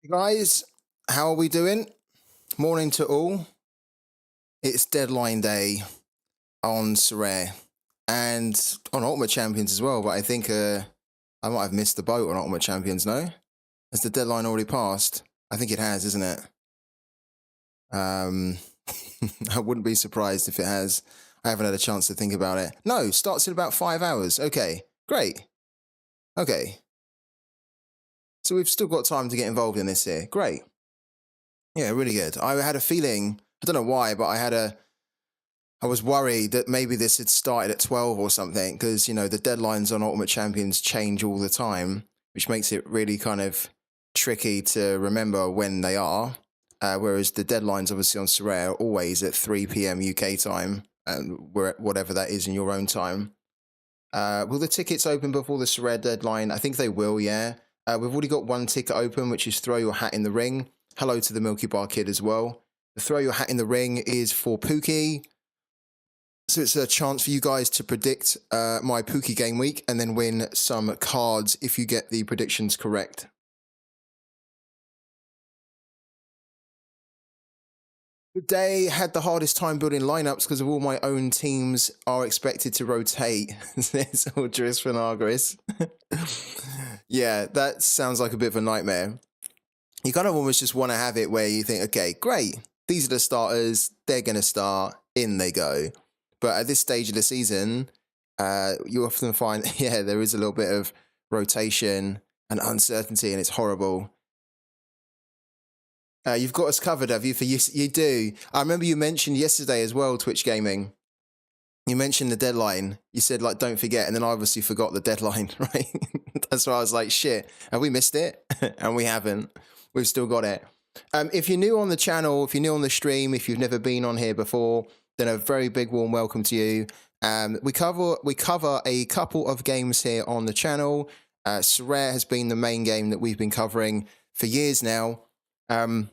Guys, how are we doing? Morning to all. It's deadline day on Sorare and on Ultimate Champions as well, but I think I might have missed the boat on Ultimate Champions, no? Has the deadline already passed? I think it has, isn't it? I wouldn't be surprised if it has. I haven't had a chance to think about it. No, starts in about 5 hours. Okay, great. Okay. So we've still got time to get involved in this here. Great. Yeah, really good. I had a feeling, I don't know why, but I was worried that maybe this had started at 12 or something, because, you know, the deadlines on Ultimate Champions change all the time, which makes it really kind of tricky to remember when they are. Whereas the deadlines, obviously, on Sorare are always at 3 p.m. UK time, and whatever that is in your own time. Will the tickets open before the Sorare deadline? I think they will, yeah. We've already got one ticket open, which is Throw Your Hat in the Ring. Hello to the Milky Bar Kid as well. The Throw Your Hat in the Ring is for Pooky. So it's a chance for you guys to predict my Pooky game week and then win some cards if you get the predictions correct. Today had the hardest time building lineups because of all my own teams are expected to rotate. Says Aldris Finagris. Yeah, that sounds like a bit of a nightmare. You kind of almost just want to have it where you think, okay, great, these are the starters, they're going to start, in they go. But at this stage of the season, you often find, yeah, there is a little bit of rotation and uncertainty, and it's horrible. You've got us covered, have you? You do. I remember you mentioned yesterday as well, Twitch Gaming. You mentioned the deadline. You said, like, don't forget, and then I obviously forgot the deadline, right? That's why I was like, shit, have we missed it? And we haven't. We've still got it. If you're new on the channel, if you're new on the stream, if you've never been on here before, then a very big warm welcome to you. We cover a couple of games here on the channel. Sorare has been the main game that we've been covering for years now. And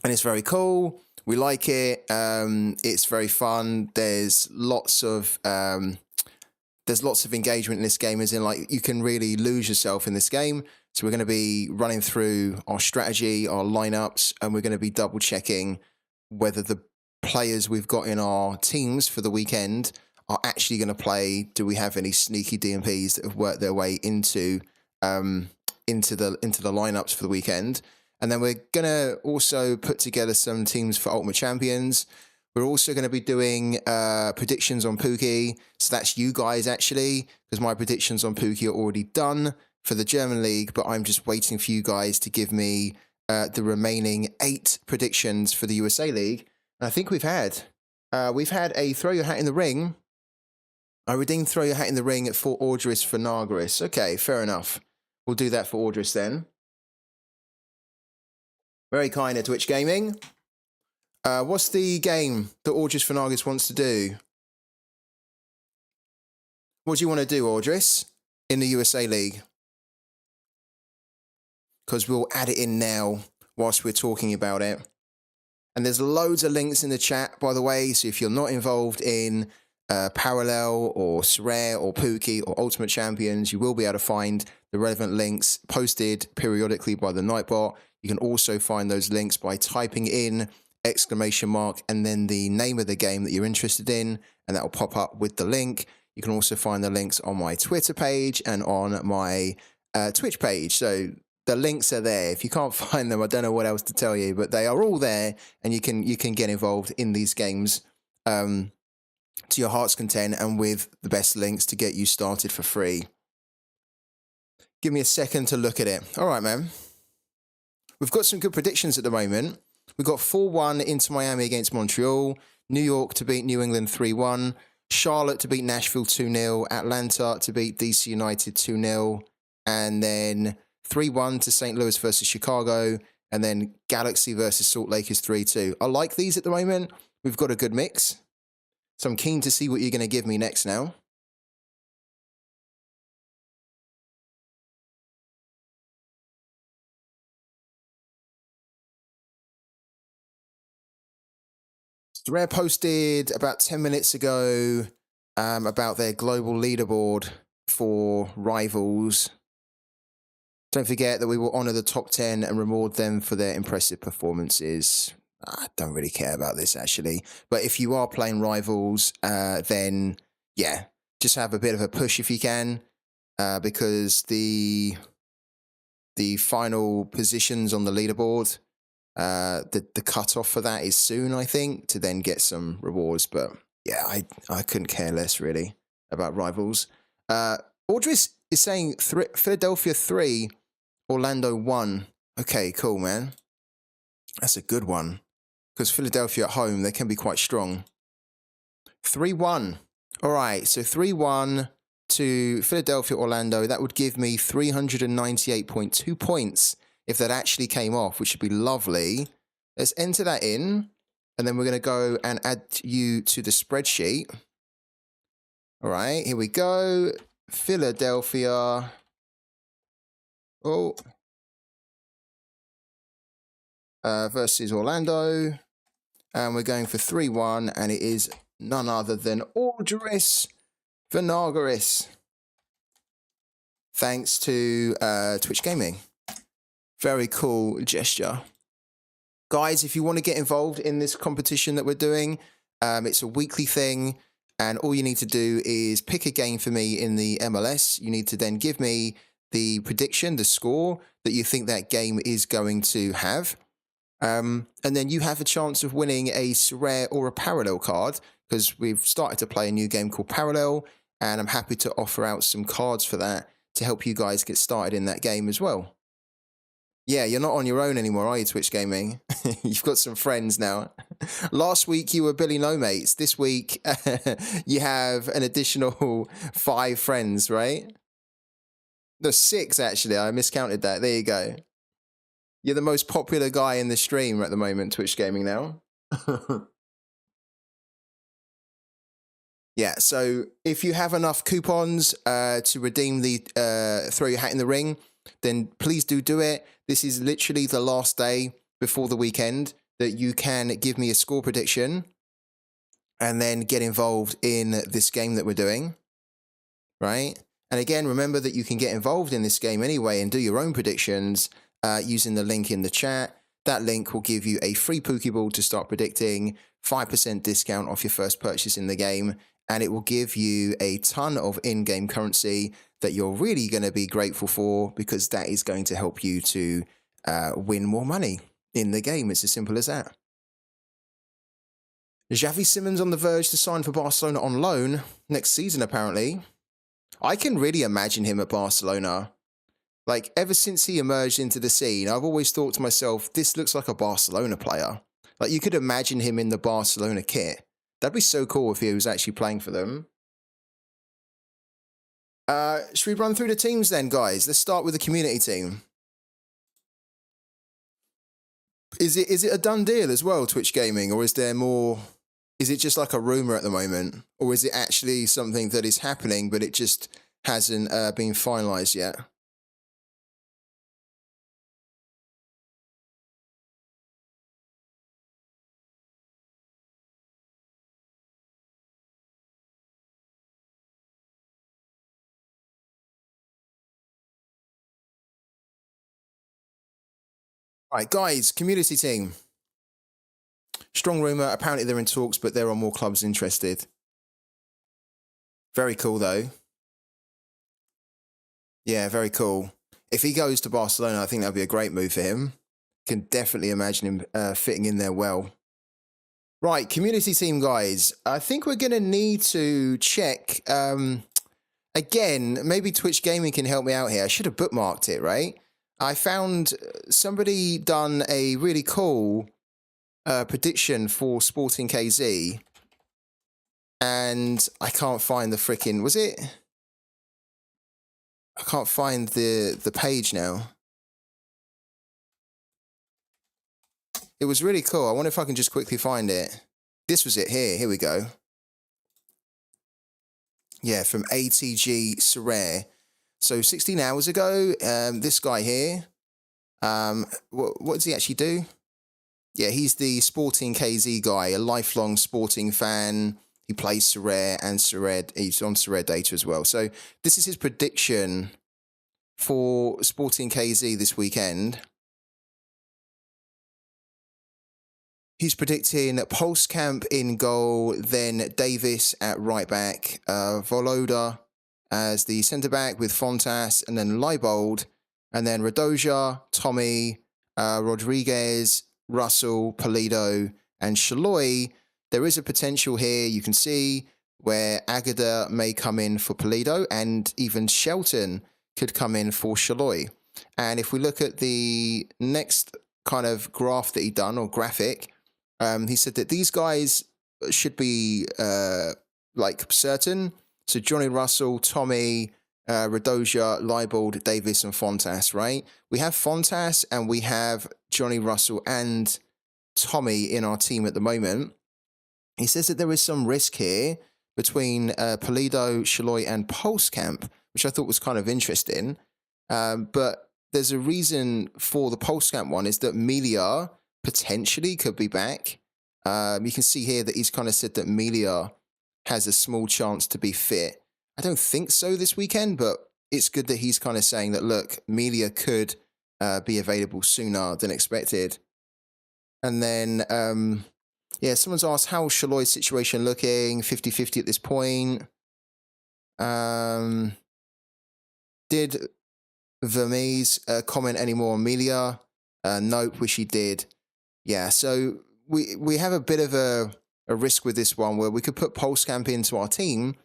it's very cool. We like it. It's very fun. There's lots of engagement in this game, as in, like, you can really lose yourself in this game. So we're going to be running through our strategy, our lineups, and we're going to be double checking whether the players we've got in our teams for the weekend are actually going to play. Do we have any sneaky DMPs that have worked their way into the lineups for the weekend? And then we're going to also put together some teams for Ultimate Champions. We're also going to be doing predictions on Pooky. So that's you guys, actually, because my predictions on Pooky are already done for the German League, but I'm just waiting for you guys to give me the remaining 8 predictions for the USA League. And I think we've had a Throw Your Hat in the Ring. I redeemed Throw Your Hat in the Ring for Aldris Finagris. Okay, fair enough. We'll do that for Aldris then. Very kind of Twitch Gaming. What's the game that Aldris Finagris wants to do? What do you want to do, Aldris, in the USA League? Because we'll add it in now whilst we're talking about it. And there's loads of links in the chat, by the way, so if you're not involved in Parallel or Sorare or Pooky or Ultimate Champions, you will be able to find the relevant links posted periodically by the Nightbot. You can also find those links by typing in ! and then the name of the game that you're interested in, and that will pop up with the link. You can also find the links on my Twitter page and on my Twitch page. So the links are there. If you can't find them, I don't know what else to tell you, but they are all there, and you can get involved in these games to your heart's content, and with the best links to get you started for free. Give me a second to look at it. All right, man. We've got some good predictions at the moment. We've got 4-1 into Miami against Montreal, New York to beat New England 3-1, Charlotte to beat Nashville 2-0, Atlanta to beat DC United 2-0, and then 3-1 to St. Louis versus Chicago, and then Galaxy versus Salt Lake is 3-2. I like these at the moment. We've got a good mix. So I'm keen to see what you're going to give me next now. Rare posted about 10 minutes ago about their global leaderboard for Rivals. Don't forget that we will honour the top 10 and reward them for their impressive performances. I don't really care about this, actually. But if you are playing Rivals, then, yeah, just have a bit of a push if you can, because the final positions on the leaderboard, the cutoff for that is soon, I think, to then get some rewards. But, yeah, I couldn't care less, really, about Rivals. Audris is saying Philadelphia 3, Orlando 1. Okay, cool, man. That's a good one. Because Philadelphia at home, they can be quite strong. 3-1. All right, so 3-1 to Philadelphia, Orlando. That would give me 398.2 points if that actually came off, which would be lovely. Let's enter that in, and then we're going to go and add you to the spreadsheet. All right, here we go. Philadelphia. Oh. Versus Orlando. And we're going for 3-1, and it is none other than Audris Vinagaris. Thanks to Twitch Gaming. Very cool gesture. Guys, if you want to get involved in this competition that we're doing, it's a weekly thing, and all you need to do is pick a game for me in the MLS. You need to then give me the prediction, the score that you think that game is going to have. And then you have a chance of winning a Sorare or a Parallel card, because we've started to play a new game called Parallel, and I'm happy to offer out some cards for that to help you guys get started in that game as well. Yeah, you're not on your own anymore, are you, Twitch Gaming? You've got some friends now. Last week, you were Billy No Mates. This week, you have an additional 5 friends, right? No, 6, actually. I miscounted that. There you go. You're the most popular guy in the stream at the moment, Twitch Gaming now. Yeah, so if you have enough coupons to redeem the throw your hat in the ring, then please do it. This is literally the last day before the weekend that you can give me a score prediction and then get involved in this game that we're doing, right? And again, remember that you can get involved in this game anyway and do your own predictions using the link in the chat. That link will give you a free Pokeball to start predicting, 5% discount off your first purchase in the game, and it will give you a ton of in-game currency that you're really going to be grateful for, because that is going to help you to win more money in the game. It's as simple as that. Xavi Simons on the verge to sign for Barcelona on loan next season, apparently. I can really imagine him at Barcelona. Like, ever since he emerged into the scene, I've always thought to myself, this looks like a Barcelona player. Like, you could imagine him in the Barcelona kit. That'd be so cool if he was actually playing for them. Should we run through the teams then, guys? Let's start with the community team. Is it a done deal as well, Twitch Gaming, or is there more? Is it just like a rumor at the moment, or is it actually something that is happening but it just hasn't been finalized yet? All right, guys, community team. Strong rumor. Apparently they're in talks, but there are more clubs interested. Very cool, though. Yeah, very cool. If he goes to Barcelona, I think that'd be a great move for him. Can definitely imagine him fitting in there well. Right, community team, guys. I think we're going to need to check. Again, maybe Twitch Gaming can help me out here. I should have bookmarked it, right? I found somebody done a really cool prediction for Sporting KZ, and I can't find the freaking, was it? I can't find the page now. It was really cool. I wonder if I can just quickly find it. This was it here. Here we go. Yeah, from ATG Sorare. So 16 hours ago, this guy here, what does he actually do? Yeah, he's the Sporting KZ guy, a lifelong Sporting fan. He plays Sorare and Sorare. He's on Sorare data as well. So this is his prediction for Sporting KZ this weekend. He's predicting Postcamp in goal, then Davis at right back, Voloda as the centre back with Fontas, and then Leibold, and then Radoja, Tommy, Rodriguez, Russell, Polido, and Shaloi. There is a potential here, you can see, where Agada may come in for Polido, and even Shelton could come in for Shaloi. And if we look at the next kind of graph that he done, or graphic, he said that these guys should be like certain. So Johnny Russell, Tommy, Radoja, Leibold, Davis, and Fontas, right? We have Fontas and we have Johnny Russell and Tommy in our team at the moment. He says that there is some risk here between Polido, Shaloi, and Postcamp, which I thought was kind of interesting. But there's a reason for the Postcamp one, is that Melia potentially could be back. You can see here that he's kind of said that Melia has a small chance to be fit. I don't think so this weekend, but it's good that he's kind of saying that, look, Melia could be available sooner than expected. And then, yeah, someone's asked, how's Shaloy's situation looking? 50-50 at this point. Did Vermees comment any more on Melia? Nope, wish he did. Yeah, so we have a bit of a risk with this one, where we could put Postcamp into our team,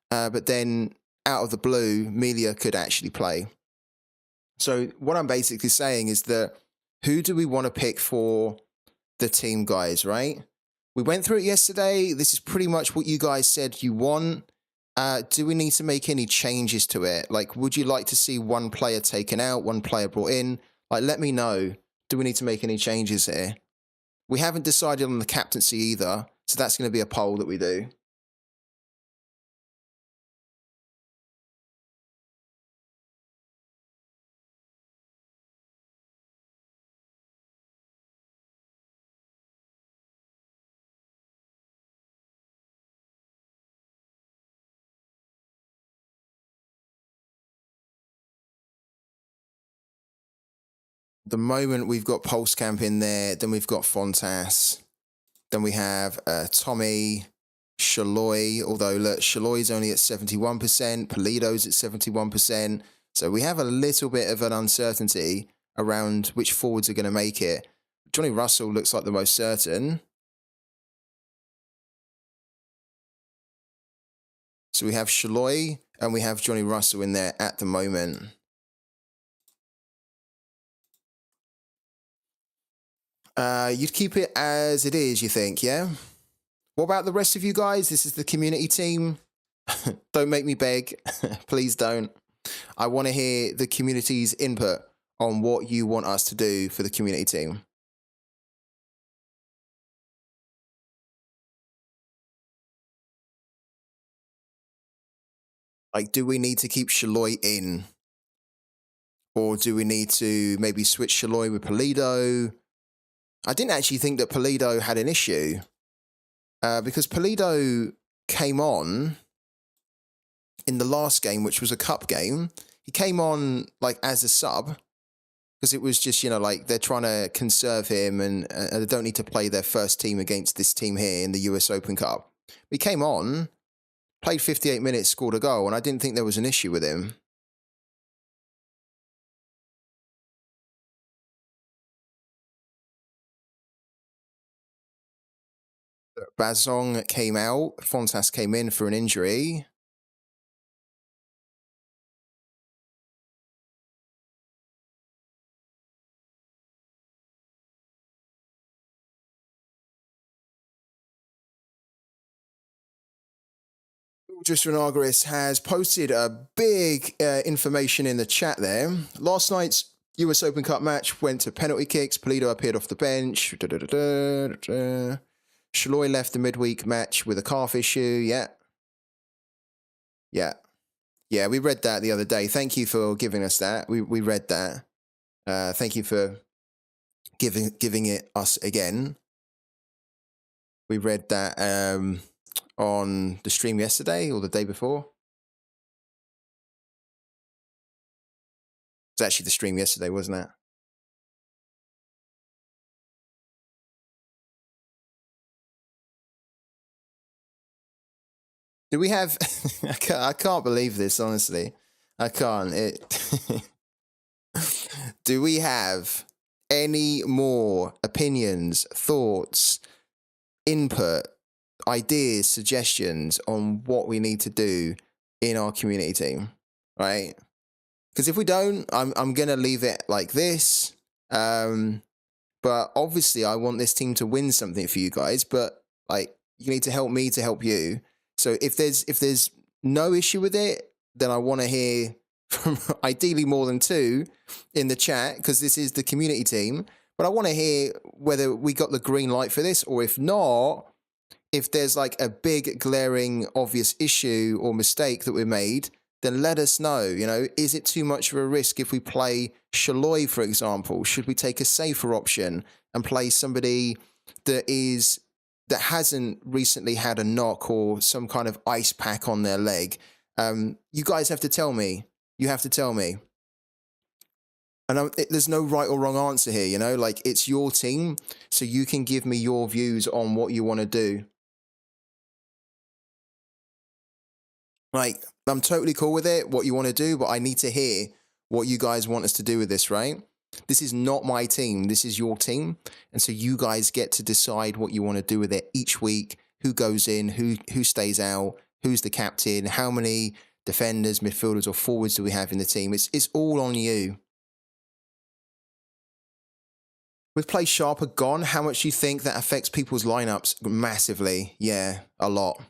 but then out of the blue, Melia could actually play. So what I'm basically saying is that, who do we want to pick for the team, guys, right? We went through it yesterday. This is pretty much what you guys said you want. Do we need to make any changes to it? Like, would you like to see one player taken out, one player brought in? Like, let me know. Do we need to make any changes here? We haven't decided on the captaincy either, so that's going to be a poll that we do. The moment we've got Postcamp in there, then we've got Fontas, then we have Tommy, Shaloi, although look, Shaloy's only at 71%, Polido's at 71%, so we have a little bit of an uncertainty around which forwards are going to make it. Johnny Russell looks like the most certain. So we have Shaloi and we have Johnny Russell in there at the moment. You'd keep it as it is, you think, yeah? What about the rest of you guys? This is the community team. Don't make me beg. Please don't. I want to hear the community's input on what you want us to do for the community team. Like, do we need to keep Shaloi in? Or do we need to maybe switch Shaloi with Polido? I didn't actually think that Polido had an issue. Because Polido came on in the last game, which was a cup game. He came on like as a sub, because it was just, you know, like they're trying to conserve him and they don't need to play their first team against this team here in the US Open Cup. He came on, played 58 minutes, scored a goal, and I didn't think there was an issue with him. Bazong came out, Fontas came in for an injury. Just Renagris has posted a big information in the chat there. Last night's US Open Cup match went to penalty kicks. Polido appeared off the bench. Shaloi left the midweek match with a calf issue. Yeah. We read that the other day. Thank you for giving us that. We read that. Thank you for giving it us again. We read that on the stream yesterday or the day before. It's actually the stream yesterday, wasn't it? Do we have? I can't believe this. Honestly, I can't. Do we have any more opinions, thoughts, input, ideas, suggestions on what we need to do in our community team? Right? Because if we don't, I'm gonna leave it like this. But obviously, I want this team to win something for you guys. But like, you need to help me to help you. So if there's no issue with it, then I want to hear from ideally more than two in the chat, because this is the community team. But I want to hear whether we got the green light for this, or if not, if there's like a big glaring obvious issue or mistake that we made, then let us know. You know, is it too much of a risk if we play Shaloi, for example? Should we take a safer option and play somebody that hasn't recently had a knock or some kind of ice pack on their leg? You guys have to tell me. You have to tell me. And there's no right or wrong answer here, you know? Like, it's your team, so you can give me your views on what you want to do. Like, I'm totally cool with it, what you want to do, but I need to hear what you guys want us to do with this, right? This is not my team. This is your team. And so you guys get to decide what you want to do with it each week, who goes in, who stays out, who's the captain, how many defenders, midfielders, or forwards do we have in the team. It's all on you. With play sharper gone, how much do you think that affects people's lineups? Massively. Yeah, a lot.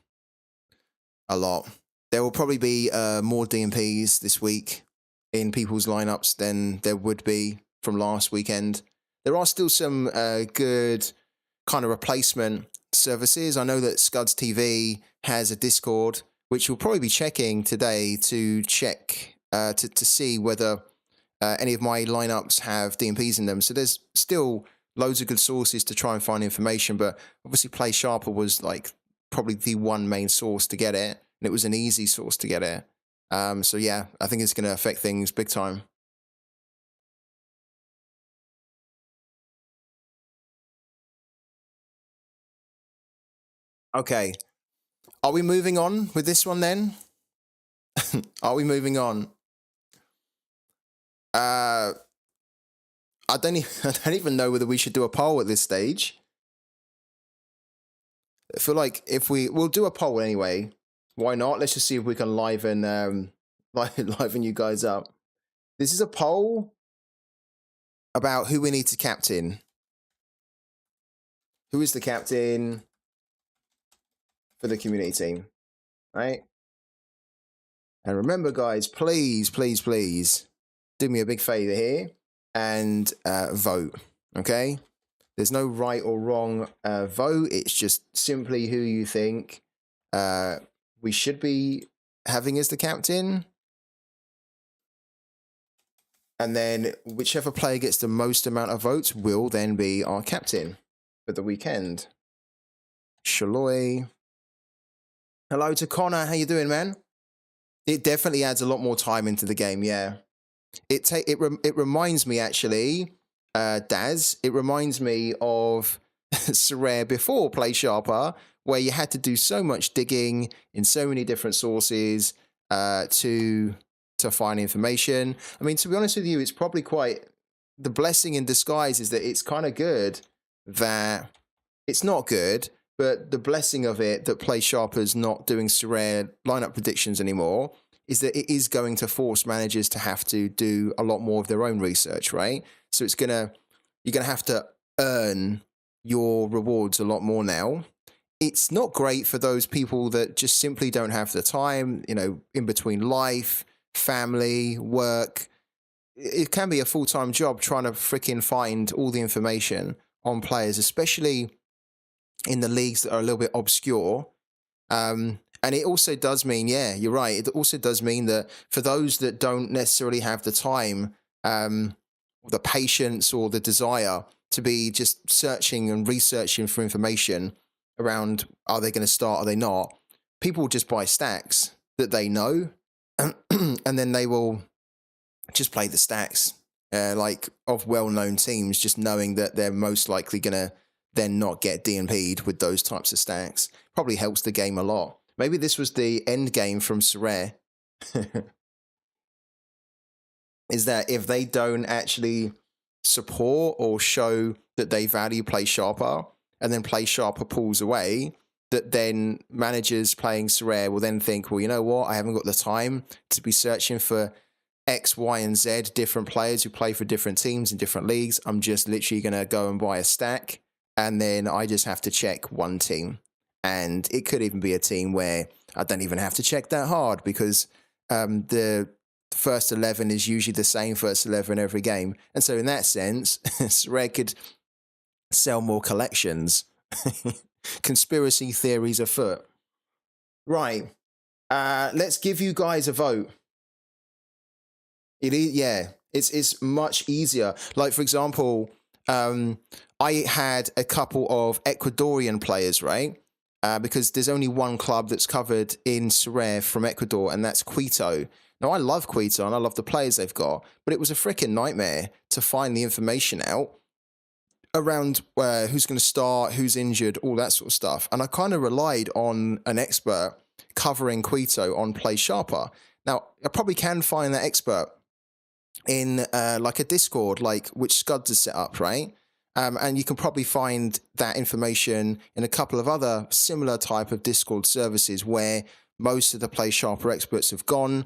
A lot. There will probably be more DMPs this week in people's lineups than there would be from last weekend. There are still some good kind of replacement services. I know that Scuds TV has a Discord, which we'll probably be checking today to check to see whether any of my lineups have DMPs in them. So there's still loads of good sources to try and find information, but obviously Play Sharper was like probably the one main source to get it, and it was an easy source to get it. So yeah, I think it's going to affect things big time. Okay, are we moving on with this one then? Are we moving on? I don't even know whether we should do a poll at this stage. I feel like if we'll do a poll anyway. Why not? Let's just see if we can liven you guys up. This is a poll about who we need to captain. Who is the captain for the community team, right? And remember, guys, please, please, please do me a big favor here and vote, okay? There's no right or wrong vote. It's just simply who you think we should be having as the captain. And then whichever player gets the most amount of votes will then be our captain for the weekend. Shaloi. Hello to Connor. How you doing, man? It definitely adds a lot more time into the game, yeah. It reminds me, actually, Daz, it reminds me of Sorare before Play Sharper, where you had to do so much digging in so many different sources to find information. I mean, to be honest with you, it's probably quite... The blessing in disguise is that it's kind of good that... It's not good, but the blessing of it that Play Sharper's not doing Sorare lineup predictions anymore is that it is going to force managers to have to do a lot more of their own research, right? So you're gonna have to earn your rewards a lot more now. It's not great for those people that just simply don't have the time, you know, in between life, family, work. It can be a full-time job trying to freaking find all the information on players, especially in the leagues that are a little bit obscure. And it also does mean, yeah, you're right. It also does mean that for those that don't necessarily have the time, the patience or the desire to be just searching and researching for information around, are they going to start, are they not? People just buy stacks that they know, and then they will just play the stacks, like of well-known teams, just knowing that they're most likely gonna then not get DNP'd with those types of stacks. Probably helps the game a lot. Maybe this was the end game from Sorare. Is that if they don't actually support or show that they value Play Sharper, and then Play Sharper pulls away, that then managers playing Sorare will then think, well, you know what, I haven't got the time to be searching for X, Y, and Z different players who play for different teams in different leagues. I'm just literally going to go and buy a stack, and then I just have to check one team. And it could even be a team where I don't even have to check that hard, because the first 11 is usually the same first 11 every game. And so in that sense, Sorare could sell more collections. Conspiracy theories afoot. Right. Let's give you guys a vote. It is, yeah. It's much easier. Like, for example, I had a couple of Ecuadorian players, right? Because there's only one club that's covered in Sorare from Ecuador, and that's Quito. Now, I love Quito, and I love the players they've got, but it was a freaking nightmare to find the information out around who's going to start, who's injured, all that sort of stuff. And I kind of relied on an expert covering Quito on Play Sharper. Now, I probably can find that expert in like a Discord, like which Scuds is set up, right? And you can probably find that information in a couple of other similar type of Discord services where most of the Play Sharper experts have gone,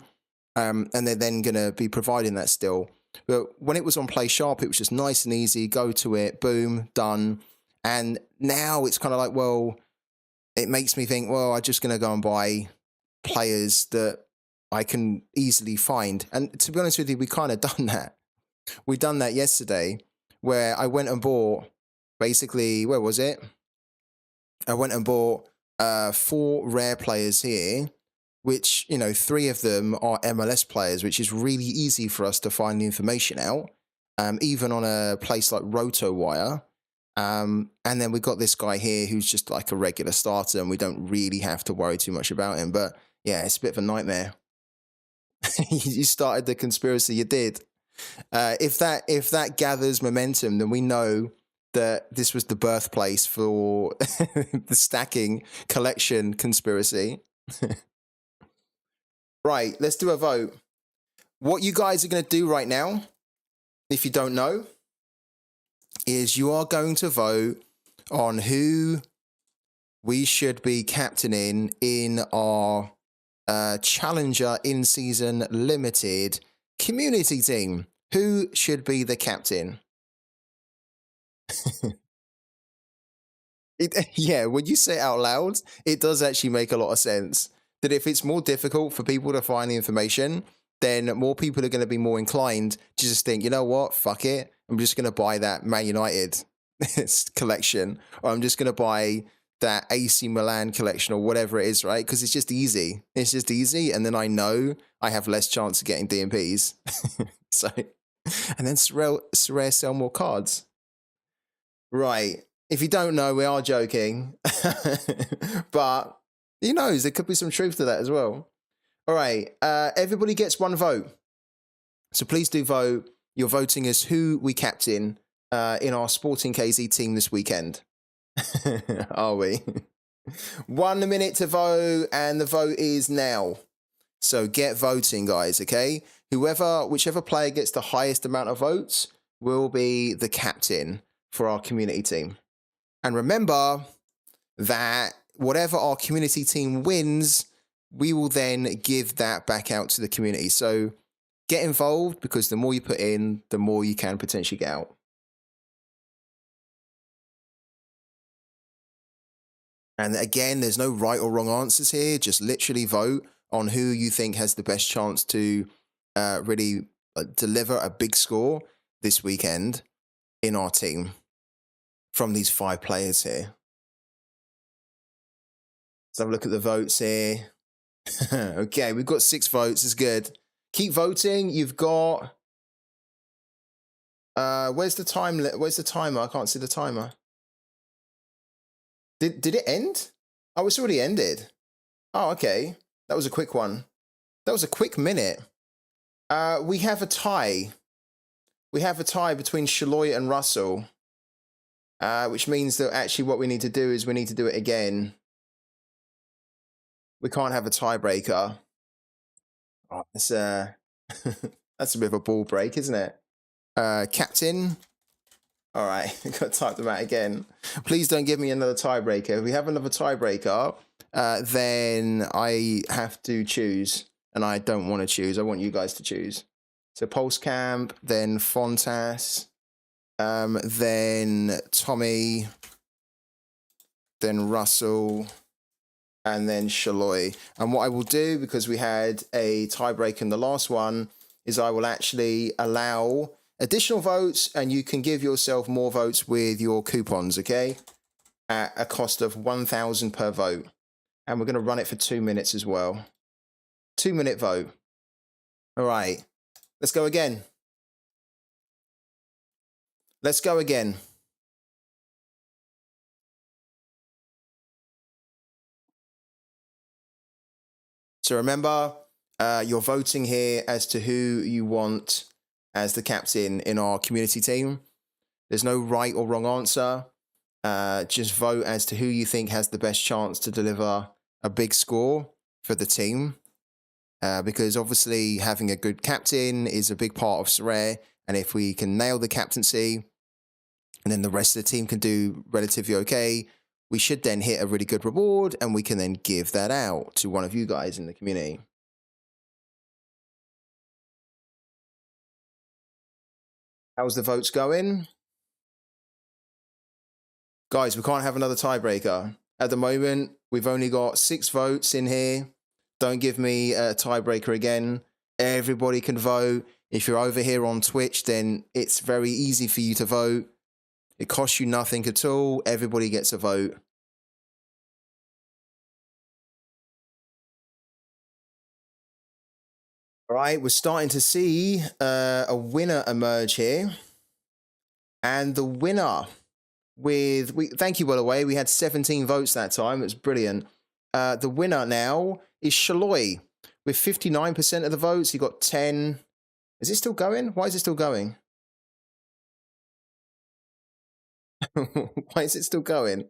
and they're then going to be providing that still. But when it was on Play Sharp, it was just nice and easy, go to it, boom, done. And now it's kind of like, well, it makes me think, well, I'm just going to go and buy players that I can easily find. And to be honest with you, we kind of done that. We done that yesterday, where I went and bought, basically, where was it? I went and bought 4 rare players here, which, you know, 3 of them are MLS players, which is really easy for us to find the information out, even on a place like RotoWire. And then we got this guy here who's just like a regular starter, and we don't really have to worry too much about him. But yeah, it's a bit of a nightmare. You started the conspiracy, you did. If that gathers momentum, then we know that this was the birthplace for the stacking collection conspiracy. Right, let's do a vote. What you guys are going to do right now, if you don't know, is you are going to vote on who we should be captaining in our Challenger in-season limited community team. Who should be the captain? Yeah, when you say it out loud, it does actually make a lot of sense. That if it's more difficult for people to find the information, then more people are going to be more inclined to just think, you know what, fuck it, I'm just going to buy that Man United collection, or I'm just going to buy that AC Milan collection, or whatever it is, right? Because it's just easy. It's just easy, and then I know I have less chance of getting DMPs. So, and then Sorare sell more cards. Right. If you don't know, we are joking. But who knows? There could be some truth to that as well. All right. Everybody gets one vote. So please do vote. You're voting as who we captain in our Sporting KZ team this weekend. Are we? 1 minute to vote, and the vote is now. So get voting, guys, okay? Whichever player gets the highest amount of votes will be the captain for our community team. And remember that whatever our community team wins, we will then give that back out to the community. So get involved, because the more you put in, the more you can potentially get out. And again, there's no right or wrong answers here. Just literally vote on who you think has the best chance to really deliver a big score this weekend in our team from these 5 players here. Let's have a look at the votes here. Okay, we've got 6 votes. It's good. Keep voting. You've got... where's the time? Where's the timer? I can't see the timer. Did it end? Oh, it's already ended. Oh, okay. That was a quick one. That was a quick minute. We have a tie. We have a tie between Shaloy and Russell. Which means that actually what we need to do is we need to do it again. We can't have a tiebreaker. Oh, that's that's a bit of a ball break, isn't it? Captain. All right, I've got to type them out again. Please don't give me another tiebreaker. If we have another tiebreaker, then I have to choose, and I don't want to choose. I want you guys to choose. So Pulse Camp, then Fontas, then Tommy, then Russell, and then Shaloy. And what I will do, because we had a tiebreak in the last one, is I will actually allow additional votes, and you can give yourself more votes with your coupons, okay? At a cost of 1,000 per vote. And we're going to run it for 2 minutes as well. 2-minute vote. All right. Let's go again. Let's go again. So remember, you're voting here as to who you want as the captain in our community team. There's no right or wrong answer. Just vote as to who you think has the best chance to deliver a big score for the team. Because obviously having a good captain is a big part of Sorare. And if we can nail the captaincy, and then the rest of the team can do relatively okay, we should then hit a really good reward, and we can then give that out to one of you guys in the community. How's the votes going? Guys, we can't have another tiebreaker. At the moment, we've only got 6 votes in here. Don't give me a tiebreaker again. Everybody can vote. If you're over here on Twitch, then it's very easy for you to vote. It costs you nothing at all. Everybody gets a vote. All right, we're starting to see a winner emerge here. And the winner thank you, by the way, we had 17 votes that time. It was brilliant. The winner now is Shaloy with 59% of the votes. He got 10. Is it still going? Why is it still going? Why is it still going?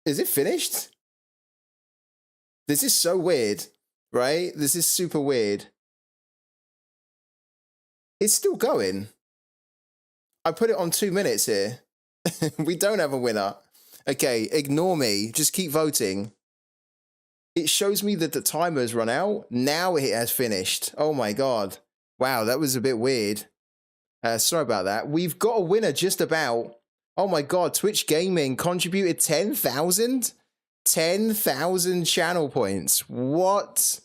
Is it finished? This is so weird, right? This is super weird. It's still going. I put it on 2 minutes here. We don't have a winner. Okay, ignore me. Just keep voting. It shows me that the timer has run out. Now it has finished. Oh my God. Wow, that was a bit weird. Sorry about that. We've got a winner just about. Oh my God, Twitch Gaming contributed 10,000? 10,000 channel points. What?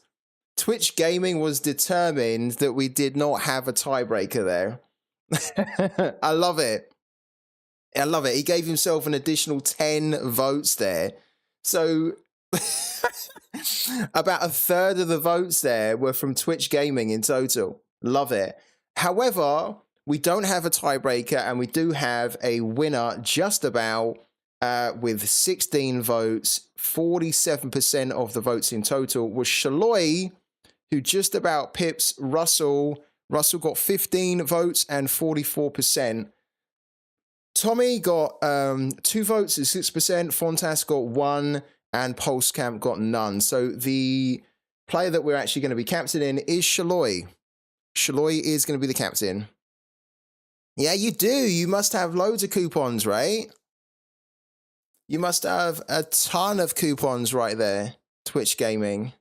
Twitch Gaming was determined that we did not have a tiebreaker there. I love it. I love it. He gave himself an additional 10 votes there. So about a third of the votes there were from Twitch Gaming in total. Love it. However, we don't have a tiebreaker, and we do have a winner just about with 16 votes. 47% of the votes in total was Shaloy, who just about pips Russell. Russell got 15 votes and 44%. Tommy got 2 votes at 6%. Fontas got 1, and Pulse Camp got none. So the player that we're actually going to be captaining is Shaloy. Shaloy is going to be the captain. Yeah, you do. You must have loads of coupons, right? You must have a ton of coupons right there, Twitch Gaming.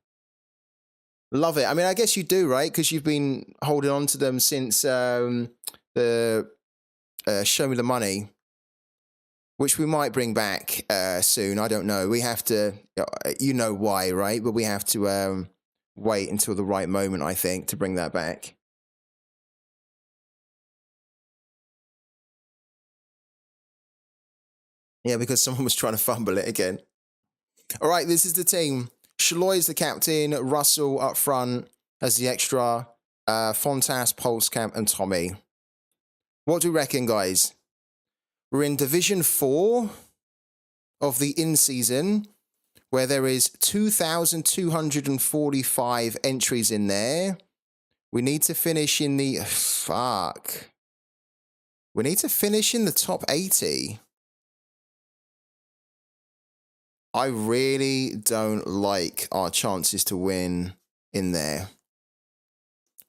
Love it. I mean, I guess you do, right? Because you've been holding on to them since the Show Me the Money, which we might bring back soon. I don't know. We have to, you know why, right? But we have to wait until the right moment, I think, to bring that back. Yeah, because someone was trying to fumble it again. All right, this is the team. Shaloy is the captain. Russell up front as the extra. Fontas, Pulse Camp, and Tommy. What do you reckon, guys? We're in Division 4 of the in-season. where there is 2,245 entries in there. We need to finish in the... Fuck. We need to finish in the top 80. I really don't like our chances to win in there.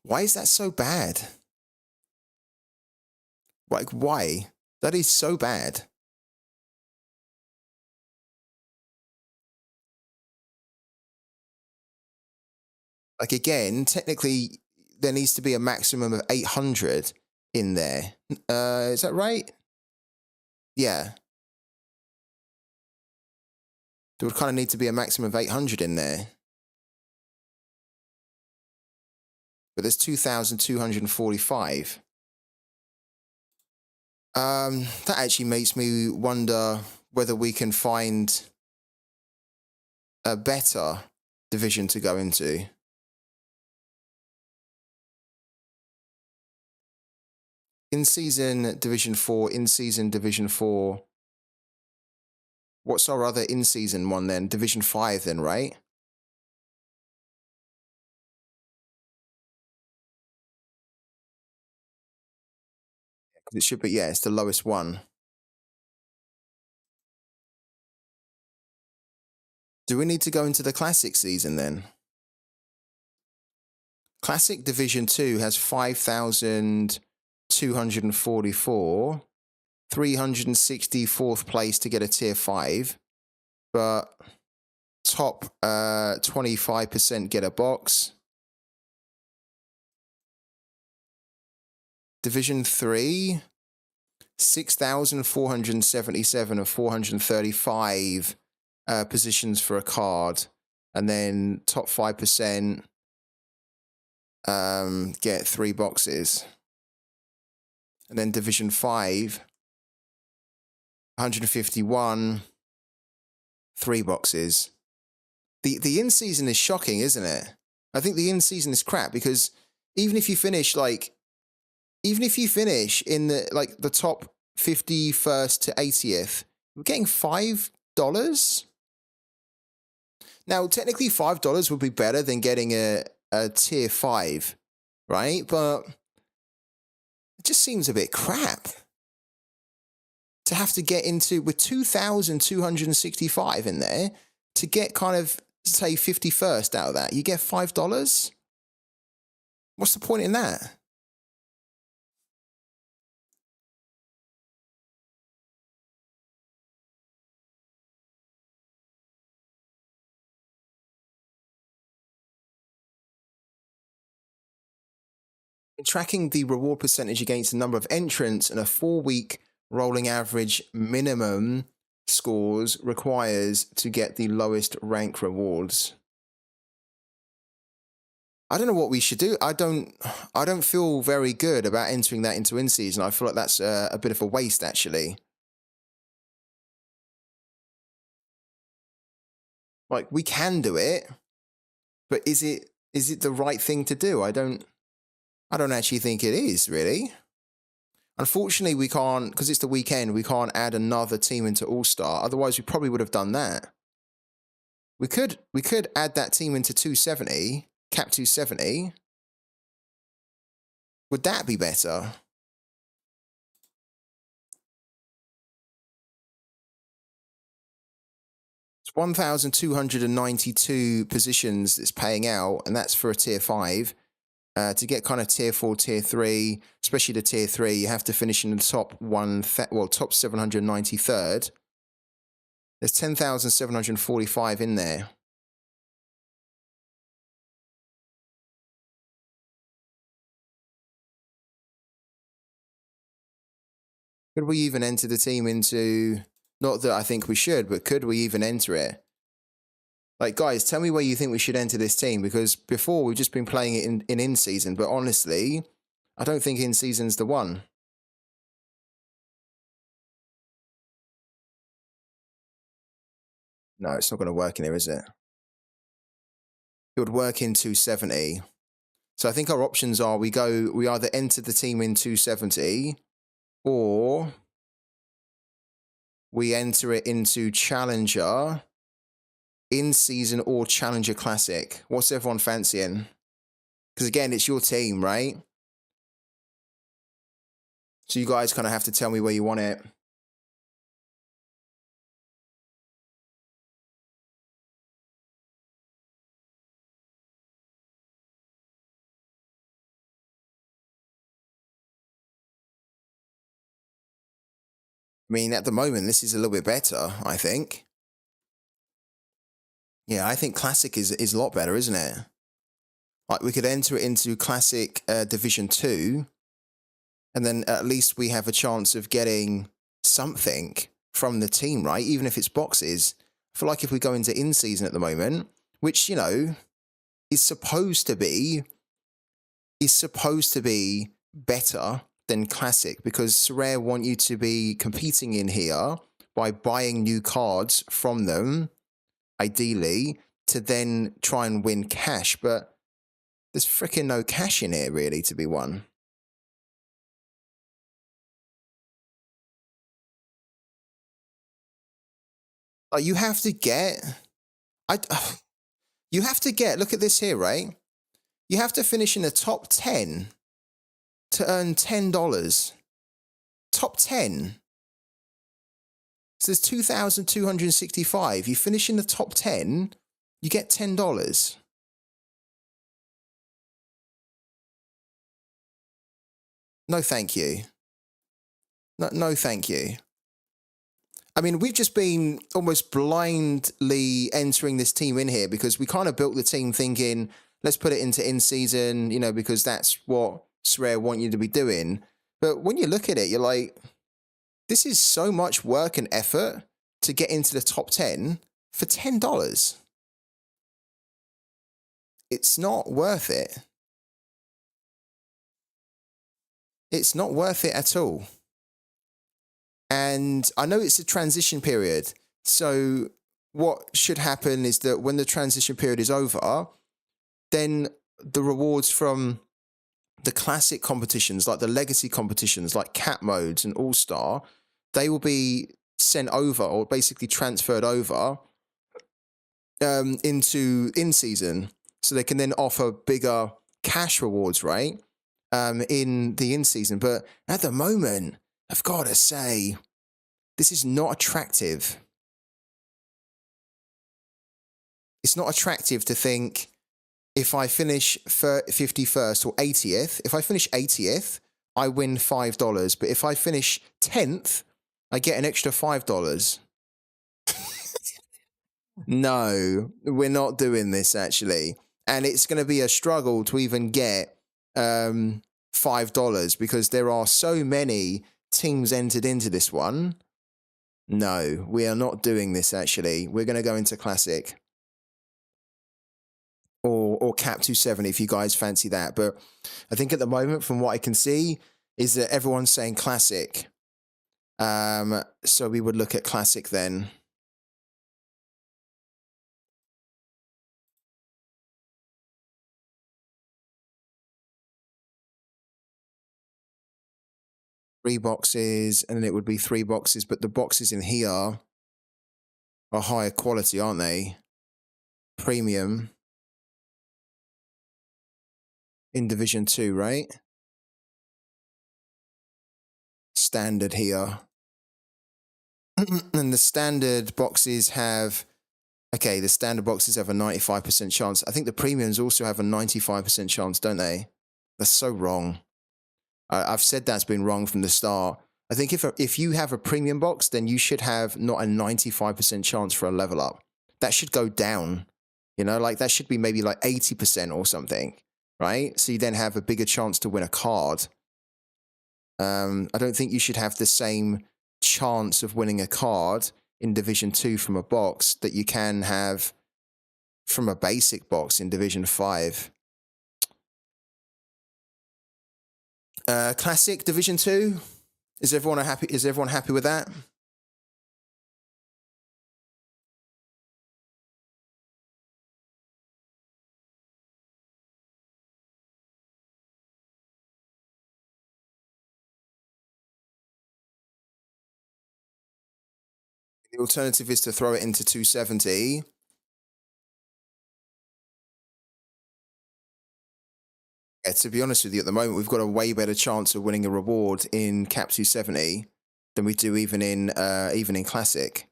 Why is that so bad? Like, why? That is so bad. Like, again, technically, there needs to be a maximum of 800 in there. Is that right? Yeah. There would kind of need to be a maximum of 800 in there. But there's 2,245. That actually makes me wonder whether we can find a better division to go into. In-season Division 4, in-season Division 4. What's our other in-season one then? Division 5 then, right? It should be, yeah, it's the lowest one. Do we need to go into the Classic season then? Classic Division 2 has 5,244, 364th place to get a Tier 5, but top 25% get a box. Division 3, 6,477 of 435 positions for a card. And then top 5% get 3 boxes. And then Division 5, 151, 3 boxes. The in-season is shocking, isn't it? I think the in-season is crap because even if you finish in the top 51st to 80th, we're getting $5. Now, technically $5 would be better than getting a Tier 5, right? But it just seems a bit crap to have to get into with 2,265 in there to get kind of, say, 51st out of that. You get $5? What's the point in that? Tracking the reward percentage against the number of entrants and a 4-week rolling average minimum scores requires to get the lowest rank rewards. I don't know what we should do. I don't feel very good about entering that into in-season. I feel like that's a bit of a waste, actually. Like, we can do it, but is it the right thing to do? I don't actually think it is, really. Unfortunately, we can't, because it's the weekend, we can't add another team into All-Star. Otherwise, we probably would have done that. We could add that team into 270, cap 270. Would that be better? It's 1,292 positions that's paying out, and that's for a Tier 5. To get kind of Tier 4, Tier 3, especially the Tier 3, you have to finish in the top 793rd. There's 10,745 in there. Could we even enter the team into... Not that I think we should, but could we even enter it? Like, guys, tell me where you think we should enter this team, because before we've just been playing it in season, but honestly, I don't think in-season's the one. No, it's not going to work in here, is it? It would work in 270. So I think our options are we either enter the team in 270 or we enter it into Challenger in season or challenger classic? What's everyone fancying? Because again, it's your team, right? So you guys kind of have to tell me where you want it. I mean, at the moment, this is a little bit better, I think. Yeah, I think Classic is a lot better, isn't it? Like, we could enter it into Classic Division 2, and then at least we have a chance of getting something from the team, right? Even if it's boxes. I feel like if we go into in-season at the moment, which, you know, is supposed to be better than Classic, because Sorare want you to be competing in here by buying new cards from them, ideally, to then try and win cash. But there's freaking no cash in here, really, to be won. Like, you have to get... you have to get... Look at this here, right? You have to finish in the top 10 to earn $10. Top 10. So there's 2,265. You finish in the top 10, you get $10. No, thank you. No, thank you. I mean, we've just been almost blindly entering this team in here because we kind of built the team thinking, let's put it into in-season, you know, because that's what Sorare want you to be doing. But when you look at it, you're like, this is so much work and effort to get into the top 10 for $10. It's not worth it. It's not worth it at all. And I know it's a transition period. So what should happen is that when the transition period is over, then the rewards from the classic competitions, like the legacy competitions, like Cat Modes and All Star, they will be sent over or basically transferred over into in-season. So they can then offer bigger cash rewards, right? In the in-season. But at the moment, I've got to say, this is not attractive. It's not attractive to think, if I finish 51st or 80th, if I finish 80th, I win $5. But if I finish 10th, I get an extra $5. No, we're not doing this, actually. And it's going to be a struggle to even get $5 because there are so many teams entered into this one. No, we are not doing this, actually. We're going to go into Classic. Or Cap 270 if you guys fancy that. But I think at the moment, from what I can see, is that everyone's saying Classic. So we would look at Classic then. Three boxes, and then it would be three boxes, but the boxes in here are higher quality, aren't they? Premium. In Division 2, right? Standard here. And the standard boxes have... Okay, the standard boxes have a 95% chance. I think the premiums also have a 95% chance, don't they? That's so wrong. I've said that's been wrong from the start. I think if you have a premium box, then you should have not a 95% chance for a level up. That should go down. You know, like that should be maybe like 80% or something, right? So you then have a bigger chance to win a card. I don't think you should have the same chance of winning a card in Division 2 from a box that you can have from a basic box in Division 5. Classic Division 2. Is everyone happy with that? The alternative is to throw it into 270 to be honest with you, at the moment, we've got a way better chance of winning a reward in Cap 270 than we do even in Classic.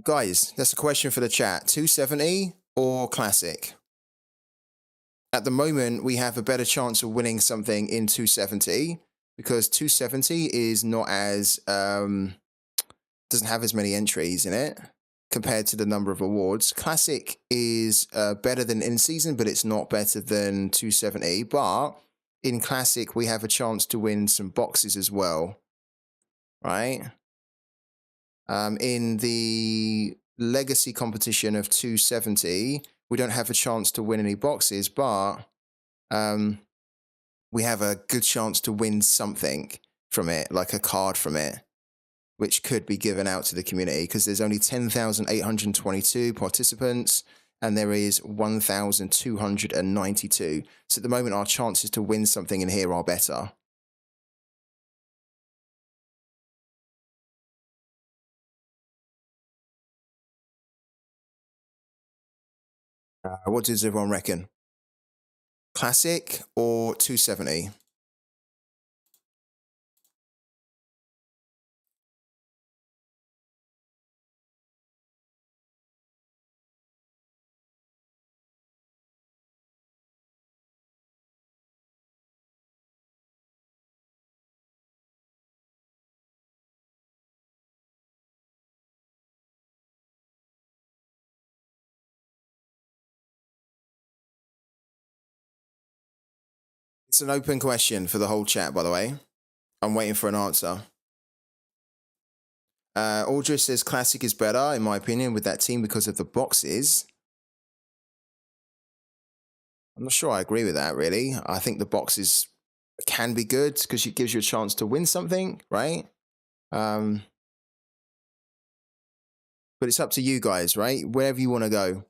Guys, that's a question for the chat. 270 or Classic? At the moment, we have a better chance of winning something in 270 because 270 is not as doesn't have as many entries in it compared to the number of awards. Classic is better than in season, but it's not better than 270. But in Classic, we have a chance to win some boxes as well, right? In the legacy competition of 270, we don't have a chance to win any boxes, but we have a good chance to win something from it, like a card from it, which could be given out to the community because there's only 10,822 participants and there is 1,292. So at the moment, our chances to win something in here are better. What does everyone reckon? Classic or 270? It's an open question for the whole chat, by the way. I'm waiting for an answer. Audra says Classic is better, in my opinion, with that team because of the boxes. I'm not sure I agree with that, really. I think the boxes can be good because it gives you a chance to win something, right? But it's up to you guys, right? Wherever you want to go.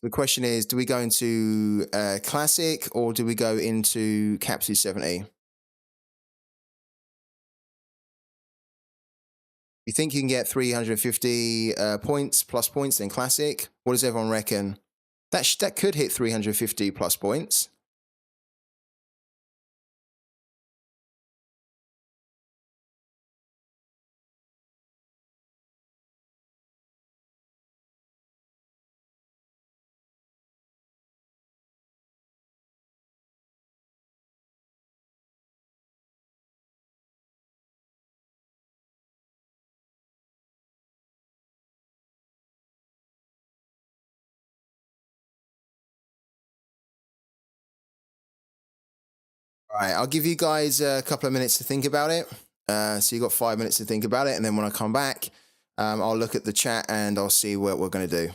The question is, do we go into Classic or do we go into Cap 270? You think you can get 350 points plus points in Classic? What does everyone reckon? That could hit 350 plus points. All right, I'll give you guys a couple of minutes to think about it. So you got 5 minutes to think about it, and then when I come back, I'll look at the chat and I'll see what we're going to do.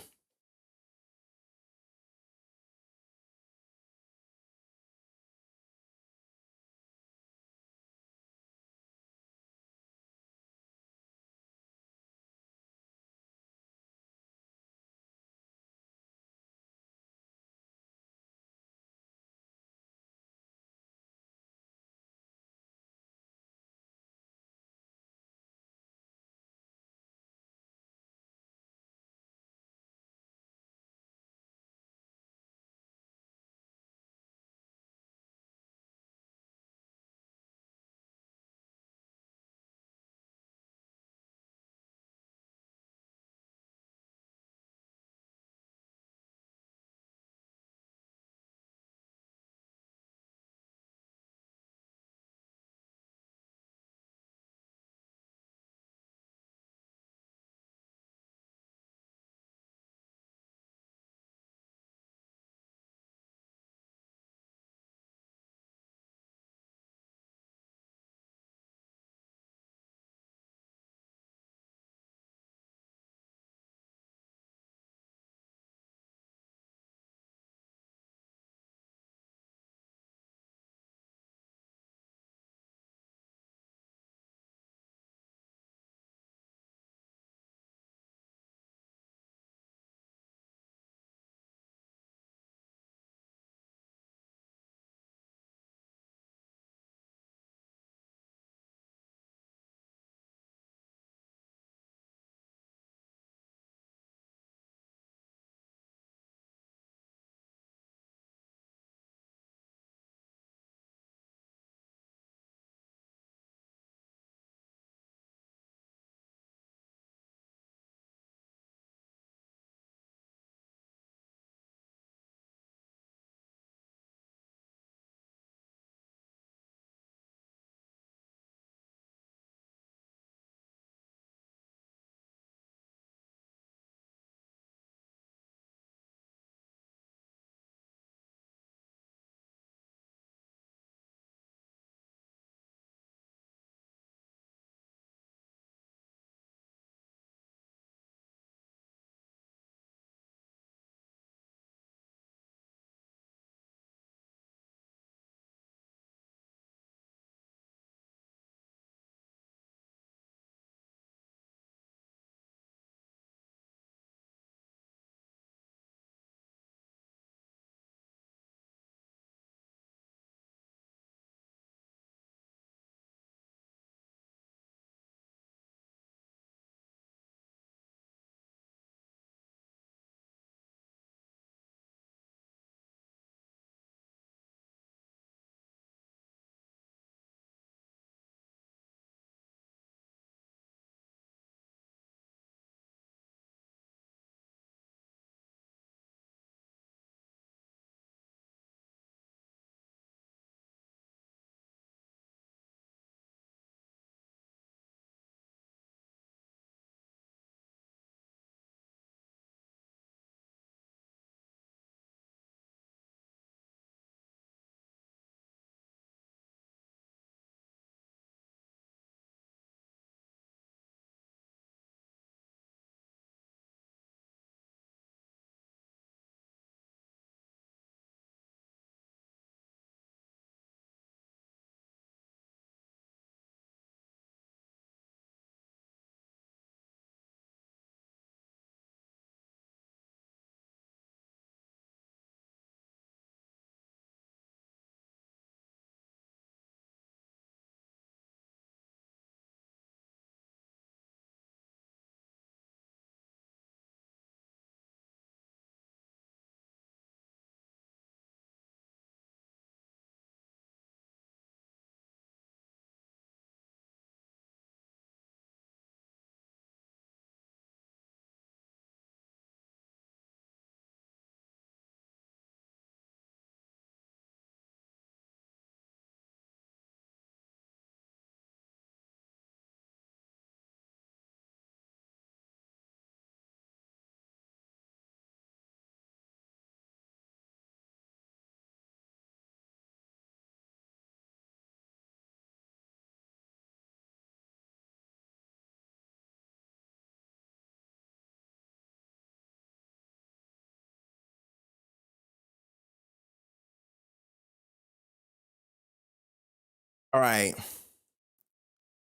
All right.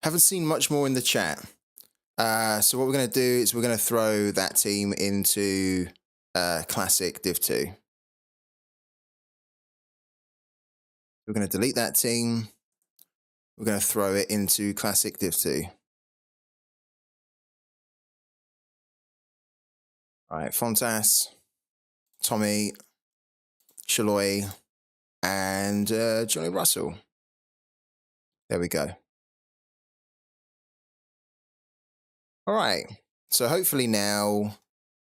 Haven't seen much more in the chat. So what we're going to do is we're going to throw that team into Classic Div 2. We're going to delete that team. We're going to throw it into Classic Div 2. All right, Fontas, Tommy, Shaloy, and Johnny Russell. There we go. All right. So hopefully now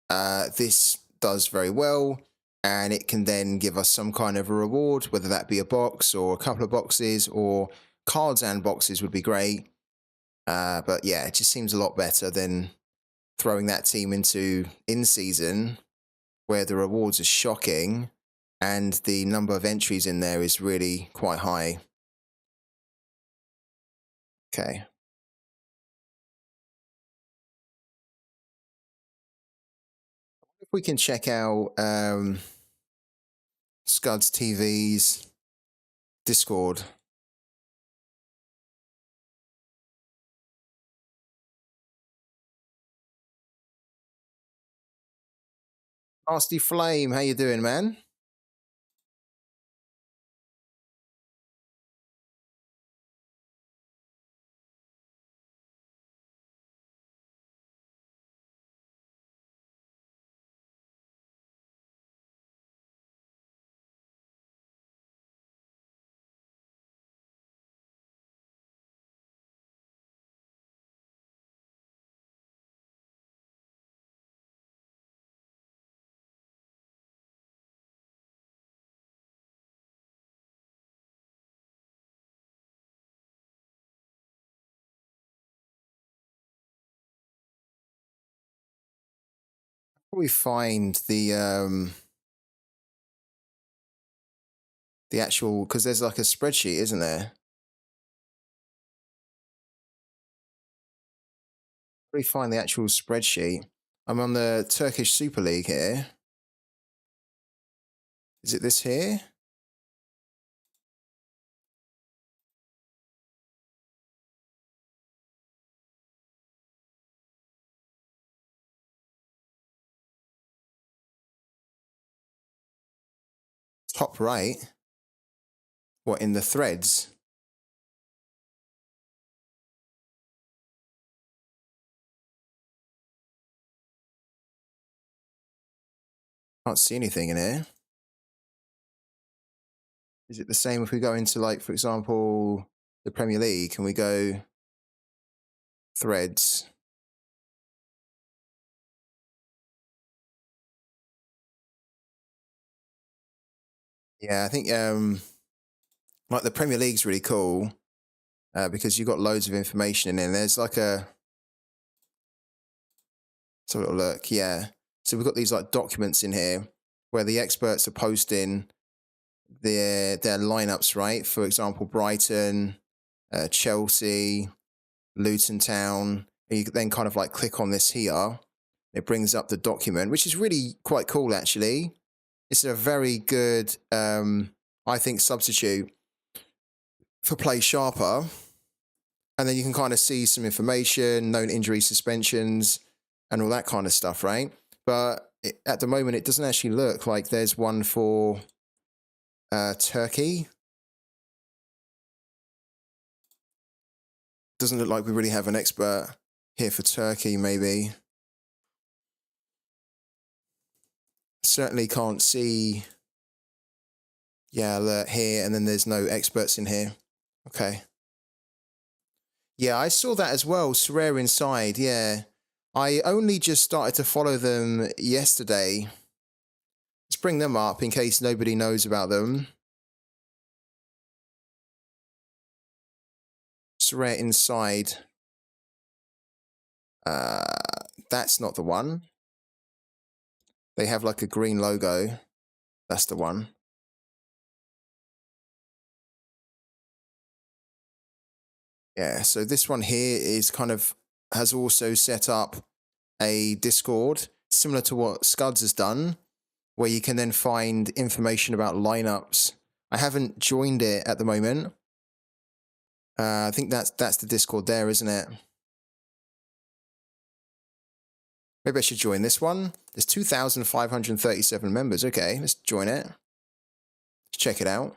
this does very well, and it can then give us some kind of a reward, whether that be a box or a couple of boxes, or cards and boxes would be great. But yeah, it just seems a lot better than throwing that team into in-season, where the rewards are shocking and the number of entries in there is really quite high. Okay. If we can check out Scuds TV's Discord. Nasty Flame, how you doing, man? We find the actual, because there's like a spreadsheet, isn't there? We find the actual spreadsheet. I'm on the Turkish Super League here. Is it this here? Top right. What, in the threads? Can't see anything in here. Is it the same if we go into, like, for example, the Premier League and we go threads? Yeah, I think like the Premier League's really cool because you've got loads of information in there. There's like a, let's have a little look. Yeah, so we've got these like documents in here where the experts are posting their lineups, right? For example, Brighton, Chelsea, Luton Town. And you then kind of like click on this here. It brings up the document, which is really quite cool, actually. It's a very good, I think, substitute for Play Sharper. And then you can kind of see some information, known injury suspensions, and all that kind of stuff, right? But at the moment, it doesn't actually look like there's one for Turkey. Doesn't look like we really have an expert here for Turkey, maybe. Certainly can't see, yeah, alert here, and then there's no experts in here. Okay. Yeah, I saw that as well, Sorare Inside, yeah. I only just started to follow them yesterday. Let's bring them up in case nobody knows about them. Sorare Inside. That's not the one. They have like a green logo. That's the one. Yeah, so this one here is kind of, has also set up a Discord, similar to what Scuds has done, where you can then find information about lineups. I haven't joined it at the moment, I think that's the Discord there, isn't it? Maybe I should join this one. There's 2,537 members. Okay, let's join it. Let's check it out.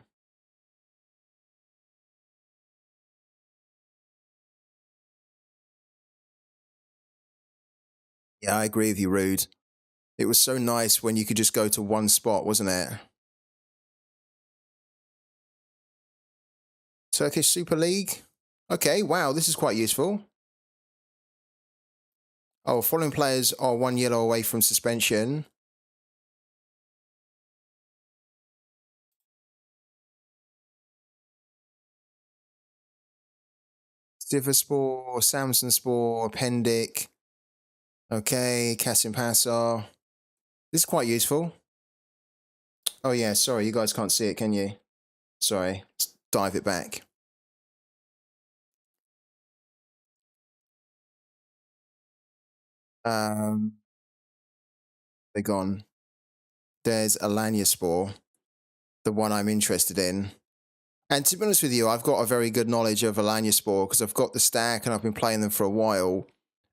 Yeah, I agree with you, Rude. It was so nice when you could just go to one spot, wasn't it? Turkish Super League. Okay, wow, this is quite useful. Oh, following players are 1 yellow away from suspension. Sivasspor, Samsonspor, Pendik. Okay, Kasim Passar. This is quite useful. Oh yeah, sorry, you guys can't see it, can you? Sorry, let's dive it back. They're gone. There's Alanyaspor, the one I'm interested in. And to be honest with you, I've got a very good knowledge of Alanyaspor because I've got the stack and I've been playing them for a while.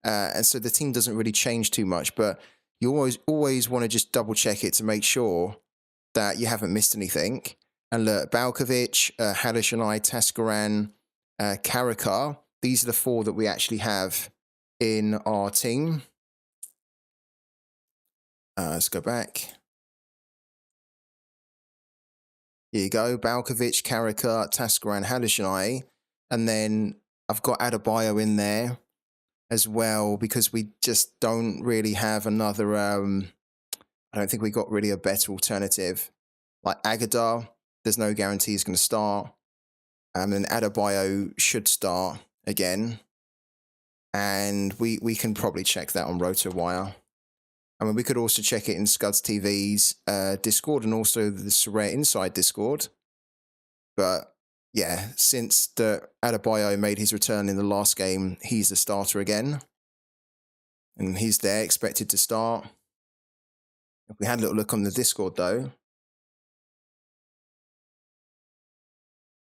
And so the team doesn't really change too much, but you always want to just double check it to make sure that you haven't missed anything. And look, Balkovic, Halushanai, Taskaran, Karaka, these are the 4 that we actually have in our team. Let's go back. Here you go, Balkovic, Karaka, Taskaran, Halushanai. And then I've got Adebayo in there as well because we just don't really have another, I don't think we got really a better alternative. Like Agadar, there's no guarantee he's going to start. And Adebayo should start again. And we can probably check that on RotoWire. I mean, we could also check it in Scuds TV's Discord and also the Sorare Inside Discord. But yeah, since the Adebayo made his return in the last game, he's the starter again. And he's there, expected to start. If we had a little look on the Discord, though,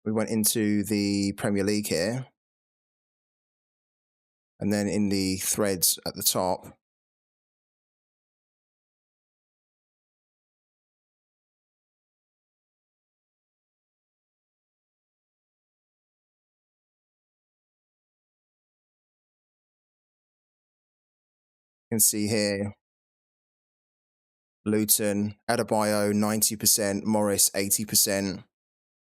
we went into the Premier League here. And then in the threads at the top, you can see here, Luton, Adebayo 90%, Morris 80%,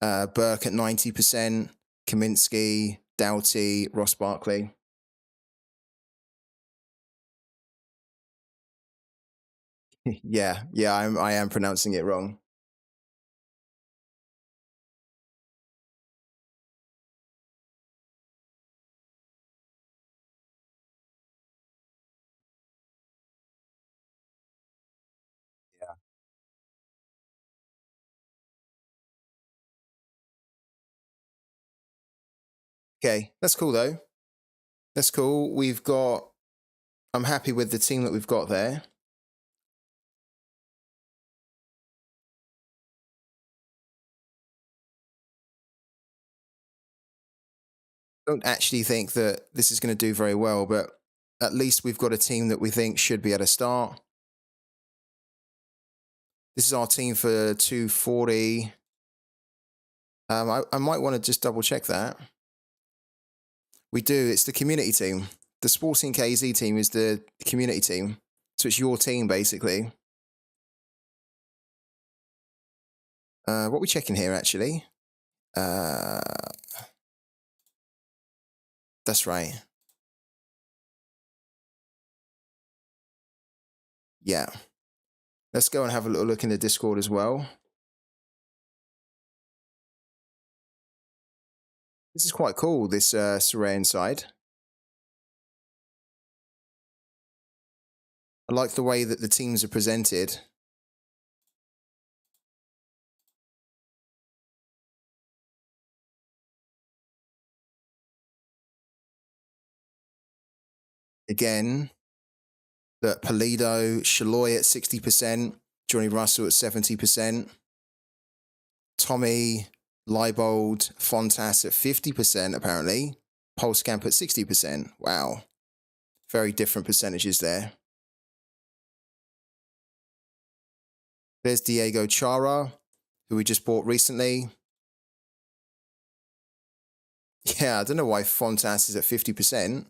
Burke at 90%, Kaminsky, Doughty, Ross Barkley. yeah, I am pronouncing it wrong. Yeah. Okay, that's cool though. That's cool. I'm happy with the team that we've got there. I don't actually think that this is going to do very well, but at least we've got a team that we think should be at a start. This is our team for 240. I might want to just double check that. We do. It's the community team. The Sporting KZ team is the community team. So it's your team, basically. What are we checking here, actually? That's right. Yeah. Let's go and have a little look in the Discord as well. This is quite cool, this Sorare Inside. I like the way that the teams are presented. Again, that Polido, Shaloy at 60%, Johnny Russell at 70%, Tommy, Leibold, Fontas at 50% apparently. Pulscamp at 60%. Wow. Very different percentages there. There's Diego Chara, who we just bought recently. Yeah, I don't know why Fontas is at 50%.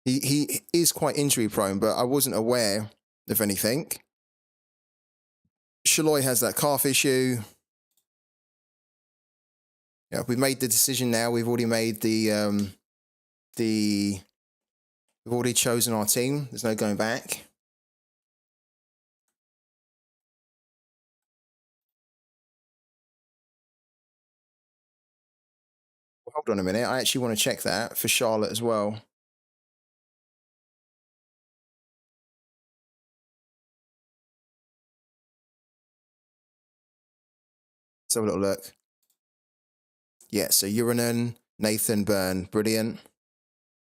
He is quite injury prone, but I wasn't aware of anything. Shaloi has that calf issue. Yeah, we've made the decision now. We've already made we've already chosen our team. There's no going back. Hold on a minute. I actually want to check that for Charlotte as well. Let's have a little look. Yeah, so Uranen, Nathan Byrne, brilliant.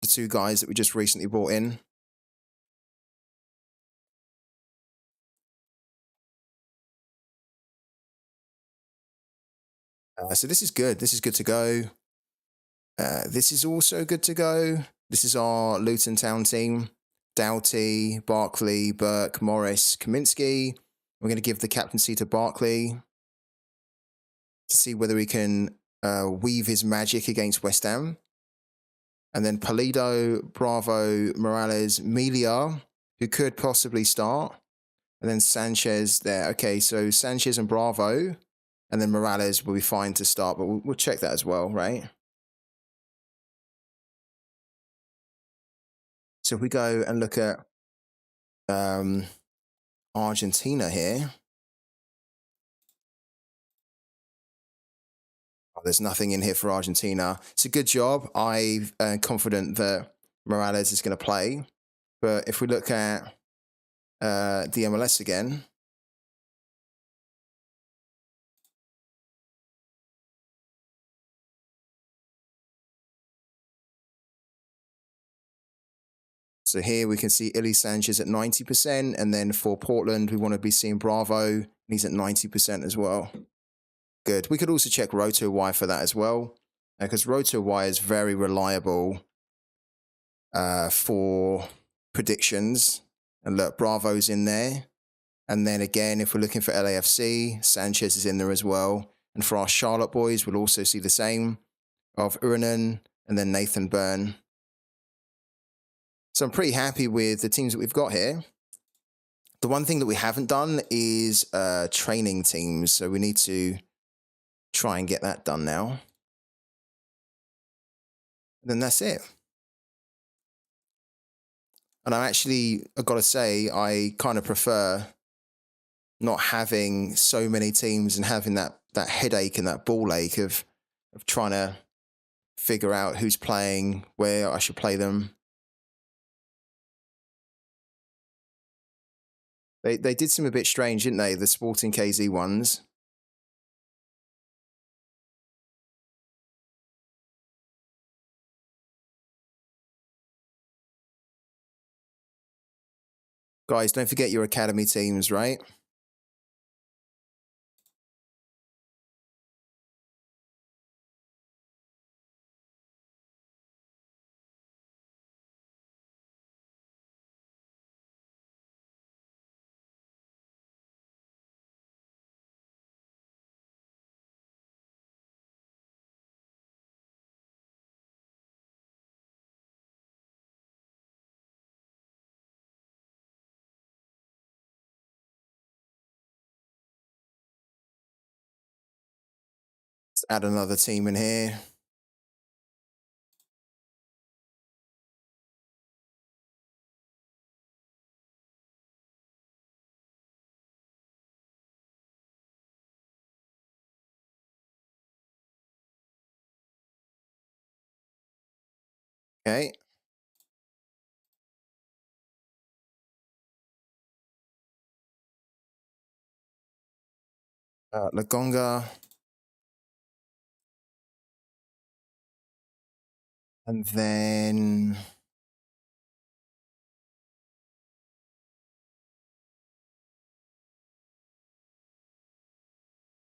The two guys that we just recently brought in. So this is good. This is good to go. This is also good to go. This is our Luton Town team. Doughty, Barkley, Burke, Morris, Kaminsky. We're going to give the captaincy to Barkley to see whether he can weave his magic against West Ham. And then Pulido, Bravo, Morales, Melia, who could possibly start. And then Sanchez there. Okay, so Sanchez and Bravo. And then Morales will be fine to start, but we'll check that as well, right? So if we go and look at Argentina here. Oh, there's nothing in here for Argentina. It's a good job. I'm confident that Morales is going to play. But if we look at the MLS again. So here we can see Illy Sanchez at 90%. And then for Portland, we want to be seeing Bravo. And he's at 90% as well. Good. We could also check Roto Y for that as well. Because Roto Y is very reliable for predictions. And look, Bravo's in there. And then again, if we're looking for LAFC, Sanchez is in there as well. And for our Charlotte boys, we'll also see the same of Uranen and then Nathan Byrne. So I'm pretty happy with the teams that we've got here. The one thing that we haven't done is training teams. So we need to try and get that done now. And then that's it. And I've got to say, I kind of prefer not having so many teams and having that headache and that ball ache of trying to figure out who's playing, where I should play them. They did seem a bit strange, didn't they? The Sporting KZ ones. Guys, don't forget your academy teams, right? Let's add another team in here. Okay. Lagonga. And then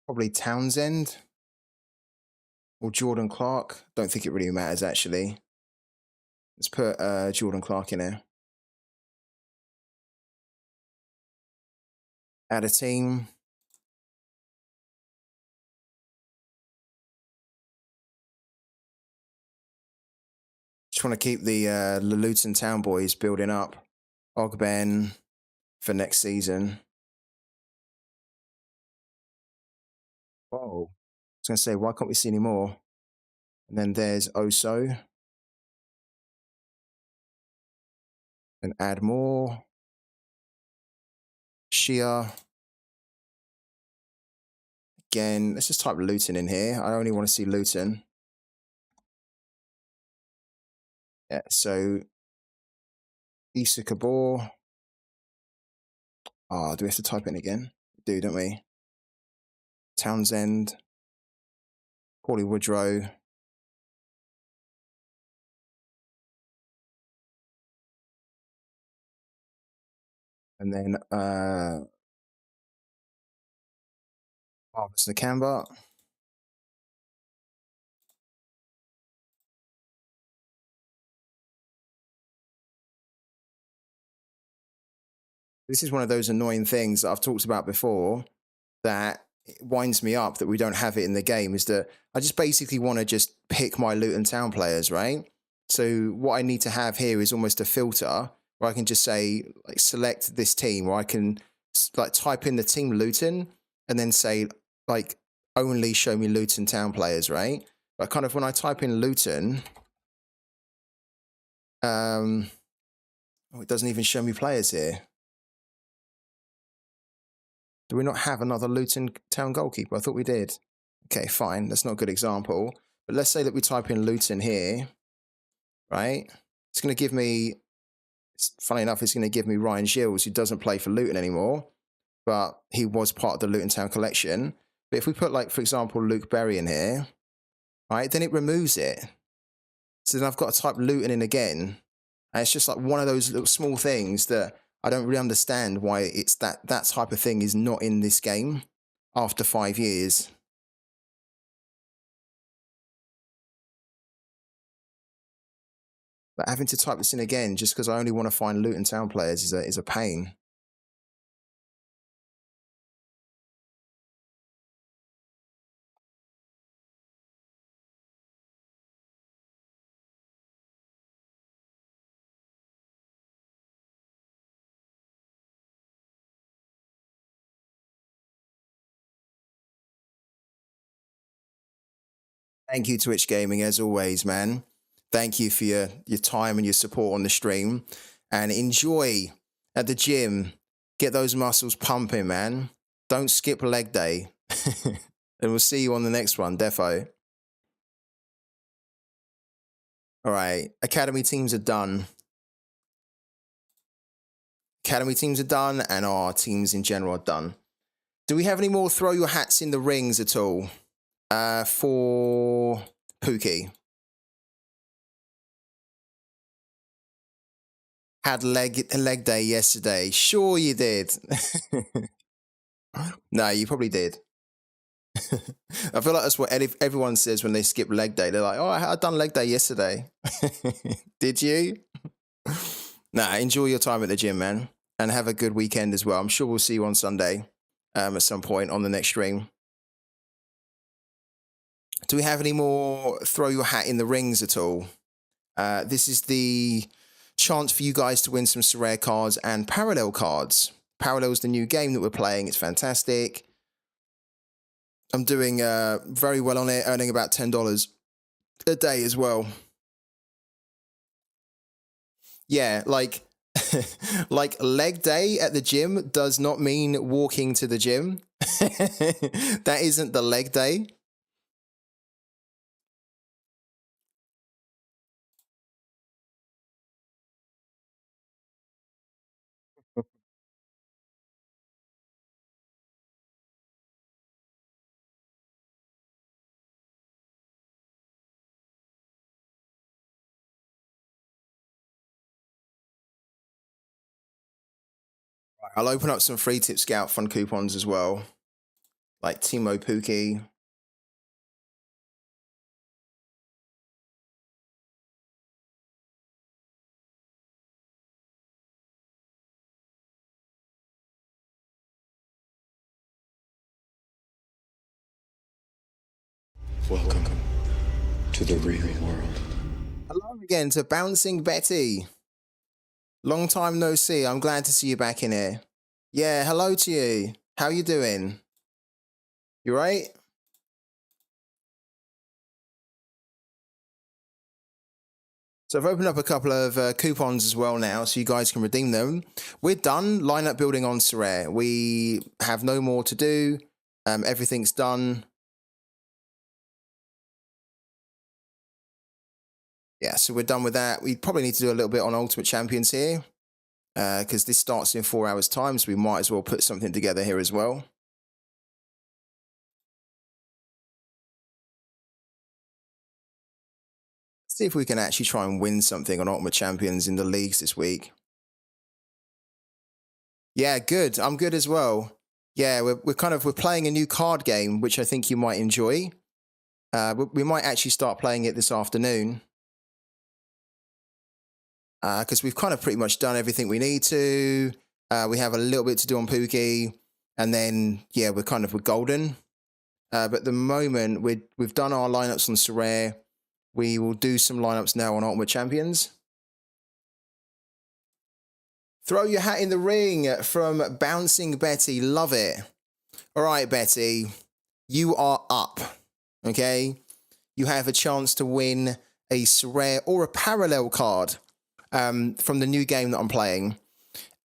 probably Townsend. Or Jordan Clark. Don't think it really matters, actually. Let's put Jordan Clark in here. Add a team. Just want to keep the Luton Town boys building up. Ogben for next season. Whoa. I was going to say, why can't we see any more? And then there's Oso. And add more. Shia. Again, let's just type Luton in here. I only want to see Luton. Yeah, so Issa Kabor. Ah, do we have to type in again? We do, don't we? Townsend. Paulie Woodrow. And then Marcus Nakamba. This is one of those annoying things that I've talked about before that winds me up that we don't have it in the game, is that I just basically want to just pick my Luton Town players, right? So what I need to have here is almost a filter where I can just say, like, select this team, or I can like type in the team Luton and then say, like, only show me Luton Town players, right? But kind of when I type in Luton, oh, it doesn't even show me players here. Do we not have another Luton Town goalkeeper? I thought we did. Okay, fine. That's not a good example. But let's say that we type in Luton here, right? It's going to give me, funny enough, it's going to give me Ryan Gilles, who doesn't play for Luton anymore, but he was part of the Luton Town collection. But if we put, like, for example, Luke Berry in here, right, then it removes it. So then I've got to type Luton in again. And it's just like one of those little small things that I don't really understand why it's that type of thing is not in this game after 5 years. But having to type this in again just because I only want to find Luton Town players is a pain. Thank you, Twitch Gaming, as always, man. Thank you for your time and your support on the stream. And enjoy at the gym. Get those muscles pumping, man. Don't skip leg day. And we'll see you on the next one, defo. All right, academy teams are done. Academy teams are done, and our teams in general are done. Do we have any more throw your hats in the rings at all for Pooky? Had leg day yesterday. Sure you did. No, you probably did. I feel like that's what everyone says when they skip leg day. They're like, oh, I done leg day yesterday. Did you? Nah, enjoy your time at the gym, man. And have a good weekend as well. I'm sure we'll see you on Sunday at some point on the next stream. Do we have any more throw your hat in the rings at all? This is the chance for you guys to win some Sorare cards and Parallel cards. Parallel is the new game that we're playing. It's fantastic. I'm doing very well on it, earning about $10 a day as well. Yeah, like like leg day at the gym does not mean walking to the gym. That isn't the leg day. I'll open up some free tip scout fund coupons as well, like Timo Pookie. Welcome to the real world. Hello again to Bouncing Betty. Long time no see. I'm glad to see you back in here. Yeah, hello to you. How you doing? You right? So I've opened up a couple of coupons as well now, so you guys can redeem them. We're done lineup building on Sorare. We have no more to do. Everything's done. Yeah, so we're done with that. We probably need to do a little bit on Ultimate Champions here, because this starts in 4 hours' time, so we might as well put something together here as well. See if we can actually try and win something on Ultimate Champions in the leagues this week. Yeah, good. I'm good as well. Yeah, we're playing a new card game, which I think you might enjoy. We might actually start playing it this afternoon. Because we've kind of pretty much done everything we need to. We have a little bit to do on Pooky, and then yeah, we're golden. But at the moment, we've done our lineups on Sorare. We will do some lineups now on Ultimate Champions. Throw your hat in the ring from Bouncing Betty. Love it. All right, Betty, you are up. Okay, you have a chance to win a Sorare or a parallel card. From the new game that I'm playing.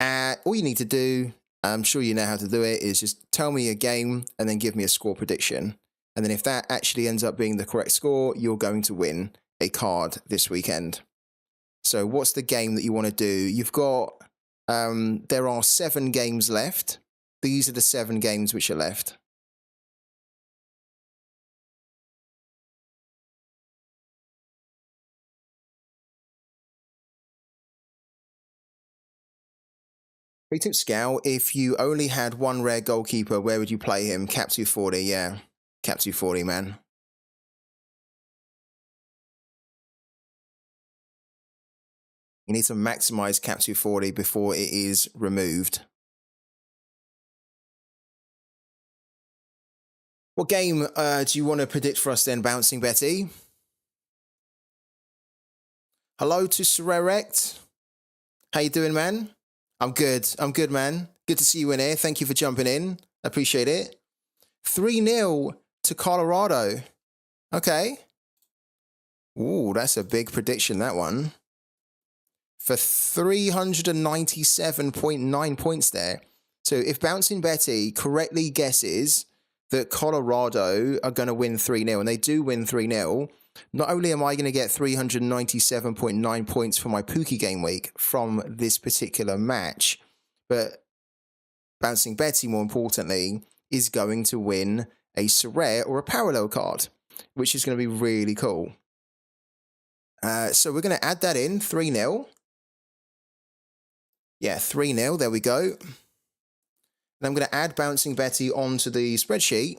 All you need to do, I'm sure you know how to do it, is just tell me a game and then give me a score prediction. And then if that actually ends up being the correct score, you're going to win a card this weekend. So what's the game that you want to do? You've got, there are 7 games left. These are the 7 games which are left. Free tip Scout, if you only had one rare goalkeeper, where would you play him? Cap 240, yeah. Cap 240, man. You need to maximize Cap 240 before it is removed. What game do you want to predict for us then, Bouncing Betty? Hello to Sorare. How you doing, man? I'm good, man. Good to see you in here. Thank you for jumping in. I appreciate it. 3-0 to Colorado. Okay. Ooh, that's a big prediction, that one. For 397.9 points there. So if Bouncing Betty correctly guesses that Colorado are going to win 3-0, and they do win 3-0, not only am I going to get 397.9 points for my Pooky game week from this particular match, but Bouncing Betty, more importantly, is going to win a Sorare or a parallel card, which is going to be really cool. So we're going to add that in, 3-0. Yeah, 3-0, there we go. And I'm going to add Bouncing Betty onto the spreadsheet.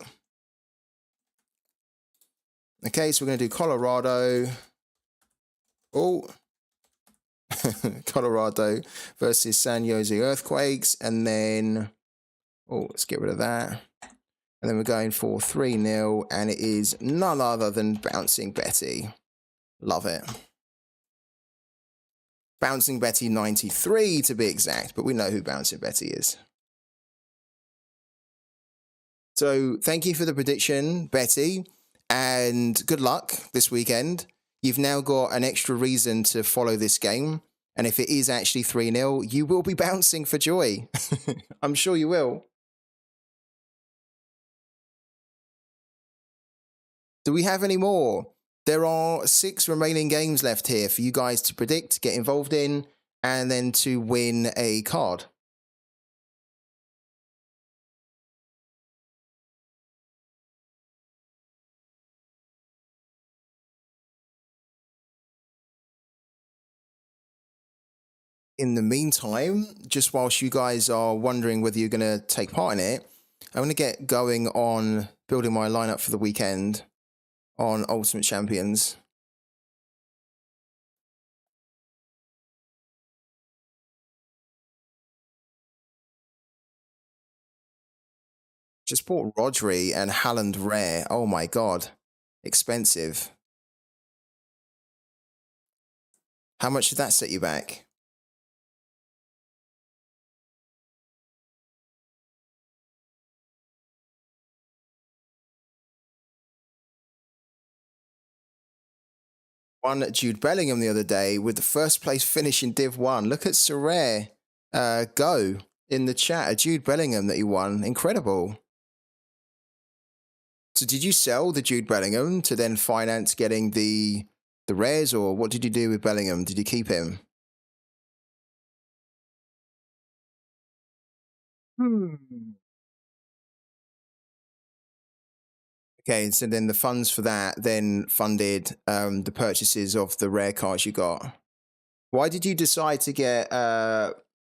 Okay, so we're going to do Colorado. Oh, Colorado versus San Jose Earthquakes. And then, oh, let's get rid of that. And then we're going for 3-0, and it is none other than Bouncing Betty. Love it. Bouncing Betty 93 to be exact, but we know who Bouncing Betty is. So thank you for the prediction, Betty, and good luck this weekend. You've now got an extra reason to follow this game, and if it is actually 3-0, you will be bouncing for joy. I'm sure you will. Do we have any more? There are 6 remaining games left here for you guys to predict, get involved in, and then to win a card. In the meantime, just whilst you guys are wondering whether you're going to take part in it, I'm going to get going on building my lineup for the weekend on Ultimate Champions. Just bought Rodri and Haaland rare. Oh my god. expensive. How much did that set you back? Won Jude Bellingham the other day with the first place finish in Div 1. Look at Sorare go in the chat. A Jude Bellingham that he won. Incredible. So did you sell the Jude Bellingham to then finance getting the rares, or what did you do with Bellingham? Did you keep him? Okay, so then the funds for that then funded the purchases of the rare cards you got. Why did you decide to get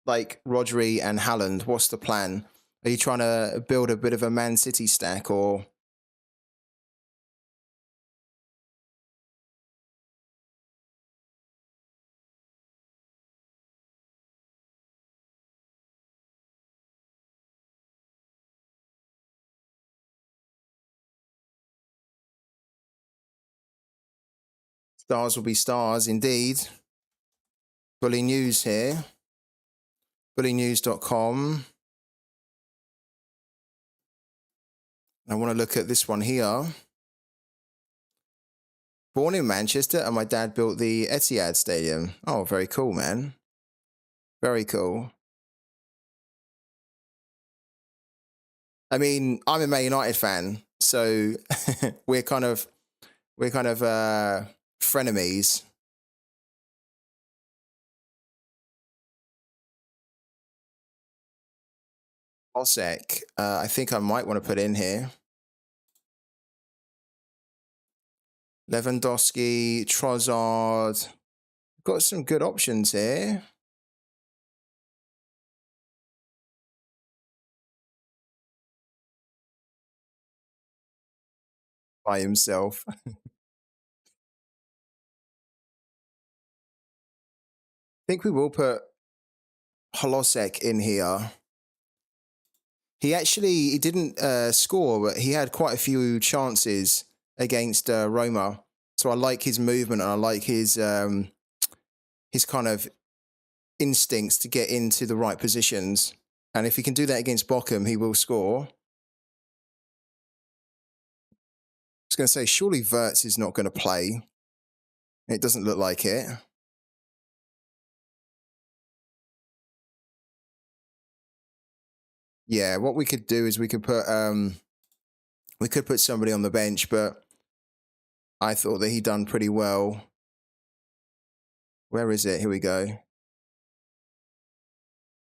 like Rodri and Haaland? What's the plan? Are you trying to build a bit of a Man City stack, or? Stars will be stars, indeed. Bully News here. Bullynews.com. I want to look at this one here. Born in Manchester, and my dad built the Etihad Stadium. Oh, very cool, man. Very cool. I mean, I'm a Man United fan, so we're kind of frenemies. Osek, I think I might want to put in here. Lewandowski, Trossard. Got some good options here. By himself. I think we will put Holosek in here. He didn't score, but he had quite a few chances against Roma. So I like his movement, and I like his kind of instincts to get into the right positions. And if he can do that against Bochum, he will score. I was going to say, surely Wirtz is not going to play. It doesn't look like it. Yeah, what we could do is we could put somebody on the bench, but I thought that he done pretty well. Where is it? Here we go.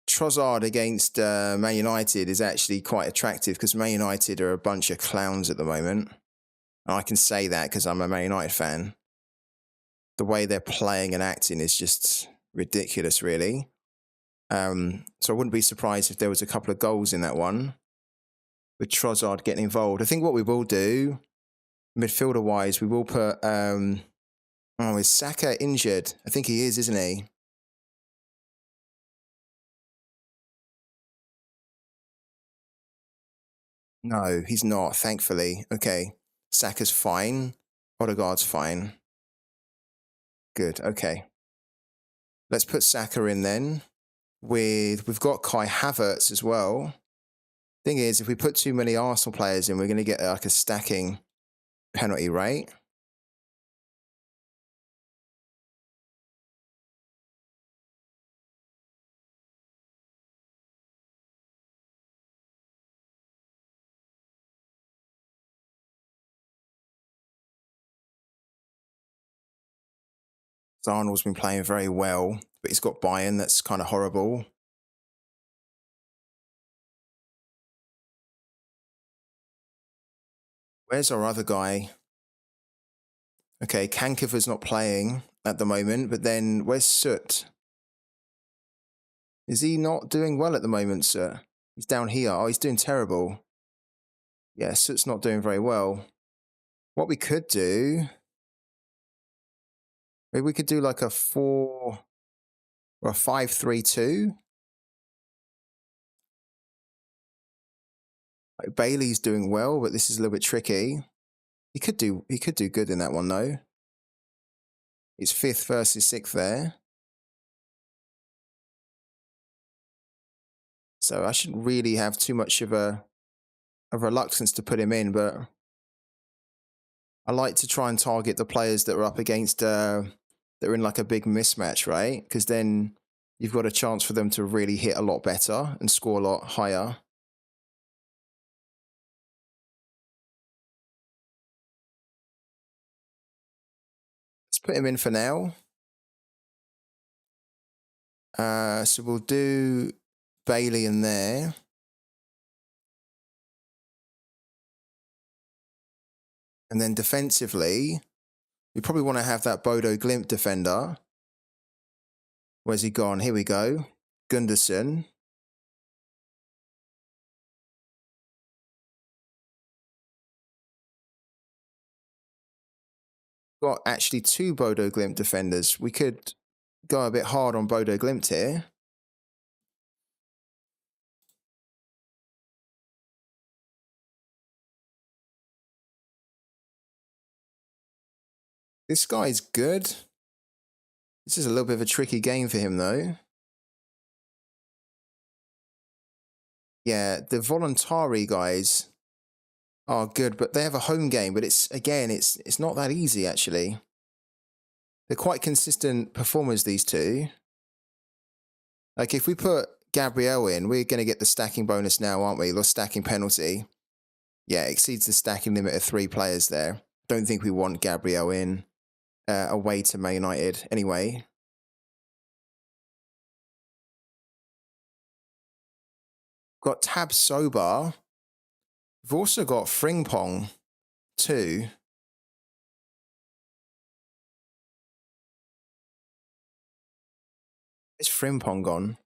Trossard against Man United is actually quite attractive because Man United are a bunch of clowns at the moment. And I can say that because I'm a Man United fan. The way they're playing and acting is just ridiculous, really. So I wouldn't be surprised if there was a couple of goals in that one with Trossard getting involved. I think what we will do, midfielder-wise, we will put... is Saka injured? I think he is, isn't he? No, he's not, thankfully. Okay. Saka's fine. Odegaard's fine. Good, okay. Let's put Saka in then. We've got Kai Havertz as well. Thing is, if we put too many Arsenal players in, we're going to get like a stacking penalty, right? Arnold's been playing very well, but he's got Bayern. That's kind of horrible. Where's our other guy? Okay, Kankover's not playing at the moment, but then where's Soot? Is he not doing well at the moment, sir? He's down here. Oh, he's doing terrible. Yeah, Soot's not doing very well. What we could do... Maybe we could do like a 4 or a 5-3-2. Like Bailey's doing well, but this is a little bit tricky. He could do good in that one though. It's 5th versus 6th there. So I shouldn't really have too much of a reluctance to put him in, but I like to try and target the players that are up against that are in like a big mismatch, right? Because then you've got a chance for them to really hit a lot better and score a lot higher. Let's put him in for now. So we'll do Bailey in there. And then defensively, we probably want to have that Bodo Glimt defender. Where's he gone? Here we go. Gunderson. Got actually 2 Bodo Glimt defenders. We could go a bit hard on Bodo Glimt here. This guy's good. This is a little bit of a tricky game for him, though. Yeah, the Voluntari guys are good, but they have a home game. But it's not that easy, actually. They're quite consistent performers, these two. Like, if we put Gabriel in, we're going to get the stacking bonus now, aren't we? The stacking penalty. Yeah, exceeds the stacking limit of 3 players there. Don't think we want Gabriel in away to Man United anyway. Got Tab Soba. We've also got Fringpong too. Is Frimpong gone?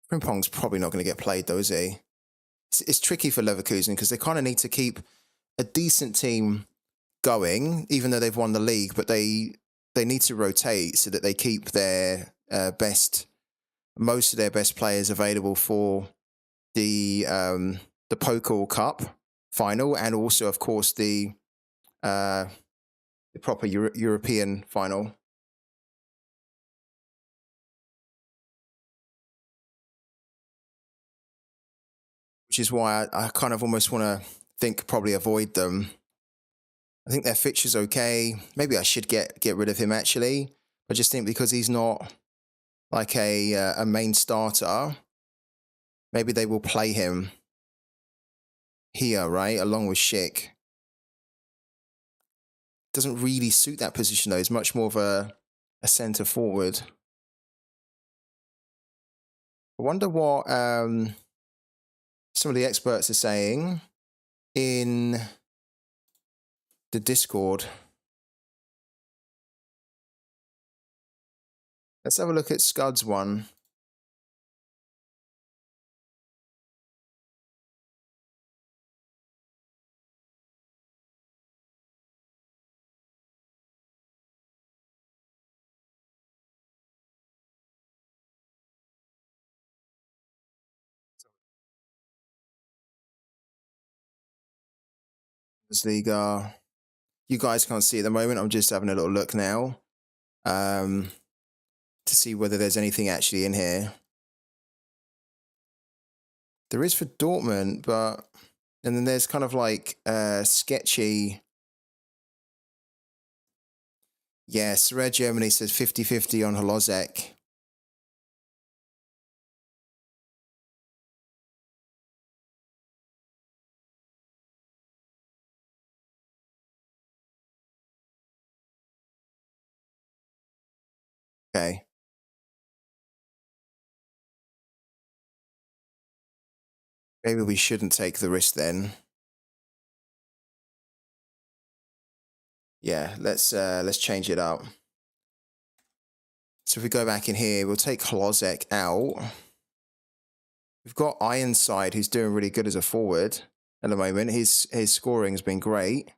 Frimpong's probably not going to get played though, is he? It's tricky for Leverkusen because they kind of need to keep a decent team going, even though they've won the league, but they need to rotate so that they keep their most of their best players available for the Pokal Cup final, and also, of course, the proper European final. Which is why I kind of almost want to think probably avoid them. I think their fixture's okay. Maybe I should get rid of him, actually. I just think because he's not like a main starter, maybe they will play him here, right, along with Schick. Doesn't really suit that position, though. He's much more of a centre forward. I wonder what some of the experts are saying in the Discord. Let's have a look at Scud's one. Bundesliga. You guys can't see at the moment. I'm just having a little look now to see whether there's anything actually in here. There is for Dortmund, but and then there's kind of like sketchy. Yeah, Sorare Germany says 50-50 on Holozek. Okay. Maybe we shouldn't take the risk then. Yeah, let's change it up. So if we go back in here, we'll take Holozek out. We've got Ironside, who's doing really good as a forward at the moment. His scoring has been great.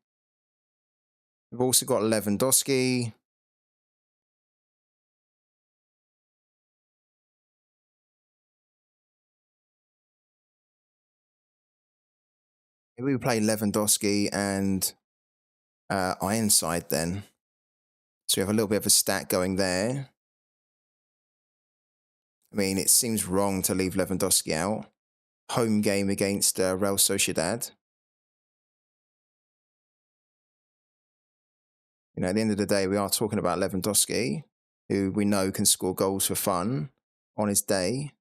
We've also got Lewandowski. Maybe we play Lewandowski and Ironside then. So we have a little bit of a stat going there. I mean, it seems wrong to leave Lewandowski out. Home game against Real Sociedad. You know, at the end of the day, we are talking about Lewandowski, who we know can score goals for fun on his day.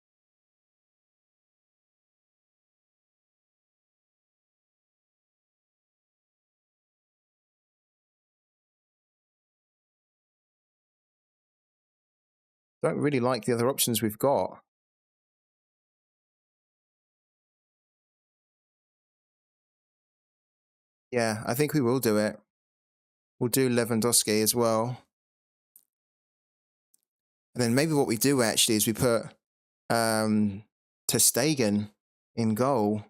Don't really like the other options we've got. Yeah, I think we will do it. We'll do Lewandowski as well. And then maybe what we do actually is we put Ter Stegen in goal.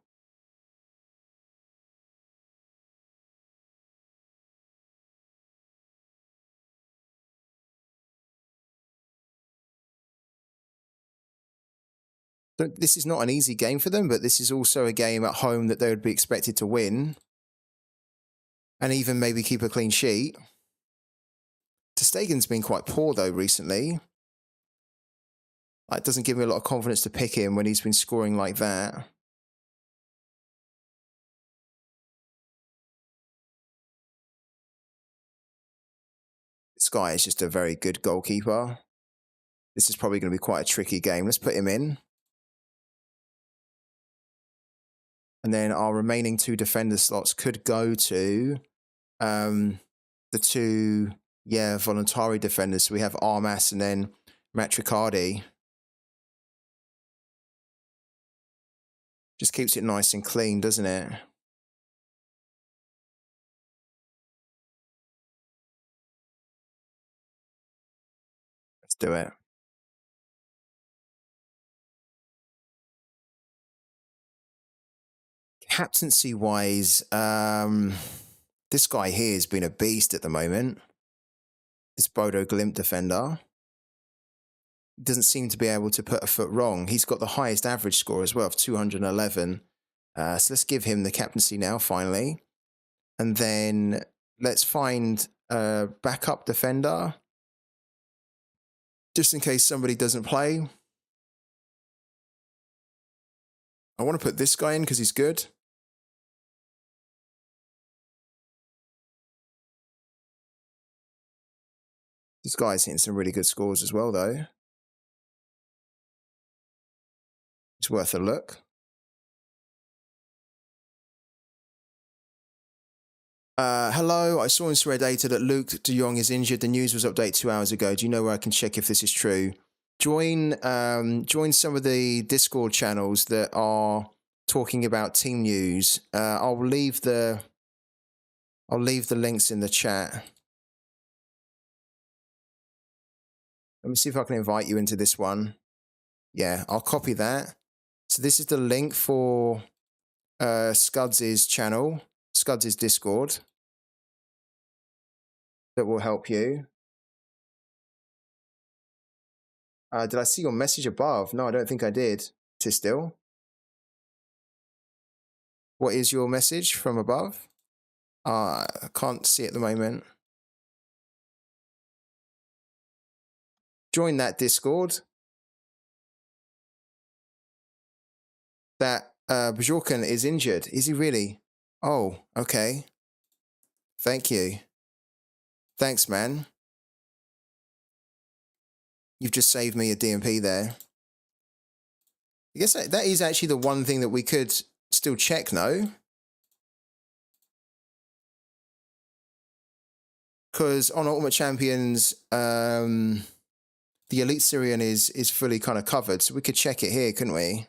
This is not an easy game for them, but this is also a game at home that they would be expected to win. And even maybe keep a clean sheet. Ter Stegen's been quite poor though recently. It doesn't give me a lot of confidence to pick him when he's been scoring like that. This guy is just a very good goalkeeper. This is probably going to be quite a tricky game. Let's put him in. And then our remaining 2 defender slots could go to the 2, voluntary defenders. So we have Armas and then Matricardi. Just keeps it nice and clean, doesn't it? Let's do it. Captaincy-wise, this guy here has been a beast at the moment. This Bodo Glimt defender doesn't seem to be able to put a foot wrong. He's got the highest average score as well of 211. So let's give him the captaincy now, finally. And then let's find a backup defender, just in case somebody doesn't play. I want to put this guy in because he's good. This guy's hitting some really good scores as well, though. It's worth a look. Hello, I saw in Soraredata that Luke de Jong is injured. The news was updated 2 hours ago. Do you know where I can check if this is true? Join some of the Discord channels that are talking about team news. I'll leave the links in the chat. Let me see if I can invite you into this one. Yeah, I'll copy that. So this is the link for Scuds' channel, Scuds' Discord. That will help you. Did I see your message above? No, I don't think I did. Tistil. What is your message from above? I can't see it at the moment. Join that Discord. That Bjorken is injured. Is he really? Oh, okay. Thank you. Thanks, man. You've just saved me a DMP there. I guess that is actually the one thing that we could still check, no? Because on Ultimate Champions, the Elite Syrian is fully kind of covered, so we could check it here, couldn't we?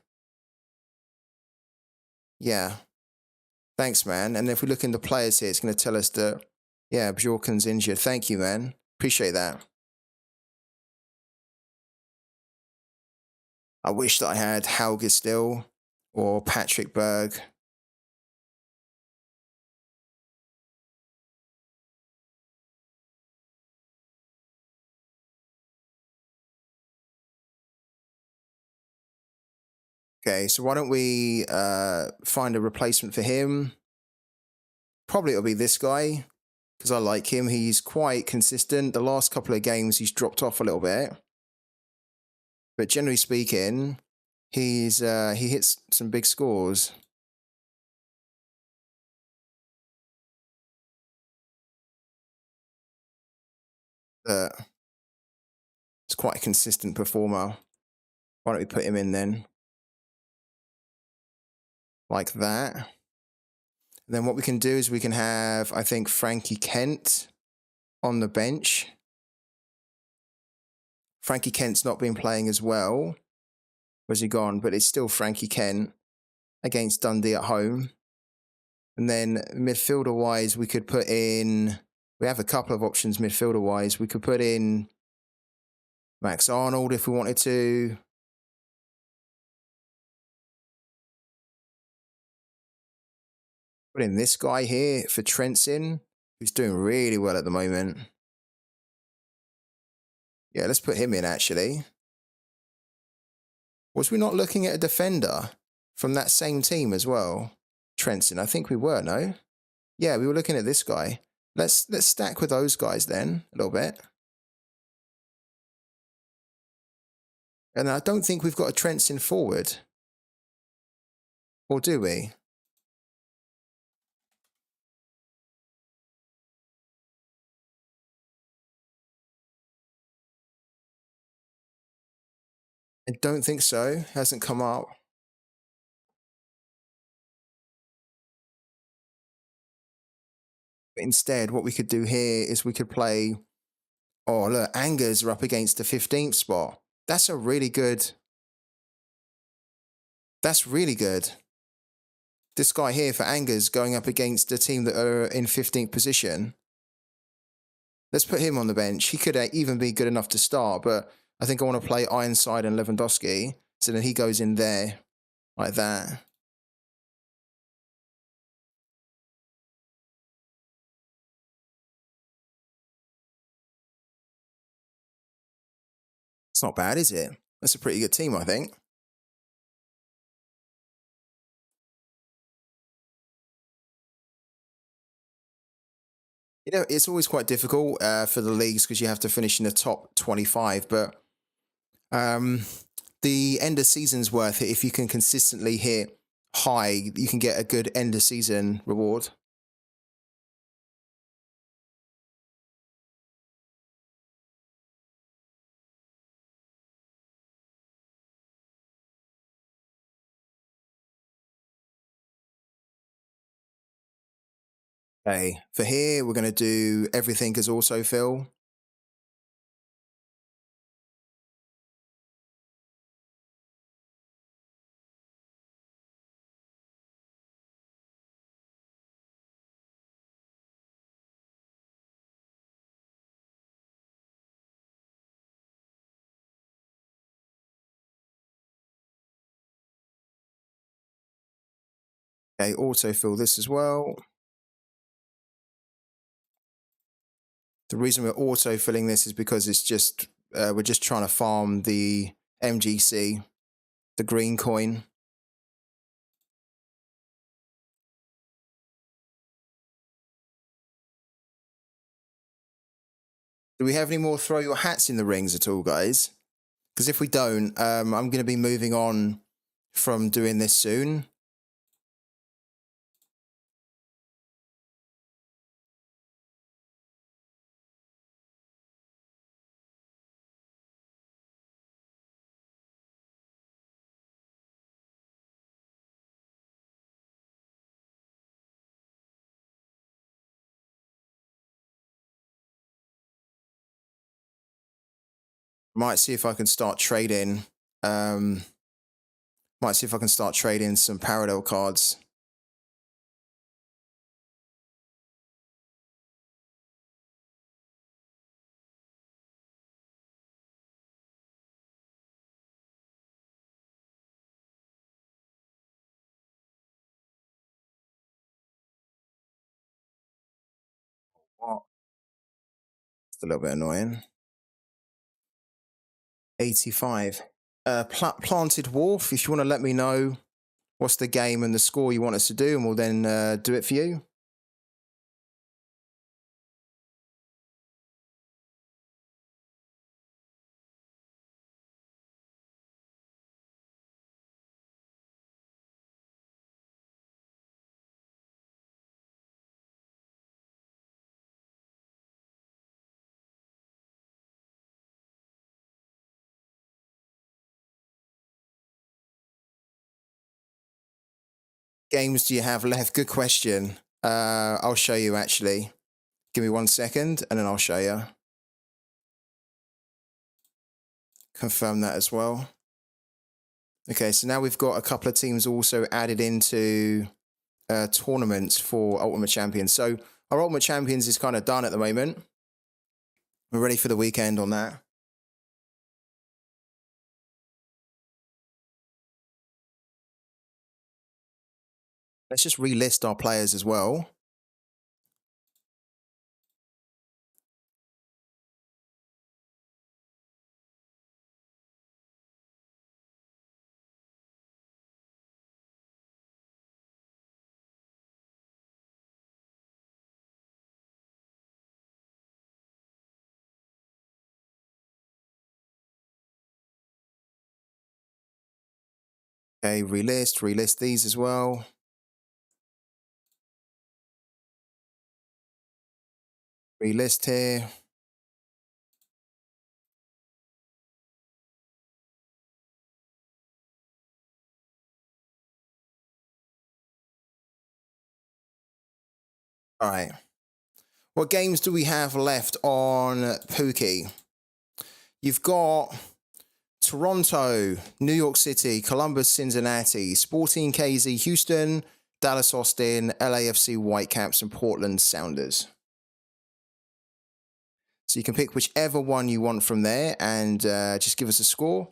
Yeah. Thanks, man. And if we look in the players here, it's going to tell us that, yeah, Bjorken's injured. Thank you, man. Appreciate that. I wish that I had Hauger still or Patrick Berg. Okay, so why don't we find a replacement for him? Probably it'll be this guy, because I like him. He's quite consistent. The last couple of games, he's dropped off a little bit. But generally speaking, he hits some big scores. It's quite a consistent performer. Why don't we put him in then? Like that. And then what we can do is we can have, I think, Frankie Kent on the bench. Frankie Kent's not been playing as well. Where's he gone? But it's still Frankie Kent against Dundee at home. And then midfielder-wise, we could put in... We have a couple of options midfielder-wise. We could put in Max Arnold if we wanted to. Put in this guy here for Trenton, who's doing really well at the moment. Yeah, let's put him in, actually. Was we not looking at a defender from that same team as well? Trenton, I think we were, no? Yeah, we were looking at this guy. Let's stack with those guys then, a little bit. And I don't think we've got a Trenton forward. Or do we? I don't think so. Hasn't come up. But instead, what we could do here is we could play... Oh, look, Angers are up against the 15th spot. That's a really good... That's really good. This guy here for Angers going up against a team that are in 15th position. Let's put him on the bench. He could even be good enough to start, but I think I want to play Ironside and Lewandowski. So then he goes in there like that. It's not bad, is it? That's a pretty good team, I think. You know, it's always quite difficult for the leagues because you have to finish in the top 25, but the end of season's worth it. If you can consistently hit high, you can get a good end of season reward. Okay, for here, we're going to do everything as autofill. Okay, autofill this as well. The reason we're autofilling this is because it's just we're just trying to farm the MGC, the green coin. Do we have any more throw your hats in the rings at all, guys? Because if we don't, I'm going to be moving on from doing this soon. Might see if I can start trading. Might see if I can start trading some parallel cards. What? It's a little bit annoying. 85. Planted Wharf, if you want to let me know what's the game and the score you want us to do, and we'll then do it for you. games do you have left? Good question. I'll show you actually. Give me 1 second and then I'll show you. Confirm that as well. Okay, so now we've got a couple of teams also added into tournaments for Ultimate Champions. So our Ultimate Champions is kind of done at the moment. We're ready for the weekend on that. Let's just relist our players as well. Okay, relist these as well. Relist here. All right. What games do we have left on Pooky? You've got Toronto, New York City, Columbus, Cincinnati, Sporting KZ, Houston, Dallas, Austin, LAFC, Whitecaps, and Portland Sounders. So you can pick whichever one you want from there and just give us a score.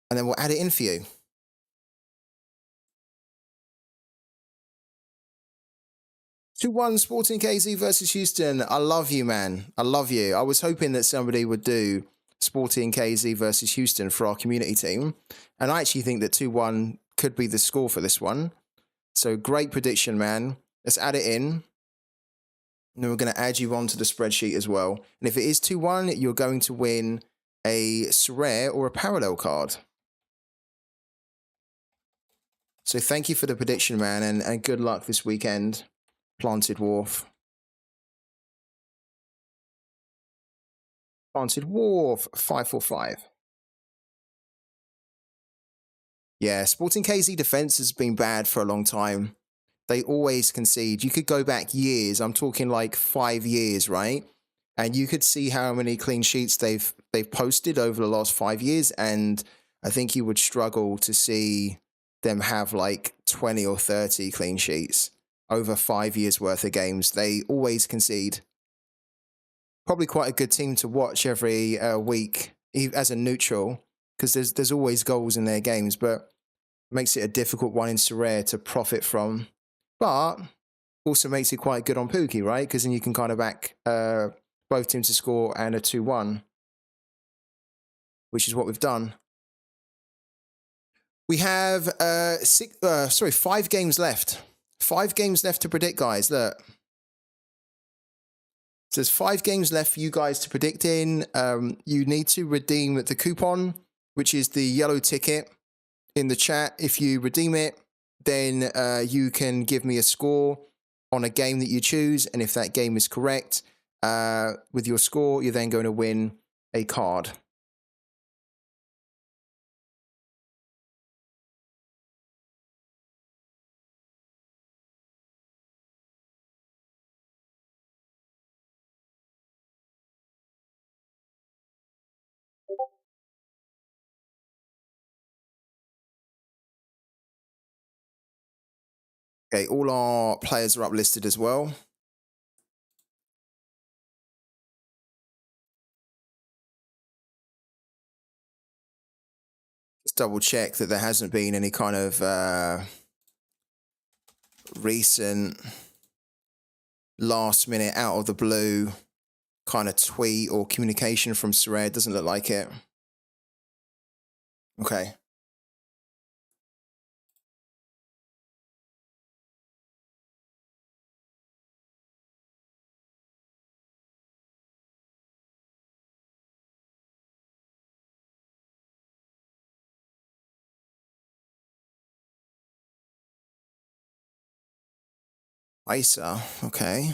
And then we'll add it in for you. 2-1 Sporting KZ versus Houston. I love you, man. I love you. I was hoping that somebody would do Sporting KZ versus Houston for our community team. And I actually think that 2-1 could be the score for this one. So great prediction, man. Let's add it in. And then we're going to add you onto the spreadsheet as well. And if it is 2-1, you're going to win a Sorare or a parallel card. So thank you for the prediction, man. And good luck this weekend. Planted Wharf. Planted Wharf, 545. Yeah, Sporting KZ defense has been bad for a long time. They always concede. You could go back years. I'm talking like 5 years, right? And you could see how many clean sheets they've posted over the last 5 years. And I think you would struggle to see them have like 20 or 30 clean sheets over 5 years worth of games. They always concede. Probably quite a good team to watch every week as a neutral, because there's always goals in their games, but makes it a difficult one in Sorare to profit from. But also makes it quite good on Pooky, right? Because then you can kind of back both teams to score and a 2-1, which is what we've done. We have 5 games left. 5 games left to predict, guys. Look. So there's 5 games left for you guys to predict in. You need to redeem the coupon, which is the yellow ticket in the chat. If you redeem it, then you can give me a score on a game that you choose. And if that game is correct, with your score, you're then going to win a card. Okay, all our players are uplisted as well. Just double check that there hasn't been any kind of recent last minute out of the blue kind of tweet or communication from Sorare. Doesn't look like it. Okay. ISA, okay.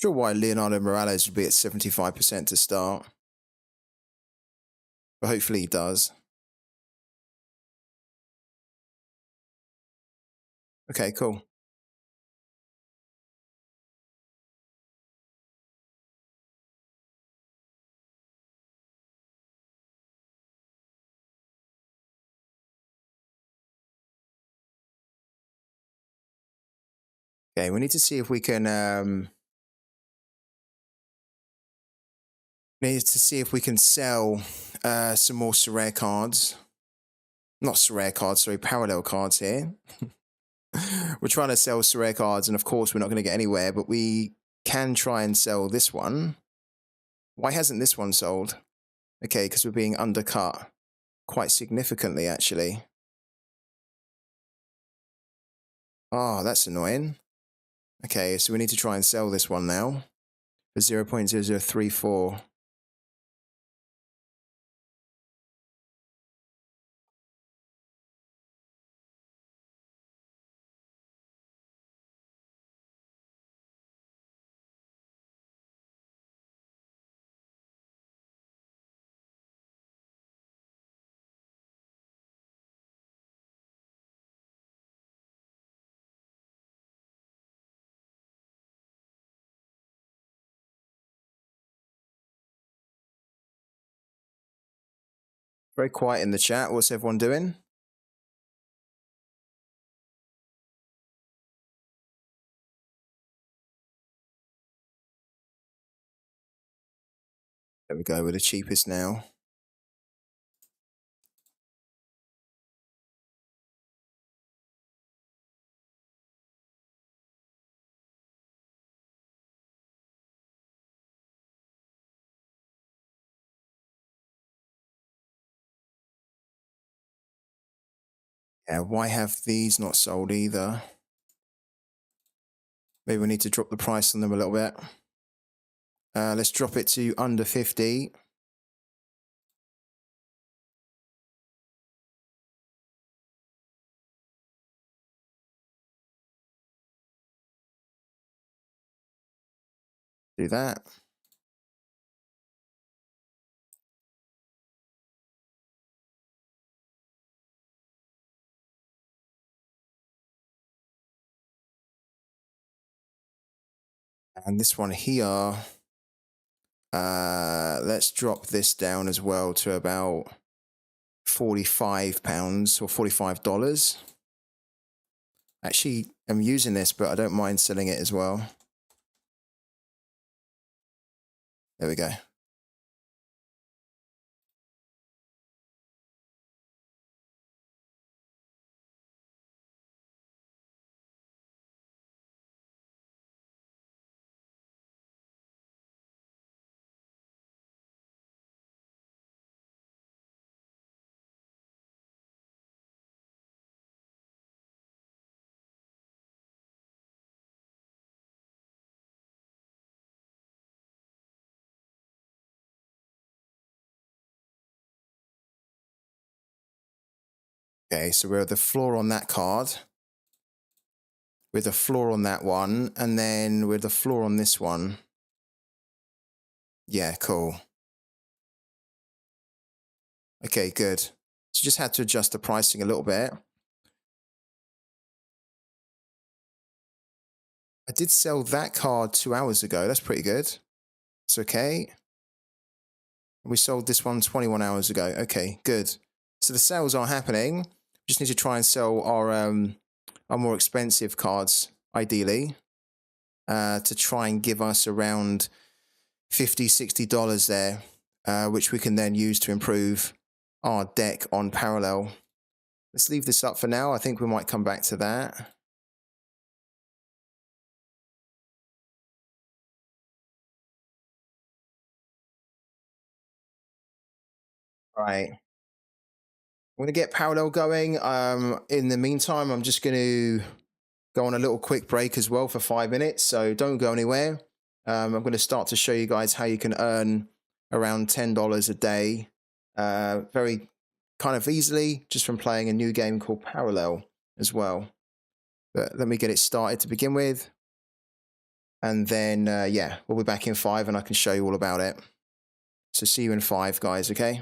Sure why Leonardo Morales would be at 75% to start. But hopefully he does. Okay, cool. Okay, we need to see if we can sell some more Sorare cards. Not Sorare cards, sorry, parallel cards here. We're trying to sell Sorare cards, and of course we're not going to get anywhere, but we can try and sell this one. Why hasn't this one sold? Okay, because we're being undercut quite significantly, actually. Oh, that's annoying. Okay, so we need to try and sell this one now for 0.0034. Very quiet in the chat. What's everyone doing? There we go, we're the cheapest now. Yeah, why have these not sold either? Maybe we need to drop the price on them a little bit. Let's drop it to under 50. Do that. And this one here, let's drop this down as well to about £45 or $45. Actually, I'm using this, but I don't mind selling it as well. There we go. Okay, so we're at the floor on that card. With a floor on that one, and then with the floor on this one. Yeah, cool. Okay, good. So just had to adjust the pricing a little bit. I did sell that card 2 hours ago. That's pretty good. It's okay. We sold this one 21 hours ago. Okay, good. So the sales are happening. We just need to try and sell our more expensive cards, ideally, to try and give us around $50, $60 there, which we can then use to improve our deck on parallel. Let's leave this up for now. I think we might come back to that. All right. I'm going to get parallel going. In the meantime, I'm just going to go on a little quick break as well for 5 minutes. So don't go anywhere. I'm going to start to show you guys how you can earn around $10 a day very kind of easily just from playing a new game called Parallel as well. But let me get it started to begin with. And then, yeah, we'll be back in 5 and I can show you all about it. So see you in 5, guys, okay?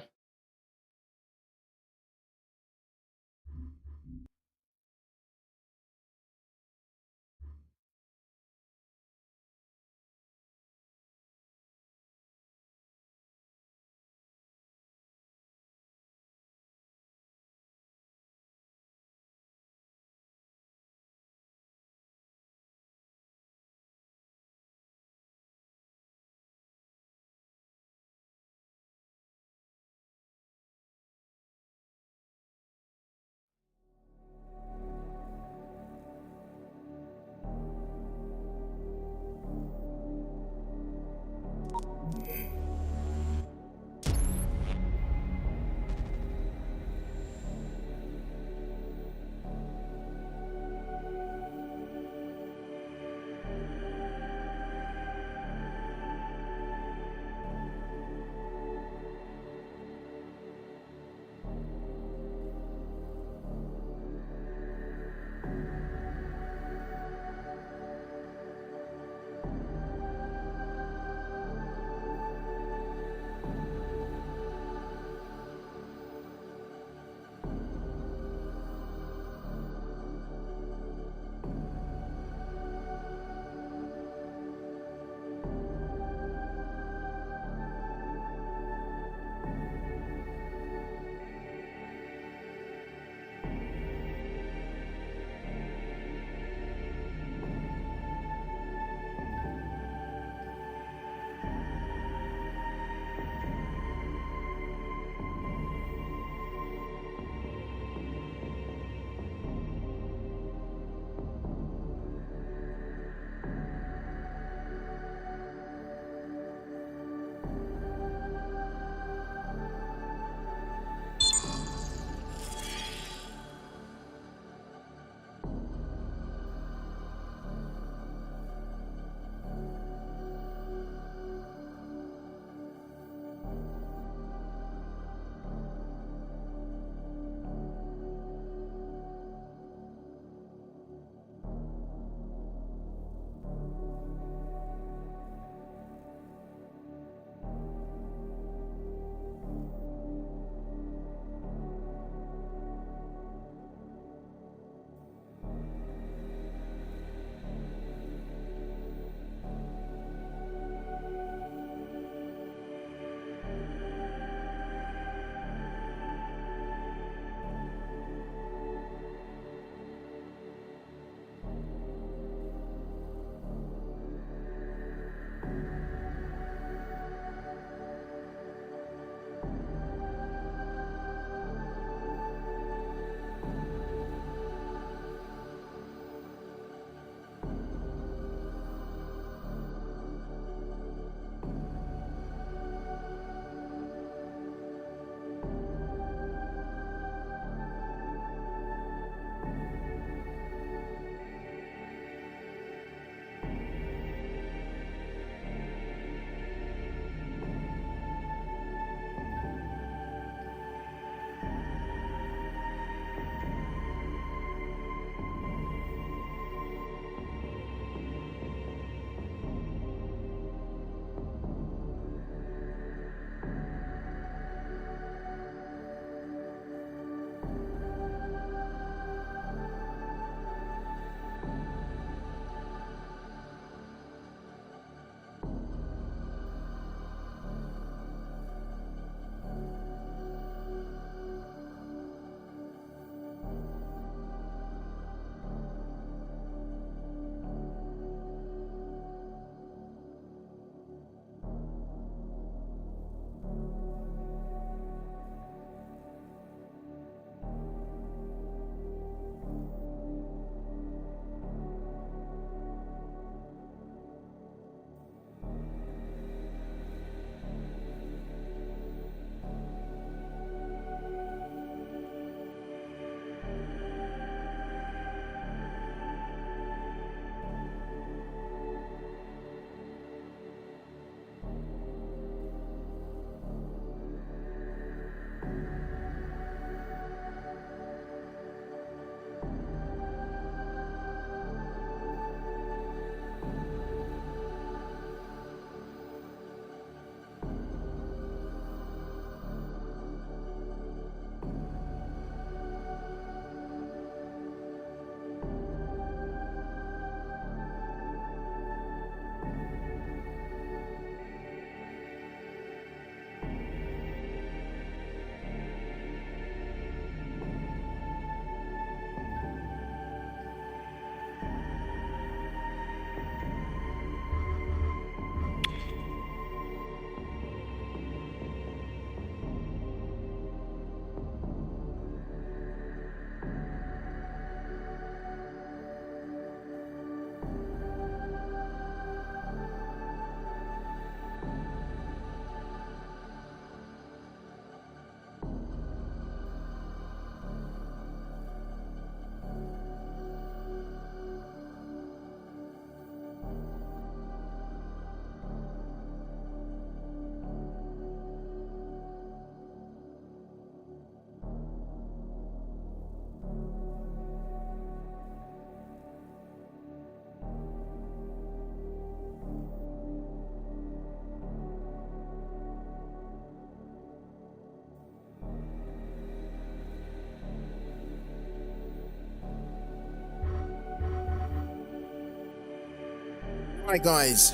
Right guys,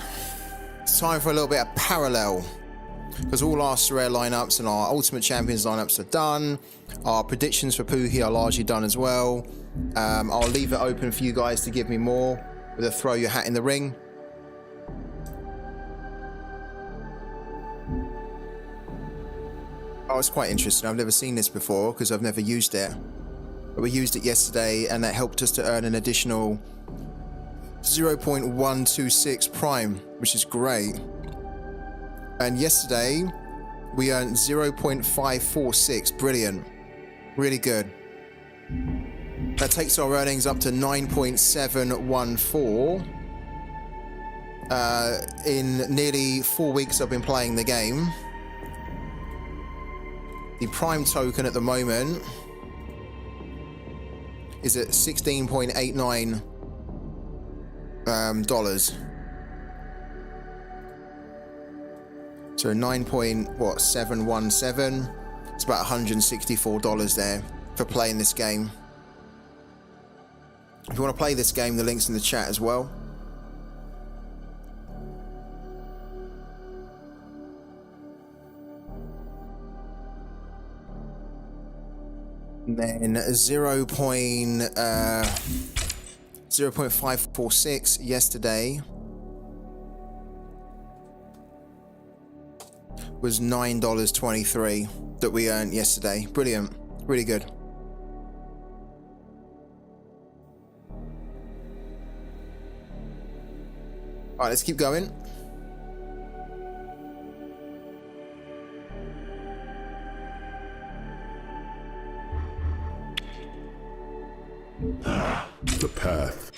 it's time for a little bit of parallel, because all our Sorare lineups and our Ultimate Champions lineups are done. Our predictions for Pooky are largely done as well. I'll leave it open for you guys to give me more with a throw your hat in the ring. Oh, it's quite interesting. I've never seen this before because I've never used it. But we used it yesterday and that helped us to earn an additional 0.126 prime, which is great. And yesterday we earned 0.546. Brilliant. Really good. That takes our earnings up to 9.714. In nearly 4 weeks I've been playing the game. The prime token at the moment is at $16.89 dollars. So 9.717. It's about $164 there for playing this game. If you want to play this game, the link's in the chat as well. And then 0.546 yesterday was $9.23 that we earned yesterday. Brilliant. Really good. Alright, let's keep going. The path.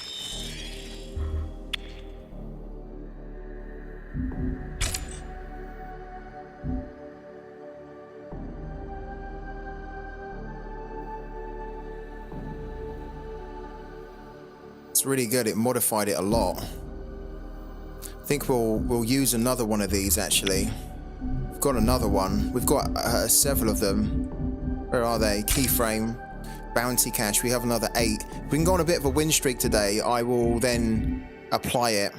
It's really good. It modified it a lot. I think we'll use another one of these actually. We've got another one. We've got several of them. Where are they? Keyframe. Bounty cash, we have another 8. If we can go on a bit of a win streak today, I will then apply it.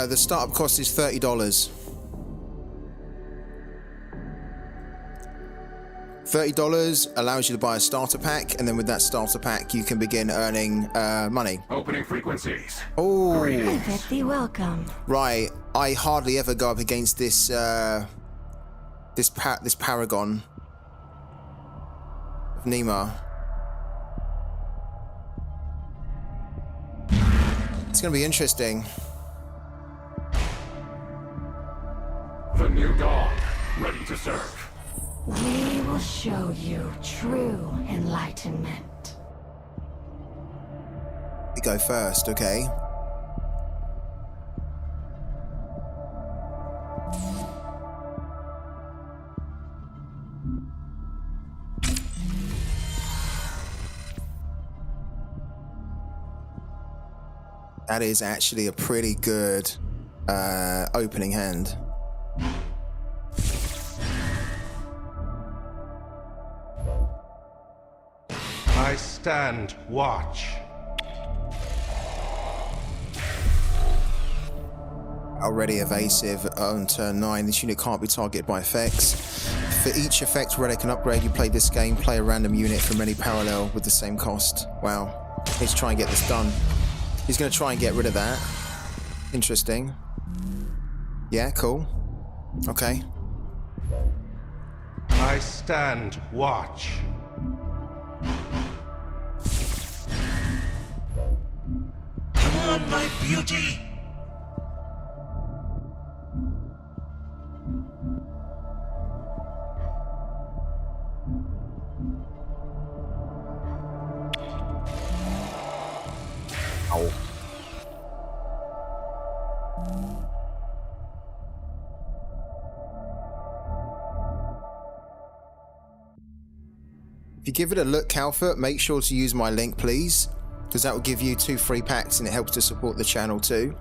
The startup cost is $30. $30 allows you to buy a starter pack, and then with that starter pack you can begin earning money. Opening frequencies. Oh, Perfectly welcome. right. I hardly ever go up against this this paragon of Nima. It's gonna be interesting. The new dawn, ready to serve. We will show you true enlightenment. We go first, okay? That is actually a pretty good opening hand. I stand watch. Already evasive on turn 9. This unit can't be targeted by effects. For each effect relic and upgrade you play this game, play a random unit from any parallel with the same cost. Wow. Let's try and get this done. He's going to try and get rid of that. Interesting. Yeah, cool. Okay. I stand watch. Come on, my beauty! Ow. If you give it a look, Calfert, make sure to use my link, please, because that will give you 2 free packs and it helps to support the channel too.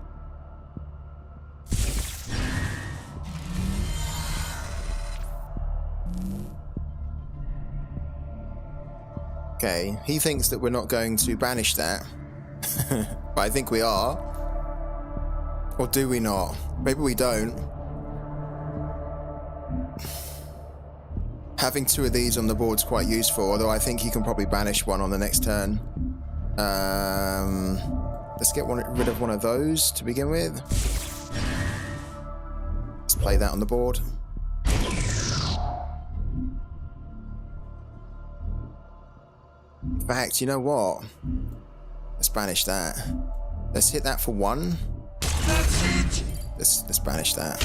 Okay, he thinks that we're not going to banish that. But I think we are. Or do we not? Maybe we don't. Having 2 of these on the board is quite useful, although I think you can probably banish one on the next turn. Let's get rid of one of those to begin with. Let's play that on the board. In fact, you know what? Let's banish that. Let's hit that for 1. That's it! Let's banish that.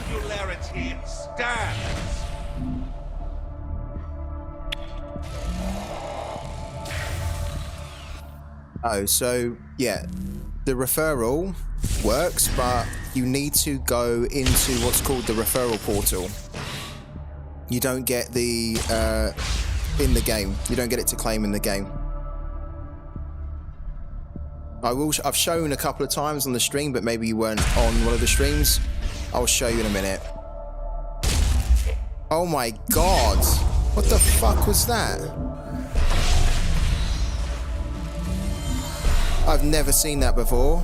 Singularity stands. Oh, so yeah, the referral works, but you need to go into what's called the referral portal. You don't get the in the game. You don't get it to claim in the game. I've shown a couple of times on the stream, but maybe you weren't on one of the streams. I'll show you in a minute. Oh my god! What the fuck was that? I've never seen that before.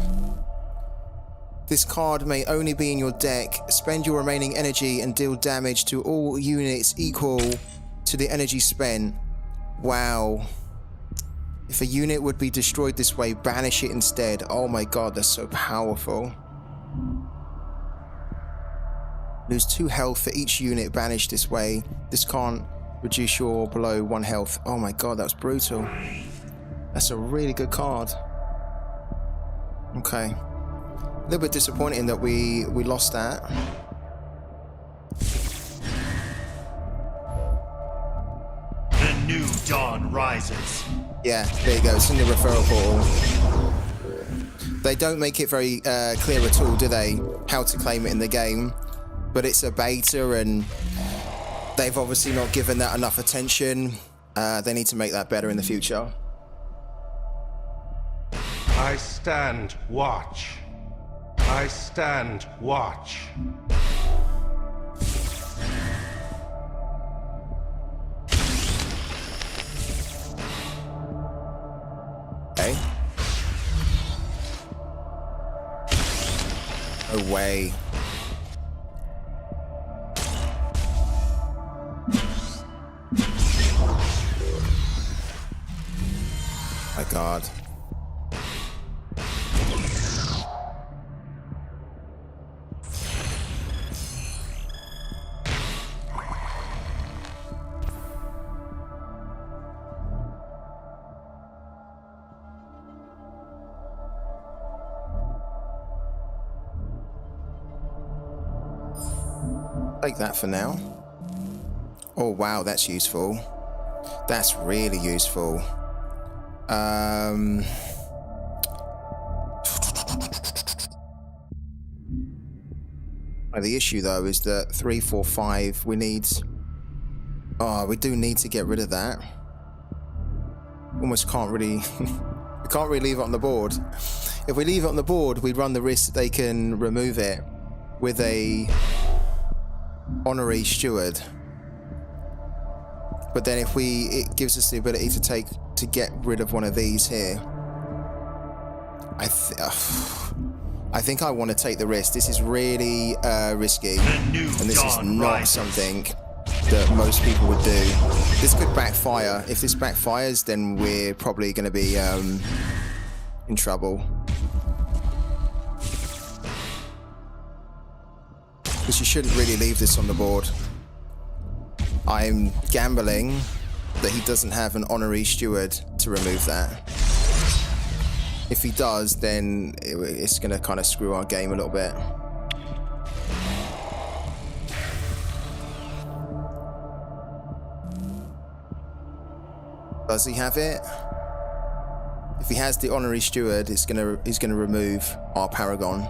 This card may only be in your deck. Spend your remaining energy and deal damage to all units equal to the energy spent. Wow. If a unit would be destroyed this way, banish it instead. Oh my god, that's so powerful. Lose 2 health for each unit banished this way. This can't reduce your below 1 health. Oh my god, that was brutal. That's a really good card. Okay. A little bit disappointing that we lost that. The new dawn rises. Yeah, there you go. It's in the referral portal. They don't make it very clear at all, do they? How to claim it in the game. But it's a beta and they've obviously not given that enough attention. They need to make that better in the future. I stand watch. I stand watch. Okay. No way. My god. Take that for now. Oh wow, that's useful. That's really useful. The issue though is that 3, 4, 5, we need... Oh, we do need to get rid of that. Almost can't really... we can't really leave it on the board. If we leave it on the board, we run the risk that they can remove it with a honorary steward. But then if it gives us the ability to get rid of one of these here. I think I want to take the risk. This is really risky, and this is not something that most people would do. This could backfire. If this backfires, then we're probably going to be in trouble. Because you shouldn't really leave this on the board. I'm gambling that he doesn't have an honorary steward to remove that. If he does, then it's going to kind of screw our game a little bit. Does he have it? If he has the honorary steward, he's going to remove our paragon.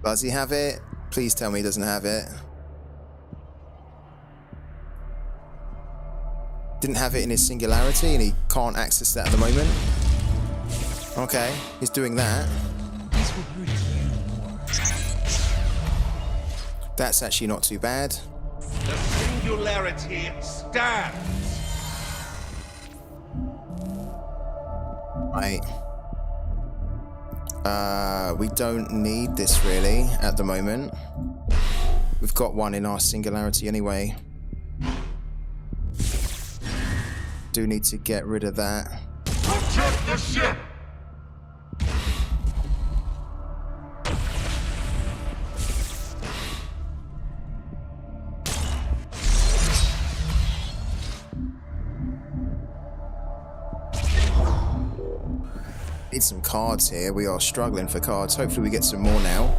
Does he have it? Please tell me he doesn't have it. didn't have it in his singularity and he can't access that at the moment. Okay, he's doing that. That's actually not too bad. The singularity stands. Right. We don't need this really at the moment. We've got one in our singularity anyway. Do need to get rid of that. Protect the ship! Need some cards here. We are struggling for cards. Hopefully we get some more now.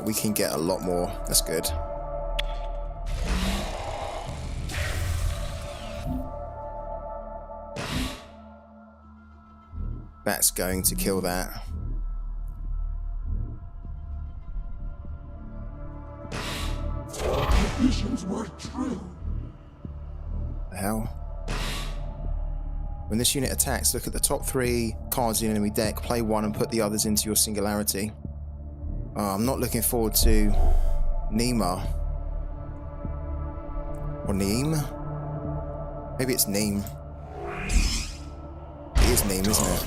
We can get a lot more. That's good. That's going to kill that. The visions were true. The hell? When this unit attacks, look at the top 3 cards in the enemy deck, play one and put the others into your singularity. I'm not looking forward to Nima. Or Neem? Maybe it's Neem. It is Neem, isn't it?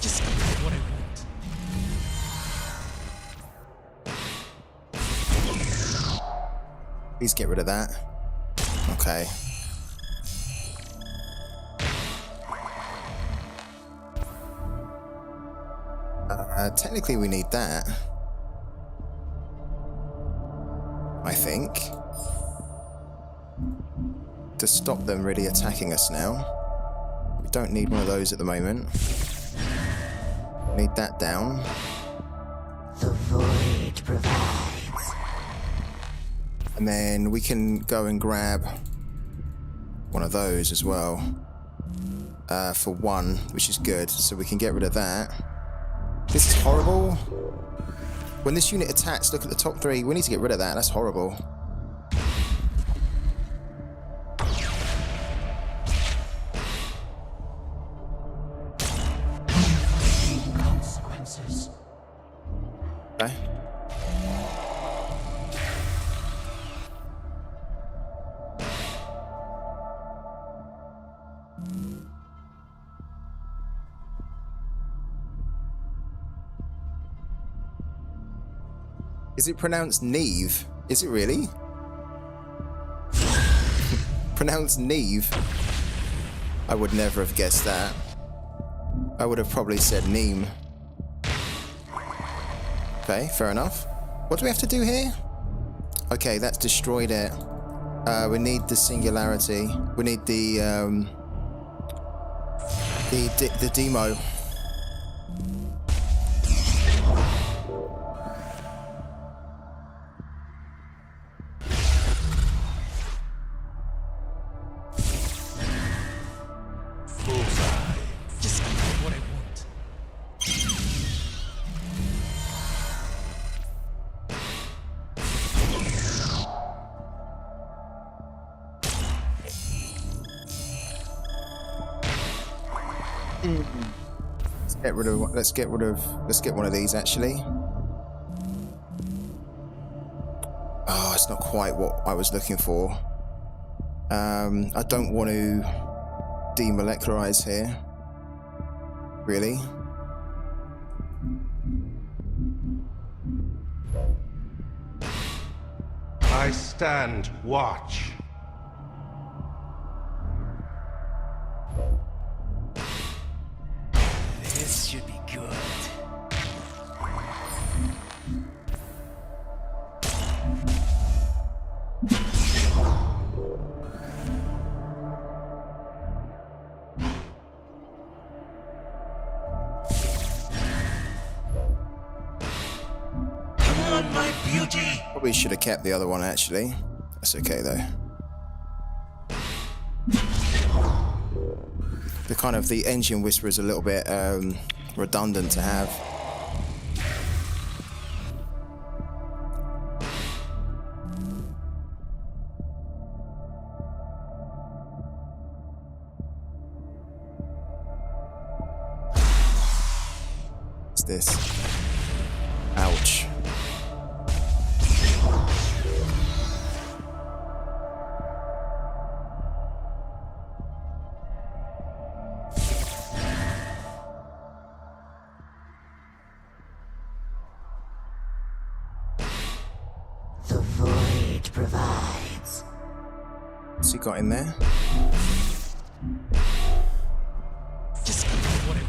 Just give me what I want. Please get rid of that. Okay. Technically we need that. I think. To stop them really attacking us now. We don't need one of those at the moment. Need that down. The void provides. And then we can go and grab one of those as well. For 1, which is good. So we can get rid of that. This is horrible. When this unit attacks, look at the top 3. We need to get rid of that. That's horrible. Consequences. Okay. Is it pronounced Neve? Is it really? Pronounced Neve? I would never have guessed that. I would have probably said Neem. Okay, fair enough. What do we have to do here? Okay, that's destroyed it. We need the singularity. We need the demo. Just give me what I want. Let's get one of these actually. Oh, it's not quite what I was looking for. I don't want to demolecularize here. Really? I stand watch. This should be good. Come on, my beauty! Probably should have kept the other one actually. That's okay though. the engine whisper is a little bit redundant to have. What's this? Ouch. The void provides. What's he got in there? Just give me what I want.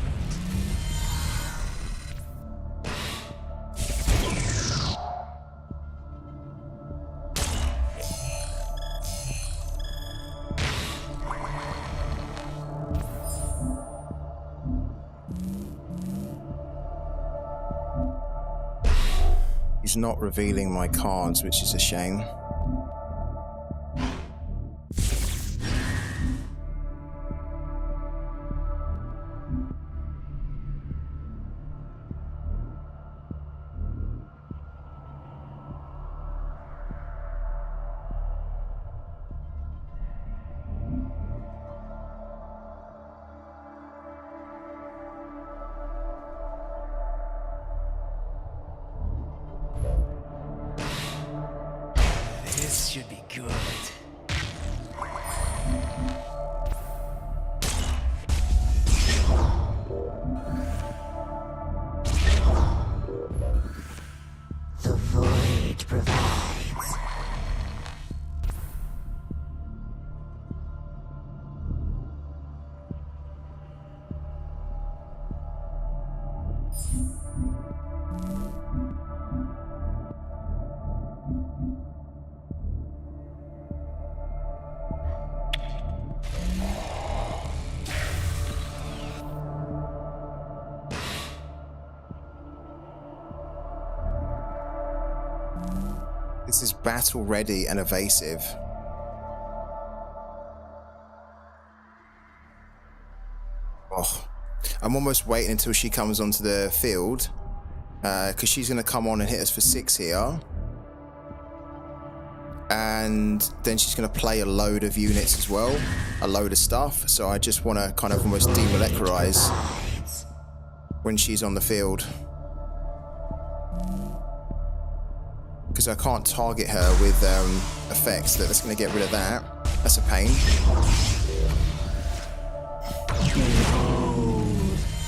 He's not revealing my cards, which is a shame. This should be good. The void provides. This is battle ready and evasive. Oh, I'm almost waiting until she comes onto the field, because she's going to come on and hit us for 6 here. And then she's going to play a load of units as well, a load of stuff. So I just want to kind of almost demolecularize when she's on the field, because I can't target her with effects. That's going to get rid of that. That's a pain.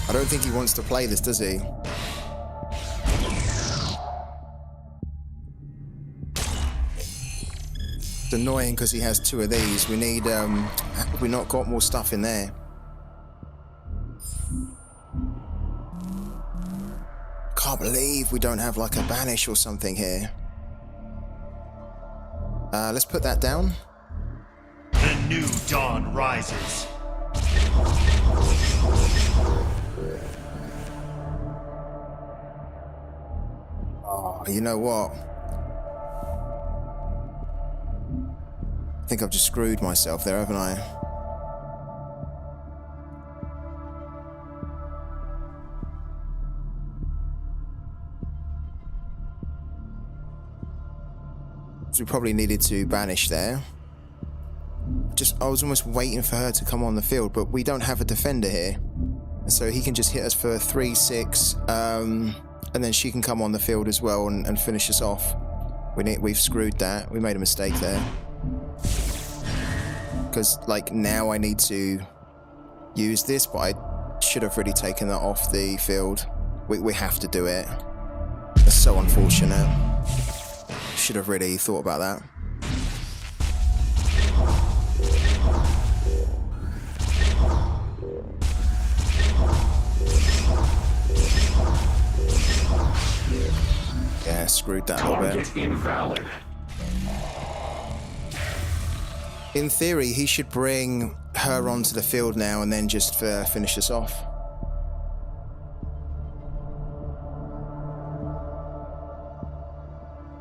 I don't think he wants to play this, does he? It's annoying because he has 2 of these. We need, we not got more stuff in there. Can't believe we don't have like a banish or something here. Let's put that down. The new dawn rises. Oh, you know what? I think I've just screwed myself there, haven't I? So we probably needed to banish there. I was almost waiting for her to come on the field, but we don't have a defender here. And so he can just hit us for 3, 6, and then she can come on the field as well and finish us off. We've screwed that. We made a mistake there. Because, like, now I need to use this, but I should have really taken that off the field. We have to do it. It's so unfortunate. Should have really thought about that. Yeah, screwed that a little bit. Target invalid. In theory, he should bring her onto the field now and then just finish us off.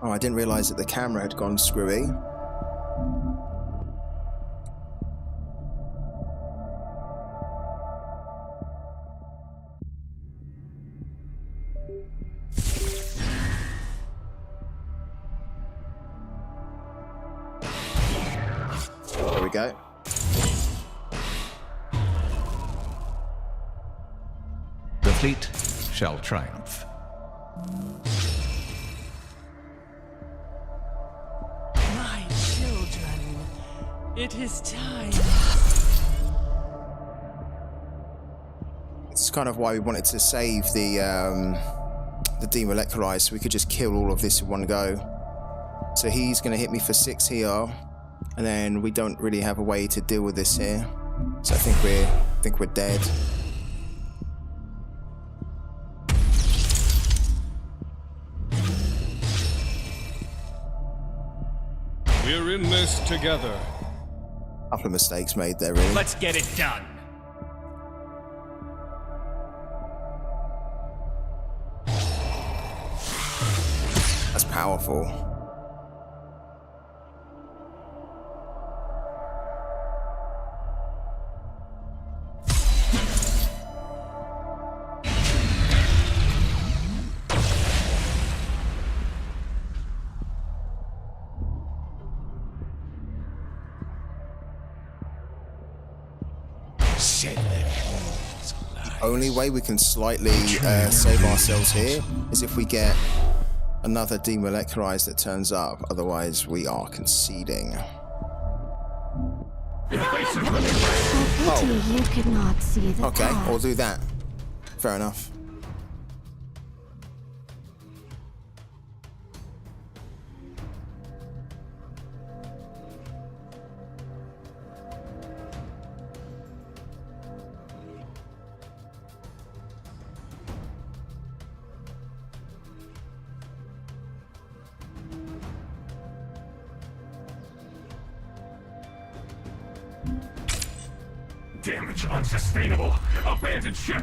Oh, I didn't realize that the camera had gone screwy. we go. The fleet shall triumph. My children, it is time. It's kind of why we wanted to save the demolecularized, so we could just kill all of this in one go. So he's going to hit me for 6 here, and then we don't really have a way to deal with this here. So I think we're dead. We're in this together. Couple of mistakes made there, really. Let's get it done. That's powerful. Only way we can slightly save ourselves here is if we get another demolecularized that turns up. Otherwise, we are conceding. Oh, pity you could not see the Okay, path. we'll do that. Fair enough. Damage unsustainable. Abandoned ship.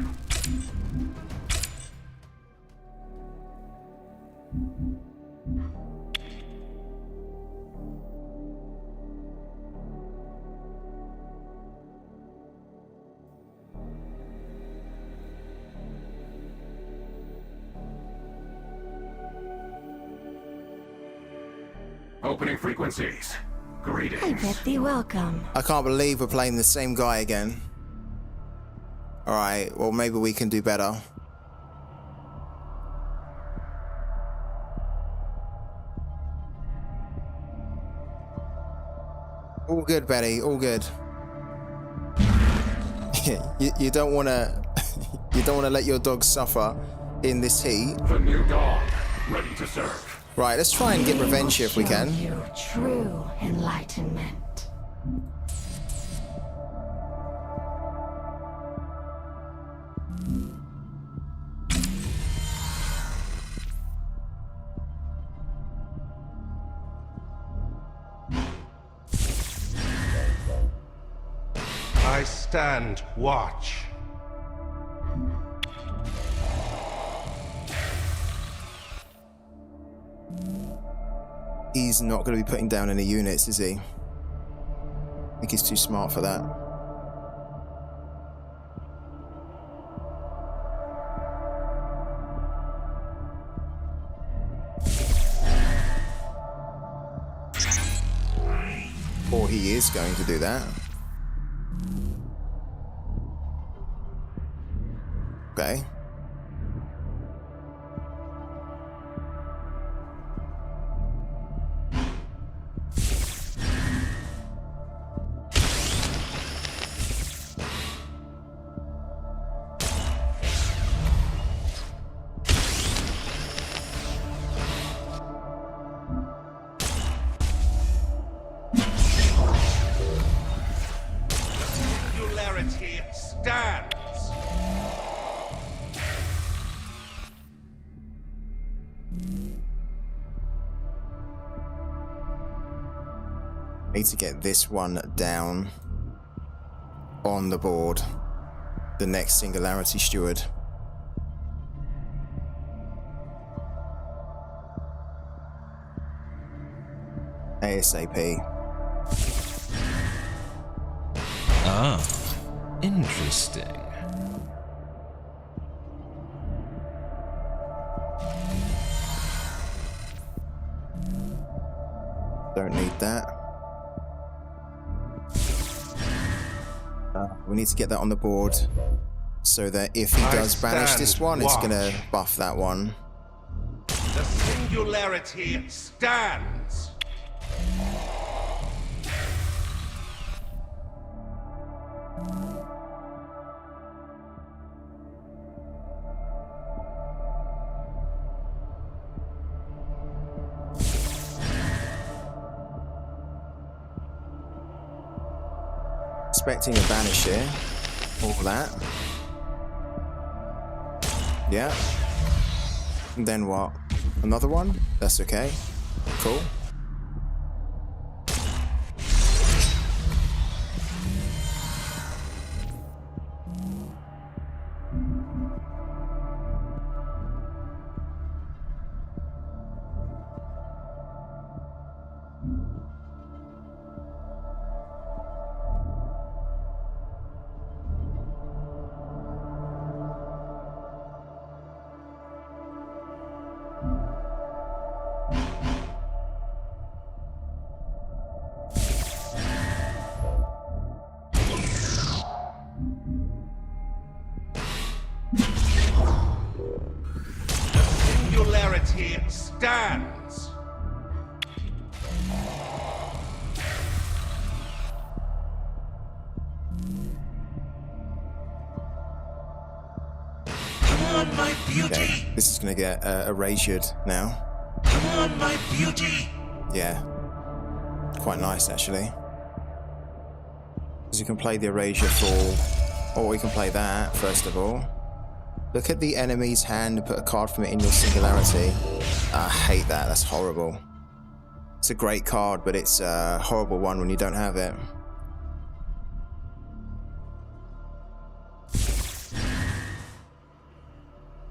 Opening frequencies. I Greetings. bid thee welcome. I can't believe we're playing the same guy again. Alright, well maybe we can do better. All good, Betty, all good. you don't wanna you don't wanna let your dog suffer in this heat. The new dawn. Ready to serve. Right, let's try and get revenge here if we can. Show you true enlightenment. I stand watch. He's not going to be putting down any units, is he? I think he's too smart for that. Or he is going to do that. Okay. Singularity stands. Need to get this one down on the board. The next Singularity Steward. ASAP. Ah, interesting. Don't need that. We need to get that on the board so that if he does banish this one, it's going to buff that one. The singularity stands. Expecting a banish here. All that. Yeah. And then what? Another one? That's okay. Cool. Singularity stands. Come on, my beauty. Okay. This is going to get erasured now. Come on, my beauty. Yeah. Quite nice, actually. Because you can play the erasure for... Or you can play that, first of all. Look at the enemy's hand and put a card from it in your singularity. I hate that. That's horrible. It's a great card, but it's a horrible one when you don't have it.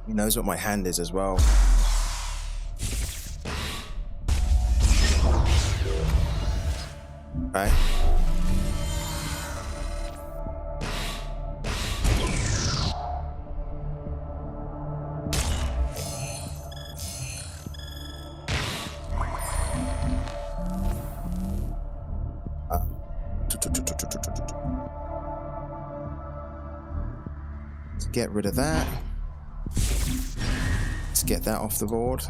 He knows what my hand is as well. Right. Let's get rid of that. Let's get that off the board.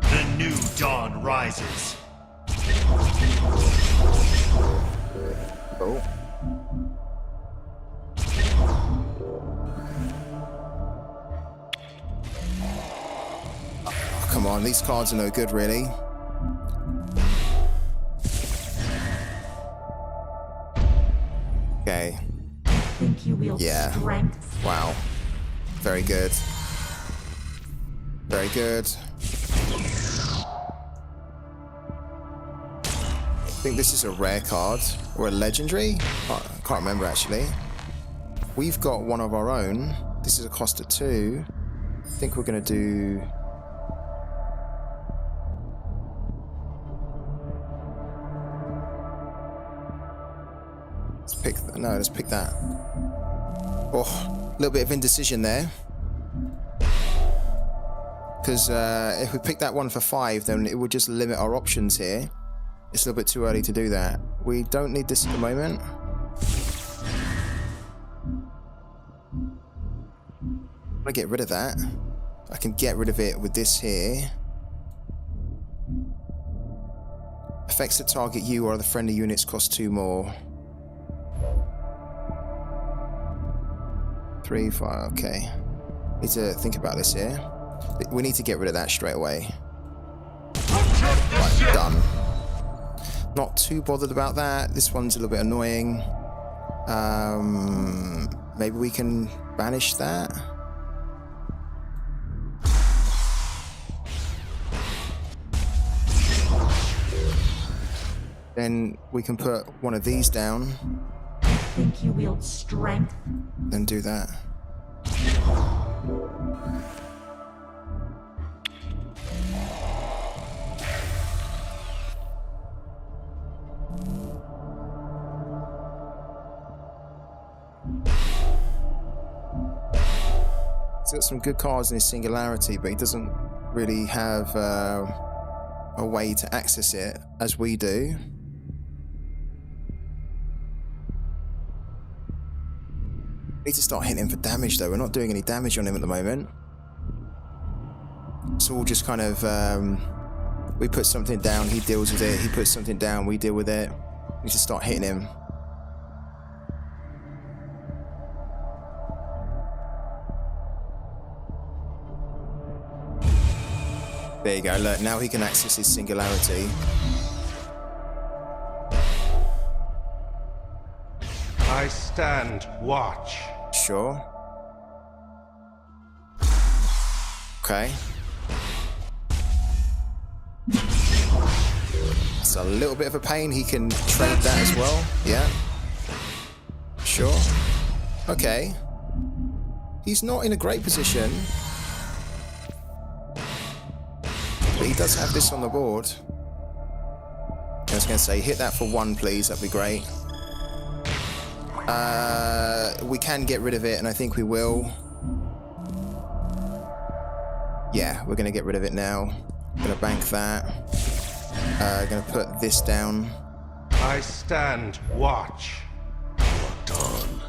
The new dawn rises. Oh. Come on, these cards are no good, really. Okay. Think you wield Yeah. strength? Wow. Very good. Very good. I think this is a rare card or a legendary. I can't remember actually. We've got one of our own. This is a cost of 2. I think we're going to do... Let's pick that. Oh, a little bit of indecision there. Because if we pick that one for 5, then it would just limit our options here. It's a little bit too early to do that. We don't need this at the moment. I get rid of that. I can get rid of it with this here. Effects that target you or other friendly units cost 2 more. 3, 5, okay. Need to think about this here. We need to get rid of that straight away. Right, done. Not too bothered about that. This one's a little bit annoying. Maybe we can banish that. Then we can put one of these down. Think you wield strength? Then do that. He's got some good cards in his singularity, but he doesn't really have a way to access it as we do. Need to start hitting him for damage though. We're not doing any damage on him at the moment. It's all just kind of we put something down, he deals with it. He puts something down, we deal with it. Need to start hitting him. There you go, look, now he can access his singularity. I stand watch. Sure. Okay. It's a little bit of a pain. He can trade that as well. Yeah. Sure. Okay. He's not in a great position. But he does have this on the board. I was going to say, hit that for 1, please. That'd be great. We can get rid of it, and I think we will. Yeah, we're going to get rid of it now. Going to bank that. Going to put this down. I stand watch. Done.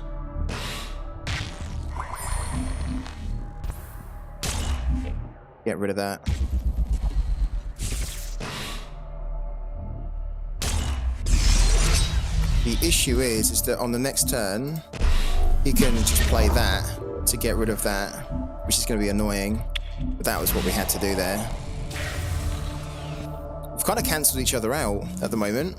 Get rid of that. The issue is that on the next turn, he can just play that to get rid of that, which is going to be annoying. But that was what we had to do there. We've kind of cancelled each other out at the moment.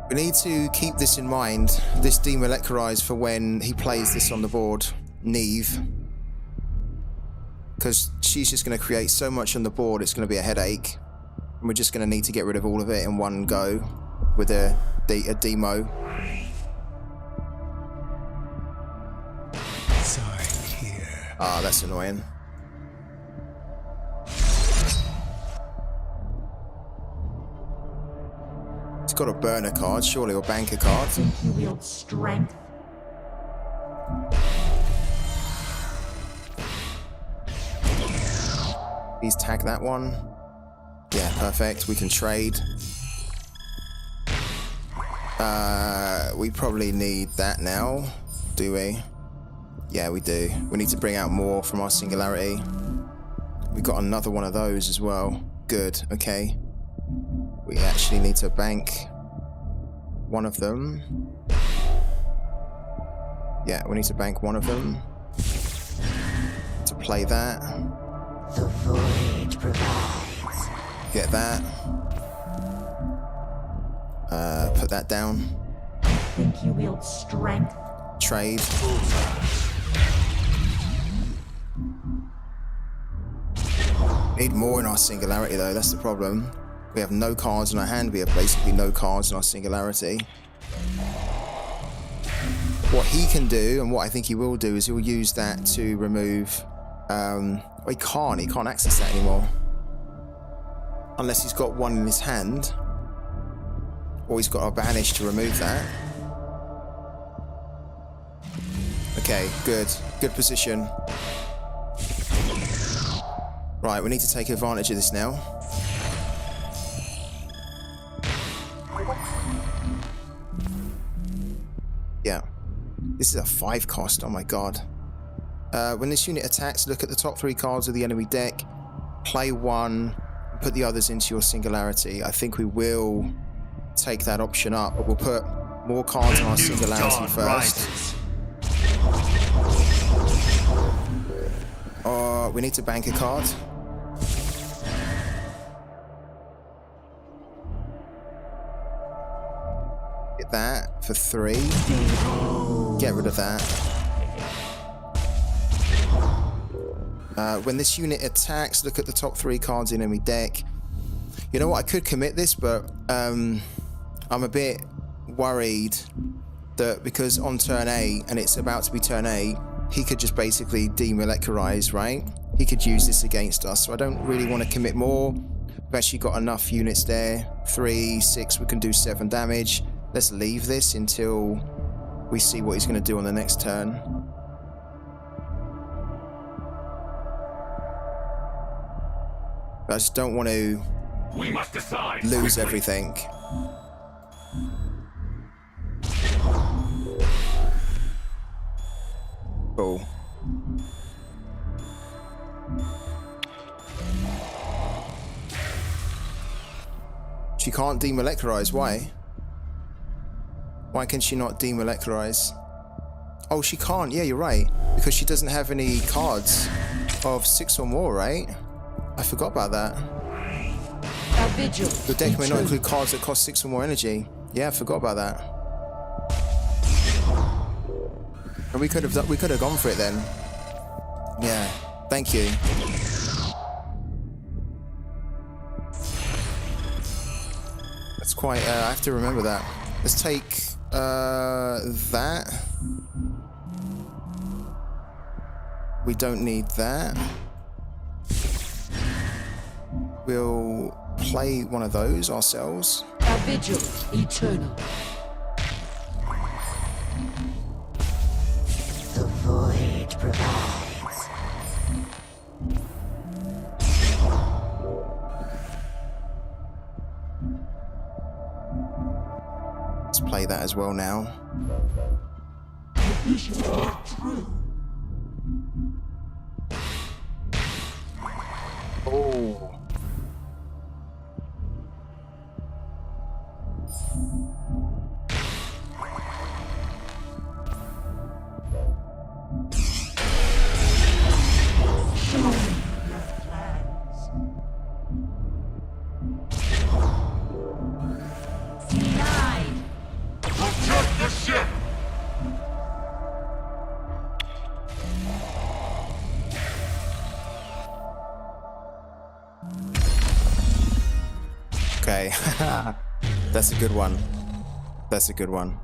We need to keep this in mind, this demolecularize for when he plays this on the board, Neve. Because she's just going to create so much on the board, it's going to be a headache. And we're just going to need to get rid of all of it in one go with a demo. Sign here. Ah, that's annoying. He's got to burn a card, surely, or bank a card. Think you wield strength? Please tag that one. Yeah, perfect. We can trade. We probably need that now, do we? Yeah, we do. We need to bring out more from our singularity. We got another one of those as well. Good, okay. We actually need to bank one of them. Yeah, we need to bank one of them to play that. The void provides. Get that. Put that down. Think you wield strength? Trade. Need more in our singularity though, that's the problem. We have no cards in our hand, we have basically no cards in our singularity. What he can do, and what I think he will do, is he'll use that to remove... he can't access that anymore. Unless he's got one in his hand. Or he's got a banish to remove that. Okay, good. Good position. Right, we need to take advantage of this now. Yeah. This is a 5 cost, oh my god. When this unit attacks, look at the top 3 cards of the enemy deck. Play 1, put the others into your singularity. I think we will take that option up, but we'll put more cards in our singularity first. We need to bank a card. Get that for 3. Get rid of that. When this unit attacks, look at the top 3 cards in enemy deck. You know what? I could commit this, but I'm a bit worried that because on turn 8, and it's about to be turn 8, he could just basically demolecularize, right? He could use this against us, so I don't really want to commit more. We've actually got enough units there. 3, 6, we can do 7 damage. Let's leave this until we see what he's going to do on the next turn. I just don't want to We must decide. lose quickly. everything. Cool. She can't demolecularize. Why? Why can she not demolecularize? Oh, she can't. Yeah, you're right. Because she doesn't have any cards of 6 or more, right? I forgot about that. A vigil. Your deck may not include cards that cost 6 or more energy. Yeah, I forgot about that. And we could have gone for it then. Yeah. Thank you. That's quite. I have to remember that. Let's take that. We don't need that. We'll play one of those ourselves. A vigil eternal. The void provides. Let's play that as well now. Oh. Protect the ship! Okay. That's a good one. That's a good one.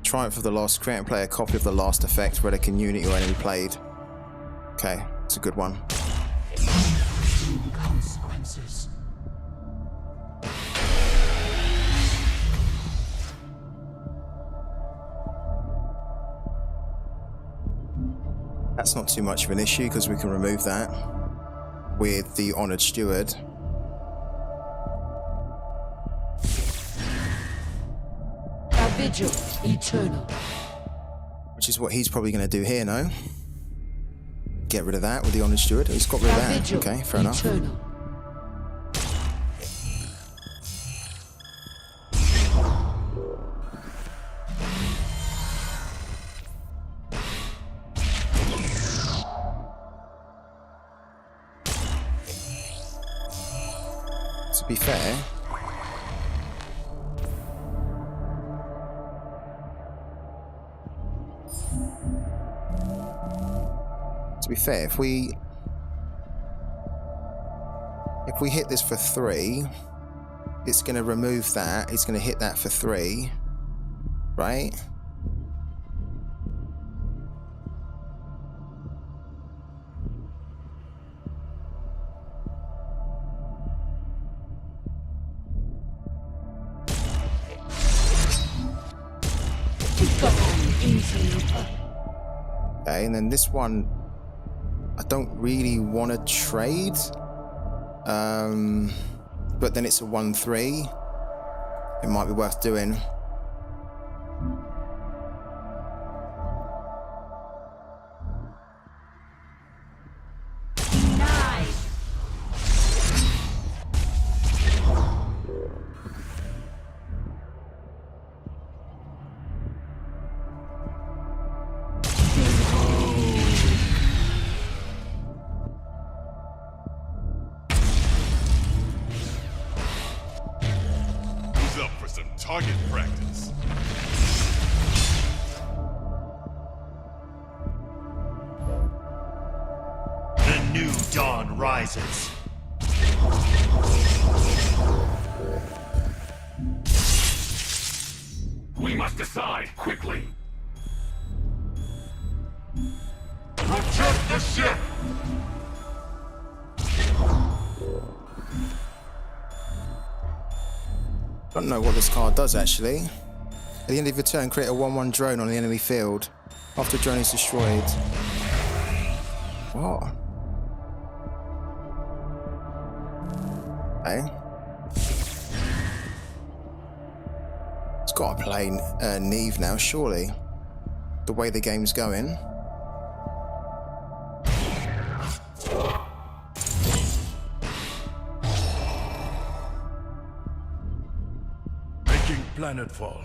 Triumph of the Lost. Create and play a copy of the last effect, relic in unit your enemy played. Okay, it's a good one. Consequences. That's not too much of an issue because we can remove that with the Honored Steward. A vigil eternal. Which is what he's probably going to do here, no? Get rid of that with the Honored Steward. He's got rid of A that. vigil Okay, fair enough. eternal. To be fair, if we hit this for 3, it's going to remove that. It's going to hit that for 3, right? Okay, and then this one, I don't really want to trade, but then it's a 1/3. It might be worth doing. Who's up for some target practice? The new dawn rises. We must decide quickly. Protect the ship! Don't know what this card does actually. At the end of your turn, create a 1/1 drone on the enemy field. After a drone is destroyed. What? Okay. It's got to play Neve now, surely. The way the game's going. Making planetfall.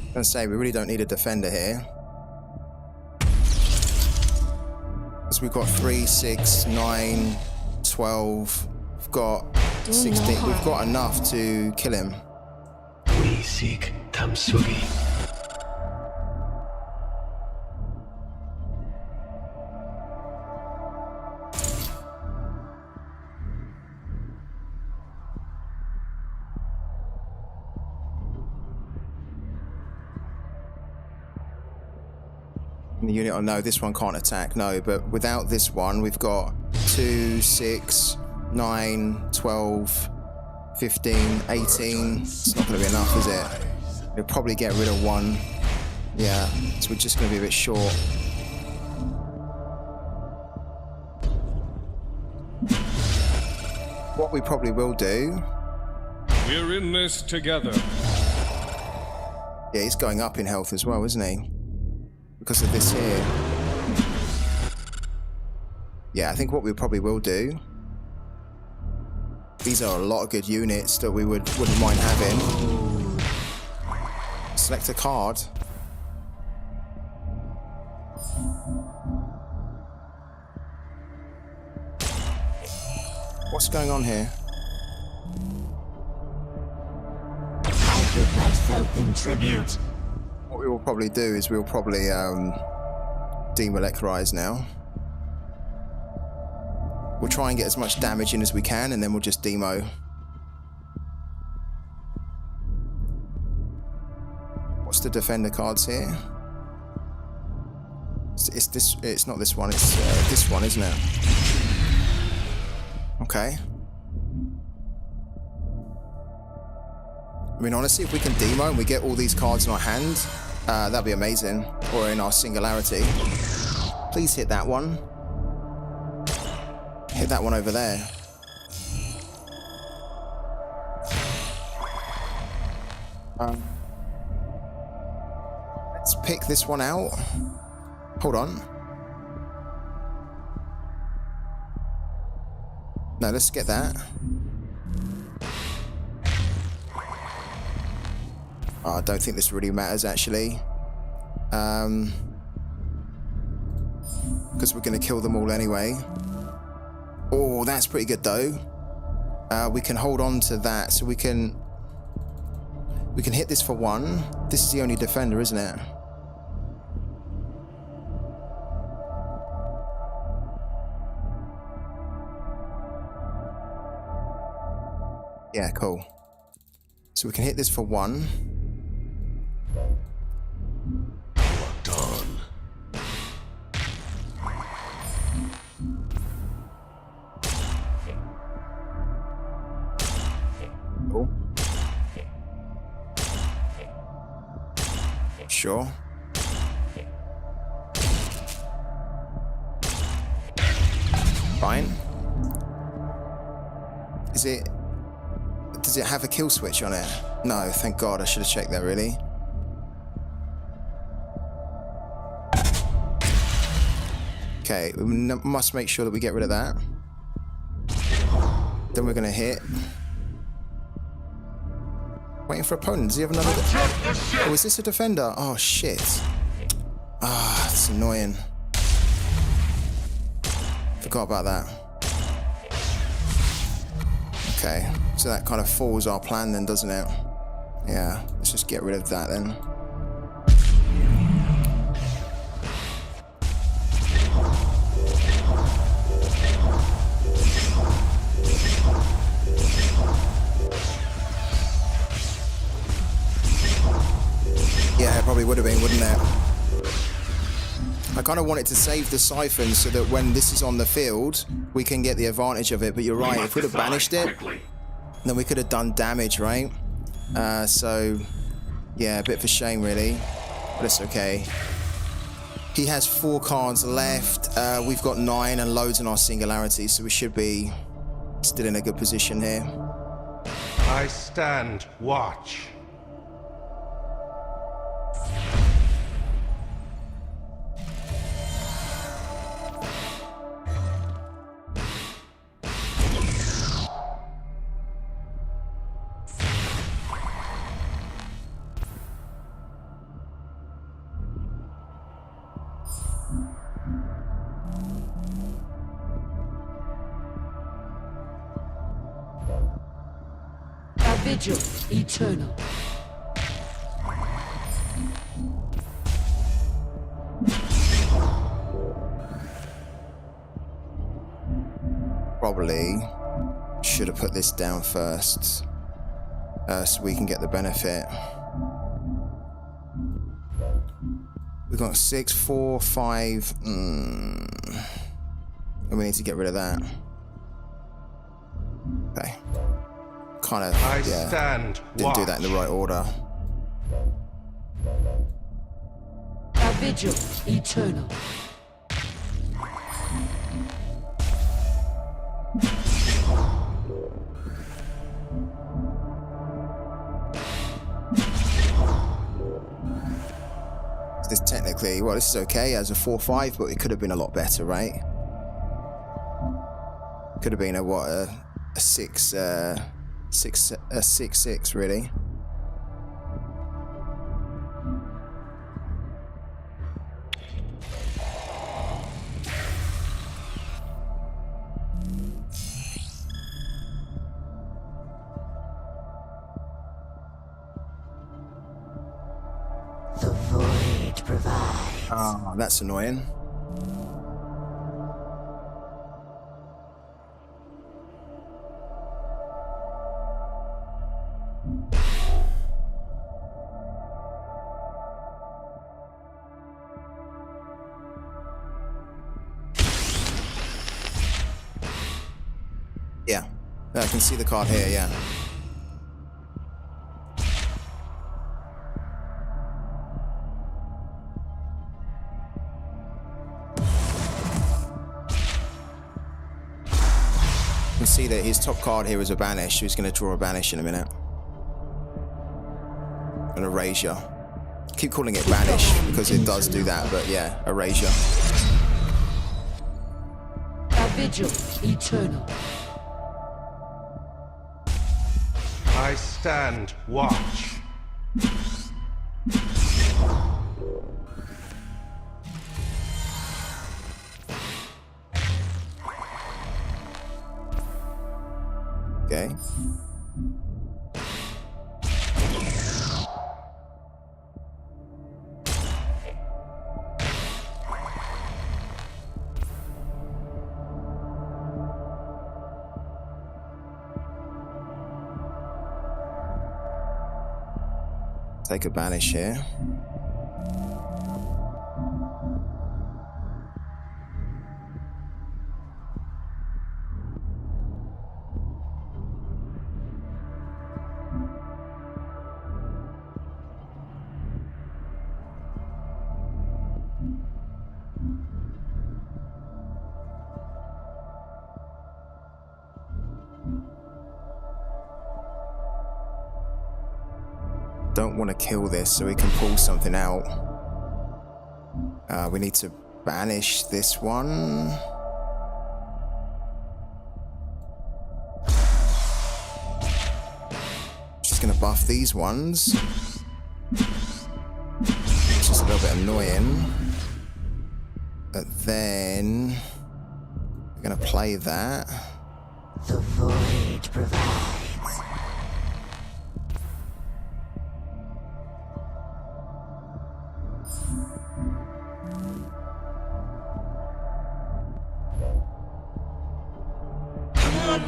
I'm gonna say we really don't need a defender here. Because we've got 3, 6, 9, 12. We've got 16. We've got enough to kill him. We seek Tamsugi. The unit, oh no, this one can't attack, no, but without this one, we've got 2, 6, 9, 12, 15, 18. It's not going to be enough, is it? We'll probably get rid of one. Yeah, so we're just going to be a bit short. What we probably will do... We're in this together. Yeah, he's going up in health as well, isn't he? Because of this here. Yeah, I think what we probably will do... These are a lot of good units that we wouldn't mind having. Select a card. What's going on here? I give myself in tribute. What we will probably do is we'll probably demolecularize now. We'll try and get as much damage in as we can, and then we'll just demo. What's the defender cards here? It's this. It's not this one. It's this one, isn't it? Okay. I mean, honestly, if we can demo and we get all these cards in our hand, that'd be amazing. Or in our singularity. Please hit that one. Hit that one over there. Let's pick this one out. Hold on. No, let's get that. Oh, I don't think this really matters, actually. Because we're going to kill them all anyway. Oh, that's pretty good, though. We can hold on to that, so we can hit this for 1. This is the only defender, isn't it? Yeah, cool. So we can hit this for 1. Done. Cool. Sure. Fine. Does it have a kill switch on it? No, thank God. I should have checked that, really. Okay, we must make sure that we get rid of that. Then we're going to hit. Waiting for opponent. Does he have another? Oh, is this a defender? Oh, shit. Ah, it's annoying. Forgot about that. Okay, so that kind of falls our plan then, doesn't it? Yeah, let's just get rid of that then. Yeah, it probably would have been, wouldn't it? I kind of wanted to save the siphon so that when this is on the field, we can get the advantage of it. But you're right, if we'd have banished it, then we could have done damage, right? So, yeah, a bit of a shame, really. But it's okay. He has 4 cards left. We've got 9 and loads in our singularity, so we should be still in a good position here. I stand watch. Vigil eternal. Probably should have put this down first, so we can get the benefit. We've got 6, 4, 5. And we need to get rid of that. Okay. Kind of, yeah, didn't do that in the right order. A vigil eternal. This technically, well, this is okay as a 4/5, but it could have been a lot better, right? Could have been a what, a 6/6, really. The void provides. Oh, that's annoying. Yeah, I can see the card here, yeah. You can see that his top card here is a banish, so he's going to draw a banish in a minute. An erasure. Keep calling it banish because it does do that, but yeah, erasure. A vigil eternal. I stand watch. Okay. Take a banish here. Don't want to kill this so we can pull something out. We need to banish this one. Just gonna buff these ones. It's just a little bit annoying. But then we're gonna play that. The void provides.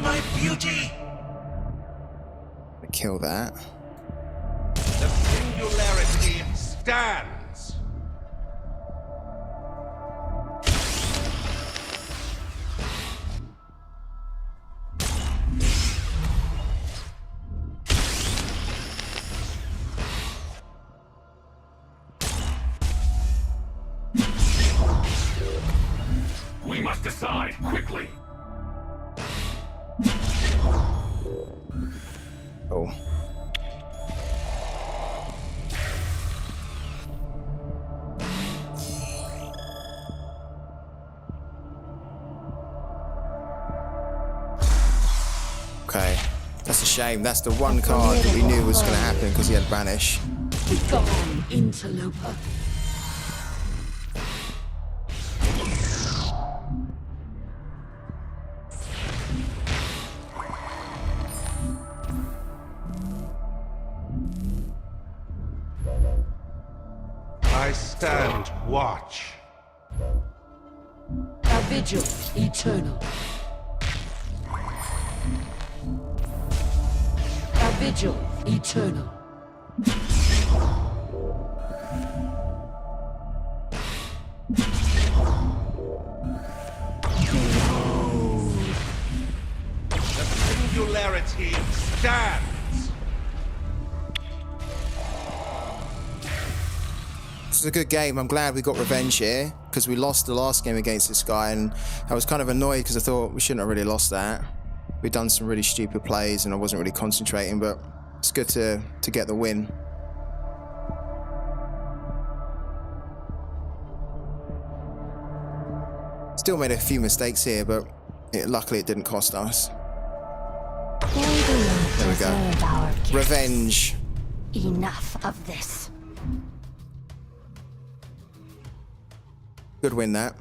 My beauty! Kill that. The singularity stands. Okay. That's a shame. That's the one card that we knew was going to happen because he had Banish. Begone, interloper. I stand watch. A vigil eternal. A vigil eternal. The singularity stands. This is a good game. I'm glad we got revenge here because we lost the last game against this guy, and I was kind of annoyed because I thought we shouldn't have really lost that. We'd done some really stupid plays and I wasn't really concentrating, but it's good to get the win. Still made a few mistakes here, but luckily it didn't cost us. There we go. Revenge. Enough of this. Good win, that.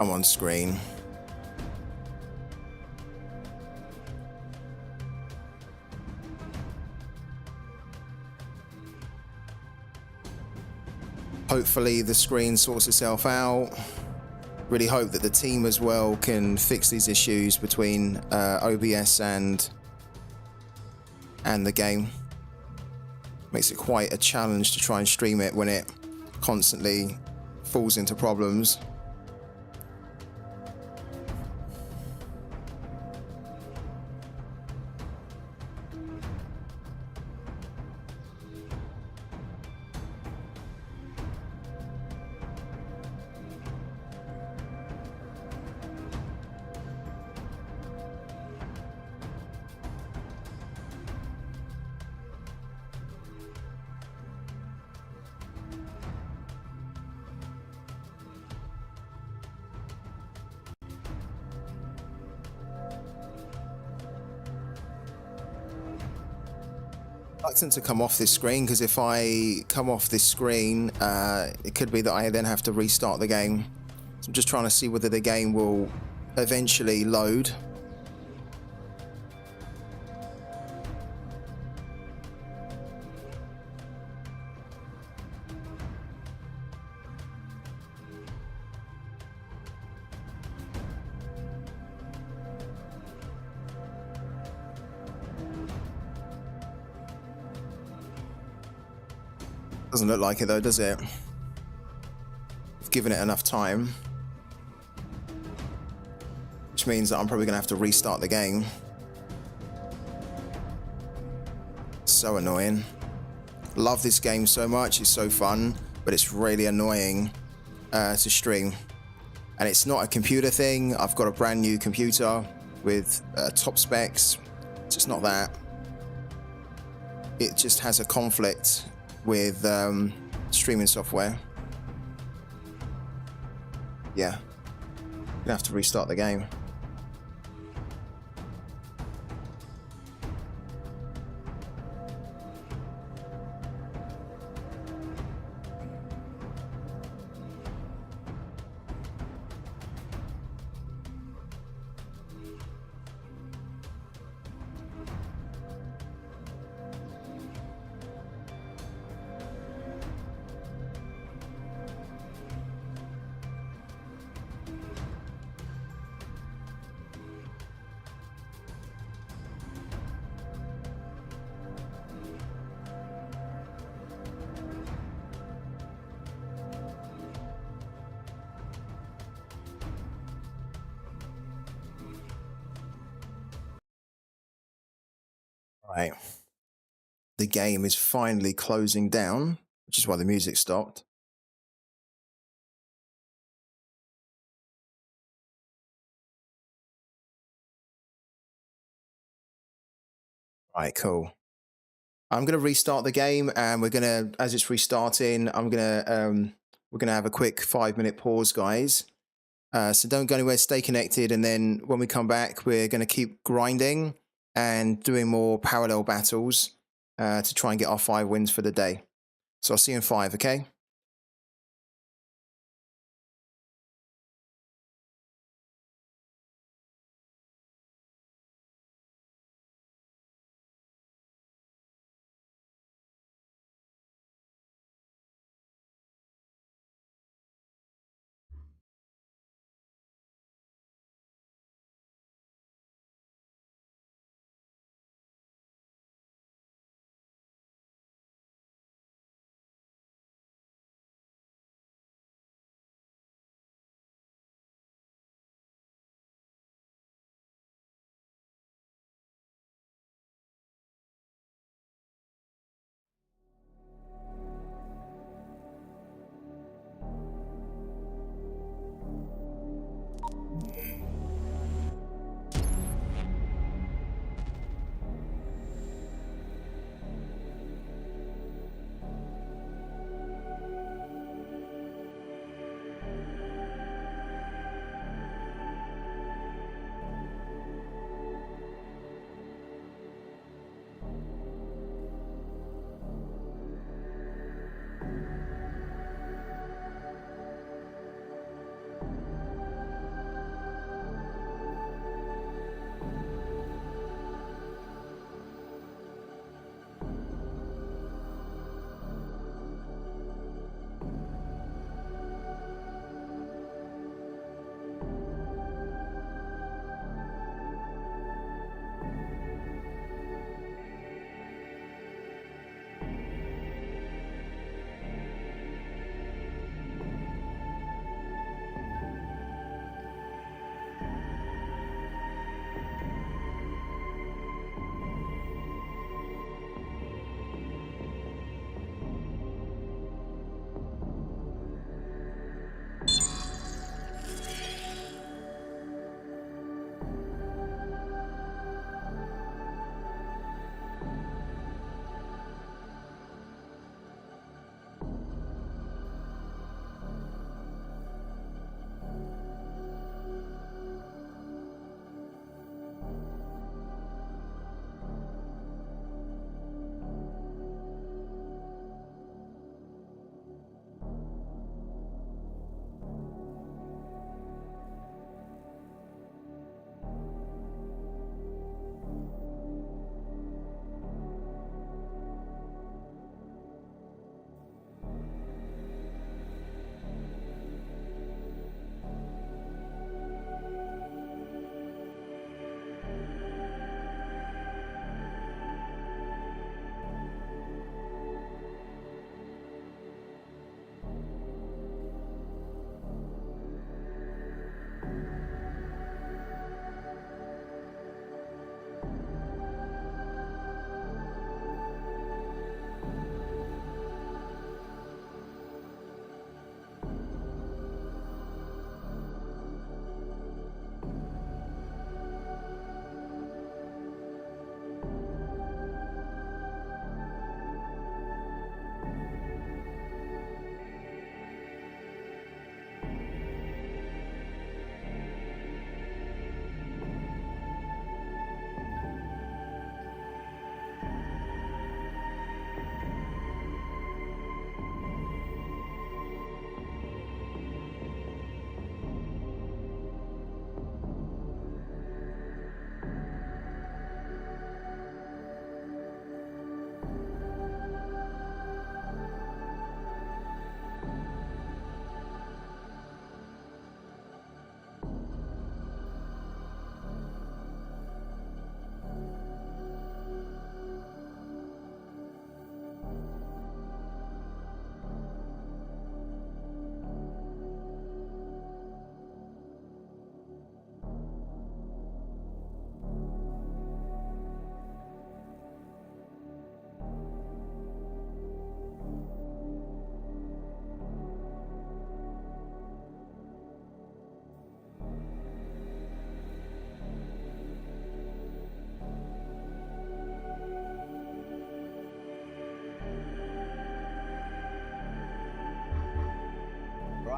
I'm on screen. Hopefully the screen sorts itself out. Really hope that the team as well can fix these issues between OBS and the game. Makes it quite a challenge to try and stream it when it constantly falls into problems. Reluctant to come off this screen because if I come off this screen, it could be that I then have to restart the game. So I'm just trying to see whether the game will eventually load. Doesn't look like it though, does it? I've given it enough time. Which means that I'm probably going to have to restart the game. So annoying. Love this game so much, it's so fun, but it's really annoying to stream. And it's not a computer thing. I've got a brand new computer with top specs. It's just not that. It just has a conflict with streaming software. Yeah, gonna have to restart the game. Right. The game is finally closing down, which is why the music stopped. All right, cool. I'm gonna restart the game, and we're gonna, as it's restarting, we're gonna have a quick 5-minute pause, guys. So don't go anywhere, stay connected, and then when we come back, we're gonna keep grinding and doing more parallel battles to try and get our 5 wins for the day. So I'll see you in 5, okay?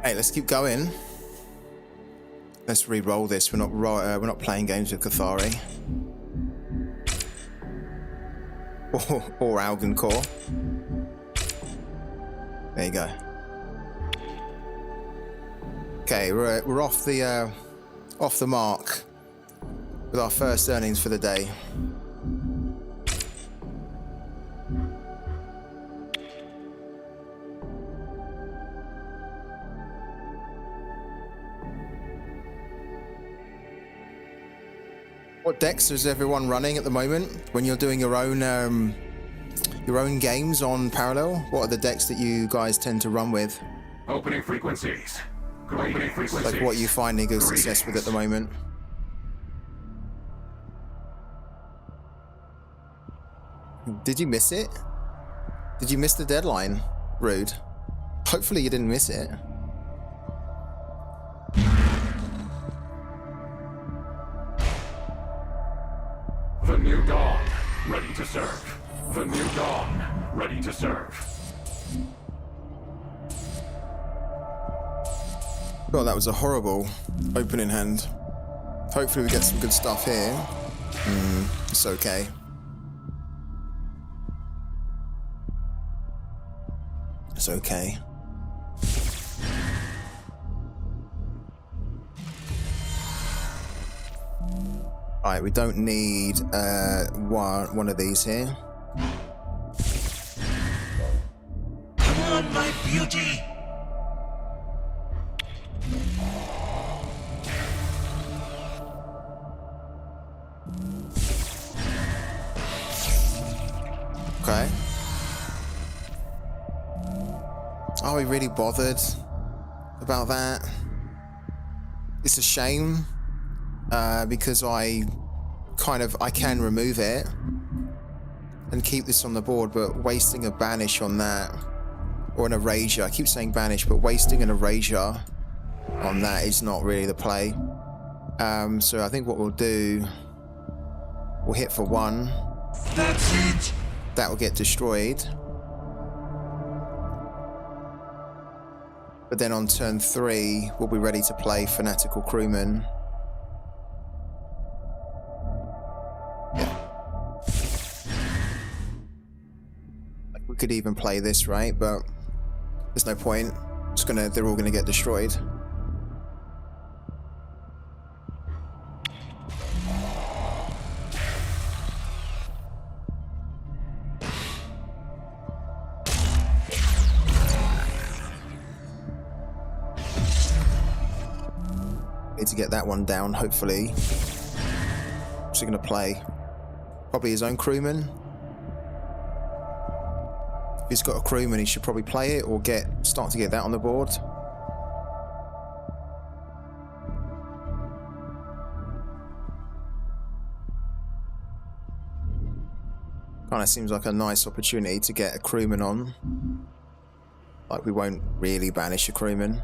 Hey, let's keep going. Let's re-roll this. We're not playing games with Cathari or Algan Core. There you go. Okay, we're off the mark with our first earnings for the day. What decks is everyone running at the moment when you're doing your own games on Parallel? What are the decks that you guys tend to run with? Opening frequencies. Opening frequencies. Like what are you finding good success with at the moment? Did you miss it? Did you miss the deadline? Rude. Hopefully you didn't miss it. The new dawn, ready to serve. The new dawn, ready to serve. Well, that was a horrible opening hand. Hopefully we get some good stuff here. It's okay. It's okay. Alright, we don't need one of these here. Come on, my beauty. Okay. Are we really bothered about that? It's a shame because I can remove it and keep this on the board, but wasting a banish on that or an erasure. I keep saying banish, but wasting an erasure on that is not really the play. So I think what we'll do, we'll hit for 1. That's it. That will get destroyed. But then on turn 3, we'll be ready to play Fanatical Crewman. Yeah. Like we could even play this, right? But there's no point. They're all gonna get destroyed. Need to get that one down, hopefully. What's he gonna play? Probably his own crewman. If he's got a crewman, he should probably play it or start to get that on the board. Kind of seems like a nice opportunity to get a crewman on. Like we won't really banish a crewman.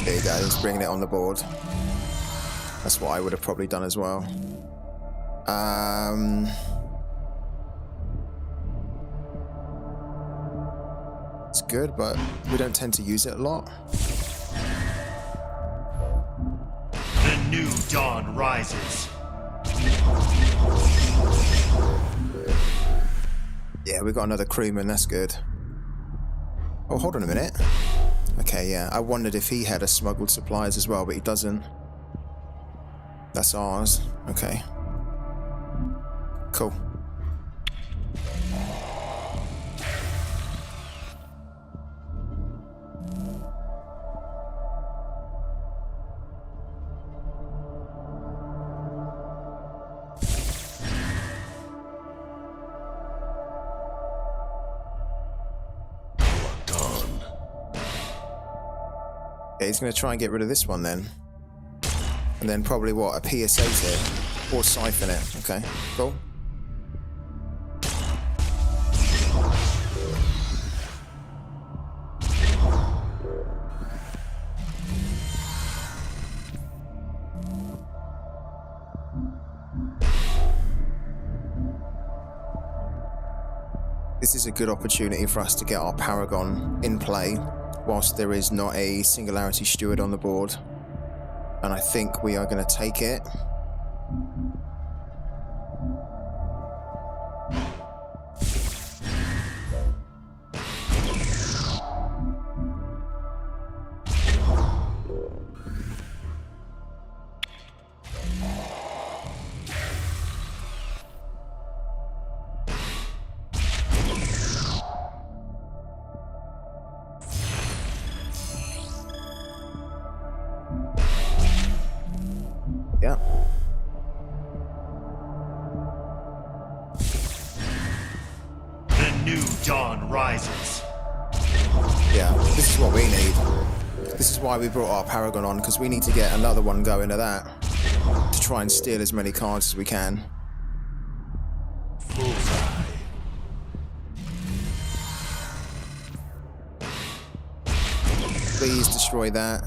There you go, he's bringing it on the board. That's what I would have probably done as well. It's good, but we don't tend to use it a lot. The new dawn rises. Yeah, we got another crewman, that's good. Oh, hold on a minute. Okay, yeah, I wondered if he had a smuggled supplies as well, but he doesn't. That's ours. Okay. Cool. Yeah, he's going to try and get rid of this one then. And then probably what, a PSA here? Or siphon it. Okay, cool. this is a good opportunity for us to get our Paragon in play whilst there is not a Singularity Steward on the board. And I think we are going to take it. Yeah. The new dawn rises. Yeah, this is what we need. This is why we brought our Paragon on, because we need to get another one going to that to try and steal as many cards as we can. Please destroy that.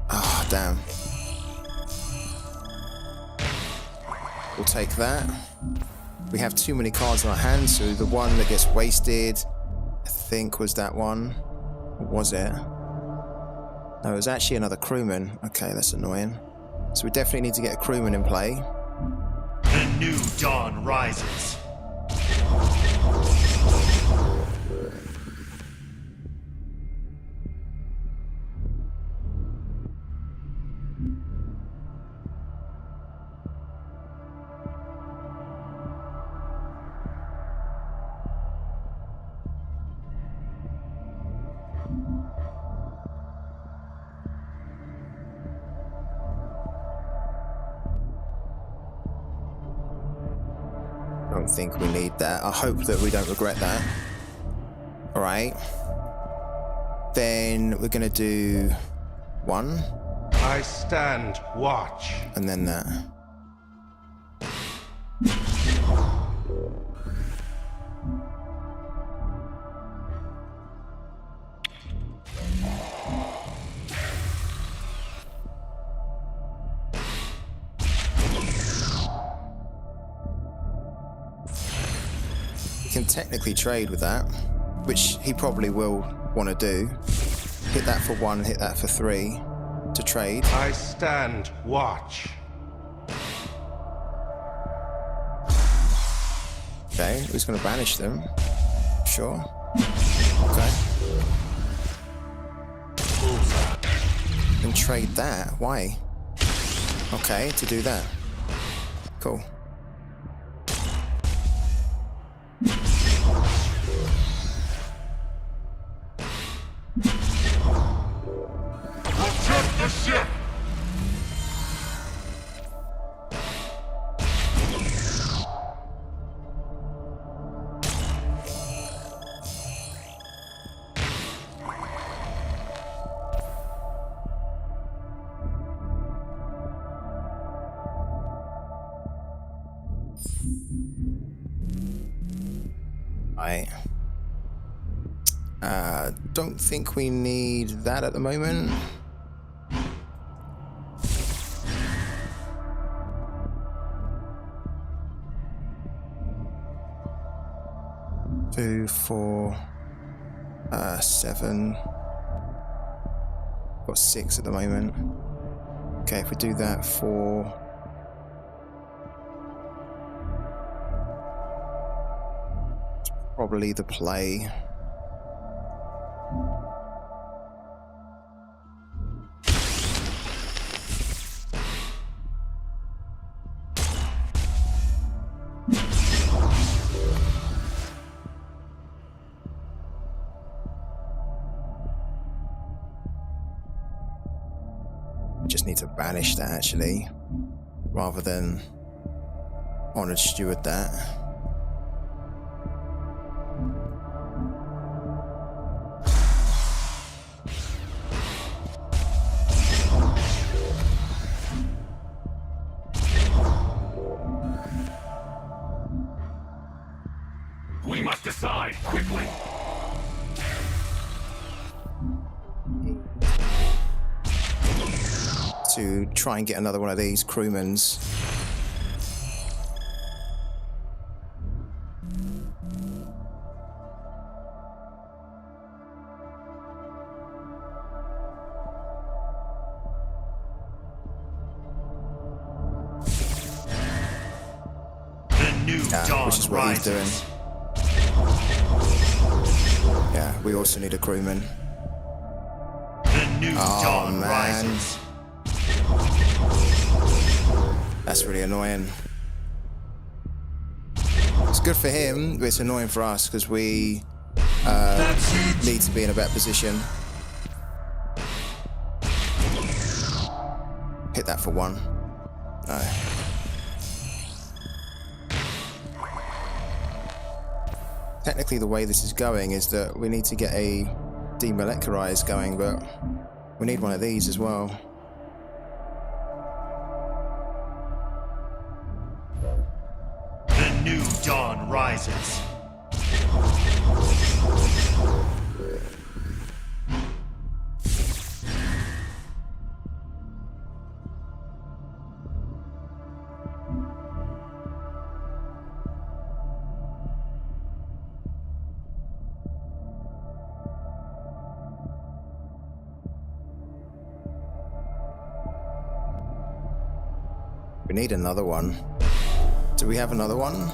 Ah, damn. We'll take that. We have too many cards in our hand, so the one that gets wasted, I think, was that one. Or was it? No, it was actually another crewman. Okay, that's annoying. So we definitely need to get a crewman in play. The new dawn rises. I don't think we need that. I hope that we don't regret that. Alright. Then we're gonna do one. I stand watch. And then that. Can technically trade with that, which he probably will want to do. Hit that for 1, hit that for 3 to trade. I stand watch. Okay, who's going to banish them? Sure. Okay. And trade that. Why? Okay, to do that. Cool. Attempt the ship! Right. Don't think we need that at the moment. Two, 4, 7. Got 6 at the moment. Okay, if we do that, 4. It's probably the play. Just need to banish that actually, rather than Honored Steward that. We must decide quickly. To try and get another one of these crewmans. new Yeah, dawn which is what he's doing. rises. Yeah, we also need a crewman. The new Oh, dawn man. rises. That's really annoying. It's good for him, but it's annoying for us because we need to be in a better position. Hit that for one. No. Technically, the way this is going is that we need to get a demolecularize going, but we need one of these as well. The new dawn rises. We need another one. Do we have another one?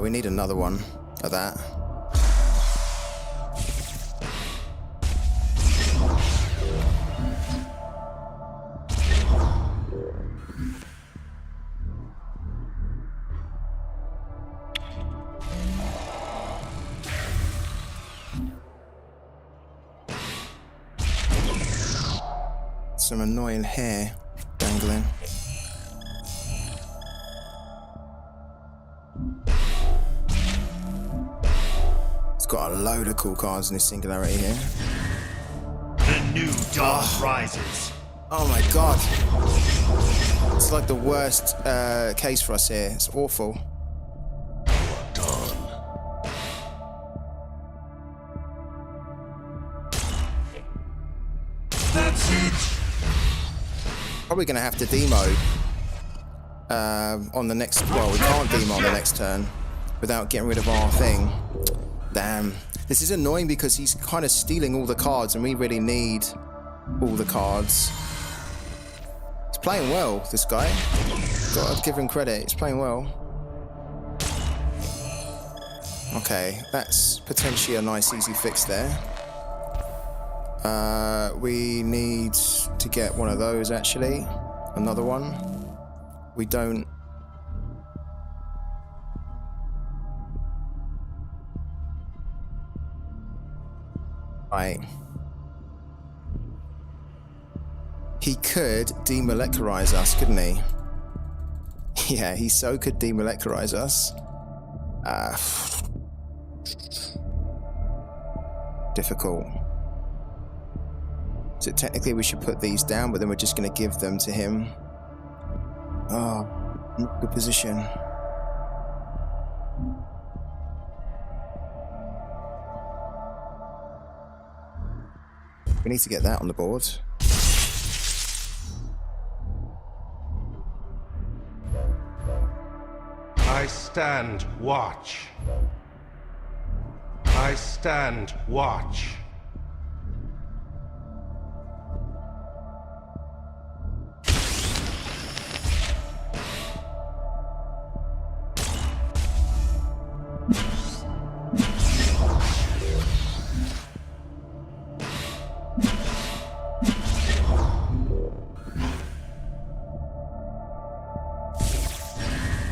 We need another one of that. Some annoying hair dangling. Got a load of cool cards in this singularity here. The new dawn rises. Oh my god. It's like the worst case for us here. It's awful. That's it. Probably going to have to demo on the next... Well, we can't demo on the next turn without getting rid of our thing. Damn. This is annoying because he's kind of stealing all the cards and we really need all the cards. He's playing well, this guy. Gotta give him credit. He's playing well. Okay, that's potentially a nice easy fix there. We need to get one of those actually. Another one. We don't... Right. He could demolecularize us, couldn't he? Yeah, he so could demolecularize us. Difficult. So technically we should put these down, but then we're just going to give them to him. Oh, good position. We need to get that on the board. I stand watch. I stand watch.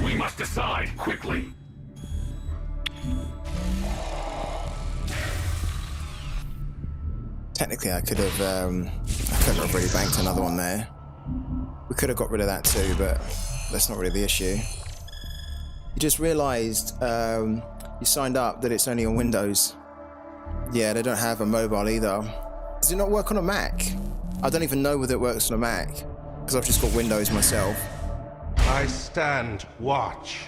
We must decide quickly. Technically, I couldn't have really banked another one there. We could have got rid of that too, but that's not really the issue. You just realised you signed up that it's only on Windows. Yeah, they don't have a mobile either. Does it not work on a Mac? I don't even know whether it works on a Mac because I've just got Windows myself. I stand watch.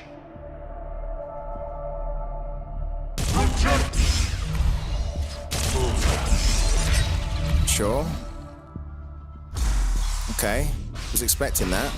Sure. Okay. Was expecting that.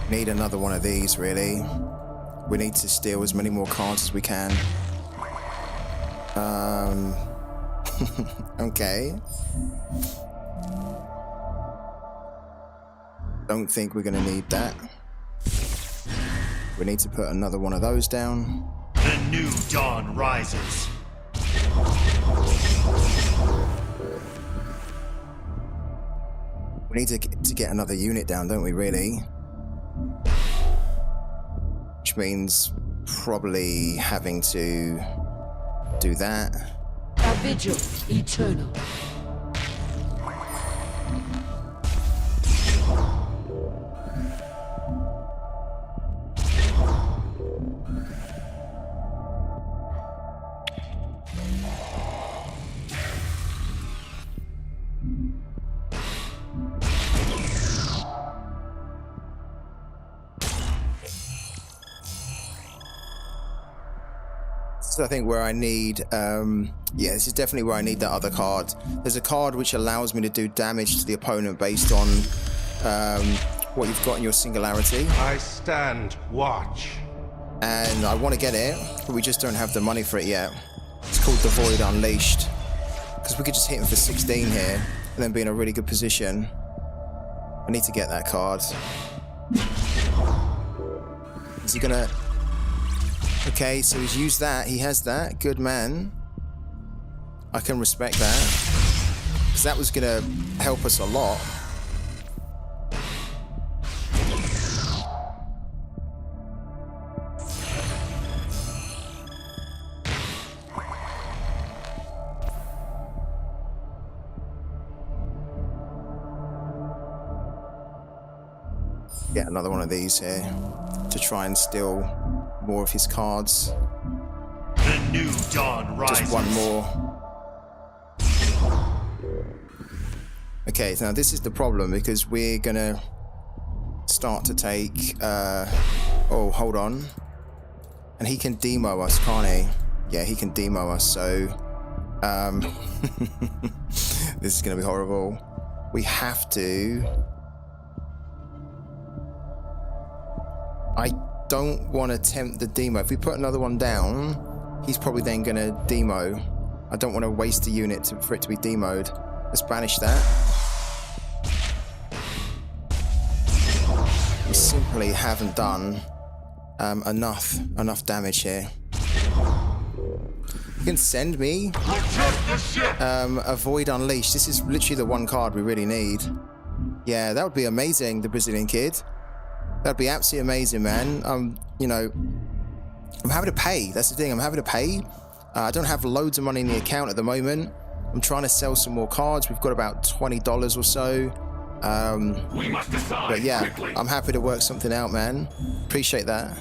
Need another one of these, really. We need to steal as many more cards as we can. Okay. Don't think we're gonna need that. We need to put another one of those down. The new dawn rises. We need to get another unit down, don't we, really? Which means probably having to do that. A vigil eternal. I think where I need, yeah, this is definitely where I need that other card. There's a card which allows me to do damage to the opponent based on what you've got in your singularity. I stand watch. And I want to get it, but we just don't have the money for it yet. It's called the Void Unleashed. Because we could just hit him for 16 here, and then be in a really good position. I need to get that card. Is he gonna... Okay, so he's used that. He has that. Good man. I can respect that. Because that was going to help us a lot. Get another one of these here to try and steal more of his cards. The new dawn rises. Just one more. Okay, now this is the problem because we're gonna start to take oh, hold on. And he can demo us, can't he? Yeah, he can demo us, so this is gonna be horrible. We have to... I don't want to tempt the demo. If we put another one down, he's probably then going to demo. I don't want to waste a unit for it to be demoed. Let's banish that. We simply haven't done enough damage here. You can send me a Void Unleashed. This is literally the one card we really need. Yeah, that would be amazing, the Brazilian kid. That'd be absolutely amazing, man. You know, I'm having to pay. That's the thing. I'm having to pay. I don't have loads of money in the account at the moment. I'm trying to sell some more cards. We've got about $20 or so. We must decide But yeah, quickly. I'm happy to work something out, man. Appreciate that.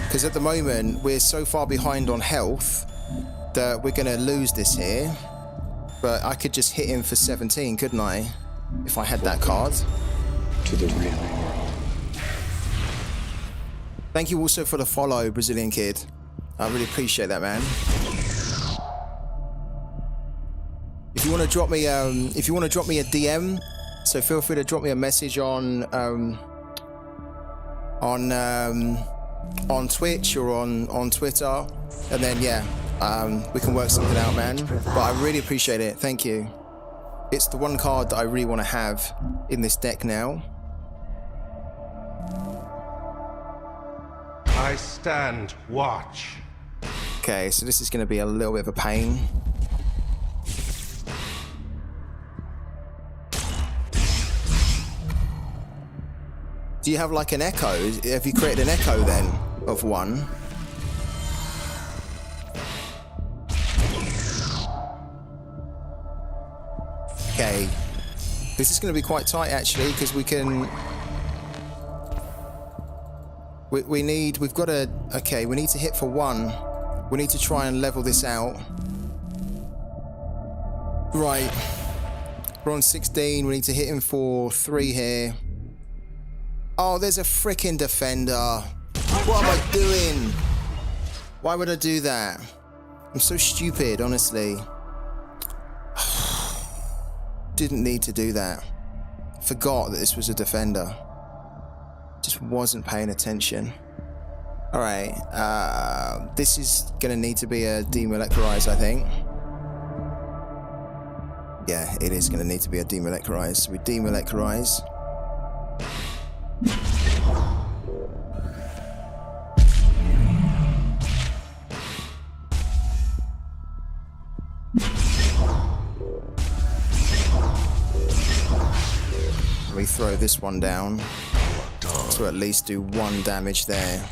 Because at the moment, we're so far behind on health that we're going to lose this here. But I could just hit him for 17, couldn't I? If I had that card. To the real world. Thank you also for the follow, Brazilian kid. I really appreciate that, man. If you want to drop me, a DM, so feel free to drop me a message on Twitch or on Twitter, and then yeah, we can work something out, man. But I really appreciate it. Thank you. It's the one card that I really want to have in this deck now. I stand watch. Okay, so this is going to be a little bit of a pain. Do you have like an echo? Have you created an echo then of one? Okay, this is going to be quite tight actually, because we can. We need to hit for one. We need to try and level this out. Right, we're on 16. We need to hit him for 3 here. Oh, there's a freaking defender. What am I doing? Why would I do that? I'm so stupid, honestly. Didn't need to do that. Forgot that this was a defender. Just wasn't paying attention. All right, this is gonna need to be a demolecularize, I think. Yeah, it is gonna need to be a demolecularize. So we demolecularize. We throw this one down to at least do 1 damage there.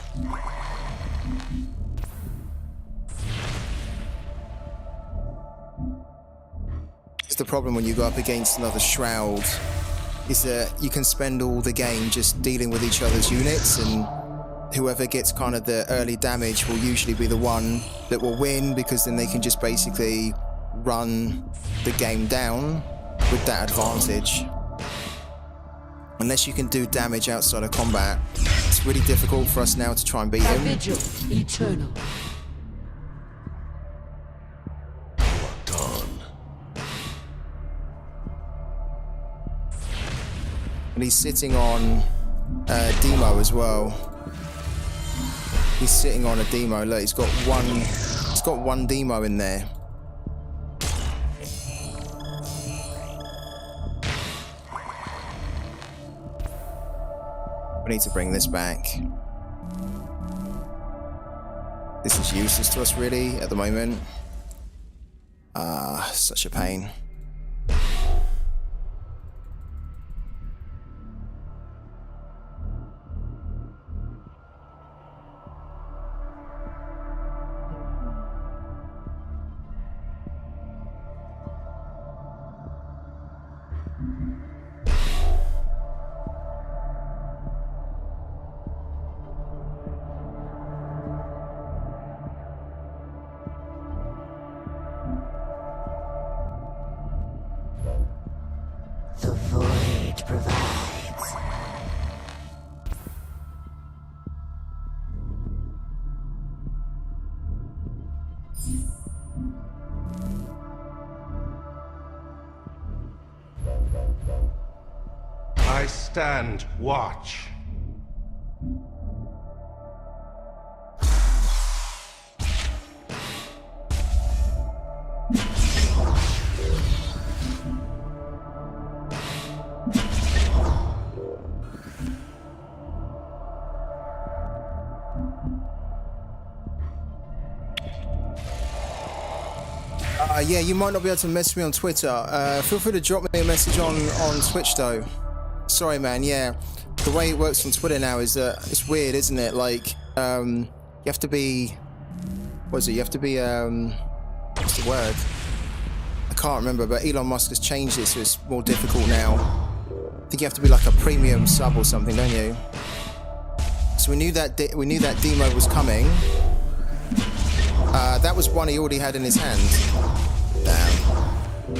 It's the problem when you go up against another Shroud, is that you can spend all the game just dealing with each other's units, and whoever gets kind of the early damage will usually be the one that will win, because then they can just basically run the game down with that advantage. Unless you can do damage outside of combat, it's really difficult for us now to try and beat Our him. vigil eternal. And he's sitting on demo as well. He's sitting on a demo. Look, he's got one demo in there. We need to bring this back. This is useless to us really at the moment. Such a pain. The void provides. I stand watch. Yeah, you might not be able to message me on Twitter. Feel free to drop me a message on Twitch though. Sorry, man. Yeah, the way it works on Twitter now is that it's weird, isn't it? Like, you have to be, what is it? You have to be, what's the word? I can't remember, but Elon Musk has changed it so it's more difficult now. I think you have to be like a premium sub or something, don't you? So we knew that demo was coming. That was one he already had in his hand. Damn.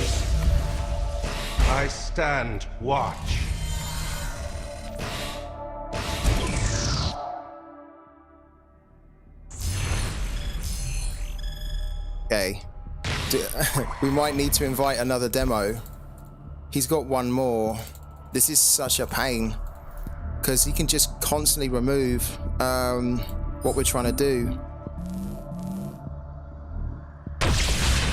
I stand watch. Okay. We might need to invite another demo. He's got one more. This is such a pain, because he can just constantly remove what we're trying to do.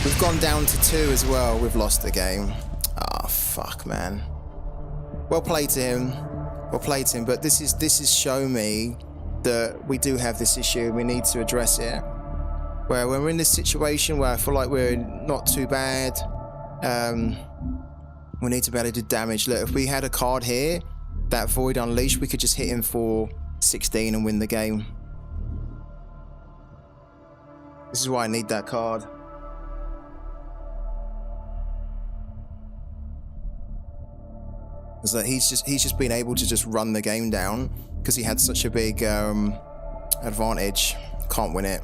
We've gone down to 2 as well. We've lost the game. Ah, fuck, man. Well played to him. Well played to him. But this is showing me that we do have this issue. We need to address it. Where when we're in this situation where I feel like we're not too bad, we need to be able to do damage. Look, if we had a card here, that Void Unleashed, we could just hit him for 16 and win the game. This is why I need that card. Is that he's just been able to just run the game down because he had such a big advantage. Can't win it.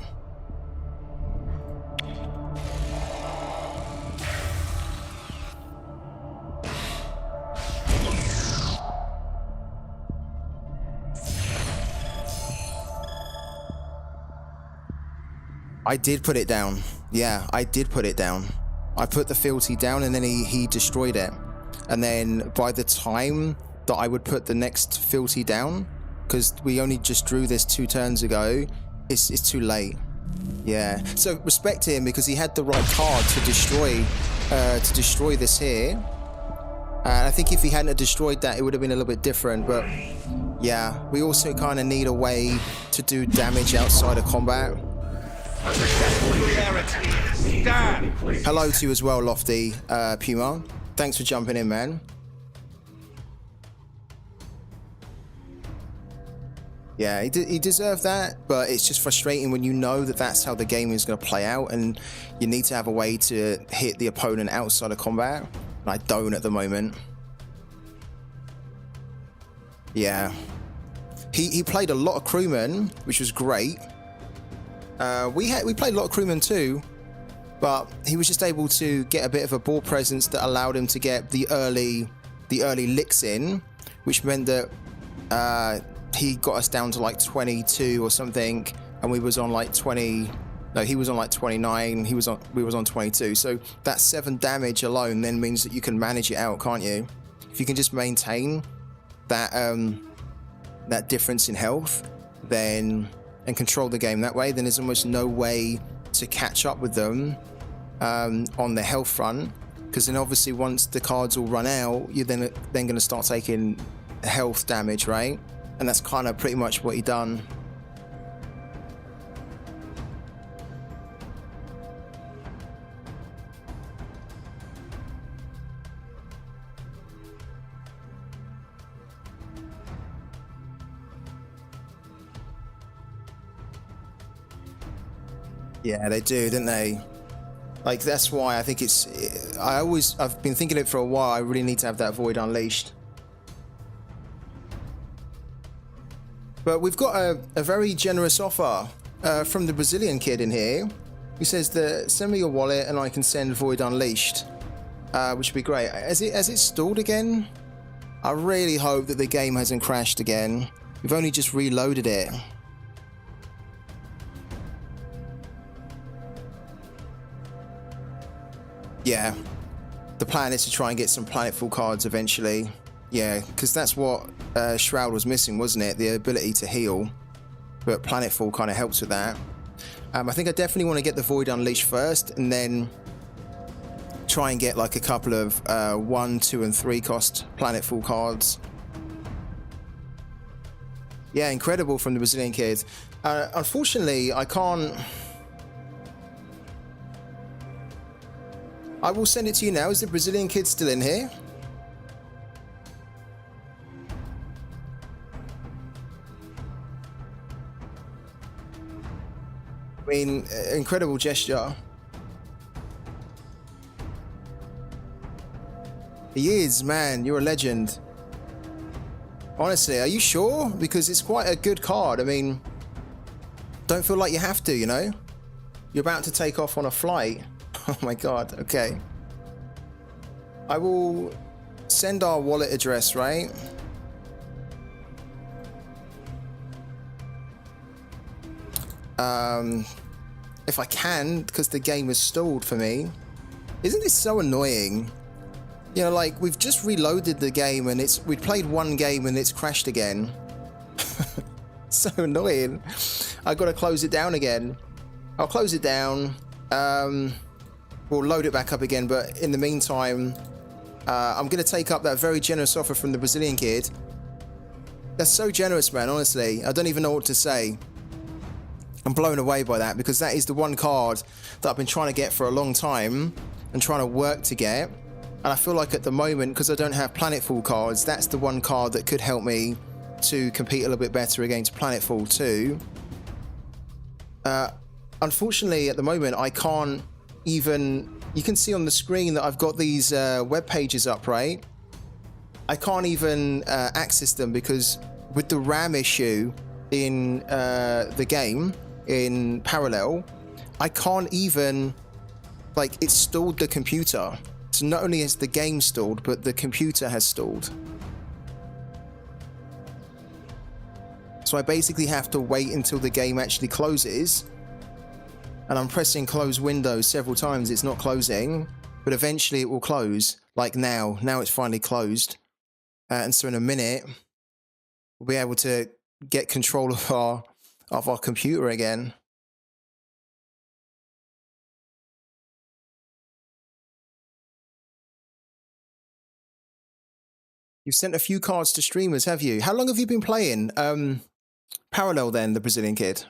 I did put it down. Yeah, I did put it down. I put the fealty down and then he destroyed it. And then by the time that I would put the next fealty down, because we only just drew this 2 turns ago. It's too late. Yeah. So respect him because he had the right card to destroy this here. And I think if he hadn't destroyed that, it would have been a little bit different. But yeah, we also kind of need a way to do damage outside of combat. Hello to you as well, Lofty Puma. Thanks for jumping in, man. Yeah, he deserved that, but it's just frustrating when you know that that's how the game is going to play out, and you need to have a way to hit the opponent outside of combat. And I don't at the moment. Yeah. He played a lot of crewmen, which was great. We played a lot of crewmen too, but he was just able to get a bit of a ball presence that allowed him to get the early licks in, which meant that he got us down to like 22 or something, and we was on like 20. No, he was on like 29. We was on 22. So that 7 damage alone then means that you can manage it out, can't you? If you can just maintain that that difference in health, then and control the game that way, then there's almost no way to catch up with them on the health front. Because then obviously once the cards all run out, you're then going to start taking health damage, right? And that's kind of pretty much what he done. Yeah, they do, don't they? Like, that's why I think I've been thinking it for a while. I really need to have that Void Unleashed. But we've got a very generous offer from the Brazilian kid in here, who says that send me your wallet and I can send Void Unleashed, which would be great. Has it stalled again? I really hope that the game hasn't crashed again. We've only just reloaded it. Yeah, the plan is to try and get some Planetfall cards eventually. Yeah, because that's what Shroud was missing, wasn't it? The ability to heal. But Planetfall kind of helps with that. I think I definitely want to get the Void Unleashed first, and then try and get like a couple of 1, 2, and 3 cost Planetfall cards. Yeah, incredible from the Brazilian kid. Unfortunately, I can't... I will send it to you now. Is the Brazilian kid still in here? I mean, incredible gesture. He is, man. You're a legend. Honestly, are you sure? Because it's quite a good card. I mean, don't feel like you have to, you know? You're about to take off on a flight. Oh my god, okay. I will send our wallet address, right? If I can, because the game is stalled for me. Isn't this so annoying? You know, like, we've just reloaded the game and we'd played one game and it's crashed again. So annoying. I've got to close it down again. I'll close it down. We'll load it back up again, but in the meantime, I'm going to take up that very generous offer from the Brazilian kid. That's so generous, man, honestly. I don't even know what to say. I'm blown away by that, because that is the one card that I've been trying to get for a long time and trying to work to get. And I feel like at the moment, because I don't have Planetfall cards, that's the one card that could help me to compete a little bit better against Planetfall 2. Unfortunately, at the moment, I can't even... You can see on the screen that I've got these web pages up, right? I can't even access them because with the RAM issue in the game, in Parallel, I can't even... Like, it stalled the computer. So not only has the game stalled, but the computer has stalled. So I basically have to wait until the game actually closes. And I'm pressing close window several times. It's not closing, but eventually it will close. Like now. Now it's finally closed. And so in a minute, we'll be able to get control of our computer again. You've sent a few cards to streamers, have you? How long have you been playing Parallel then, the Brazilian kid?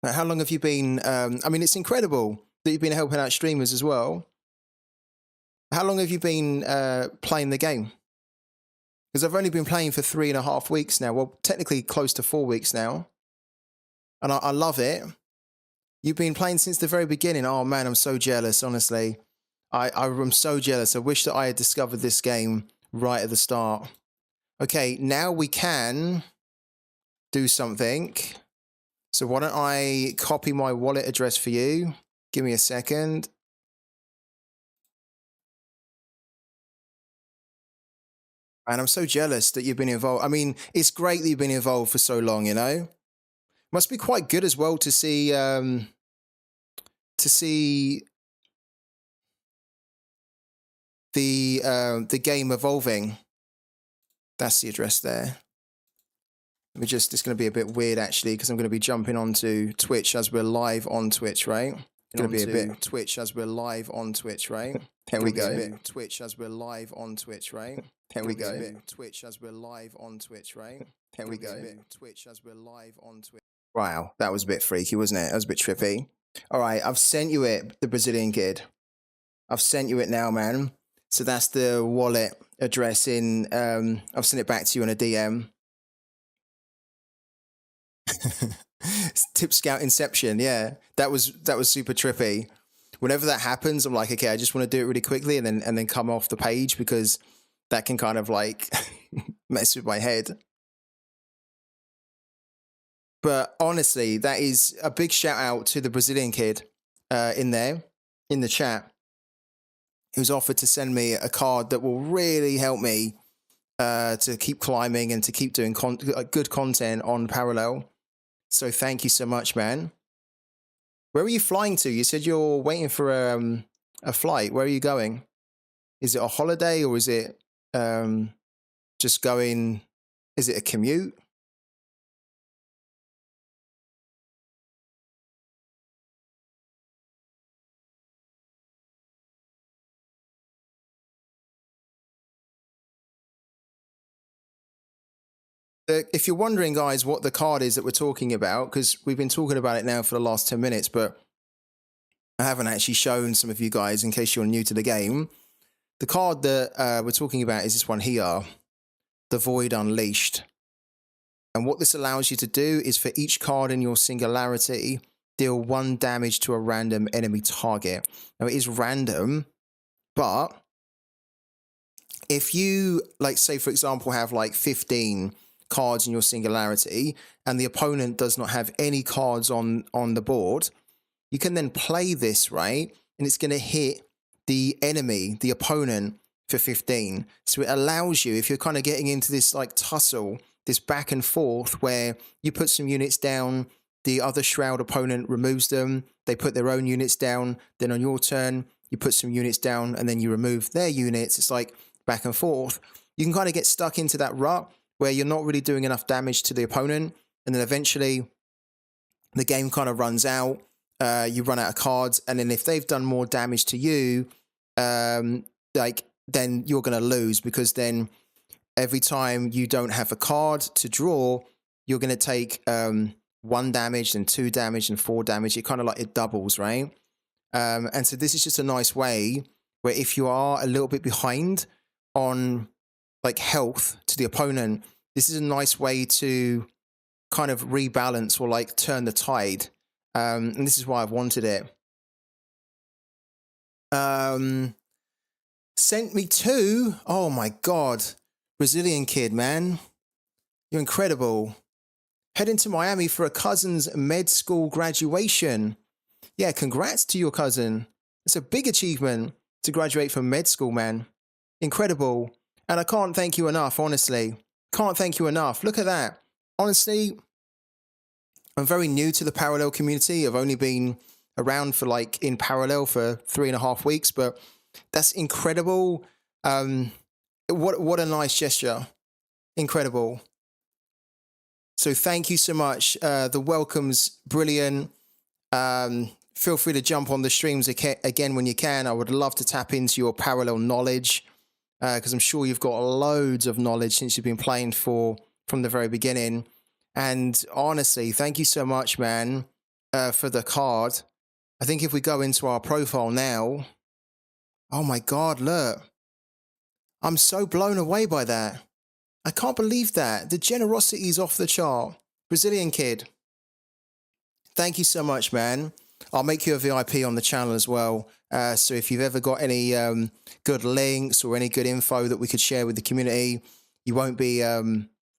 How long have you been... I mean, it's incredible that you've been helping out streamers as well. How long have you been playing the game? Because I've only been playing for 3.5 weeks now. Well, technically close to 4 weeks now. And I love it. You've been playing since the very beginning. Oh, man, I'm so jealous, honestly. I'm so jealous. I wish that I had discovered this game right at the start. Okay, now we can do something. So why don't I copy my wallet address for you? Give me a second. And I'm so jealous that you've been involved. I mean, it's great that you've been involved for so long, you know? Must be quite good as well to see the game evolving. That's the address there. Let me just, it's going to be a bit weird actually, because I'm going to be jumping onto Twitch as we're live on Twitch, right? It's going to be a bit Twitch as we're live on Twitch, right? Here we go. Twitch as we're live on Twitch, right? Here we go. Twitch as we're live on Twitch, right? Here we go. Twitch as we're live on Twitch. Wow, that was a bit freaky, wasn't it? That was a bit trippy. All right, I've sent you it, the Brazilian kid. I've sent you it now, man. So that's the wallet address in, I've sent it back to you on a DM. Tip Scout Inception, yeah. That was super trippy. Whenever that happens, I'm like, okay, I just want to do it really quickly and then come off the page, because that can kind of like mess with my head. But honestly, that is a big shout out to the Brazilian kid in there, in the chat, who's offered to send me a card that will really help me to keep climbing and to keep doing good content on Parallel. So thank you so much, man. Where are you flying to? You said you're waiting for a flight. Where are you going? Is it a holiday, or is it just going? Is it a commute? If you're wondering, guys, what the card is that we're talking about, because we've been talking about it now for the last 10 minutes, but I haven't actually shown some of you guys in case you're new to the game. The card that we're talking about is this one here, the Void Unleashed. And what this allows you to do is for each card in your singularity, deal 1 damage to a random enemy target. Now, it is random, but if you, like, say, for example, have like 15 cards in your singularity and the opponent does not have any cards on the board, you can then play this, right? And it's going to hit the enemy, the opponent, for 15. So it allows you, if you're kind of getting into this like tussle, this back and forth where you put some units down, the other Shroud opponent removes them, they put their own units down, then on your turn you put some units down and then you remove their units. It's like back and forth. You can kind of get stuck into that rut where you're not really doing enough damage to the opponent, and then eventually the game kind of runs out, you run out of cards, and then if they've done more damage to you, like, then you're going to lose, because then every time you don't have a card to draw, you're going to take 1 damage and 2 damage and 4 damage. It kind of like, it doubles, right? And so this is just a nice way where if you are a little bit behind on like health to the opponent, this is a nice way to kind of rebalance or like turn the tide. And this is why I've wanted it. Sent me to, oh my God, Brazilian kid, man. You're incredible. Heading to Miami for a cousin's med school graduation. Yeah, congrats to your cousin. It's a big achievement to graduate from med school, man. Incredible. And I can't thank you enough, honestly. Can't thank you enough. Look at that. Honestly, I'm very new to the Parallel community. I've only been around for like in Parallel for 3.5 weeks, but that's incredible. What a nice gesture. Incredible. So thank you so much. The welcome's brilliant. Feel free to jump on the streams again when you can. I would love to tap into your parallel knowledge because I'm sure you've got loads of knowledge since you've been playing from the very beginning. And honestly, thank you so much, man, for the card. I think if we go into our profile now, oh my God, look. I'm so blown away by that. I can't believe that. The generosity is off the chart. Brazilian kid. Thank you so much, man. I'll make you a VIP on the channel as well. So if you've ever got any good links or any good info that we could share with the community, you won't be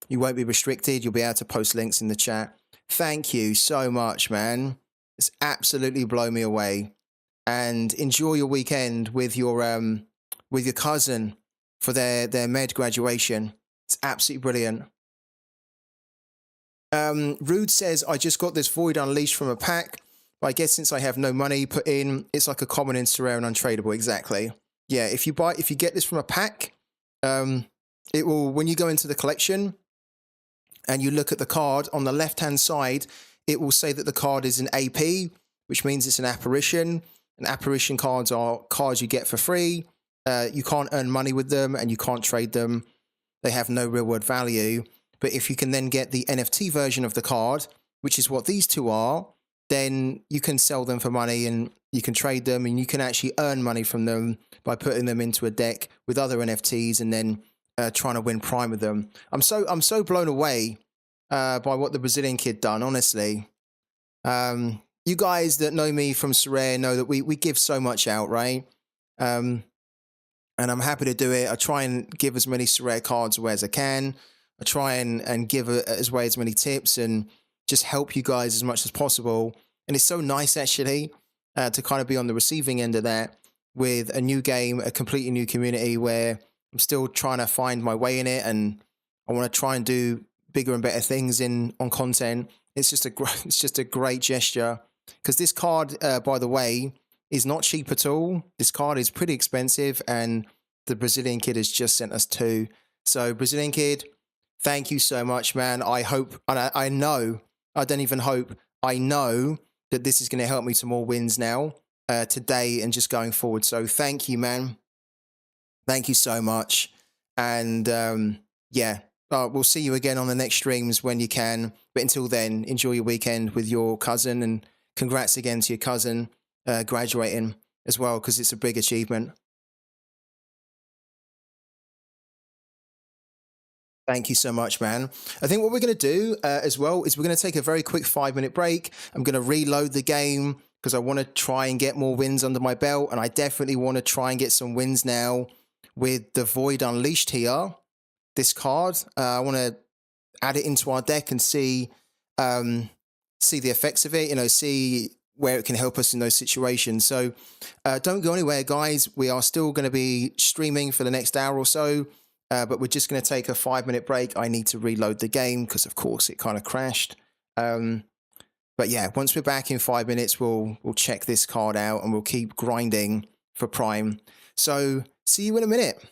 restricted. You'll be able to post links in the chat. Thank you so much, man. It's absolutely blown me away. And enjoy your weekend with your cousin for their med graduation. It's absolutely brilliant. Rude says, I just got this Void Unleashed from a pack. But I guess since I have no money put in, it's like a common in Sorare and untradeable. Exactly. Yeah, if you get this from a pack, it will, when you go into the collection and you look at the card on the left-hand side, it will say that the card is an AP, which means it's an apparition. And apparition cards are cards you get for free. You can't earn money with them and you can't trade them. They have no real world value. But if you can then get the NFT version of the card, which is what these two are, then you can sell them for money and you can trade them and you can actually earn money from them by putting them into a deck with other NFTs and then trying to win Prime with them. I'm so blown away by what the Brazilian kid done, honestly. You guys that know me from Sorare know that we give so much out, right? And I'm happy to do it. I try and give as many Sorare cards away as I can. I try and give as many tips and just help you guys as much as possible. And it's so nice, actually, to kind of be on the receiving end of that with a new game, a completely new community where I'm still trying to find my way in it. And I want to try and do bigger and better things on content. It's just a great gesture. Because this card, by the way, is not cheap at all. This card is pretty expensive. And the Brazilian kid has just sent us 2. So, Brazilian kid, thank you so much, man. I hope, and I know, I don't even hope, I know that this is going to help me to more wins now, today and just going forward. So thank you, man. Thank you so much. And yeah, we'll see you again on the next streams when you can. But until then, enjoy your weekend with your cousin and congrats again to your cousin graduating as well, because it's a big achievement. Thank you so much, man. I think what we're going to do as well is we're going to take a very quick 5-minute break. I'm going to reload the game because I want to try and get more wins under my belt. And I definitely want to try and get some wins now with the Void Unleashed here. This card, I want to add it into our deck and see the effects of it, see where it can help us in those situations. So don't go anywhere, guys. We are still going to be streaming for the next hour or so. But we're just going to take a 5-minute break. I need to reload the game because, of course, it kind of crashed. But yeah, once we're back in 5 minutes, we'll check this card out and we'll keep grinding for Prime. So see you in a minute.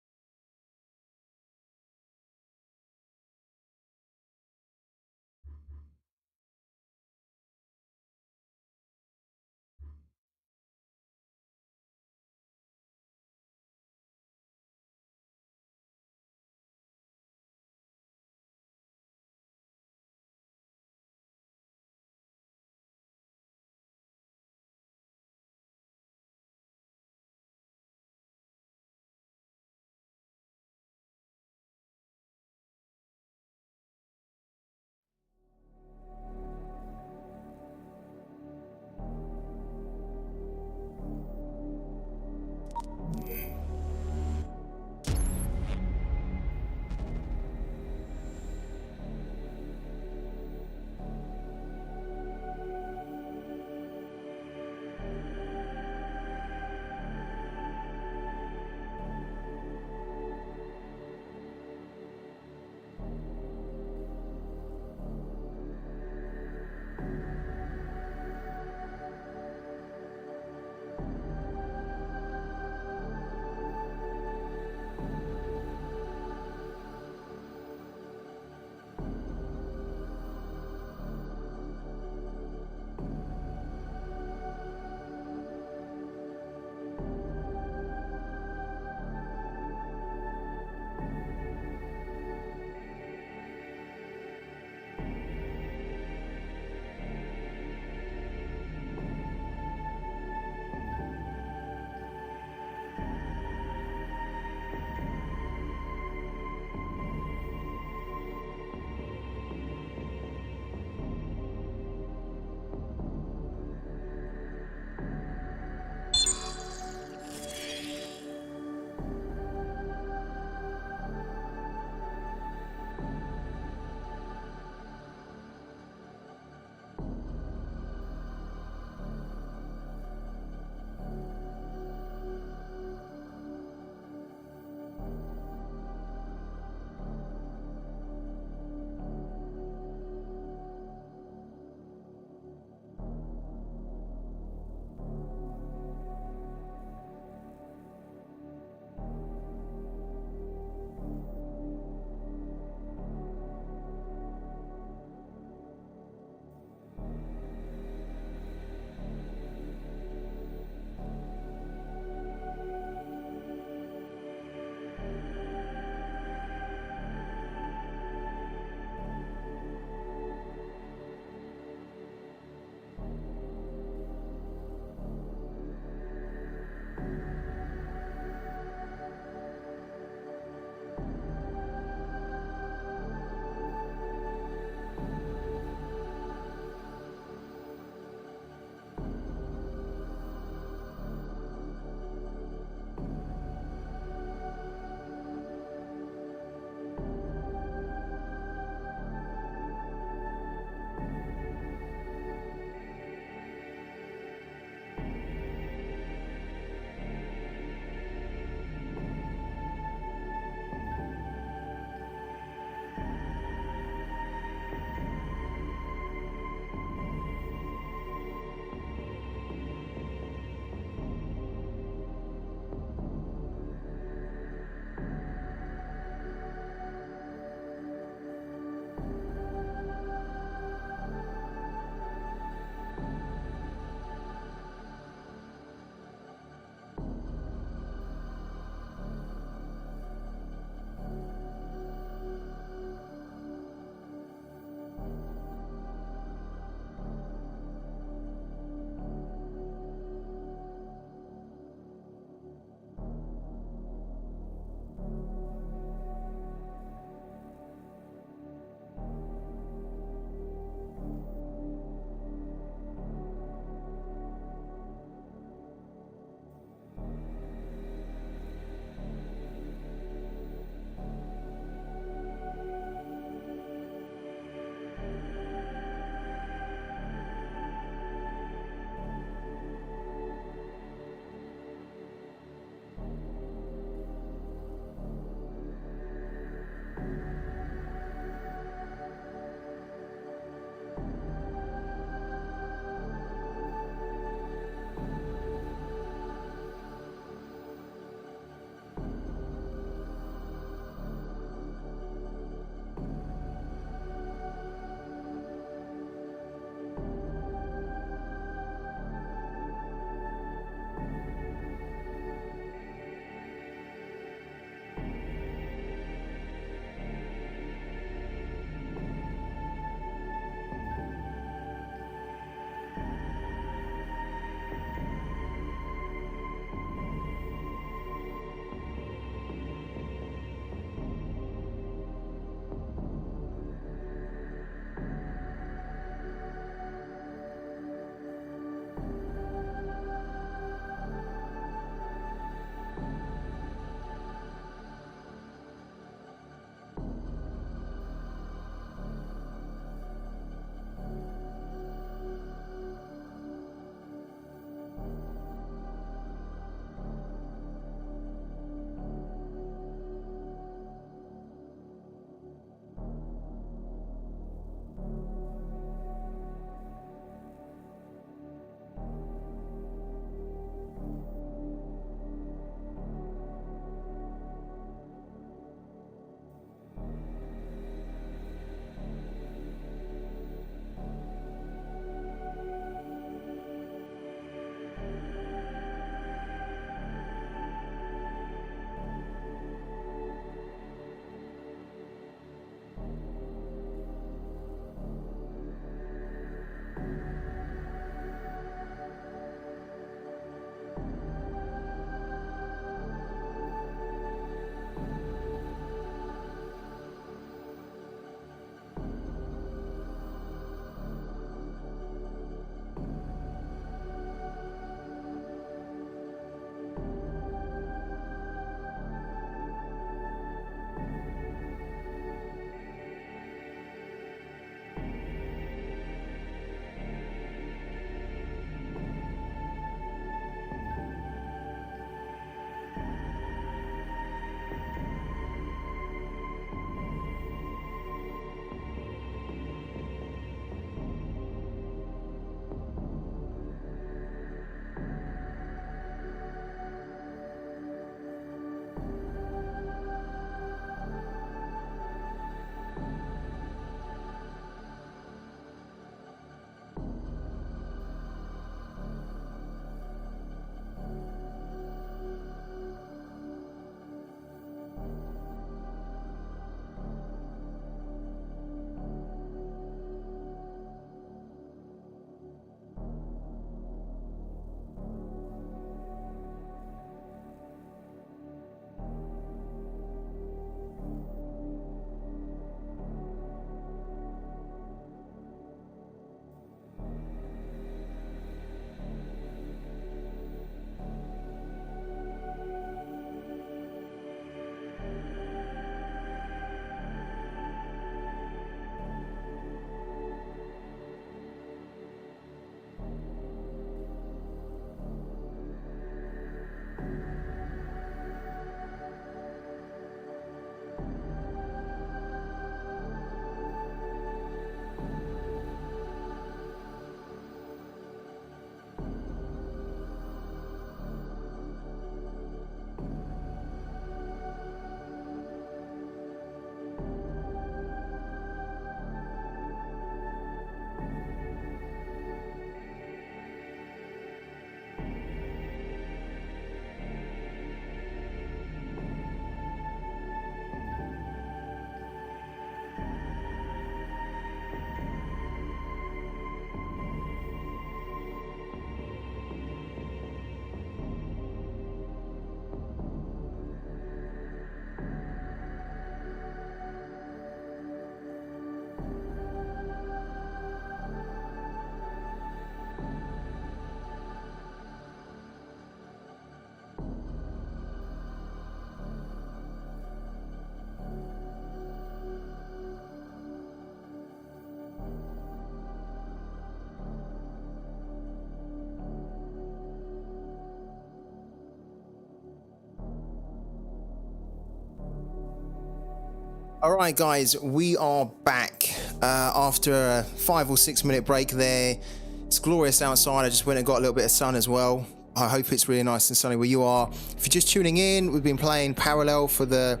All right, guys, we are back after a 5 or 6 minute break there. It's glorious outside. I just went and got a little bit of sun as well. I hope it's really nice and sunny where you are. If you're just tuning in, we've been playing Parallel for the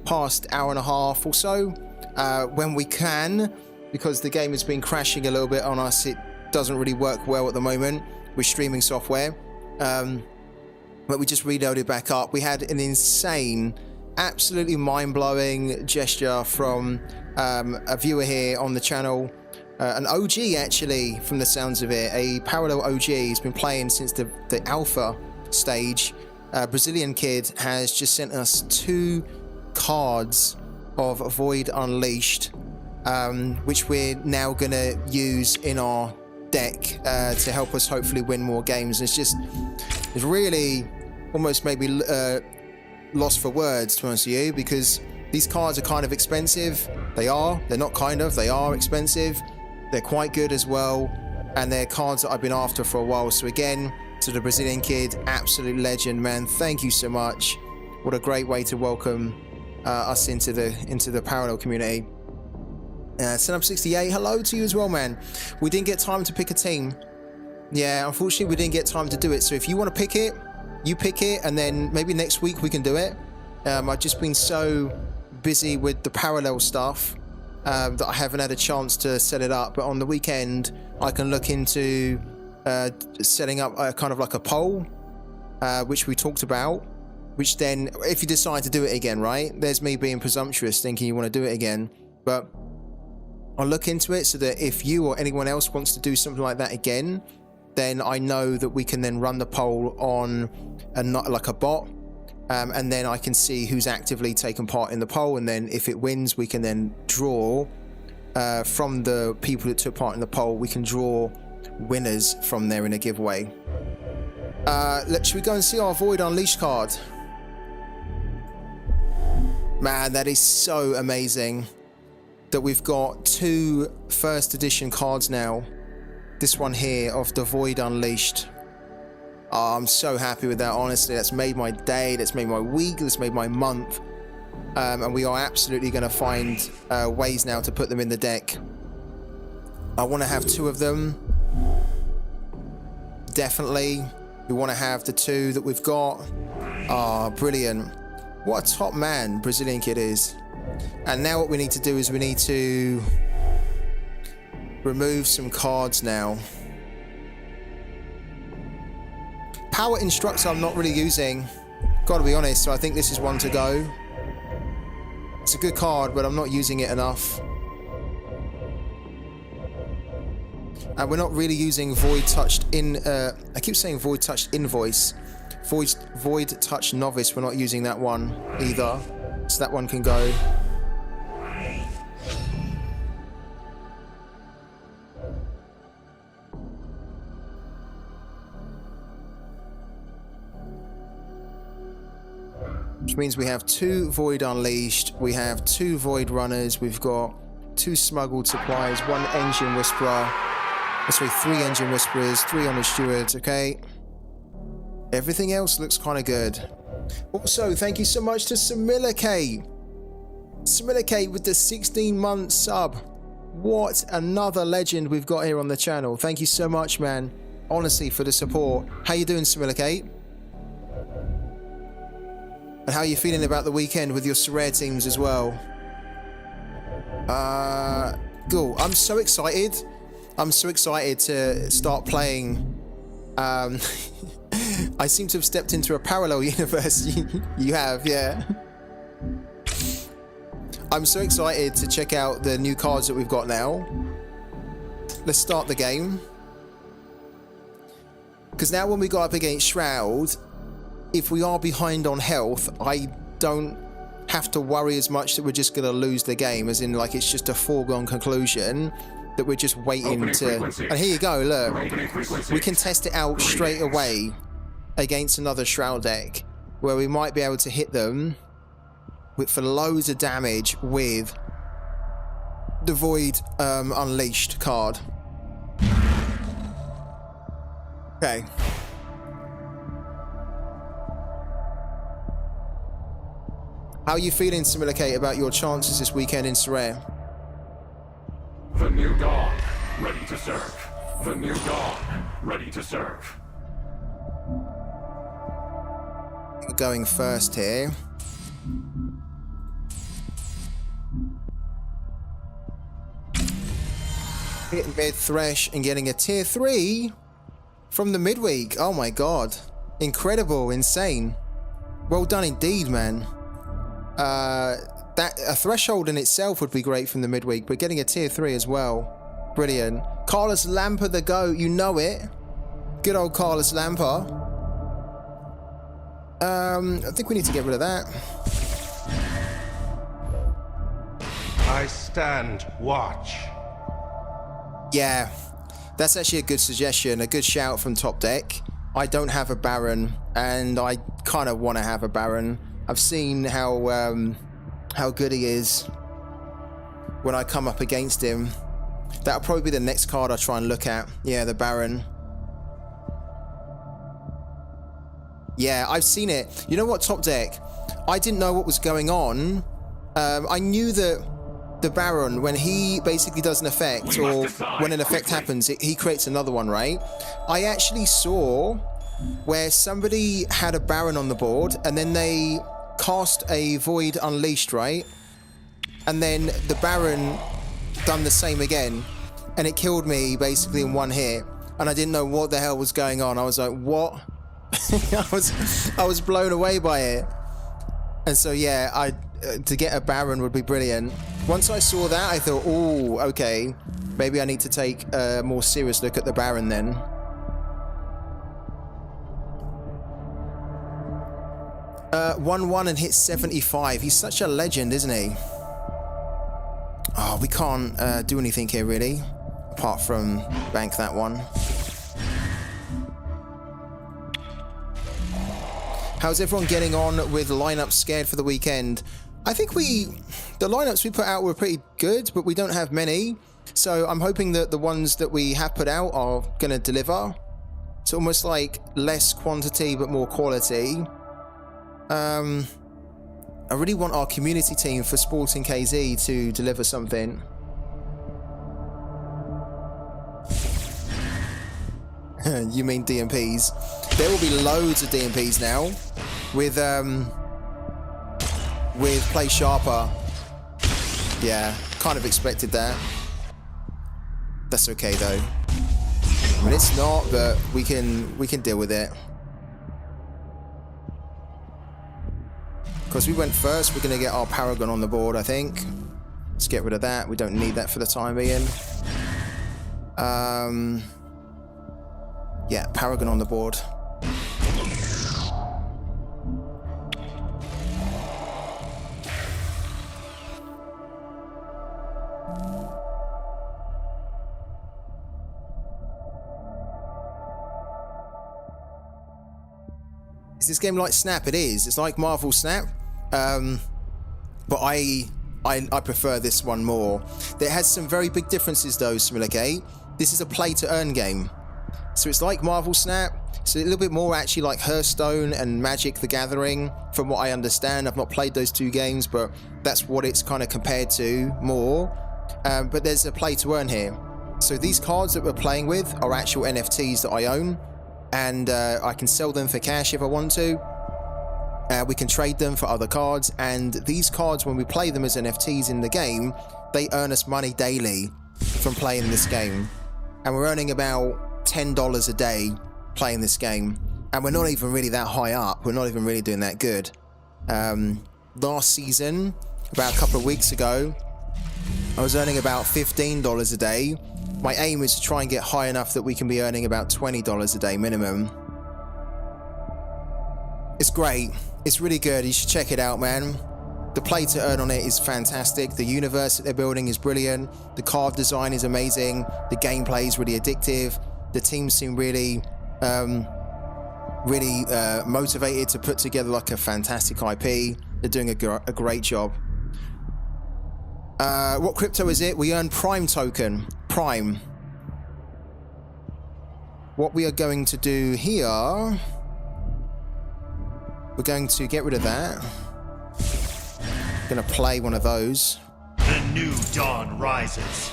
past hour and a half or so. When we can, because the game has been crashing a little bit on us, it doesn't really work well at the moment with streaming software. But we just reloaded back up. We had an insane, absolutely mind-blowing gesture from a viewer here on the channel, an OG actually, from the sounds of it, a Parallel OG. He's been playing since the alpha stage. Brazilian kid has just sent us 2 cards of Void Unleashed, which we're now gonna use in our deck to help us hopefully win more games. It's really almost made me lost for words, to be honest with you, because these cards are kind of expensive. They're not kind of, they are expensive. They're quite good as well, and they're cards that I've been after for a while. So again, to the Brazilian kid, absolute legend, man, thank you so much. What a great way to welcome us into the Parallel community. Setup68, hello to you as well, man. We didn't get time to pick a team. Yeah, unfortunately we didn't get time to do it. So if you want to pick it, you pick it, and then maybe next week we can do it. I've just been so busy with the Parallel stuff that I haven't had a chance to set it up. But on the weekend, I can look into setting up kind of like a poll, which we talked about. Which then, if you decide to do it again, right? There's me being presumptuous, thinking you want to do it again. But I'll look into it so that if you or anyone else wants to do something like that again, then I know that we can then run the poll on like a bot, and then I can see who's actively taken part in the poll, and then if it wins, we can then draw from the people that took part in the poll. We can draw winners from there in a giveaway. Should we go and see our Void Unleashed card? Man, that is so amazing that we've got 2 first edition cards now. This one here of the Void Unleashed. Oh, I'm so happy with that, honestly. That's made my day, that's made my week, that's made my month. And we are absolutely going to find ways now to put them in the deck. I want to have 2 of them. Definitely. We want to have the 2 that we've got. Ah, brilliant. What a top man Brazilian kid is. And now what we need to do is we need to remove some cards now. Power Instructor I'm not really using, gotta be honest, so I think this is one to go. It's a good card, but I'm not using it enough. And we're not really using Void Touched in, I keep saying Void Touched Invoice. Void Touch Novice, we're not using that one either. So that one can go. Which means we have 2 Void Unleashed, we have 2 Void Runners, we've got 2 Smuggled Supplies, 1 Engine Whisperer, sorry, 3 Engine Whisperers, 3 Honest Stewards, okay? Everything else looks kind of good. Also, thank you so much to Samilacate. Samilacate with the 16-month sub. What another legend we've got here on the channel. Thank you so much, man. Honestly, for the support. How you doing, Samilacate? And how are you feeling about the weekend with your Sorare teams as well? Cool. I'm so excited. I'm so excited to start playing. I seem to have stepped into a parallel universe. You have, yeah. I'm so excited to check out the new cards that we've got now. Let's start the game. Because now when we go up against Shroud, if we are behind on health, I don't have to worry as much that we're just going to lose the game, as in like it's just a foregone conclusion that we're just waiting to... And here you go, look. We can test it out straight away against another Shroud deck, where we might be able to hit them for loads of damage with the Void Unleashed card. Okay. How are you feeling, Similacate, about your chances this weekend in Sorare? The new dawn, ready to serve. The new dawn, ready to serve. We're going first here. Hitting mid thresh and getting a tier 3 from the midweek. Oh my god. Incredible, insane. Well done indeed, man. That a threshold in itself would be great from the midweek, but getting a tier 3 as well. Brilliant. Carlos Lamper the GOAT, you know it. Good old Carlos Lamper. I think we need to get rid of that. I stand watch. Yeah, that's actually a good suggestion, a good shout from Top Deck. I don't have a Baron, and I kind of want to have a Baron. I've seen how good he is when I come up against him. That'll probably be the next card I try and look at. Yeah, the Baron. Yeah, I've seen it. You know what, Top Deck? I didn't know what was going on. I knew that the Baron, when he basically does an effect, or when an effect happens, he creates another one, right? I actually saw where somebody had a Baron on the board, and then they cast a Void Unleashed, right? And then the Baron done the same again, and it killed me basically in one hit, and I didn't know what the hell was going on. I was like, what? I was blown away by it. And so yeah, to get a Baron would be brilliant. Once I saw that, I thought, oh, okay, maybe I need to take a more serious look at the Baron then. Uh, 1-1 and hit 75. He's such a legend, isn't he? Oh, we can't do anything here really, apart from bank that one. How's everyone getting on with lineups scared for the weekend? I think the lineups we put out were pretty good, but we don't have many. So I'm hoping that the ones that we have put out are going to deliver. It's almost like less quantity, but more quality. I really want our community team for Sporting KZ to deliver something. You mean DMPs? There will be loads of DMPs now with Play Sharper. Yeah, kind of expected that. That's okay though. I mean, it's not, but we can deal with it. Because we went first, we're going to get our Paragon on the board, I think. Let's get rid of that. We don't need that for the time being. Yeah, Paragon on the board. Is this game like Snap? It is. It's like Marvel Snap. But I prefer this one more. There has some very big differences though, Similacate. This is a play to earn game. So it's like Marvel Snap. It's a little bit more actually like Hearthstone and Magic the Gathering, from what I understand. I've not played those two games, but that's what it's kind of compared to more. But there's a play to earn here. So these cards that we're playing with are actual NFTs that I own, and I can sell them for cash if I want to. We can trade them for other cards, and these cards, when we play them as NFTs in the game, they earn us money daily from playing this game. And we're earning about $10 a day playing this game, and we're not even really that high up. We're not even really doing that good. Last season, about a couple of weeks ago, I was earning about $15 a day. My aim is to try and get high enough that we can be earning about $20 a day minimum. It's great. It's really good. You should check it out, man. The play to earn on it is fantastic. The universe that they're building is brilliant. The card design is amazing. The gameplay is really addictive. The team seem really motivated to put together like a fantastic IP. They're doing a great job. What crypto is it? We earn Prime token. Prime. What we are going to do here, we're going to get rid of that. Gonna play one of those. The new dawn rises.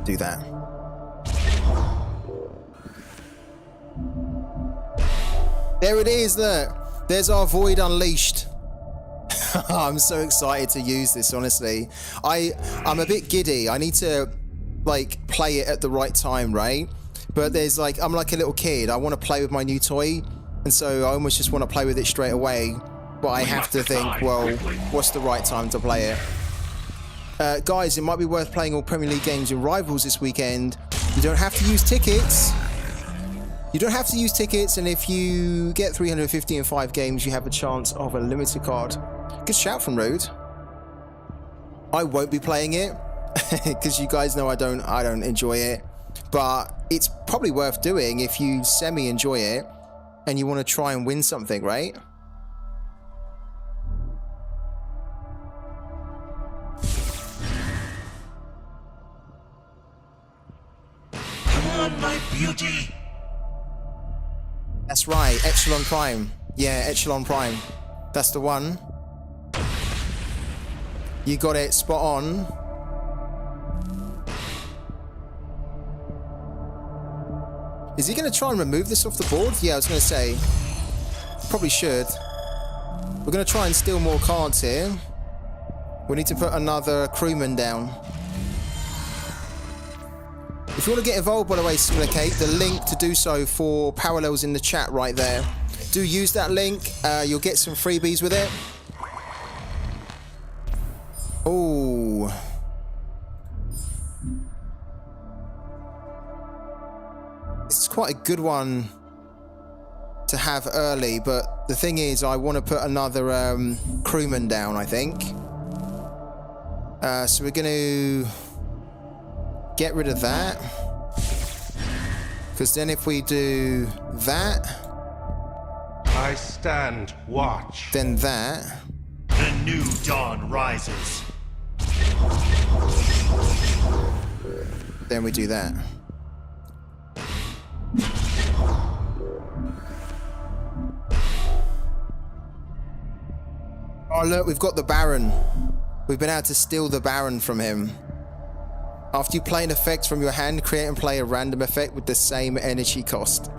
Do that. There it is, look. There's our Void Unleashed. I'm so excited to use this, honestly. I'm a bit giddy. I need to, like, play it at the right time, right? But there's, like, I'm like a little kid. I want to play with my new toy, and so I almost just want to play with it straight away. But I have to think, well, what's the right time to play it? Guys, it might be worth playing all Premier League games in Rivals this weekend. You don't have to use tickets. You don't have to use tickets, and if you get 350 in 5 games, you have a chance of a limited card. Good shout from Rude. I won't be playing it because you guys know I don't enjoy it, but it's probably worth doing if you semi-enjoy it and you want to try and win something, right? Come on, my beauty. That's right, Echelon Prime. Yeah, Echelon Prime. That's the one. You got it spot on. Is he going to try and remove this off the board? Yeah, I was going to say. Probably should. We're going to try and steal more cards here. We need to put another crewman down. If you want to get involved, by the way, Simulacate, the link to do so for Parallels in the chat right there. Do use that link. You'll get some freebies with it. Oh. This is quite a good one to have early, but the thing is, I want to put another crewman down, I think. So we're going to get rid of that. Because then if we do that... I stand watch. Then that... The new dawn rises. Then we do that. Oh look, we've got the Baron. We've been able to steal the Baron from him. After you play an effect from your hand, create and play a random effect with the same energy cost.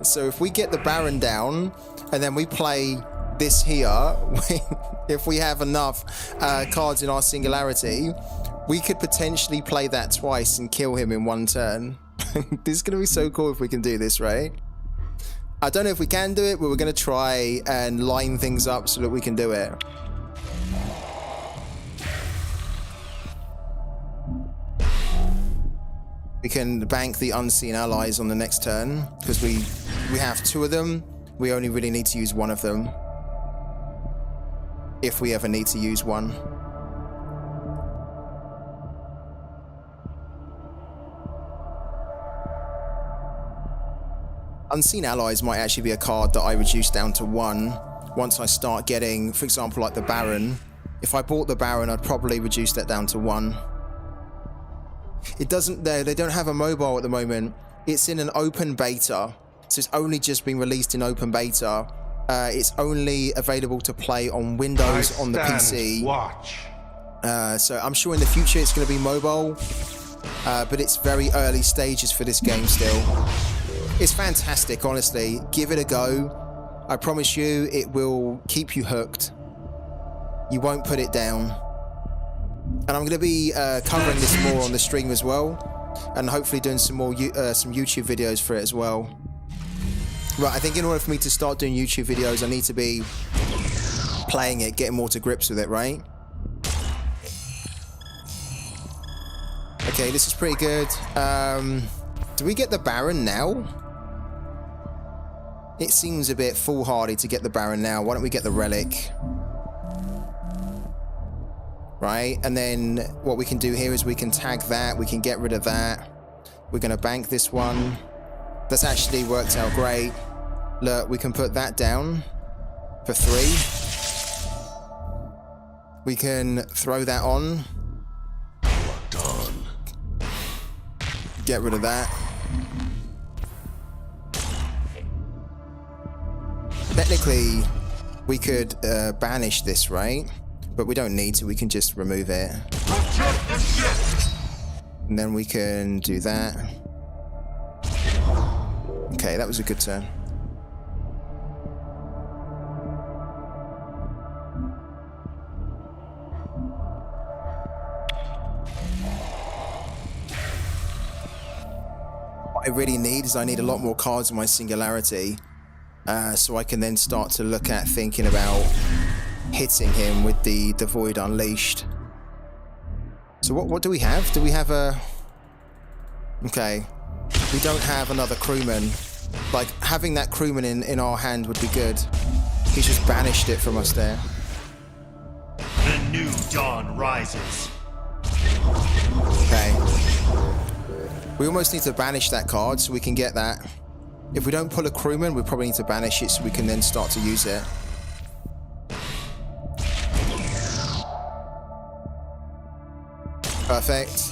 So if we get the Baron down, and then we play this here, if we have enough cards in our Singularity, we could potentially play that twice and kill him in one turn. This is going to be so cool if we can do this, right? I don't know if we can do it, but we're going to try and line things up so that we can do it. We can bank the Unseen Allies on the next turn, because we have 2 of them. We only really need to use 1 of them. If we ever need to use one. Unseen Allies might actually be a card that I reduce down to 1 once I start getting, for example, like the Baron. If I bought the Baron, I'd probably reduce that down to 1. It doesn't, they don't have a mobile at the moment. It's in an open beta, so it's only just been released in open beta. It's only available to play on Windows on the PC. Watch. So I'm sure in the future it's going to be mobile, but it's very early stages for this game still. It's fantastic, honestly. Give it a go. I promise you, it will keep you hooked. You won't put it down. And I'm going to be covering this more on the stream as well, and hopefully doing some more some YouTube videos for it as well. Right, I think in order for me to start doing YouTube videos, I need to be playing it, getting more to grips with it, right? Okay, this is pretty good. Do we get the Baron now? It seems a bit foolhardy to get the Baron now. Why don't we get the Relic? Right, and then what we can do here is we can tag that, we can get rid of that. We're going to bank this one. That's actually worked out great. Look, we can put that down for 3. We can throw that on. Done. Get rid of that. technically, we could banish this, right? But we don't need to. We can just remove it. And then we can do that. Okay, that was a good turn. What I really need is I need a lot more cards in my Singularity, so I can then start to look at thinking about hitting him with the Void Unleashed. So what do we have? Do we have a... Okay. We don't have another crewman. Like, having that crewman in our hand would be good. He's just banished it from us there. The new dawn rises. Okay. We almost need to banish that card so we can get that. If we don't pull a crewman, we probably need to banish it so we can then start to use it. Perfect.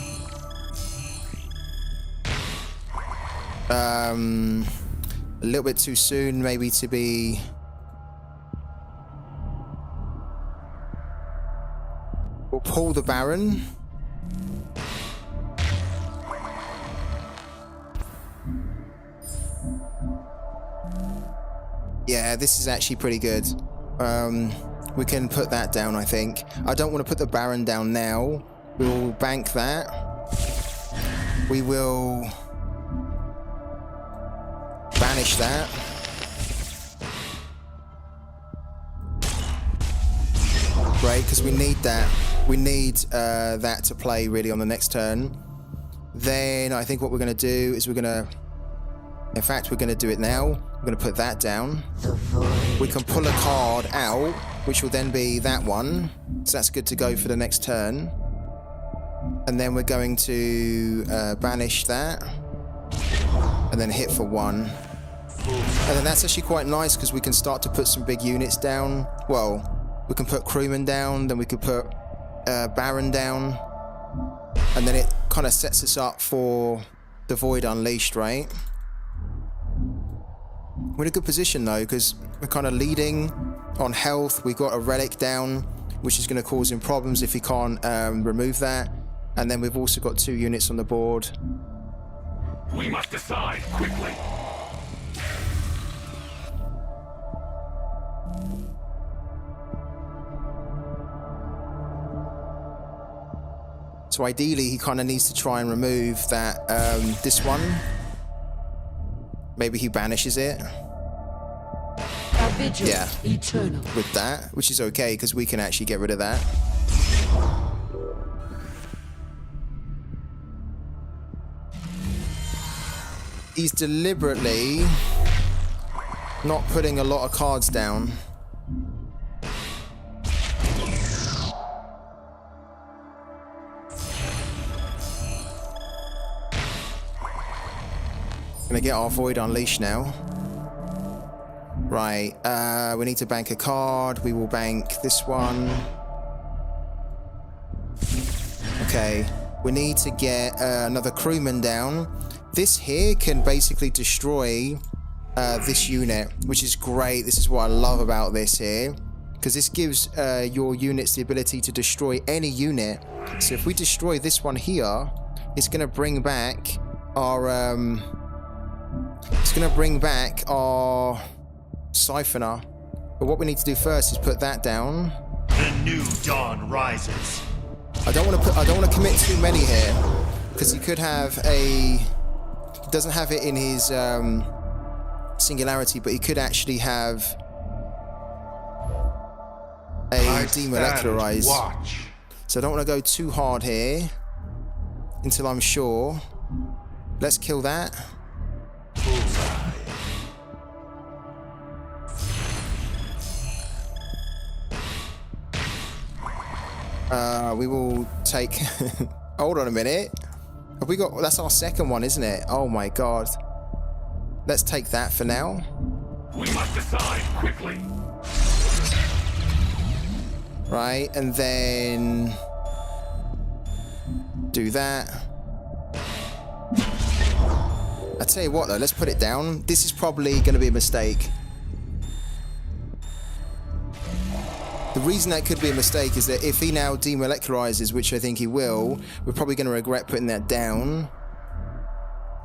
A little bit too soon maybe to be... We'll pull the Baron. Yeah, this is actually pretty good. We can put that down, I think. I don't want to put the Baron down now. We'll bank that. We will banish that. Great, because we need that. We need that to play really on the next turn. Then I think what we're going to do is we're going to... In fact, we're going to do it now. We're going to put that down. We can pull a card out, which will then be that one. So that's good to go for the next turn. And then we're going to banish that. And then hit for 1. And then that's actually quite nice because we can start to put some big units down. Well, we can put crewman down, then we could put Baron down. And then it kind of sets us up for the Void Unleashed, right? We're in a good position though, because we're kind of leading on health. We've got a relic down, which is going to cause him problems if he can't remove that. And then we've also got 2 units on the board. We must decide quickly. So ideally, he kind of needs to try and remove that, this one. Maybe he banishes it. A vigil eternal. With that, which is okay, because we can actually get rid of that. He's deliberately not putting a lot of cards down. Gonna get our Void Unleashed now. Right, we need to bank a card. We will bank this one. Okay, we need to get another crewman down. This here can basically destroy this unit, which is great. This is what I love about this here, because this gives your units the ability to destroy any unit. So if we destroy this one here, it's gonna bring back our Siphoner. But what we need to do first is put that down. The new dawn rises. I don't want to commit too many here, because he could have a... He doesn't have it in his Singularity, but he could actually have a demolecularized. Watch. So I don't want to go too hard here until I'm sure. Let's kill that. We will take... Hold on a minute. Have we got... That's our second one, isn't it? Oh my god. Let's take that for now. We must decide quickly. Right, and then... do that. I tell you what though, let's put it down. This is probably going to be a mistake. The reason that could be a mistake is that if he now demolecularizes, which I think he will, we're probably going to regret putting that down.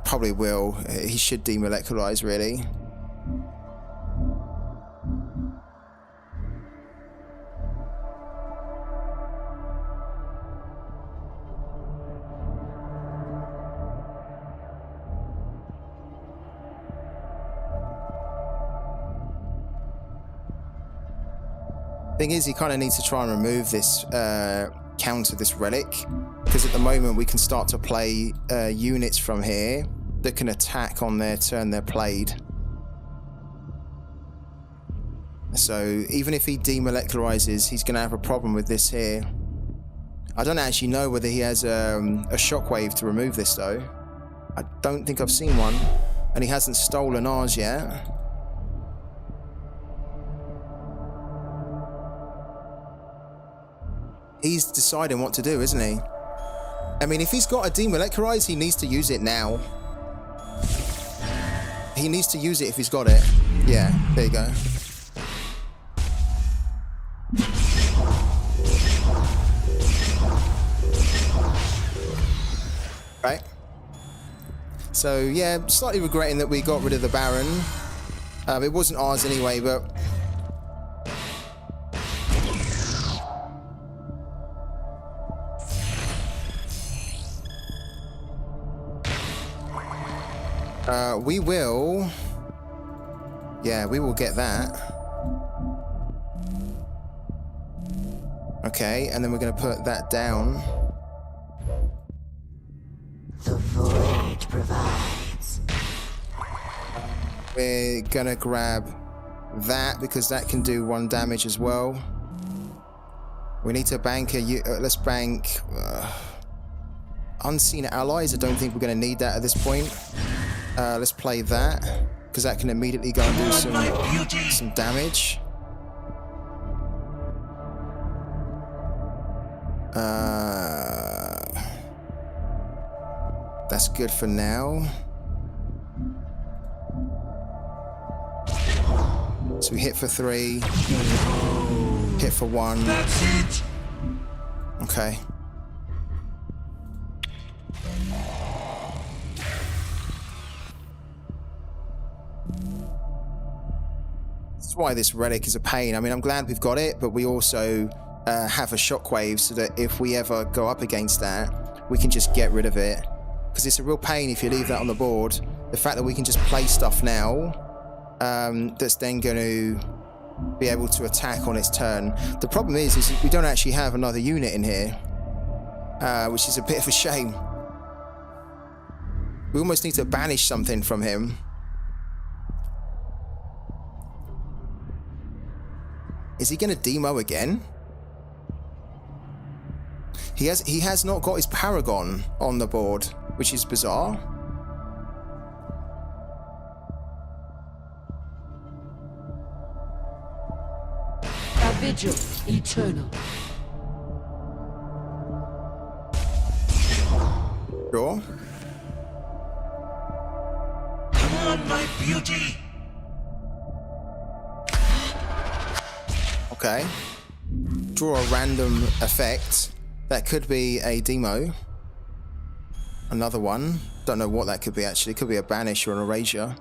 Probably will. He should demolecularize, really. Thing is, he kind of needs to try and remove this counter this relic, because at the moment we can start to play units from here that can attack on their turn they're played. So even if he demolecularizes, he's going to have a problem with this here. I don't actually know whether he has a shockwave to remove this though. I don't think I've seen one, and he hasn't stolen ours yet. He's deciding what to do, isn't he? I mean, if he's got a demolecularize, he needs to use it now. He needs to use it if he's got it. Yeah, there you go. Right. So, yeah, slightly regretting that we got rid of the Baron. It wasn't ours anyway, but... we will... Yeah, we will get that. Okay, and then we're going to put that down. The void provides. We're going to grab that because that can do 1 damage as well. We need to bank a... let's bank... Unseen Allies. I don't think we're going to need that at this point. Let's play that, because that can immediately go and do some damage. That's good for now. So we hit for 3, hit for 1. That's it. Okay. That's why this relic is a pain. I mean, I'm glad we've got it, but we also have a shockwave so that if we ever go up against that, we can just get rid of it. Because it's a real pain if you leave that on the board. The fact that we can just play stuff now that's then going to be able to attack on its turn. The problem is we don't actually have another unit in here, which is a bit of a shame. We almost need to banish something from him. Is he going to demo again? He has not got his Paragon on the board, which is bizarre. A vigil eternal. Sure. Come on, my beauty. Okay. Draw a random effect. That could be a demo. Another one. Don't know what that could be actually. It could be a banish or an erasure.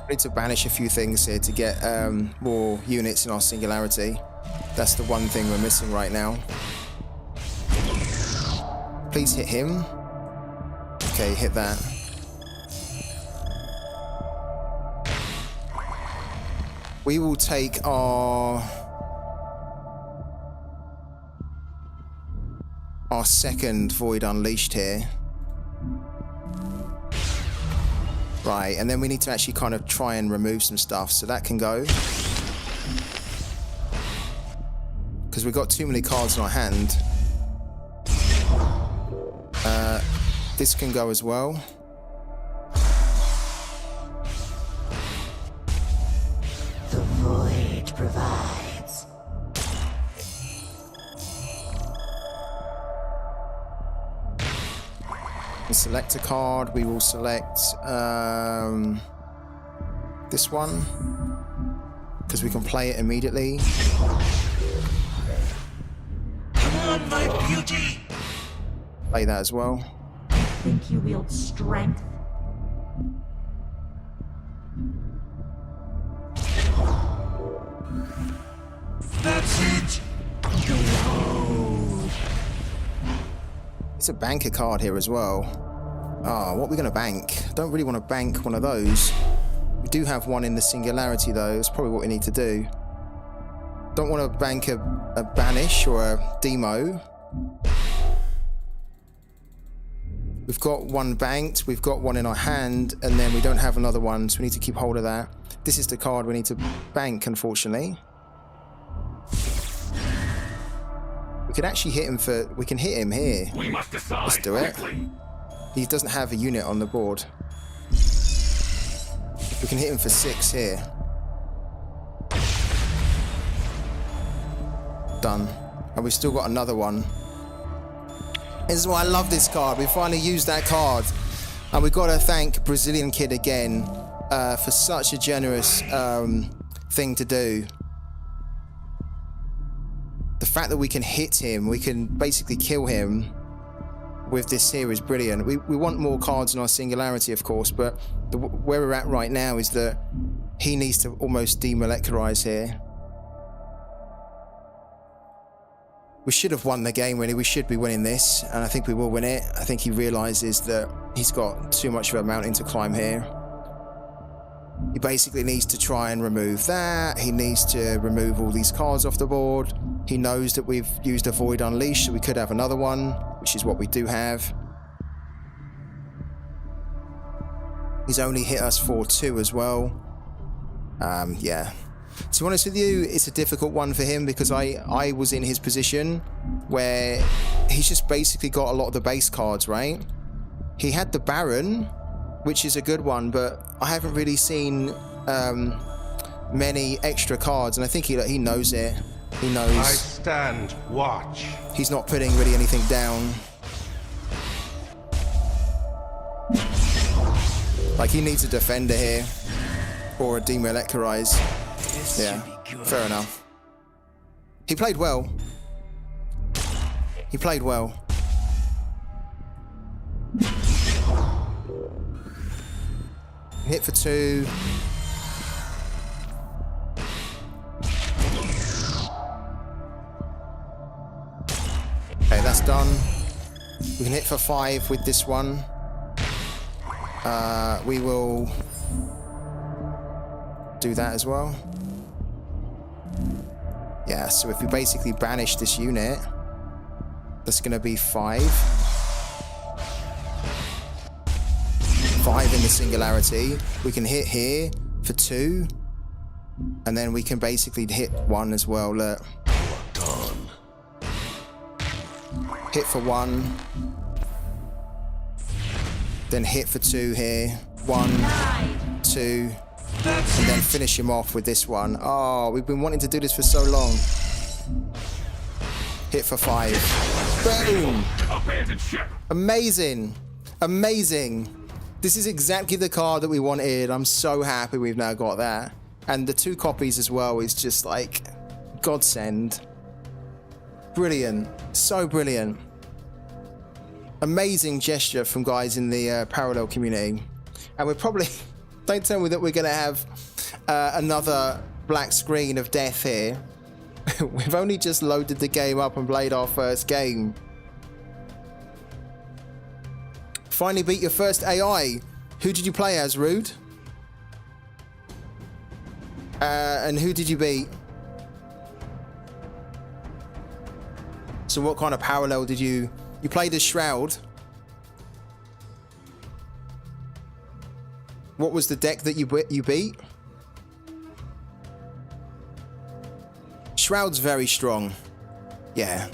We need to banish a few things here to get more units in our singularity. That's the one thing we're missing right now. Please hit him. Okay, hit that. We will take our second Void Unleashed here. Right, and then we need to actually kind of try and remove some stuff, so that can go. Because we've got too many cards in our hand. This can go as well. The void provides. select a card. We will select this one because we can play it immediately. Come on, my beauty! Play that as well. Think you wield strength? That's it! It's a banker card here as well. Ah, what are we going to bank? Don't really want to bank one of those. We do have one in the singularity though. That's probably what we need to do. Don't want to bank a banish or a demo. We've got one banked, we've got one in our hand, and then we don't have another one, so we need to keep hold of that. This is the card we need to bank, unfortunately. We could actually hit him for... We can hit him here. We must decide. Let's do it. Quickly. He doesn't have a unit on the board. We can hit him for 6 here. Done. And we've still got another one. This is why I love this card. We finally used that card. And we've got to thank Brazilian Kid again for such a generous thing to do. The fact that we can hit him, we can basically kill him with this here is brilliant. We want more cards in our singularity, of course, but where we're at right now is that he needs to almost demolecularize here. We should have won the game, really. We should be winning this, and I think we will win it. I think he realizes that he's got too much of a mountain to climb here. He basically needs to try and remove that. He needs to remove all these cards off the board. He knows that we've used a Void Unleash, so we could have another one, which is what we do have. He's only hit us for 2 as well. Yeah. To be honest with you, it's a difficult one for him because I was in his position where he's just basically got a lot of the base cards, right? He had the Baron, which is a good one, but I haven't really seen many extra cards, and I think he knows it. He knows. I stand watch. He's not putting really anything down. Like, he needs a defender here or a demolecularize. Yeah, fair enough. He played well. He played well. Hit for 2. Okay, that's done. We can hit for 5 with this one. We will do that as well. Yeah, so if we basically banish this unit, that's going to be 5. 5 in the singularity. We can hit here for 2. And then we can basically hit 1 as well. Look. Done. Hit for 1. Then hit for 2 here. 1, 2. And then finish him off with this one. Oh, we've been wanting to do this for so long. Hit for 5. Boom! Abandoned ship. Amazing. Amazing. This is exactly the card that we wanted. I'm so happy we've now got that. And the 2 copies as well is just like godsend. Brilliant. So brilliant. Amazing gesture from guys in the parallel community. And we're probably... Don't tell me that we're going to have another black screen of death here. We've only just loaded the game up and played our first game. Finally beat your first AI. Who did you play as, Rude? And who did you beat? So what kind of parallel did you... You played as Shroud. What was the deck that you beat? Shroud's very strong. Yeah.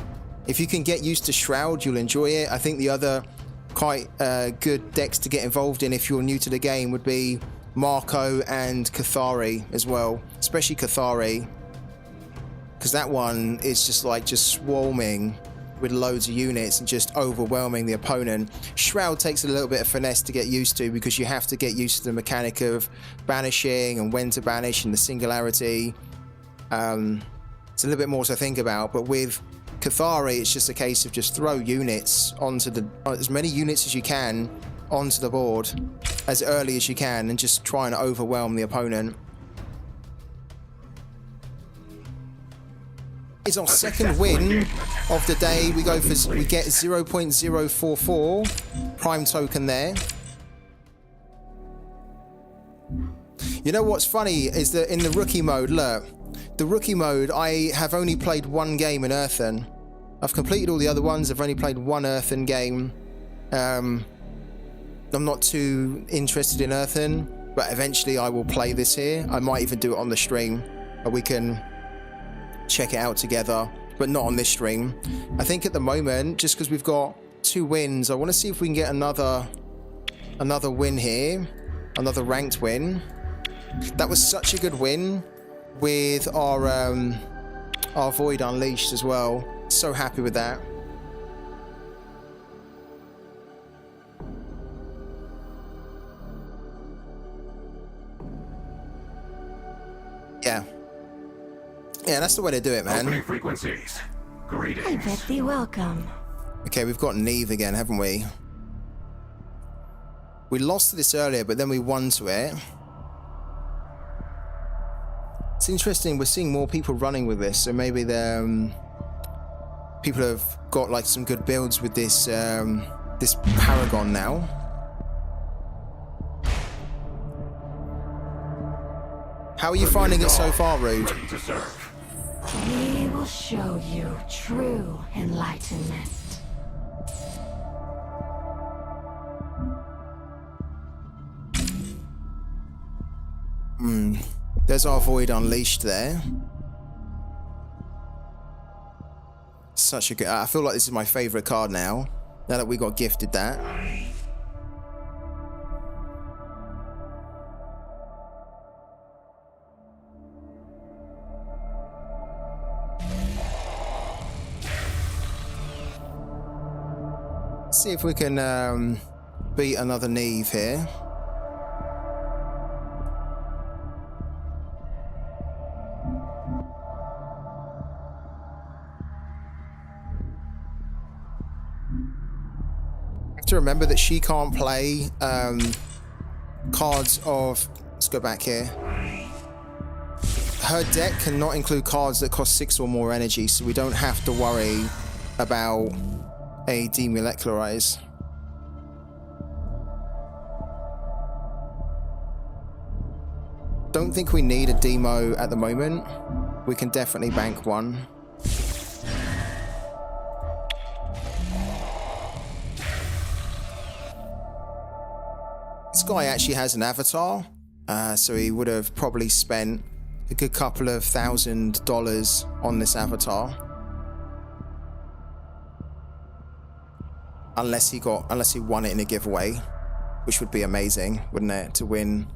If you can get used to Shroud, you'll enjoy it. I think the other quite good decks to get involved in if you're new to the game would be Marco and Cathari as well. Especially Cathari. Because that one is just like swarming with loads of units and just overwhelming the opponent. Shroud takes a little bit of finesse to get used to, because you have to get used to the mechanic of banishing and when to banish and the singularity. It's a little bit more to think about, but with Cathari, it's just a case of just throw units onto the, as many units as you can onto the board as early as you can, and just try and overwhelm the opponent. It's our second win of the day. We get 0.044 prime token there. You know what's funny is that in the rookie mode, look, the rookie mode, I have only played one game in Earthen. I've completed all the other ones. I've only played one Earthen game. I'm not too interested in Earthen, but eventually I will play this here. I might even do it on the stream, or we can check it out together, but not on this stream. I think at the moment, just because we've got 2 wins, I want to see if we can get another win here, another ranked win. That was such a good win with our Void Unleashed as well. So happy with that. Yeah, that's the way to do it, man. Opening frequencies. Greetings. I bet thee welcome. Okay, we've got Neve again, haven't we? We lost to this earlier, but then we won to it. It's interesting, we're seeing more people running with this, so maybe people have got like some good builds with this this Paragon now. How are you finding it so far, Rude? Ready to serve. We will show you true enlightenment. There's our Void Unleashed there. Such a good... I feel like this is my favorite card now that we got gifted that. See if we can beat another Neve here. Have to remember that she can't play cards of... Let's go back here. Her deck cannot include cards that cost 6 or more energy, so we don't have to worry about a demolecularize. Don't think we need a demo at the moment. We can definitely bank one. This guy actually has an avatar, so he would have probably spent a good couple of $1,000 on this avatar. Unless he won it in a giveaway, which would be amazing, wouldn't it? To win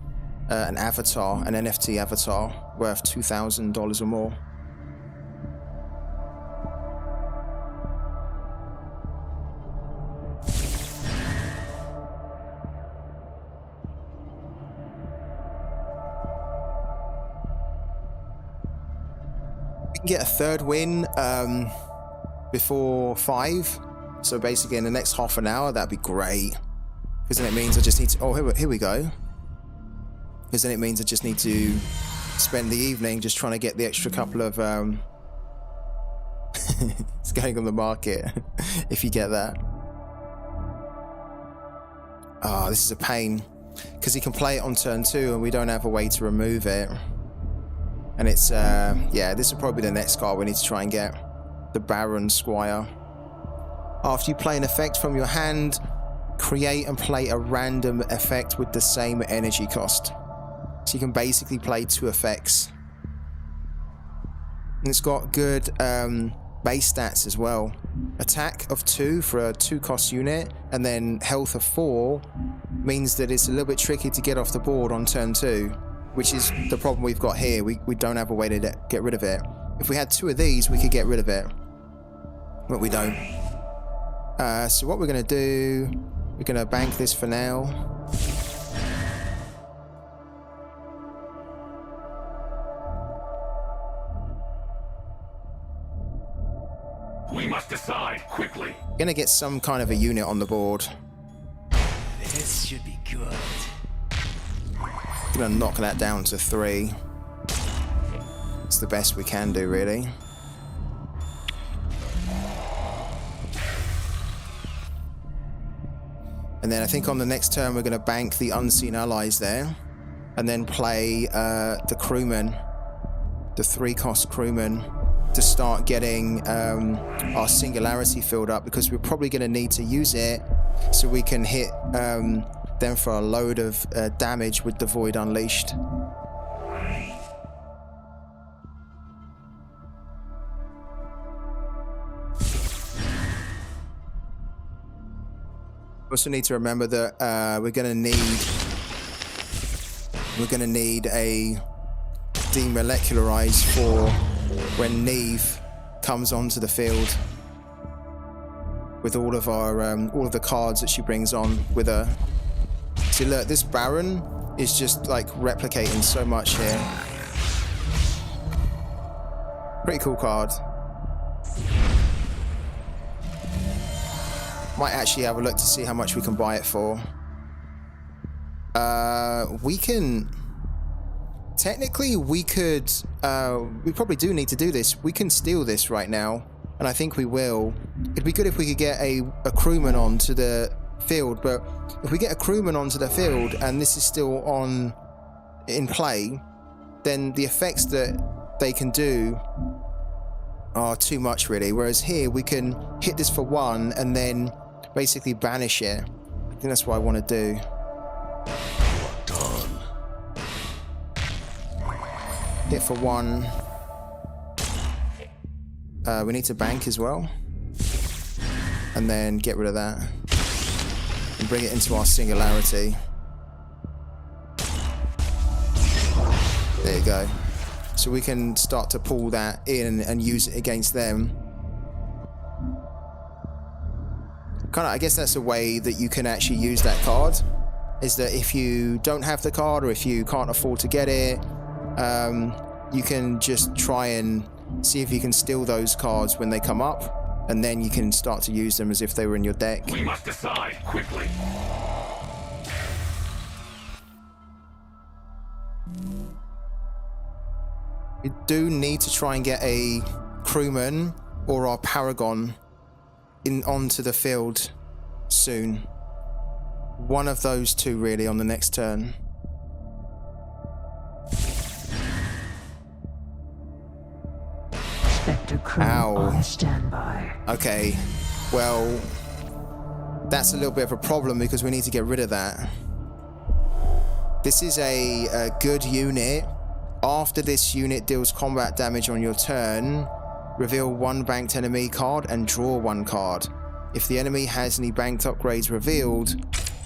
an avatar, an NFT avatar worth $2,000 or more. We can get a third win before 5. So basically in the next half an hour, that'd be great. Because then it means I just need to... Oh, here we go. Because then it means I just need to spend the evening just trying to get the extra couple of... It's going on the market, if you get that. Oh, this is a pain. Because he can play it on turn 2 and we don't have a way to remove it. And it's... yeah, this will probably be the next card we need to try and get. The Baron Squire. After you play an effect from your hand, create and play a random effect with the same energy cost. So you can basically play 2 effects. And it's got good base stats as well. Attack of 2 for a 2-cost unit, and then health of 4 means that it's a little bit tricky to get off the board on turn 2, which is the problem we've got here. We don't have a way to get rid of it. If we had 2 of these, we could get rid of it. but we don't. So what we're going to do, we're going to bank this for now. We must decide quickly. Going to get some kind of a unit on the board. This should be good. Going to knock that down to 3. It's the best we can do, really. And then I think on the next turn we're going to bank the unseen allies there, and then play the crewmen, the 3-cost crewmen, to start getting our singularity filled up, because we're probably going to need to use it so we can hit them for a load of damage with the Void Unleashed. Also need to remember that we're going to need a demolecularize for when Neve comes onto the field with all of the cards that she brings on with her. See, look, this Baron is just like replicating so much here. Pretty cool card. Might actually have a look to see how much we can buy it for. We can... Technically, we could... we probably do need to do this. We can steal this right now, and I think we will. It'd be good if we could get a crewman onto the field, but if we get a crewman onto the field and this is still in play, then the effects that they can do are too much, really. Whereas here, we can hit this for 1 and then basically banish it. I think that's what I want to do. Done. Hit for 1. We need to bank as well. And then get rid of that. And bring it into our singularity. There you go. So we can start to pull that in and use it against them. I guess that's a way that you can actually use that card, is that if you don't have the card or if you can't afford to get it, you can just try and see if you can steal those cards when they come up, and then you can start to use them as if they were in your deck. We must decide quickly. We do need to try and get a crewman or our paragon onto the field soon. One of those two, really, on the next turn. Spectre crew on standby. Okay, well, that's a little bit of a problem because we need to get rid of that. This is a good unit. After this unit deals combat damage on your turn, reveal 1 banked enemy card and draw 1 card. If the enemy has any banked upgrades revealed,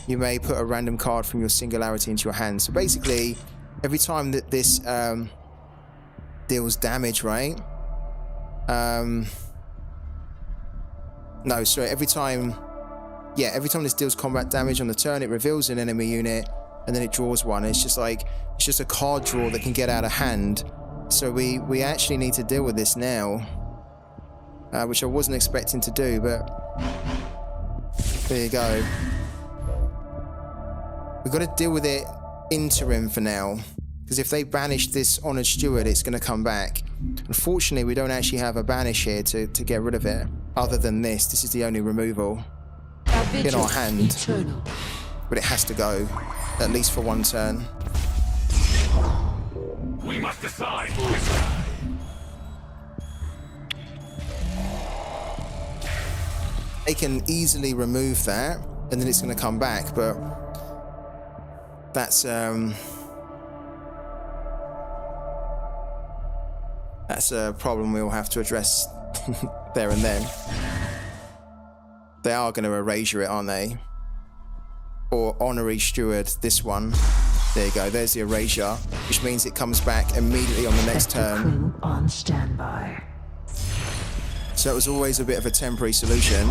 you may put a random card from your singularity into your hand. So basically, every time that this deals damage, right? No, sorry, every time this deals combat damage on the turn, it reveals an enemy unit, and then it draws 1. It's just a card draw that can get out of hand. So we actually need to deal with this now, which I wasn't expecting to do, but there you go. We've got to deal with it interim for now, because if they banish this Honoured Steward, it's going to come back. Unfortunately, we don't actually have a banish here to get rid of it, other than this. This is the only removal in our hand. Eternal. But it has to go, at least for 1 turn. We must decide. They can easily remove that, and then it's going to come back, but that's a problem we'll have to address there and then. They are going to erasure it, aren't they? Or Honorary Steward, this one. There you go, there's the erasure, which means it comes back immediately on the next turn. Crew on standby. So it was always a bit of a temporary solution.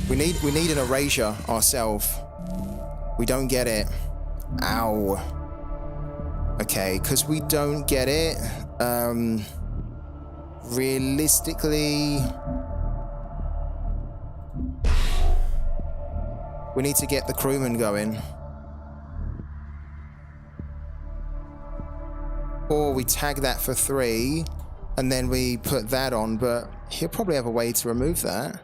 We need an erasure ourselves. We don't get it. Ow. Okay, because we don't get it, realistically, we need to get the crewman going. Or we tag that for 3, and then we put that on, but he'll probably have a way to remove that.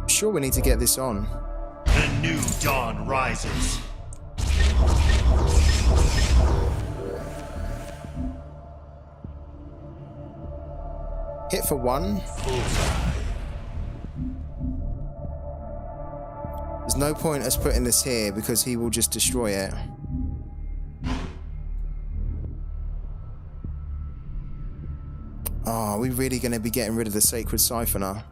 Sure, we need to get this on. The new dawn rises. Hit for 1. There's no point us putting this here because he will just destroy it. Oh, are we really going to be getting rid of the sacred siphoner?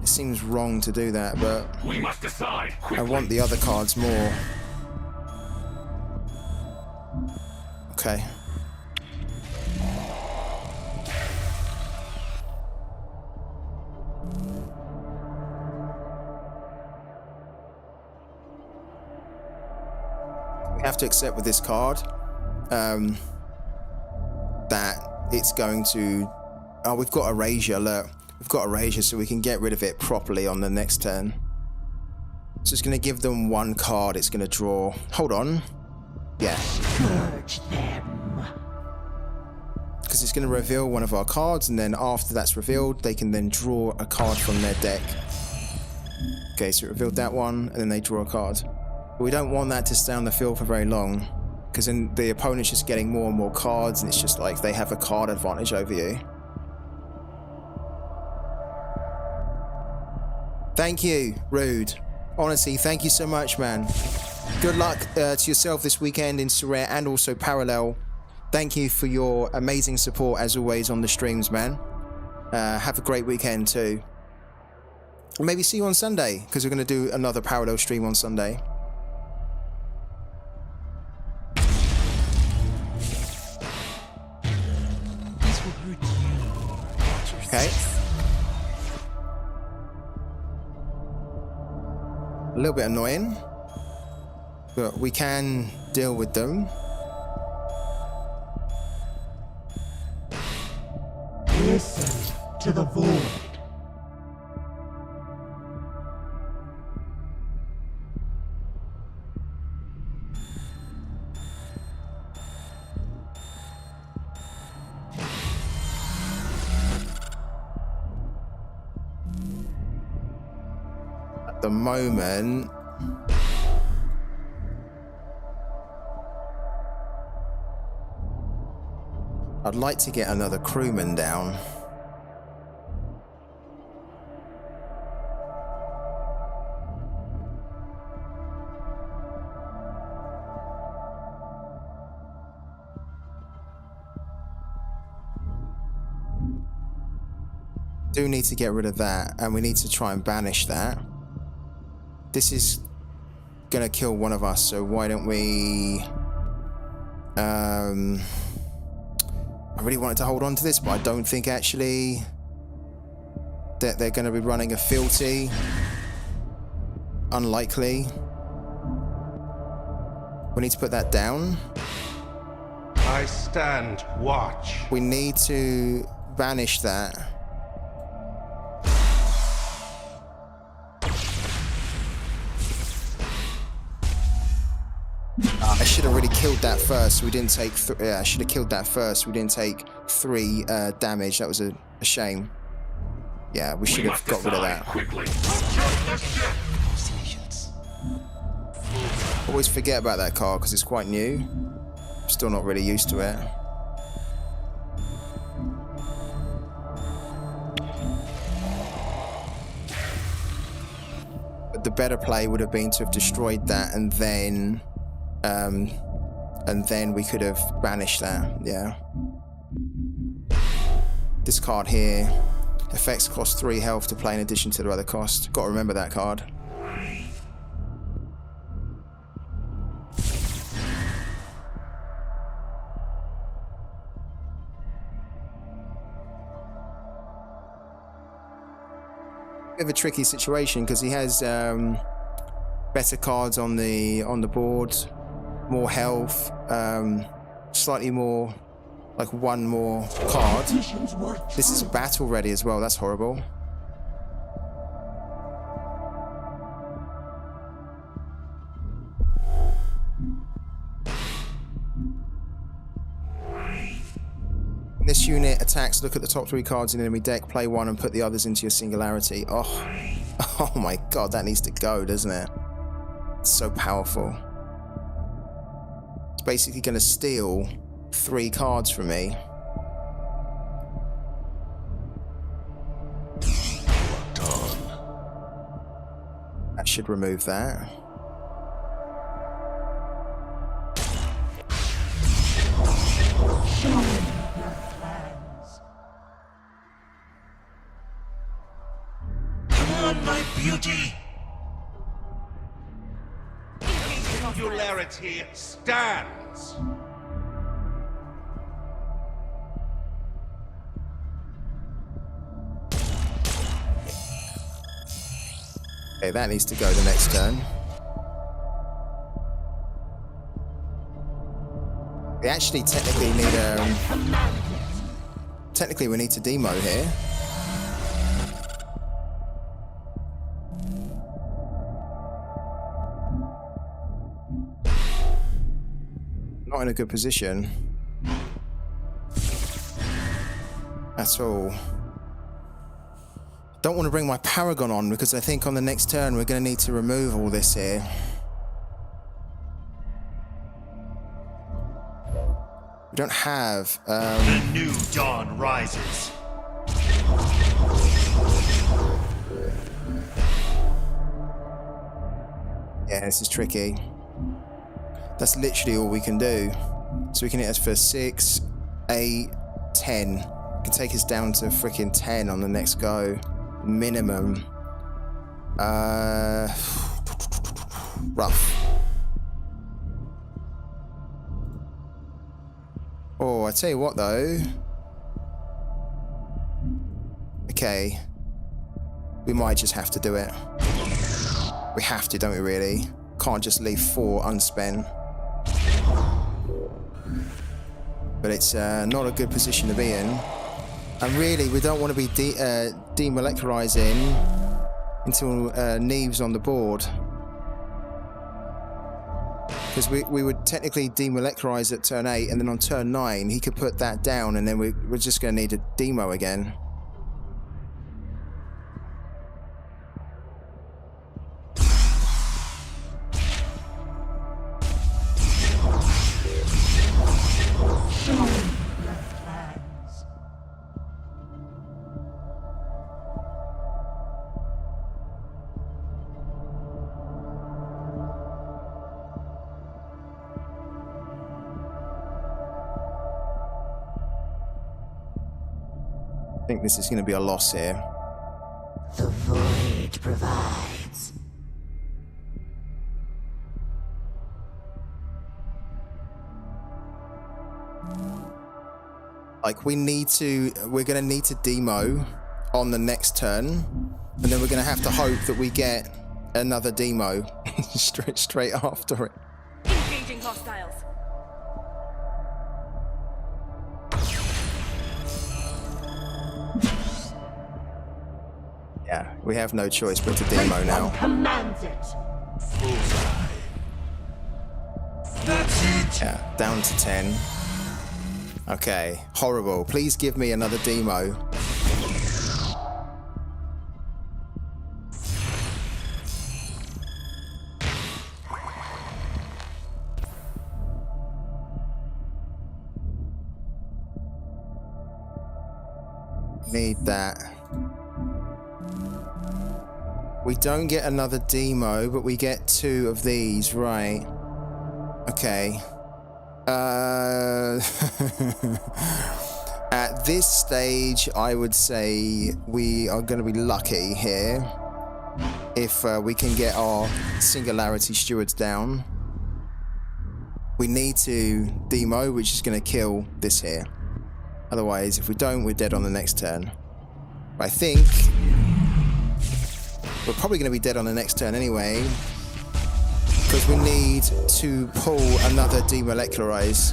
It seems wrong to do that, but We must decide quickly. I want the other cards more. Okay. We have to accept with this card that it's going to... Oh, we've got erasure, look. We've got erasure, so we can get rid of it properly on the next turn. So it's going to give them 1 card it's going to draw. Hold on. Yeah. Purge them. Because it's going to reveal one of our cards, and then after that's revealed, they can then draw a card from their deck. Okay, so it revealed that one, and then they draw a card. But we don't want that to stay on the field for very long, because then the opponent's just getting more and more cards, and it's just like they have a card advantage over you. Thank you, Rude. Honestly, thank you so much, man. Good luck to yourself this weekend in Sorare and also Parallel. Thank you for your amazing support, as always, on the streams, man. Have a great weekend, too. Maybe see you on Sunday, because we're going to do another Parallel stream on Sunday. Okay. A little bit annoying, but we can deal with them. Listen to the void. At the moment, I'd like to get another crewman down. Do need to get rid of that, and we need to try and banish that. This is gonna kill one of us, so why don't we... I really wanted to hold on to this, but I don't think actually that they're going to be running a fealty. Unlikely. We need to put that down. I stand watch. We need to banish that. I should have really killed that first. We didn't take... yeah, I should have killed that first. We didn't take 3 damage. That was a shame. Yeah, we should have got rid of that. Quickly. Always forget about that card because it's quite new. Still not really used to it. But the better play would have been to have destroyed that and then we could have banished that. Yeah. This card here Effects cost 3 health to play in addition to the other cost. Got to remember that card. Bit of a tricky situation because he has better cards on the board, more health, slightly more, like one more card. This is battle ready as well. That's horrible. This unit attacks, look at the top 3 cards in the enemy deck, play 1 and put the others into your singularity. Oh my god, that needs to go, doesn't it? It's so powerful. It's basically going to steal 3 cards from me. Done. That should remove that. My beauty! Singularity stands. Okay, that needs to go the next turn. We actually technically need technically we need to demo here. Not in a good position at all. Don't want to bring my Paragon on because I think on the next turn we're going to need to remove all this here. We don't have The new dawn rises. Yeah, this is tricky. That's literally all we can do. So we can hit us for 6, 8, 10. We can take us down to freaking 10 on the next go. Minimum. Rough. Oh, I tell you what though. Okay. We might just have to do it. We have to, don't we really? Can't just leave 4 unspent. But it's not a good position to be in. And really, we don't want to be demolecularizing until Neve's on the board. Because we would technically demolecularize at turn 8, and then on turn 9, he could put that down, and then we're just going to need a demo again. I think this is going to be a loss here. The void provides. Like we're going to need to demo on the next turn, and then we're going to have to hope that we get another demo straight after it. Engaging hostiles. Yeah, we have no choice but to demo now. Commands it. That's it! Yeah, down to 10. Okay, horrible. Please give me another demo. Need that. We don't get another demo, but we get 2 of these, right? Okay. At this stage, I would say we are going to be lucky here if we can get our Singularity Stewards down. We need to demo, which is going to kill this here. Otherwise, if we don't, we're dead on the next turn. I think we're probably going to be dead on the next turn anyway, because we need to pull another demolecularize.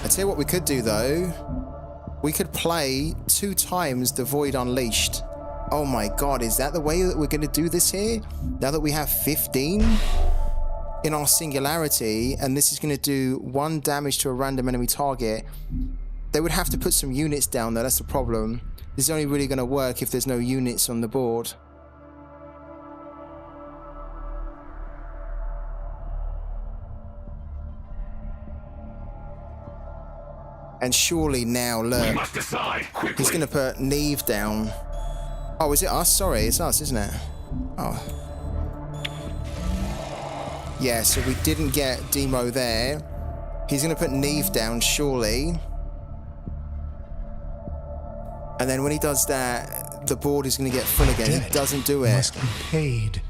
I tell you what we could do though. We could play 2 times the Void Unleashed. Oh my god, is that the way that we're going to do this here? Now that we have 15 in our Singularity, and this is going to do 1 damage to a random enemy target. They would have to put some units down though, that's the problem. This is only really going to work if there's no units on the board. And surely now, look, We must decide quickly. He's going to put Neve down. Oh, is it us? Sorry, it's us, isn't it? Oh. Yeah, so we didn't get Demo there. He's going to put Neve down, surely. And then when he does that, the board is going to get full again. He doesn't do it. Must be paid.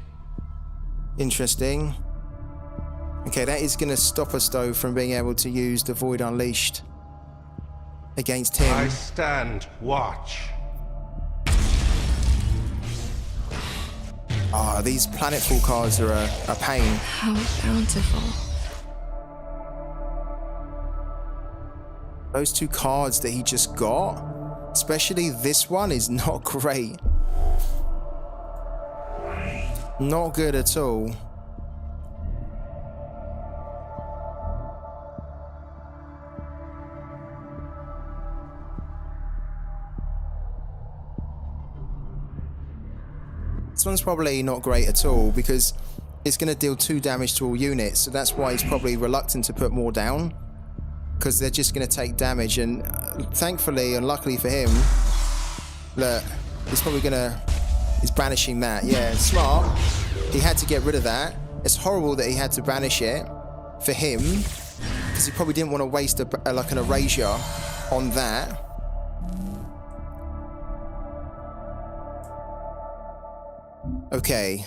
Interesting. Okay, that is going to stop us, though, from being able to use the Void Unleashed against him. I stand watch. Ah, these Planetfall cards are a pain. How bountiful. Those 2 cards that he just got, especially this one, is not great. Not good at all. This one's probably not great at all because it's going to deal 2 damage to all units, so that's why he's probably reluctant to put more down, because they're just going to take damage. And thankfully and luckily for him, look, he's probably going to... He's banishing that. Yeah, smart. He had to get rid of that. It's horrible that he had to banish it for him, because he probably didn't want to waste like an erasure on that. Okay.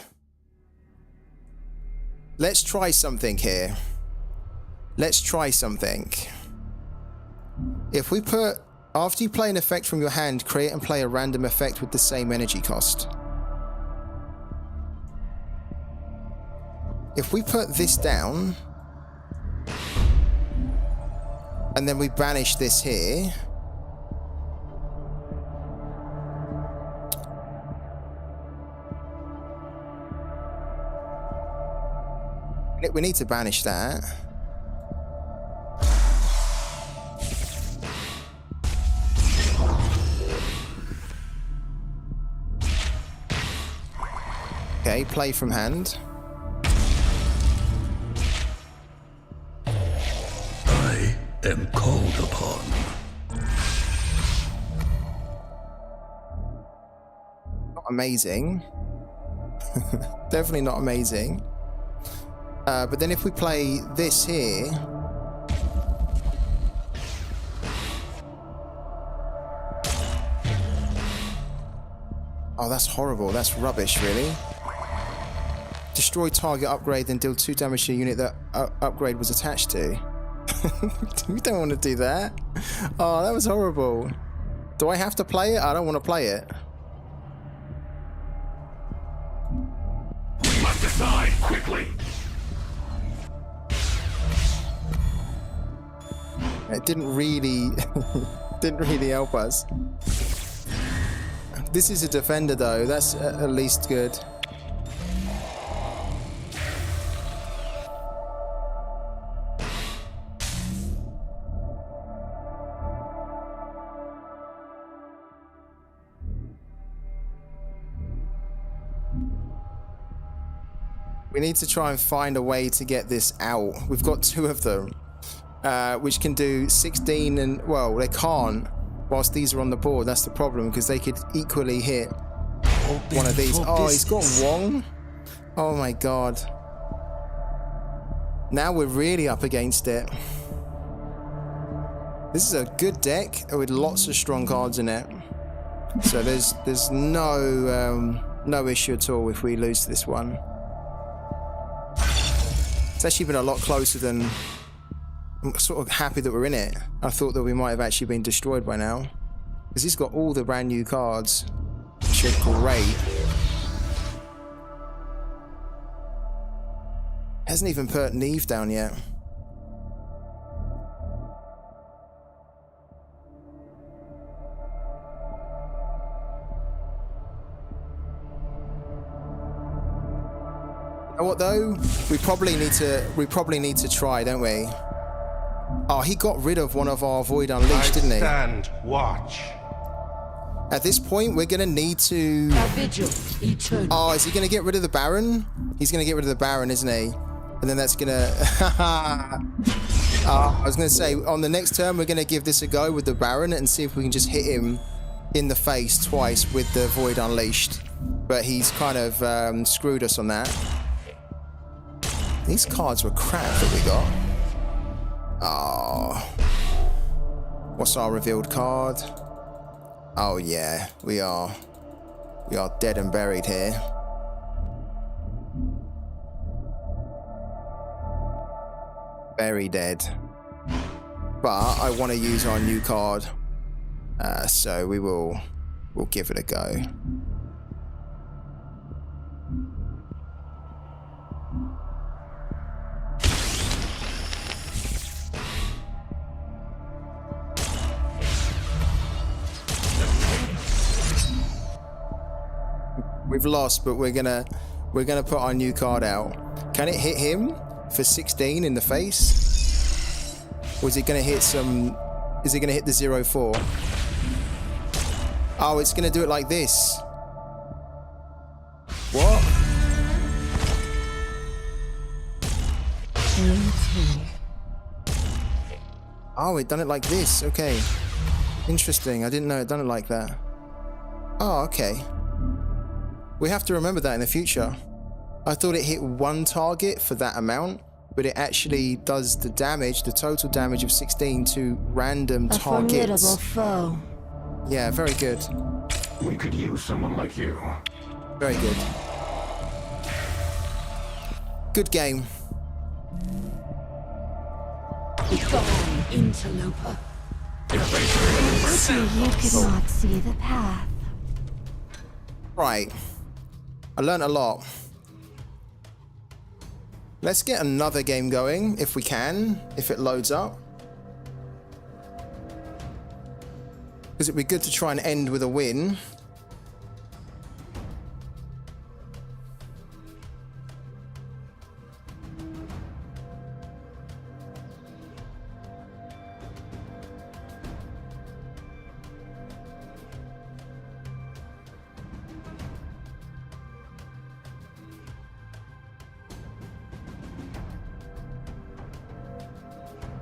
Let's try something here. Let's try something. If we put... After you play an effect from your hand, create and play a random effect with the same energy cost. If we put this down, and then we banish this here, we need to banish that. Okay, play from hand. I am called upon. Not amazing. Definitely not amazing. But then if we play this here... Oh, that's horrible. That's rubbish, really. Destroy target upgrade, then deal 2 damage to a unit that upgrade was attached to. We don't want to do that. Oh, that was horrible. Do I have to play it? I don't want to play it. We must decide quickly. It didn't really help us. This is a defender though, that's at least good. We need to try and find a way to get this out. We've got 2 of them. Which can do 16 and... Well, they can't whilst these are on the board. That's the problem, because they could equally hit one of these. Oh, he's got Wong? Oh my god. Now we're really up against it. This is a good deck with lots of strong cards in it. So there's no issue at all if we lose to this one. It's actually been a lot closer than... I'm sort of happy that we're in it. I thought that we might have actually been destroyed by now. Because he's got all the brand new cards. Which are great. Hasn't even put Neve down yet. You know what though? We probably need to try, don't we? Oh, he got rid of one of our Void Unleashed, didn't he? Stand watch. At this point, we're gonna need to... Oh, is he gonna get rid of the Baron? He's gonna get rid of the Baron, isn't he? And then that's gonna... I was gonna say, on the next turn, we're gonna give this a go with the Baron and see if we can just hit him in the face twice with the Void Unleashed. But he's kind of screwed us on that. These cards were crap that we got. Oh. What's our revealed card? Oh yeah, we are dead and buried here. Very dead. But I want to use our new card. So we'll give it a go. We've lost, but we're gonna put our new card out. Can it hit him for 16 in the face? Or is it gonna hit some... Is it gonna hit the 0-4? Oh, it's gonna do it like this. What? Oh, it done it like this. Okay. Interesting. I didn't know it done it like that. Oh, okay. We have to remember that in the future. I thought it hit one target for that amount, but it actually does the damage, the total damage of 16 to random targets. A formidable foe. Yeah, very good. We could use someone like you. Very good. Good game. Begone, interloper. Pity you could not see the path. Right. I learned a lot. Let's get another game going, if we can, if it loads up. Because it'd be good to try and end with a win.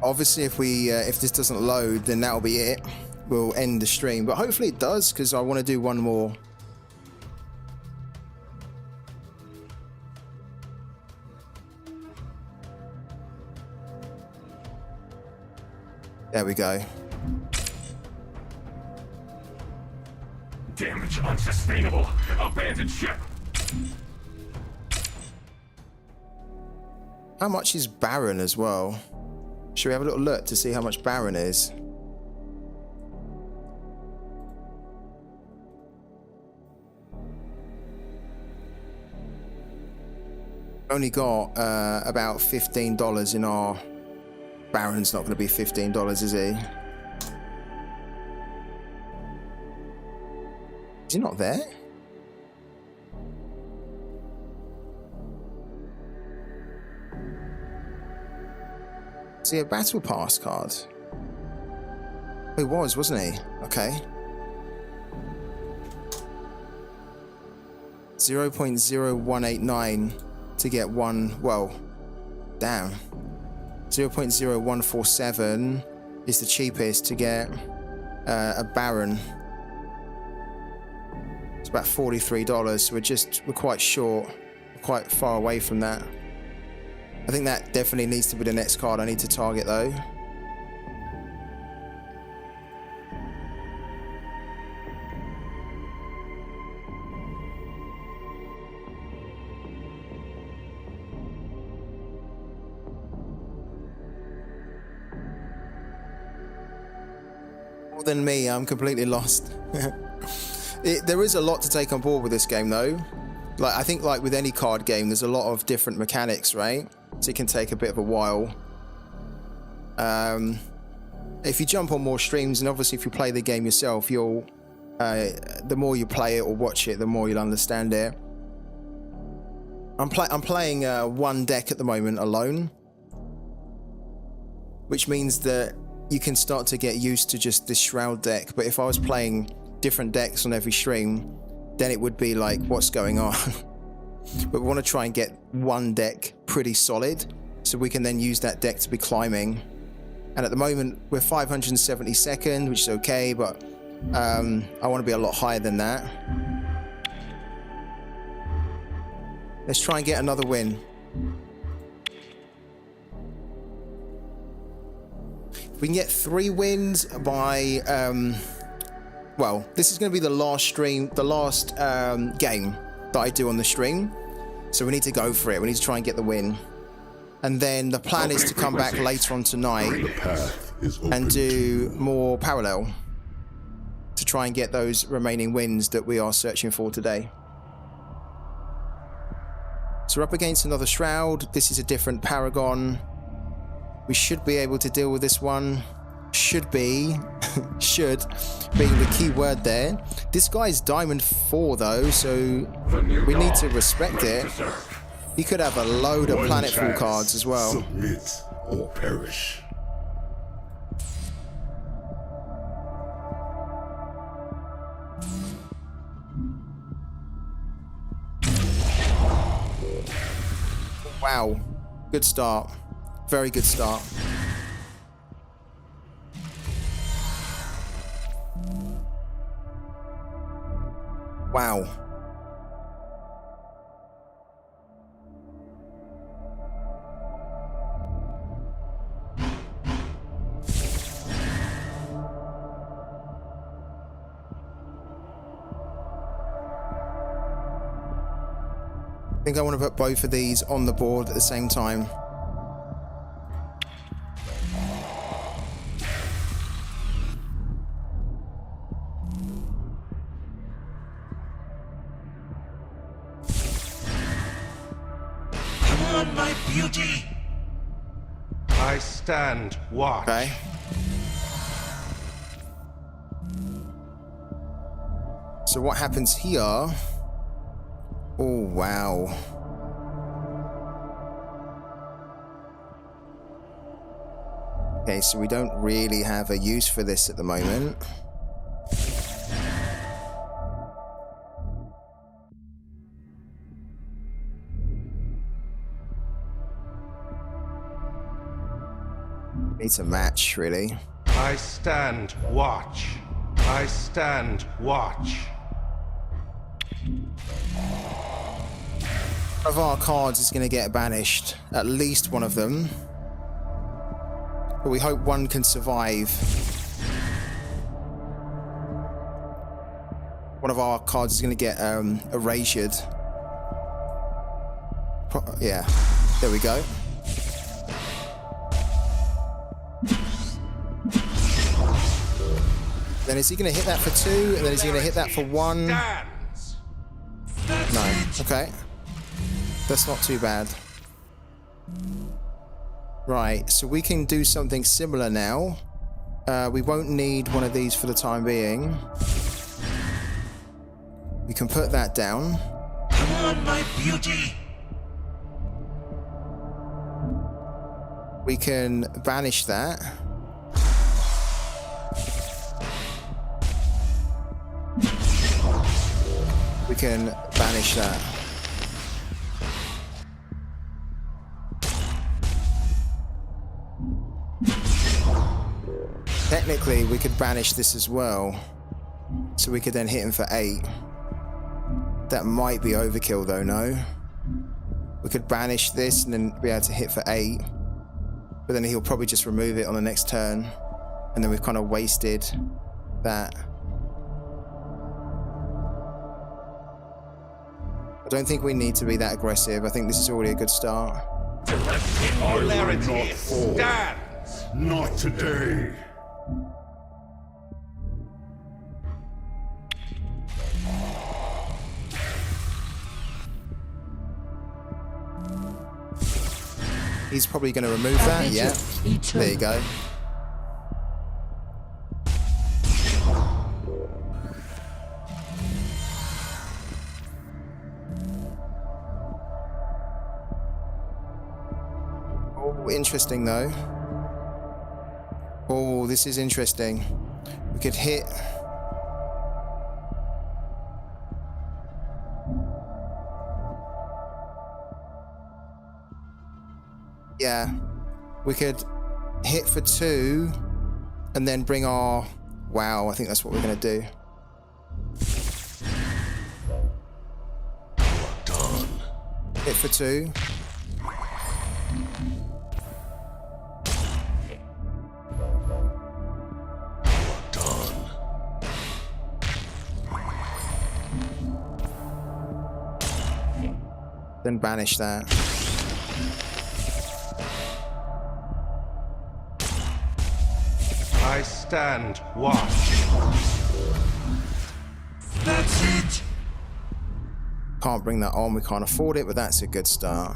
Obviously, if this doesn't load, then that'll be it. We'll end the stream, but hopefully it does, because I want to do one more. There we go. Damage unsustainable. Abandoned ship. How much is Baron as well? Should we have a little look to see how much Baron is? Only got about $15 in our... Baron's not going to be $15, is he? Is he not there? Is he a battle pass card? He was, wasn't he? Okay. 0.0189 to get one. Well, damn. 0.0147 is the cheapest to get a Baron. It's about $43. So we're quite short, quite far away from that. I think that definitely needs to be the next card I need to target though. More than me, I'm completely lost. There is a lot to take on board with this game though. Like, I think like with any card game, there's a lot of different mechanics, right? So it can take a bit of a while. If you jump on more streams, and obviously if you play the game yourself, you'll the more you play it or watch it, the more you'll understand it. I'm playing one deck at the moment alone, which means that you can start to get used to just this Shroud deck. But if I was playing different decks on every stream, then it would be like, what's going on? But we want to try and get one deck pretty solid, so we can then use that deck to be climbing. And at the moment, we're 572nd, which is okay, but I want to be a lot higher than that. Let's try and get another win. If we can get 3 wins by... well, this is going to be the last stream, the last game that I do on the stream. So we need to go for it. We need to try and get the win. And then the plan is to come back later on tonight and do more parallel to try and get those remaining wins that we are searching for today. So we're up against another Shroud. This is a different Paragon. We should be able to deal with this one. Should be, should being the key word there. This guy's Diamond 4 though, so we need to respect it. He could have a load of Planetfall cards as well. Submit or perish. Wow, good start. Very good start. Wow. I think I want to put both of these on the board at the same time. My beauty. I stand watch. Okay. So what happens here? Oh, wow. Okay, so we don't really have a use for this at the moment. Need a match, really. I stand watch. I stand watch. One of our cards is going to get banished. At least one of them. But we hope one can survive. One of our cards is going to get erased. Yeah, there we go. Then is he going to hit that for 2? And then is he going to hit that for 1? No. Okay. That's not too bad. Right, so we can do something similar now. We won't need one of these for the time being. We can put that down. Come on, my beauty. We can banish that. We can banish that. Technically, we could banish this as well. So we could then hit him for 8. That might be overkill though, no? We could banish this and then be able to hit for 8. But then he'll probably just remove it on the next turn. And then we've kind of wasted that. I don't think we need to be that aggressive. I think this is already a good start. Singularity stands! Not today. He's probably going to remove that. Yeah. There you go. Oh, interesting though. Oh, this is interesting. We could hit. Yeah, we could hit for 2 and then bring our... Wow, I think that's what we're going to do. Done. Hit for 2. Done. Then banish that. I stand watch. That's it! Can't bring that on, we can't afford it, but that's a good start.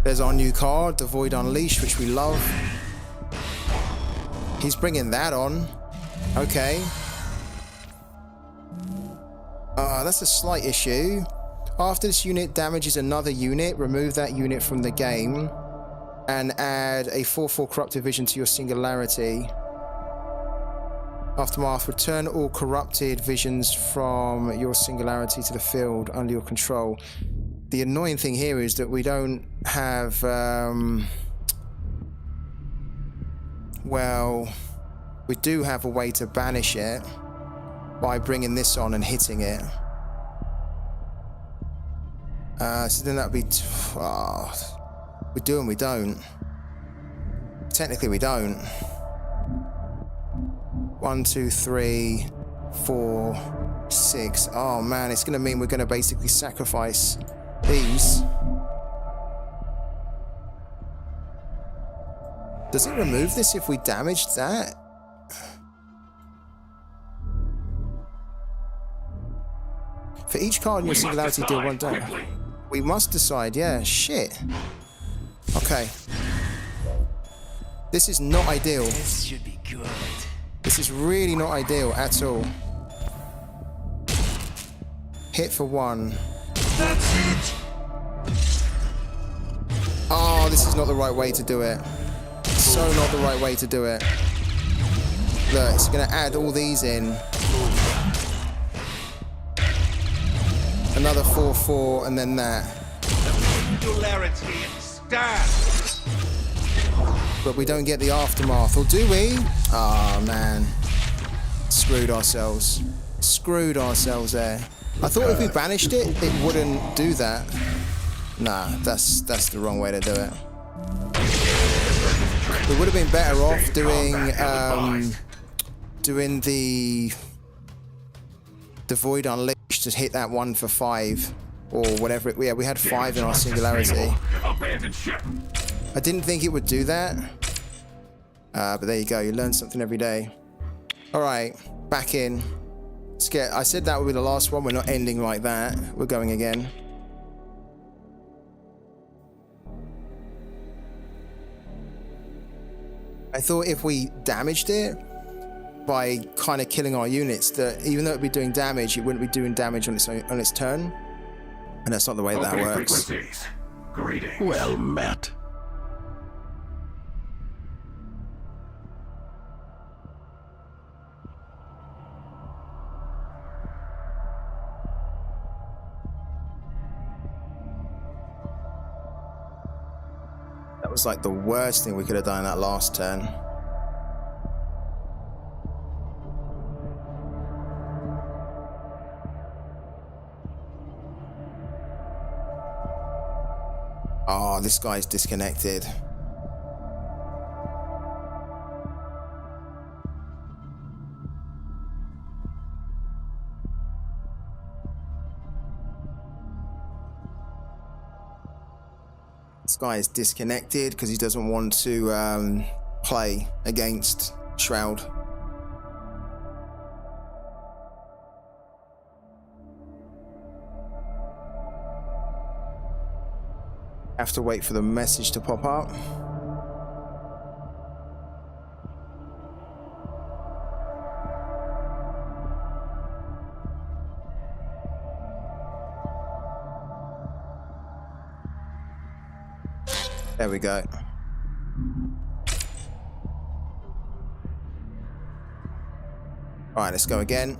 There's our new card, the Void Unleashed, which we love. He's bringing that on. Okay. That's a slight issue. After this unit damages another unit, remove that unit from the game and add a 4/4 corrupted vision to your singularity. Aftermath, return all corrupted visions from your singularity to the field under your control. The annoying thing here is that we don't have, well, we do have a way to banish it by bringing this on and hitting it. So then that'd be... we do and we don't. Technically we don't. 1, 2, 3, 4, 6. Oh man, it's going to mean we're going to basically sacrifice these. Does it remove this if we damaged that? For each card in your singularity, deal 1 damage. We must decide, yeah, shit. Okay. This is not ideal. This should be good. This is really not ideal at all. Hit for 1. That's it! Oh, this is not the right way to do it. So not the right way to do it. Look, it's going to add all these in. Another 4/4 and then that. Singularity stands! But we don't get the aftermath, or do we? Oh man. Screwed ourselves. Screwed ourselves there. I thought if we banished it, it wouldn't do that. Nah, that's the wrong way to do it. We would have been better off doing the Void Unleashed to hit that 1 for 5 or whatever. Yeah, we had 5 in our singularity. I didn't think it would do that. But there you go, you learn something every day. Alright, back in. Let's get, I said that would be the last one, we're not ending like that. We're going again. I thought if we damaged it by kind of killing our units, that even though it'd be doing damage, it wouldn't be doing damage on its turn. And that's not the way that works. Greetings. Well met. That was like the worst thing we could have done that last turn. Oh, this guy's disconnected. This guy is disconnected because he doesn't want to play against Shroud. Have to wait for the message to pop up. There we go. All right, let's go again.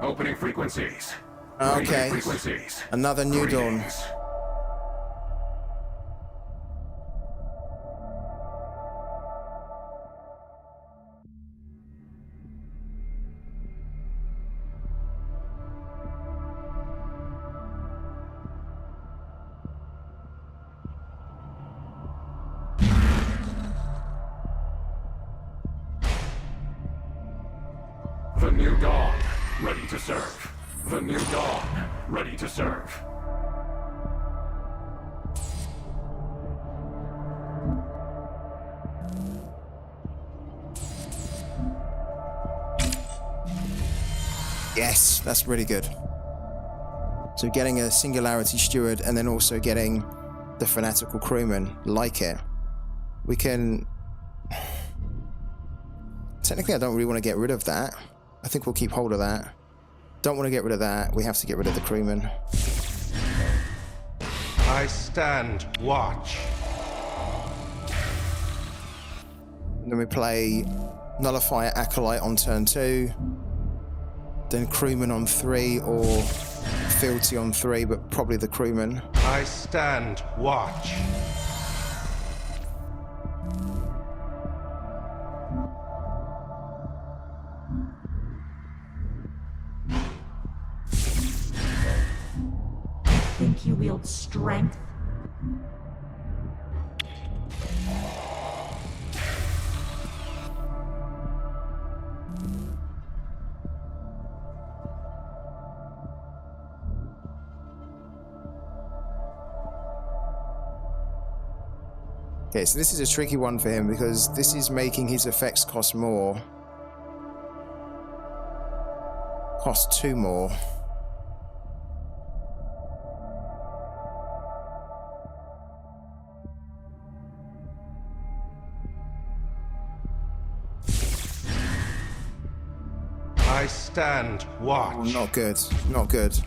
Opening frequencies. Okay. Opening frequencies. Another new dawn. Greetings. The new dawn, ready to serve. The new dawn, ready to serve. Yes, that's really good. So getting a Singularity Steward and then also getting the Fanatical Crewman, like it. We can... Technically, I don't really want to get rid of that. I think we'll keep hold of that. Don't want to get rid of that. We have to get rid of the crewman. I stand watch. And then we play Nullifier Acolyte on turn 2. Then crewman on 3 or fealty on 3, but probably the crewman. I stand watch. Think you wield strength? Okay, so this is a tricky one for him because this is making his effects cost more. Cost 2 more. I stand watch. Oh, not good. Not good.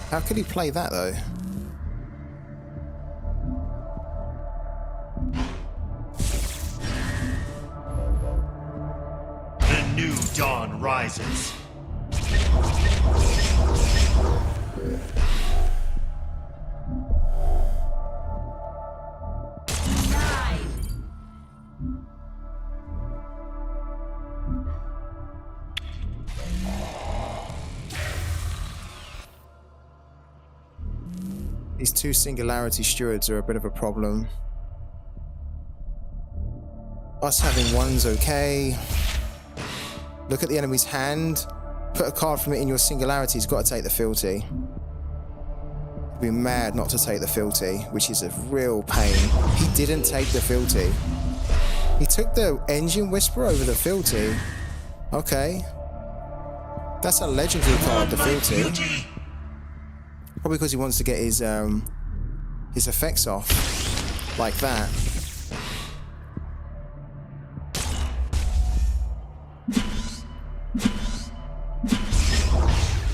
How could he play that though? The new dawn rises. These 2 Singularity Stewards are a bit of a problem. Us having 1's okay. Look at the enemy's hand. Put a card from it in your Singularity. He's got to take the fealty. He'd be mad not to take the fealty, which is a real pain. He didn't take the fealty. He took the Engine Whisperer over the fealty. Okay. That's a legendary card, the fealty. Probably because he wants to get his effects off, like that.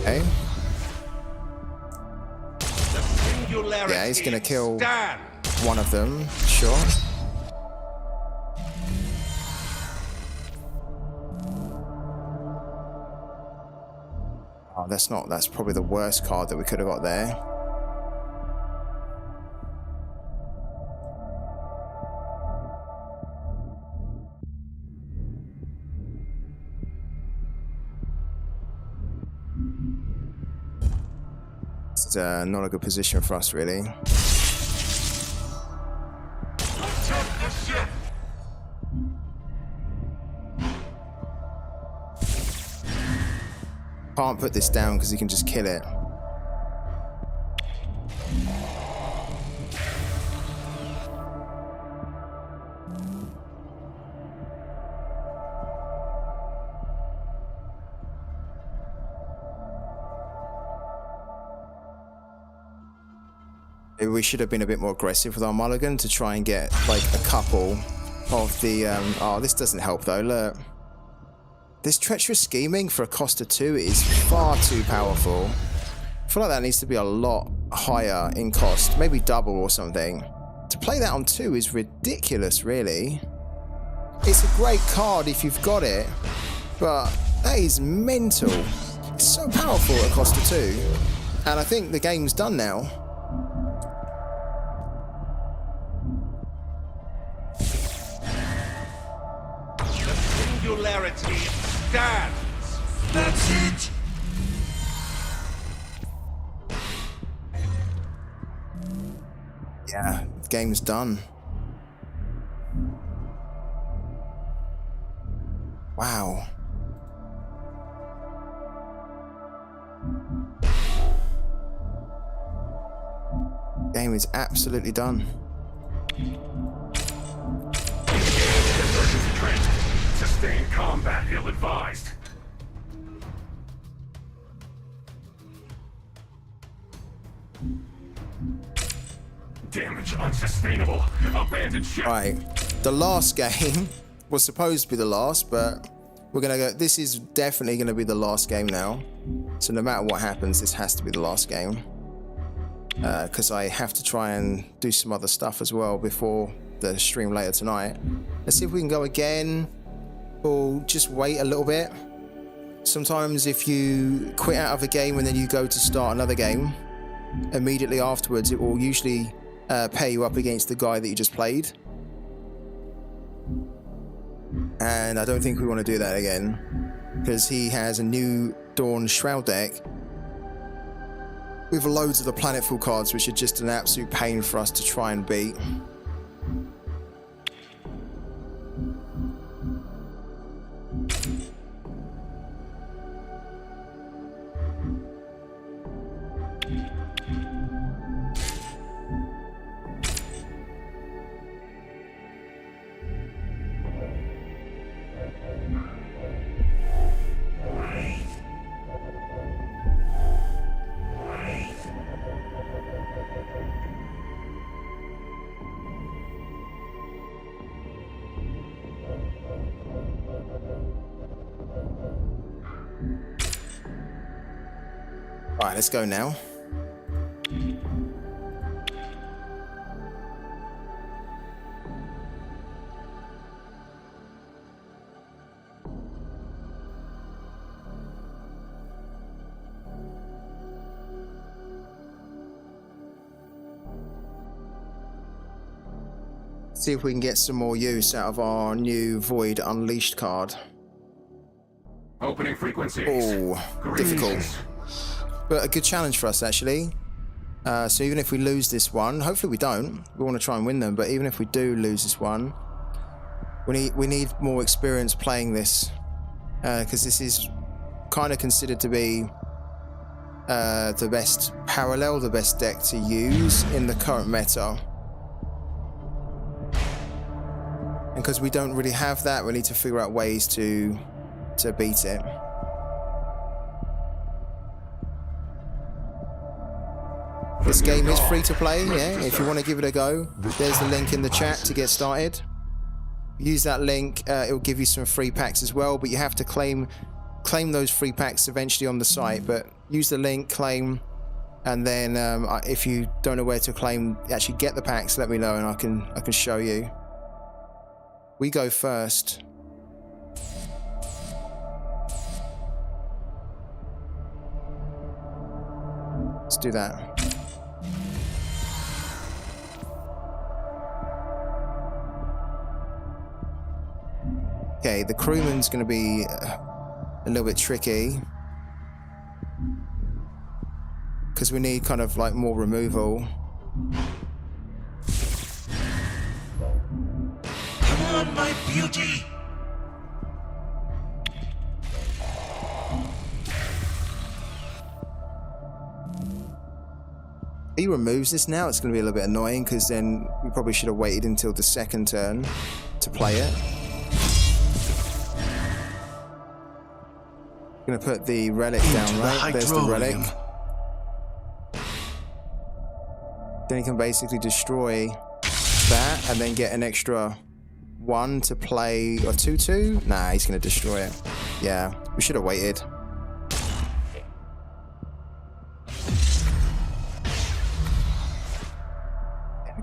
Okay. Yeah, he's gonna kill one of them, sure. Oh, that's probably the worst card that we could have got there. It's not a good position for us, really. Can't put this down because he can just kill it. Maybe we should have been a bit more aggressive with our mulligan to try and get like a couple of the oh, this doesn't help though. Look, this treacherous scheming for a cost of 2 is far too powerful. I feel like that needs to be a lot higher in cost, maybe double or something. To play that on 2 is ridiculous, really. It's a great card if you've got it, but that is mental. It's so powerful at a cost of 2, and I think the game's done now. Singularity stands. That's it! Yeah, the game's done. Wow. Game is absolutely done. Sustained combat ill-advised. Damage unsustainable. Abandoned ship. Right. The last game was supposed to be the last, but we're gonna go. This is definitely gonna be the last game now. So no matter what happens, this has to be the last game. Because I have to try and do some other stuff as well before the stream later tonight. Let's see if we can go again. Or just wait a little bit. Sometimes if you quit out of a game and then you go to start another game, immediately afterwards it will usually pair you up against the guy that you just played. And I don't think we want to do that again, because he has a new Dawn Shroud deck with loads of the planetful cards, which are just an absolute pain for us to try and beat. Alright, let's go now. See if we can get some more use out of our new Void Unleashed card. Opening frequencies. Oh, difficult. But a good challenge for us, actually. So even if we lose this one, hopefully we don't. We want to try and win them, but even if we do lose this one, we need more experience playing this, because this is kind of considered to be the best parallel, the best deck to use in the current meta. And because we don't really have that, we need to figure out ways to beat it. This game is free to play, yeah, if you want to give it a go. There's the link in the chat to get started. Use that link, it will give you some free packs as well, but you have to claim those free packs eventually on the site. But use the link, claim, and then if you don't know where to claim, actually get the packs, let me know and I can show you. We go first. do that. Okay, the crewman's going to be a little bit tricky. Because we need kind of like more removal. Come on, my beauty! If he removes this now, it's going to be a little bit annoying, because then we probably should have waited until the second turn to play it. Going to put the relic down, right? There's the relic. Then he can basically destroy that and then get an extra 1 to play, or 2/2? Nah, he's going to destroy it. Yeah, we should have waited.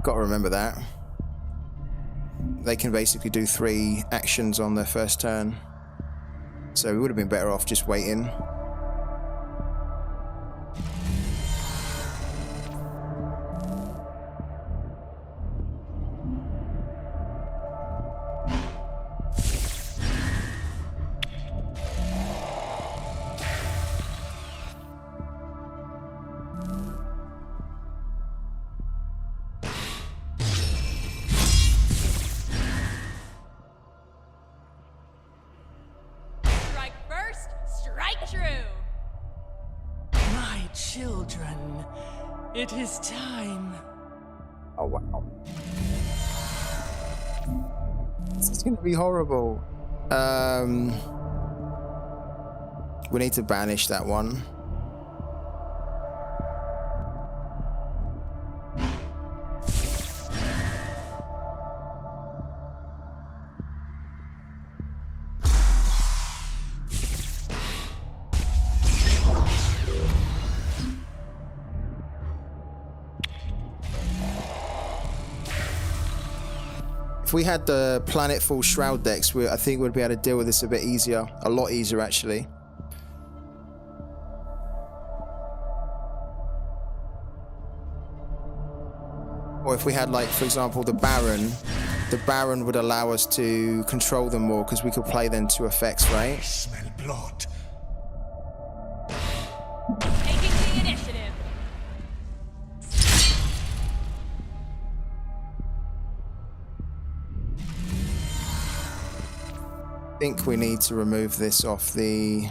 Got to remember that. They can basically do 3 actions on their first turn. So we would have been better off just waiting. Children, it is time. Oh wow. This is gonna be horrible. We need to banish that one. If we had the Planetfall Shroud decks, I think we'd be able to deal with this a bit easier. A lot easier, actually. Or if we had, like, for example, the Baron would allow us to control them more, because we could play then 2 effects, right? I smell blood. Taking the initiative. I think we need to remove this off the...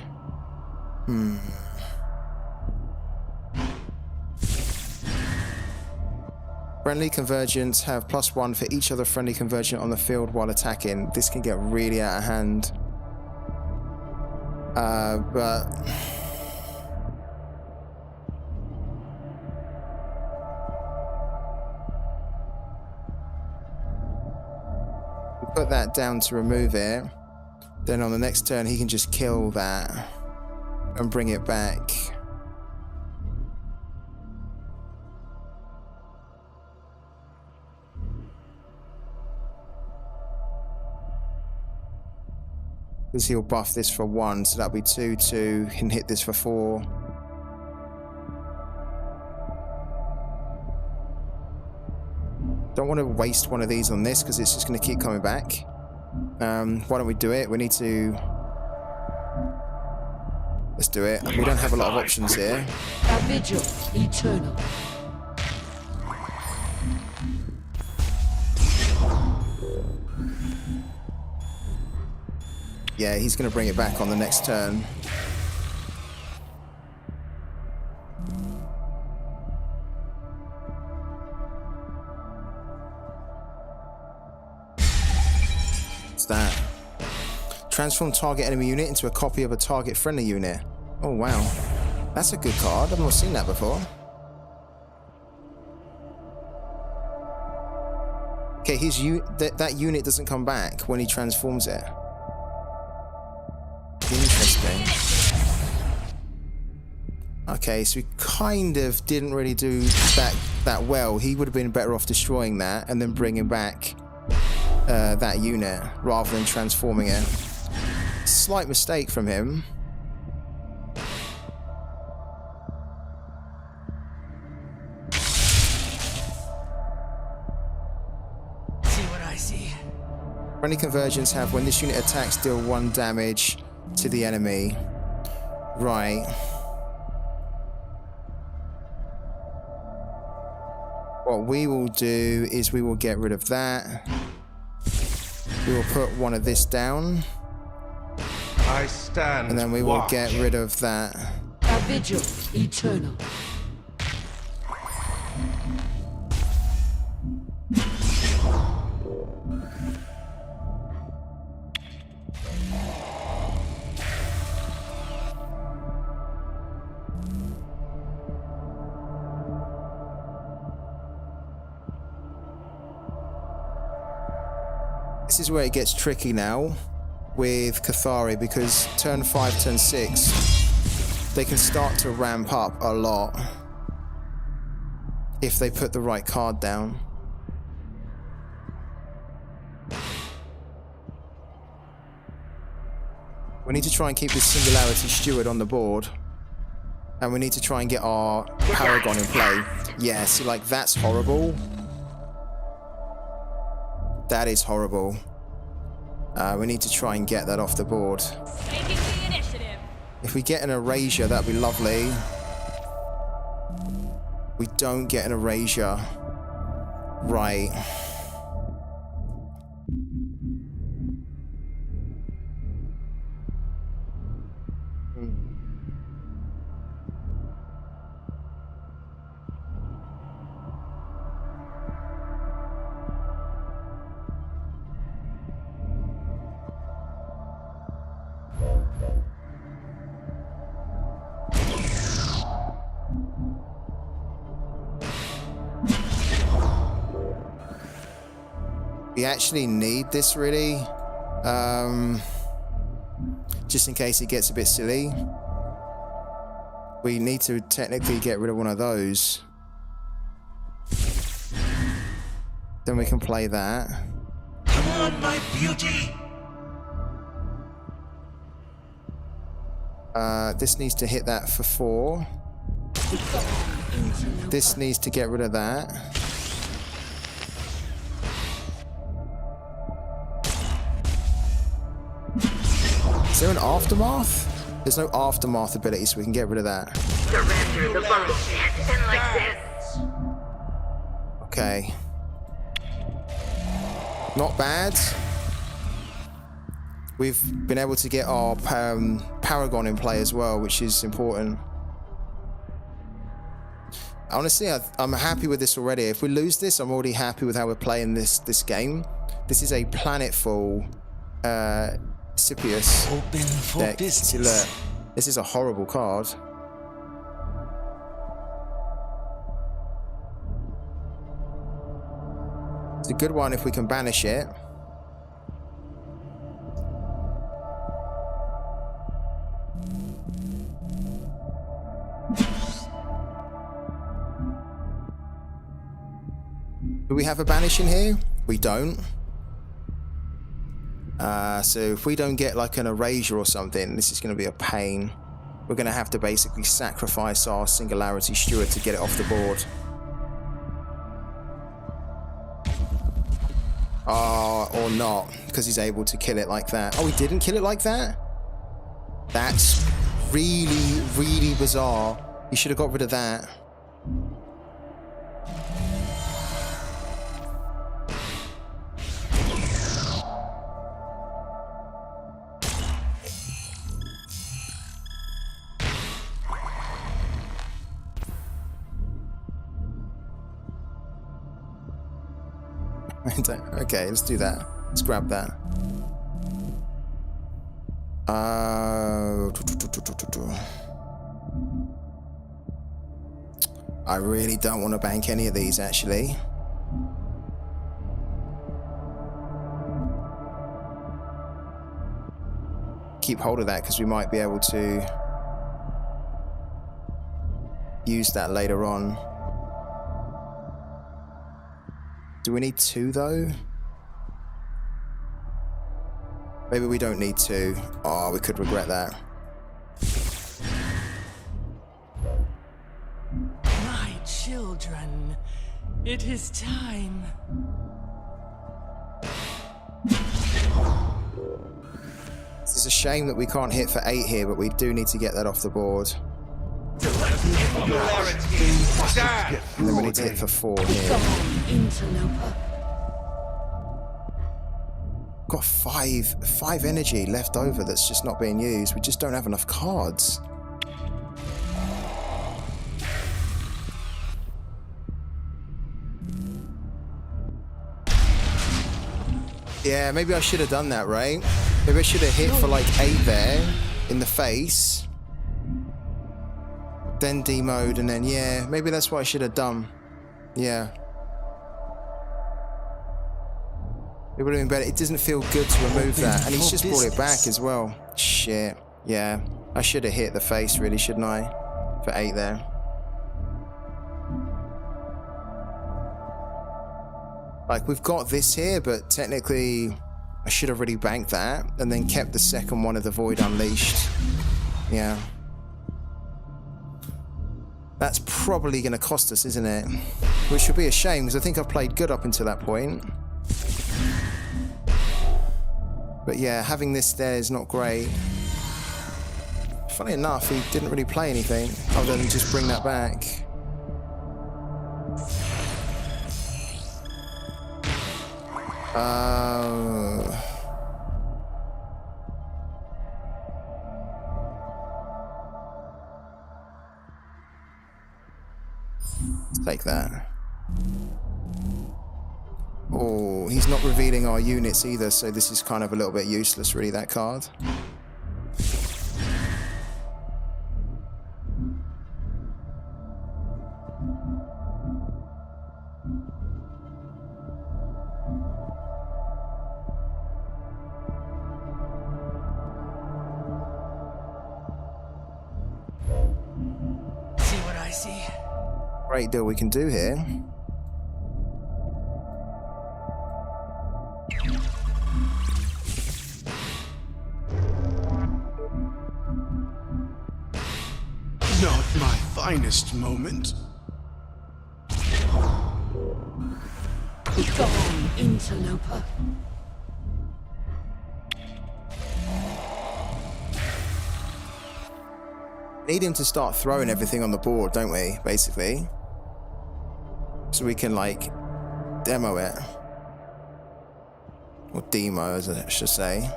Friendly convergents have +1 for each other friendly convergent on the field while attacking. This can get really out of hand. But... we put that down to remove it. Then on the next turn, he can just kill that and bring it back. Because he'll buff this for 1, so that'll be 2/2. He can hit this for 4. Don't want to waste one of these on this, because it's just going to keep coming back. Why don't we do it? We need to... Let's do it. We don't have a lot of options here. A vigil eternal. Yeah, he's going to bring it back on the next turn. What's that? Transform target enemy unit into a copy of a target friendly unit. Oh wow, that's a good card. I've not seen that before. Okay, that unit doesn't come back when he transforms it. Interesting. Okay, so he kind of didn't really do that well. He would have been better off destroying that and then bringing back that unit rather than transforming it. Slight mistake from him. Friendly conversions have when this unit attacks, deal 1 damage to the enemy. Right. What we will do is we will get rid of that. We will put one of this down. I stand. And then we will get rid of that. A vigil eternal. This is where it gets tricky now with Cathari, because turn 5, turn 6, they can start to ramp up a lot if they put the right card down. We need to try and keep this Singularity Steward on the board. And we need to try and get our Paragon in play. Yeah, see, like, that's horrible. That is horrible. We need to try and get that off the board. Taking the initiative. If we get an Erasure, that'd be lovely. We don't get an Erasure. Right. We actually need this, really. Just in case it gets a bit silly. We need to technically get rid of one of those. Then we can play that. Come on, my beauty! This needs to hit that for 4. This needs to get rid of that. Is there an Aftermath? There's no Aftermath ability, so we can get rid of that. Surrender the bone and like this. Okay. Not bad. We've been able to get our Paragon in play as well, which is important. Honestly, I'm happy with this already. If we lose this, I'm already happy with how we're playing this game. This is a planetful Scipius Open for deck. business. See, look, this is a horrible card. It's a good one if we can banish it. Do we have a banish in here? We don't. So if we don't get like an Erasure or something, this is going to be a pain. We're going to have to basically sacrifice our Singularity Steward to get it off the board. Or not, because he's able to kill it like that. Oh, he didn't kill it like that? That's really, really bizarre. He should have got rid of that. Okay, let's do that. Let's grab that. I really don't want to bank any of these, actually. Keep hold of that, because we might be able to use that later on. Do we need 2 though? Maybe we don't need 2. Oh, we could regret that. My children, it is time. It's a shame that we can't hit for 8 here, but we do need to get that off the board. And then we need to hit for 4 here. Interloper. Got five energy left over that's just not being used. We just don't have enough cards. Yeah, maybe I should have done that, right? Maybe I should have hit for like 8 there in the face. Then demoed, and then, yeah, maybe that's what I should have done. Yeah. It would have been better. It doesn't feel good to remove that. And he's just brought it back as well. Shit. Yeah. I should have hit the face, really, shouldn't I? For 8 there. Like, we've got this here, but technically I should have really banked that and then kept the second one of the Void Unleashed. Yeah. That's probably going to cost us, isn't it? Which would be a shame, because I think I've played good up until that point. But yeah, having this there is not great. Funny enough, he didn't really play anything other than just bring that back. Let's take that. Oh, he's not revealing our units either, so this is kind of a little bit useless, really, that card. See what I see? Great deal we can do here. Not my finest moment. Gone, interloper. Need him to start throwing everything on the board, don't we, basically? So we can, like, demo it. Or demo, as I should say.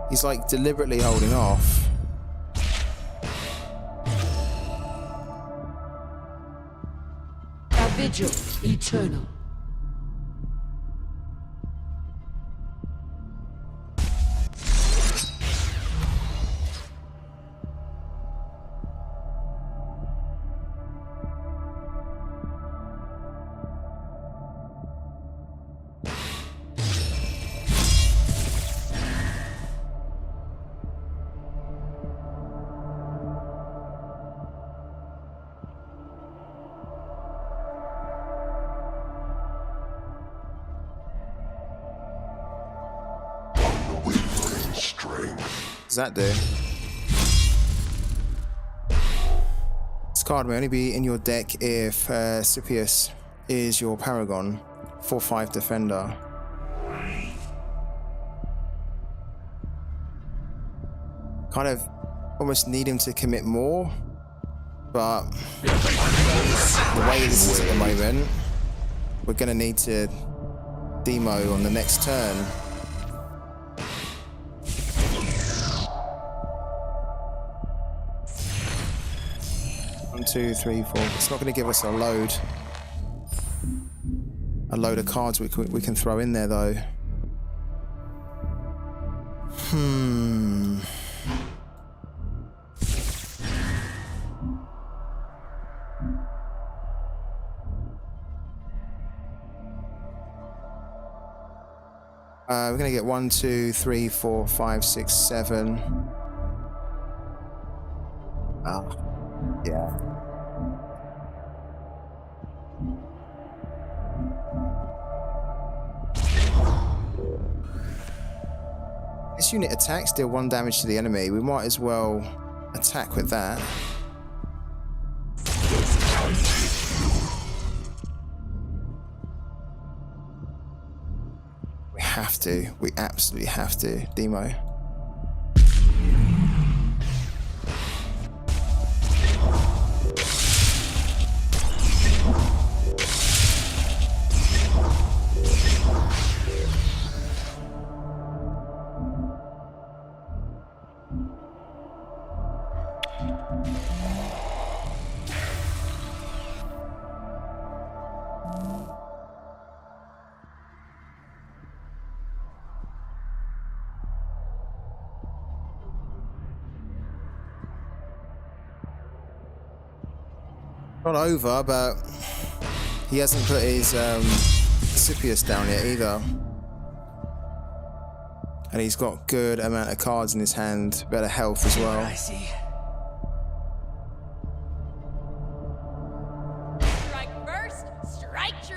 He's, like, deliberately holding off. A vigil eternal. What does that do? This card may only be in your deck if Scipius is your Paragon. 4/5 defender. Kind of almost need him to commit more, but the way this is at the moment, we're going to need to demo on the next turn. 1, 2, 3, 4. It's not going to give us a load of cards we can throw in there, though. We're going to get 1, 2, 3, 4, 5, 6, 7. Yeah. This unit attacks, deal 1 damage to the enemy. We might as well attack with that. We have to. We absolutely have to. Demo. Not over, but he hasn't put his Scipius down yet either. And he's got good amount of cards in his hand, better health as well. I see. Strike first, strike true.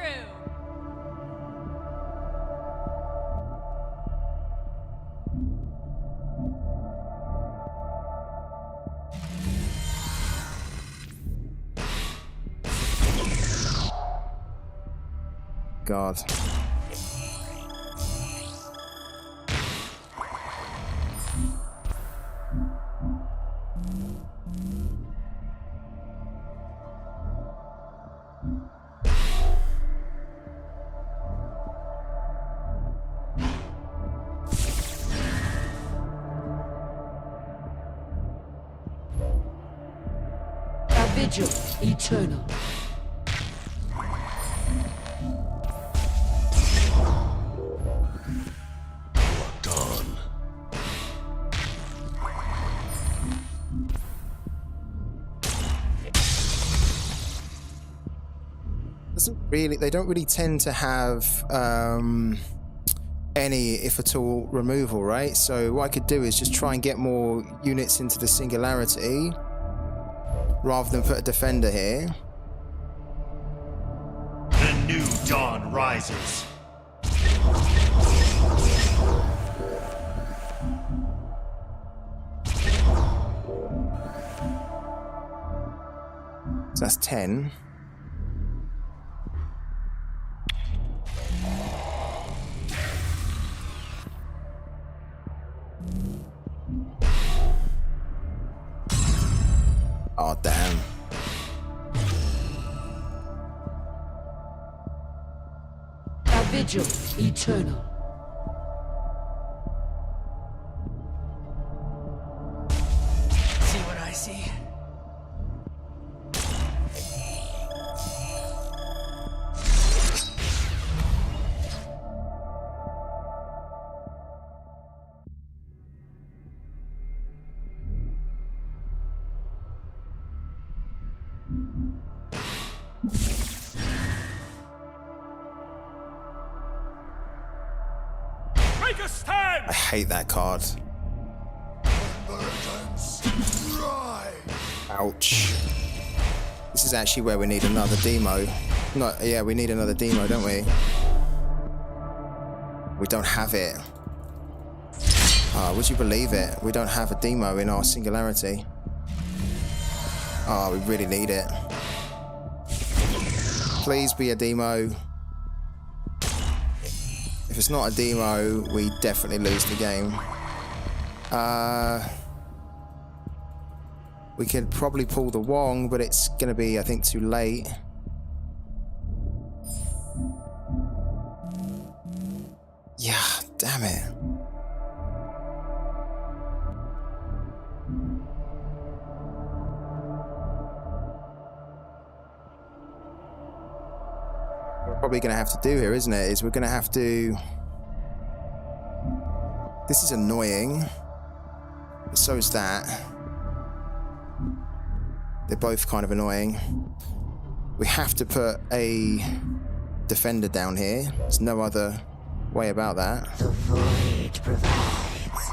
God. A vigil eternal. They don't really tend to have any, if at all, removal, right? So what I could do is just try and get more units into the singularity rather than put a defender here. The new dawn rises. So that's 10. Oh, damn. A vigil eternal. See what I see? Make a stand! I hate that card. Ouch. This is actually where we need another demo. Yeah, we need another demo, don't we? We don't have it. Would you believe it? We don't have a demo in our singularity. Oh, we really need it. Please be a demo. If it's not a demo, we definitely lose the game. We could probably pull the Wong, but it's going to be, I think, too late. Yeah, damn it. What we're probably going to have to do here, isn't it, is we're going to have to... This is annoying, but so is that. They're both kind of annoying. We have to put a defender down here. There's no other way about that. The void provides.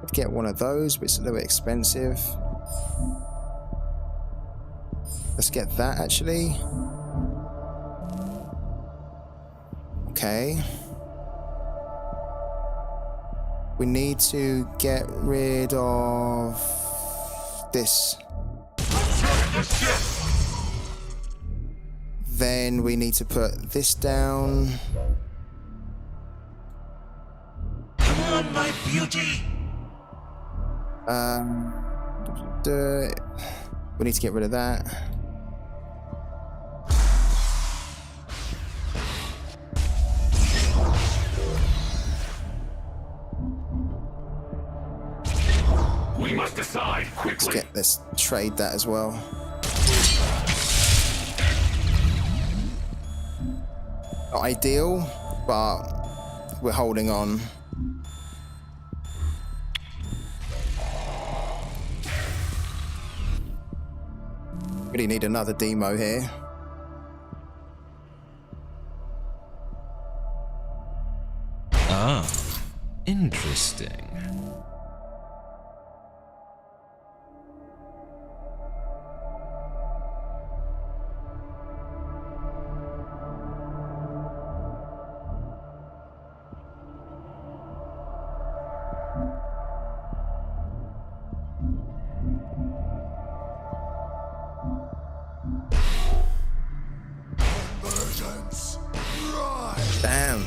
I'd get one of those, but it's a little bit expensive. Let's get that, actually. Okay. We need to get rid of this. Then we need to put this down. Come on, my beauty. We need to get rid of that. We must decide quickly. Let's trade that as well. Not ideal, but we're holding on. Really need another demo here. Ah, interesting. Damn.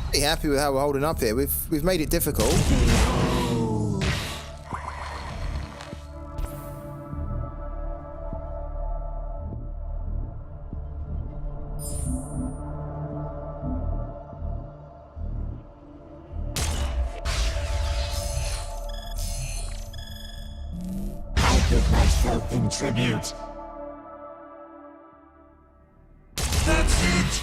Pretty happy with how we're holding up here. We've made it difficult. Myself in tribute. That's it.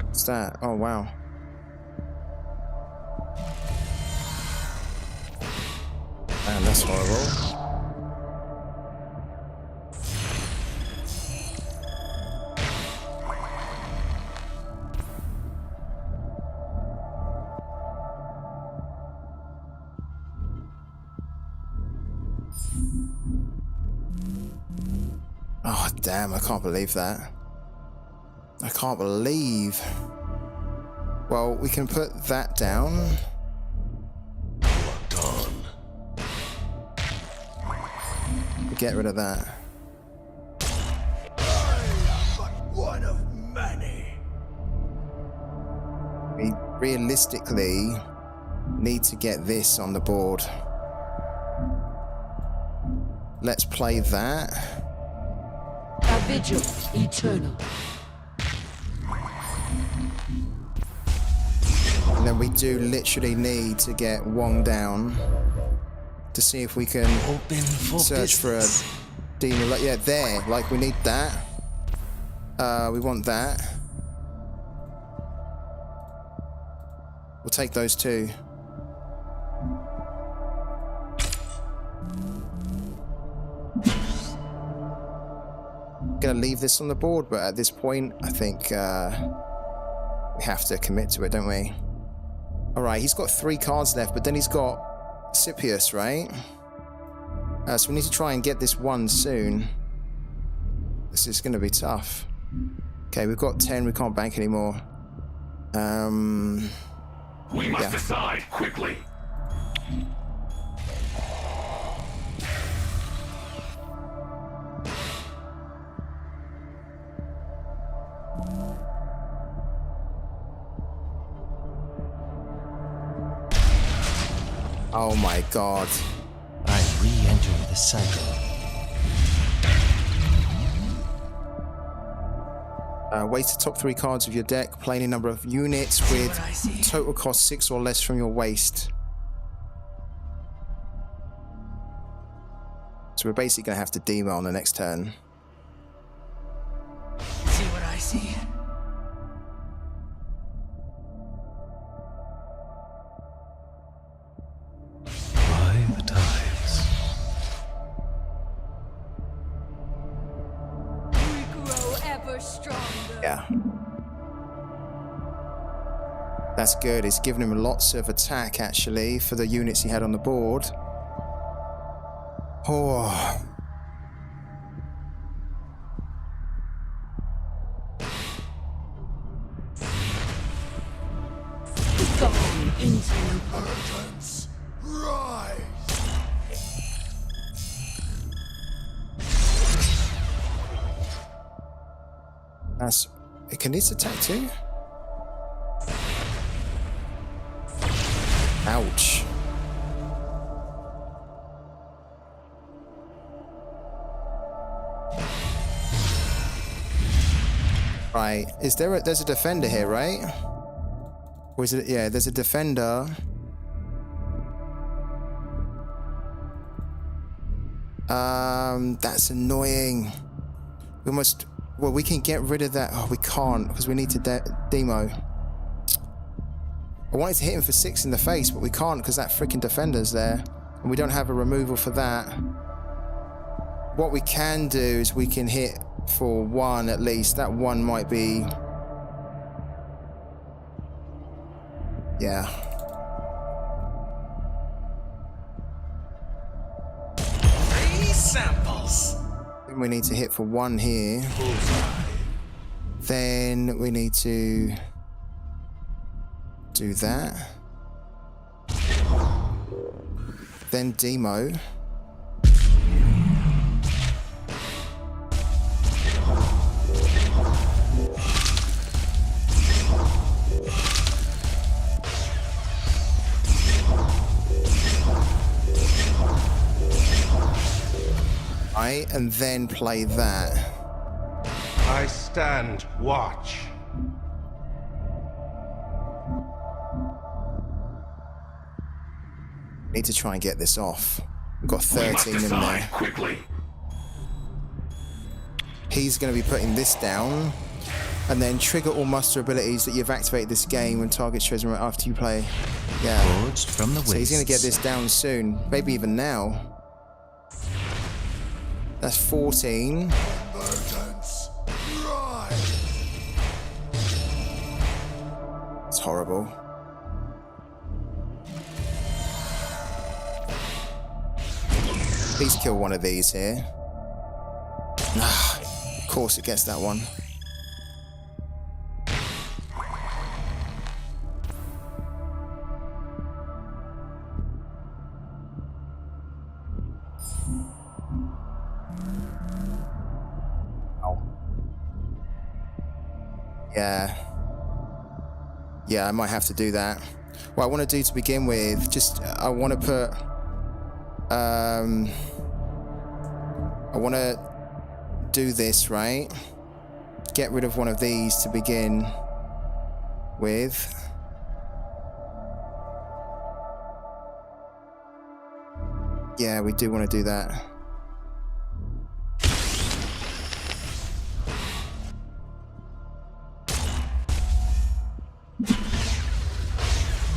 What's that? Oh wow. Man, that's horrible. Oh, damn, I can't believe that. I can't believe. Well, we can put that down. Done. Get rid of that. But one of many. We realistically need to get this on the board. Let's play that. A vigil eternal. And then we do literally need to get Wong down to see if we can search for a demon. Like, yeah, there. Like, we need that. We want that. We'll take those two. Gonna leave this on the board, but at this point, I think we have to commit to it, don't we? All right, he's got 3 cards left, but then he's got Scipius, right? So we need to try and get this one soon. This is gonna be tough. Okay, we've got 10. We can't bank anymore. We must decide quickly. Oh my god. I re-enter the cycle. Waste the top 3 cards of your deck, play any number of units with total cost 6 or less from your waste. So we're basically going to have to demo on the next turn. See what I see? By the tides. We grow ever stronger. Yeah. That's good. It's given him lots of attack, actually, for the units he had on the board. Oh. Gone into Urgence, rise! That's... Can this attack too? Ouch. Right. Is there there's a defender here, right? Or is it... Yeah, there's a defender. That's annoying. We must... Well, we can get rid of that. Oh, we can't, because we need to demo. I wanted to hit him for 6 in the face, but we can't because that freaking defender's there. And we don't have a removal for that. What we can do is we can hit for 1 at least. That 1 might be... Yeah. Free samples. Then we need to hit for 1 here. Then we need to do that. Then demo. Right, and then play that. I stand watch. Need to try and get this off. We've got 13 in there. Quickly. He's going to be putting this down, and then trigger all muster abilities that you've activated this game when target shows them after you play. Yeah. Forged from the So he's going to get wastes. this down soon, maybe even now. That's 14. Urgence, rise! It's horrible. Please kill one of these here. Ah, of course it gets that one. Ow. Yeah, I might have to do that. What I want to do to begin with, just I want to put I want to do this, right? Get rid of one of these to begin with. Yeah, we do want to do that.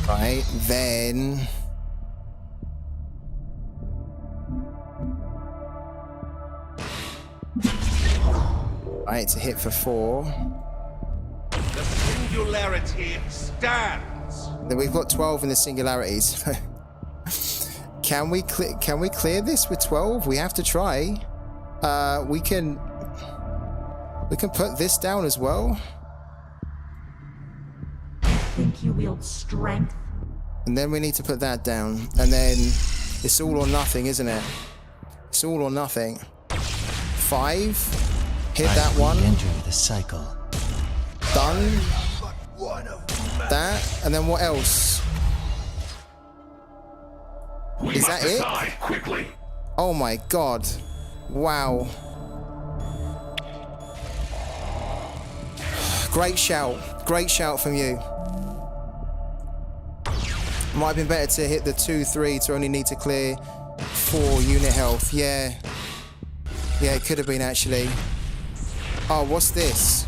Right, then... Right, to hit for 4. The singularity stands. Then we've got 12 in the singularities. Can we clear this with 12? We have to try. We can put this down as well. think you wield strength. And then we need to put that down. And then it's all or nothing, isn't it? It's all or nothing. 5. Hit that one. Enter the cycle. Done. That. And then what else? Is that it? Quickly. Oh my god. Wow. Great shout. Great shout from you. Might have been better to hit the 2-3 to only need to clear 4 unit health. Yeah. Yeah, it could have been actually. Oh, what's this?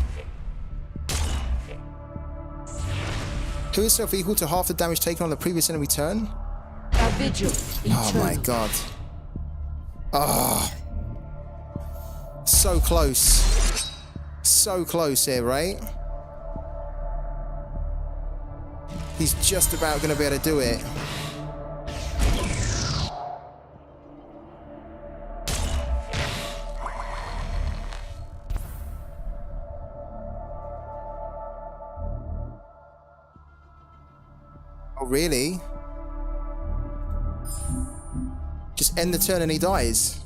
Who is self-equal to half the damage taken on the previous enemy turn? A vigil. Oh my god. Oh. So close. So close here, right? He's just about going to be able to do it. Oh, really? Just end the turn and he dies.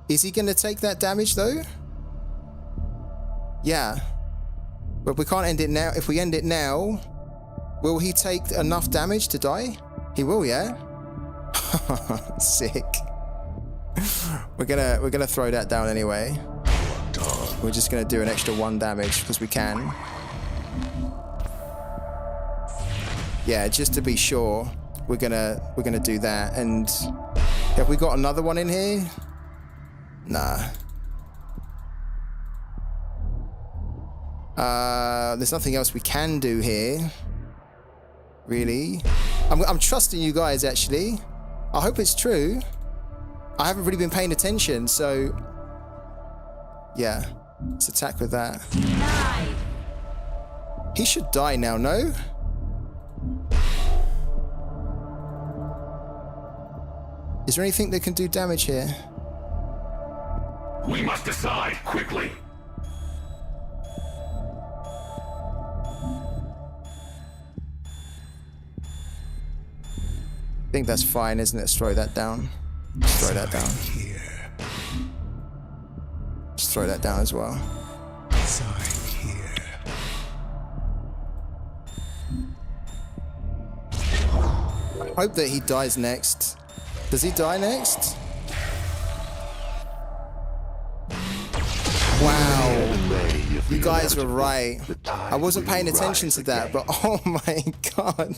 Is he going to take that damage though? Yeah. But we can't end it now. If we end it now, will he take enough damage to die? He will, yeah? Sick. We're gonna throw that down anyway. We're just gonna do an extra 1 damage because we can. Yeah, just to be sure, we're gonna do that. And have we got another one in here? Nah. There's nothing else we can do here. Really? I'm trusting you guys, actually. I hope it's true. I haven't really been paying attention, so... Yeah. Let's attack with that. Denied. He should die now, no? Is there anything that can do damage here? We must decide quickly. I think that's fine, isn't it? Let's throw that down. Let's throw that down. Let's throw that down as well. I hope that he dies next. Does he die next? Wow. You guys were right. I wasn't paying attention to that, but oh my god.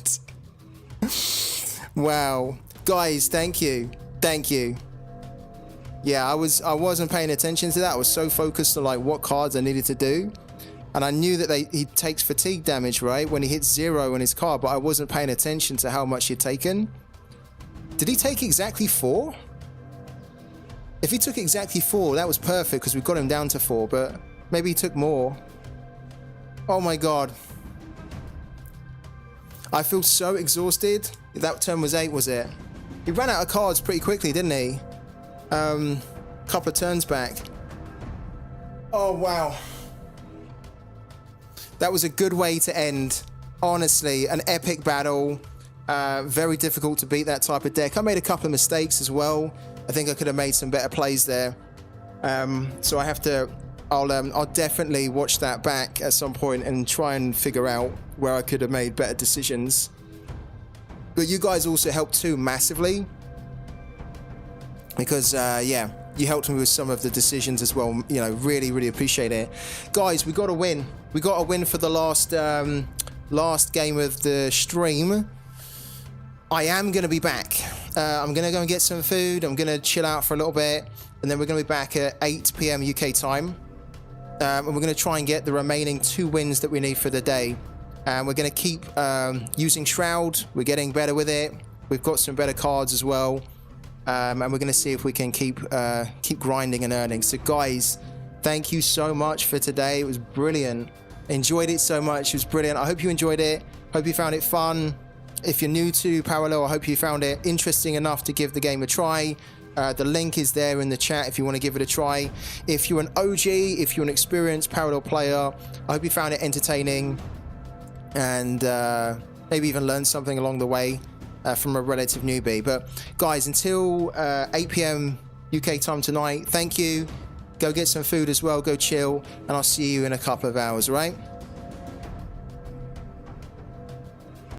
Wow. Guys, thank you. Thank you. Yeah, I wasn't paying attention to that. I was so focused on like what cards I needed to do. And I knew that he takes fatigue damage, right? When he hits 0 on his card, but I wasn't paying attention to how much he'd taken. Did he take exactly 4? If he took exactly 4, that was perfect because we got him down to 4, but maybe he took more. Oh my god. I feel so exhausted. That turn was 8, was it? He ran out of cards pretty quickly, didn't he? Couple of turns back. Oh, wow. That was a good way to end. Honestly, an epic battle. Very difficult to beat that type of deck. I made a couple of mistakes as well. I think I could have made some better plays there. So I have to... I'll definitely watch that back at some point and try and figure out where I could have made better decisions. But you guys also helped too massively. Because, yeah, you helped me with some of the decisions as well. You know, really, really appreciate it. Guys, we got to win. We got to win for the last game of the stream. I am going to be back. I'm going to go and get some food. I'm going to chill out for a little bit. And then we're going to be back at 8 PM UK time. And we're going to try and get the remaining 2 wins that we need for the day. And we're going to keep using Shroud. We're getting better with it. We've got some better cards as well. And we're going to see if we can keep grinding and earning. So guys, thank you so much for today. It was brilliant. Enjoyed it so much. It was brilliant. I hope you enjoyed it. Hope you found it fun. If you're new to Parallel, I hope you found it interesting enough to give the game a try. The link is there in the chat if you want to give it a try. If you're an OG, if you're an experienced Parallel player, I hope you found it entertaining and maybe even learned something along the way from a relative newbie. But guys, until 8 PM UK time tonight, thank you. Go get some food as well, go chill, and I'll see you in a couple of hours, all right?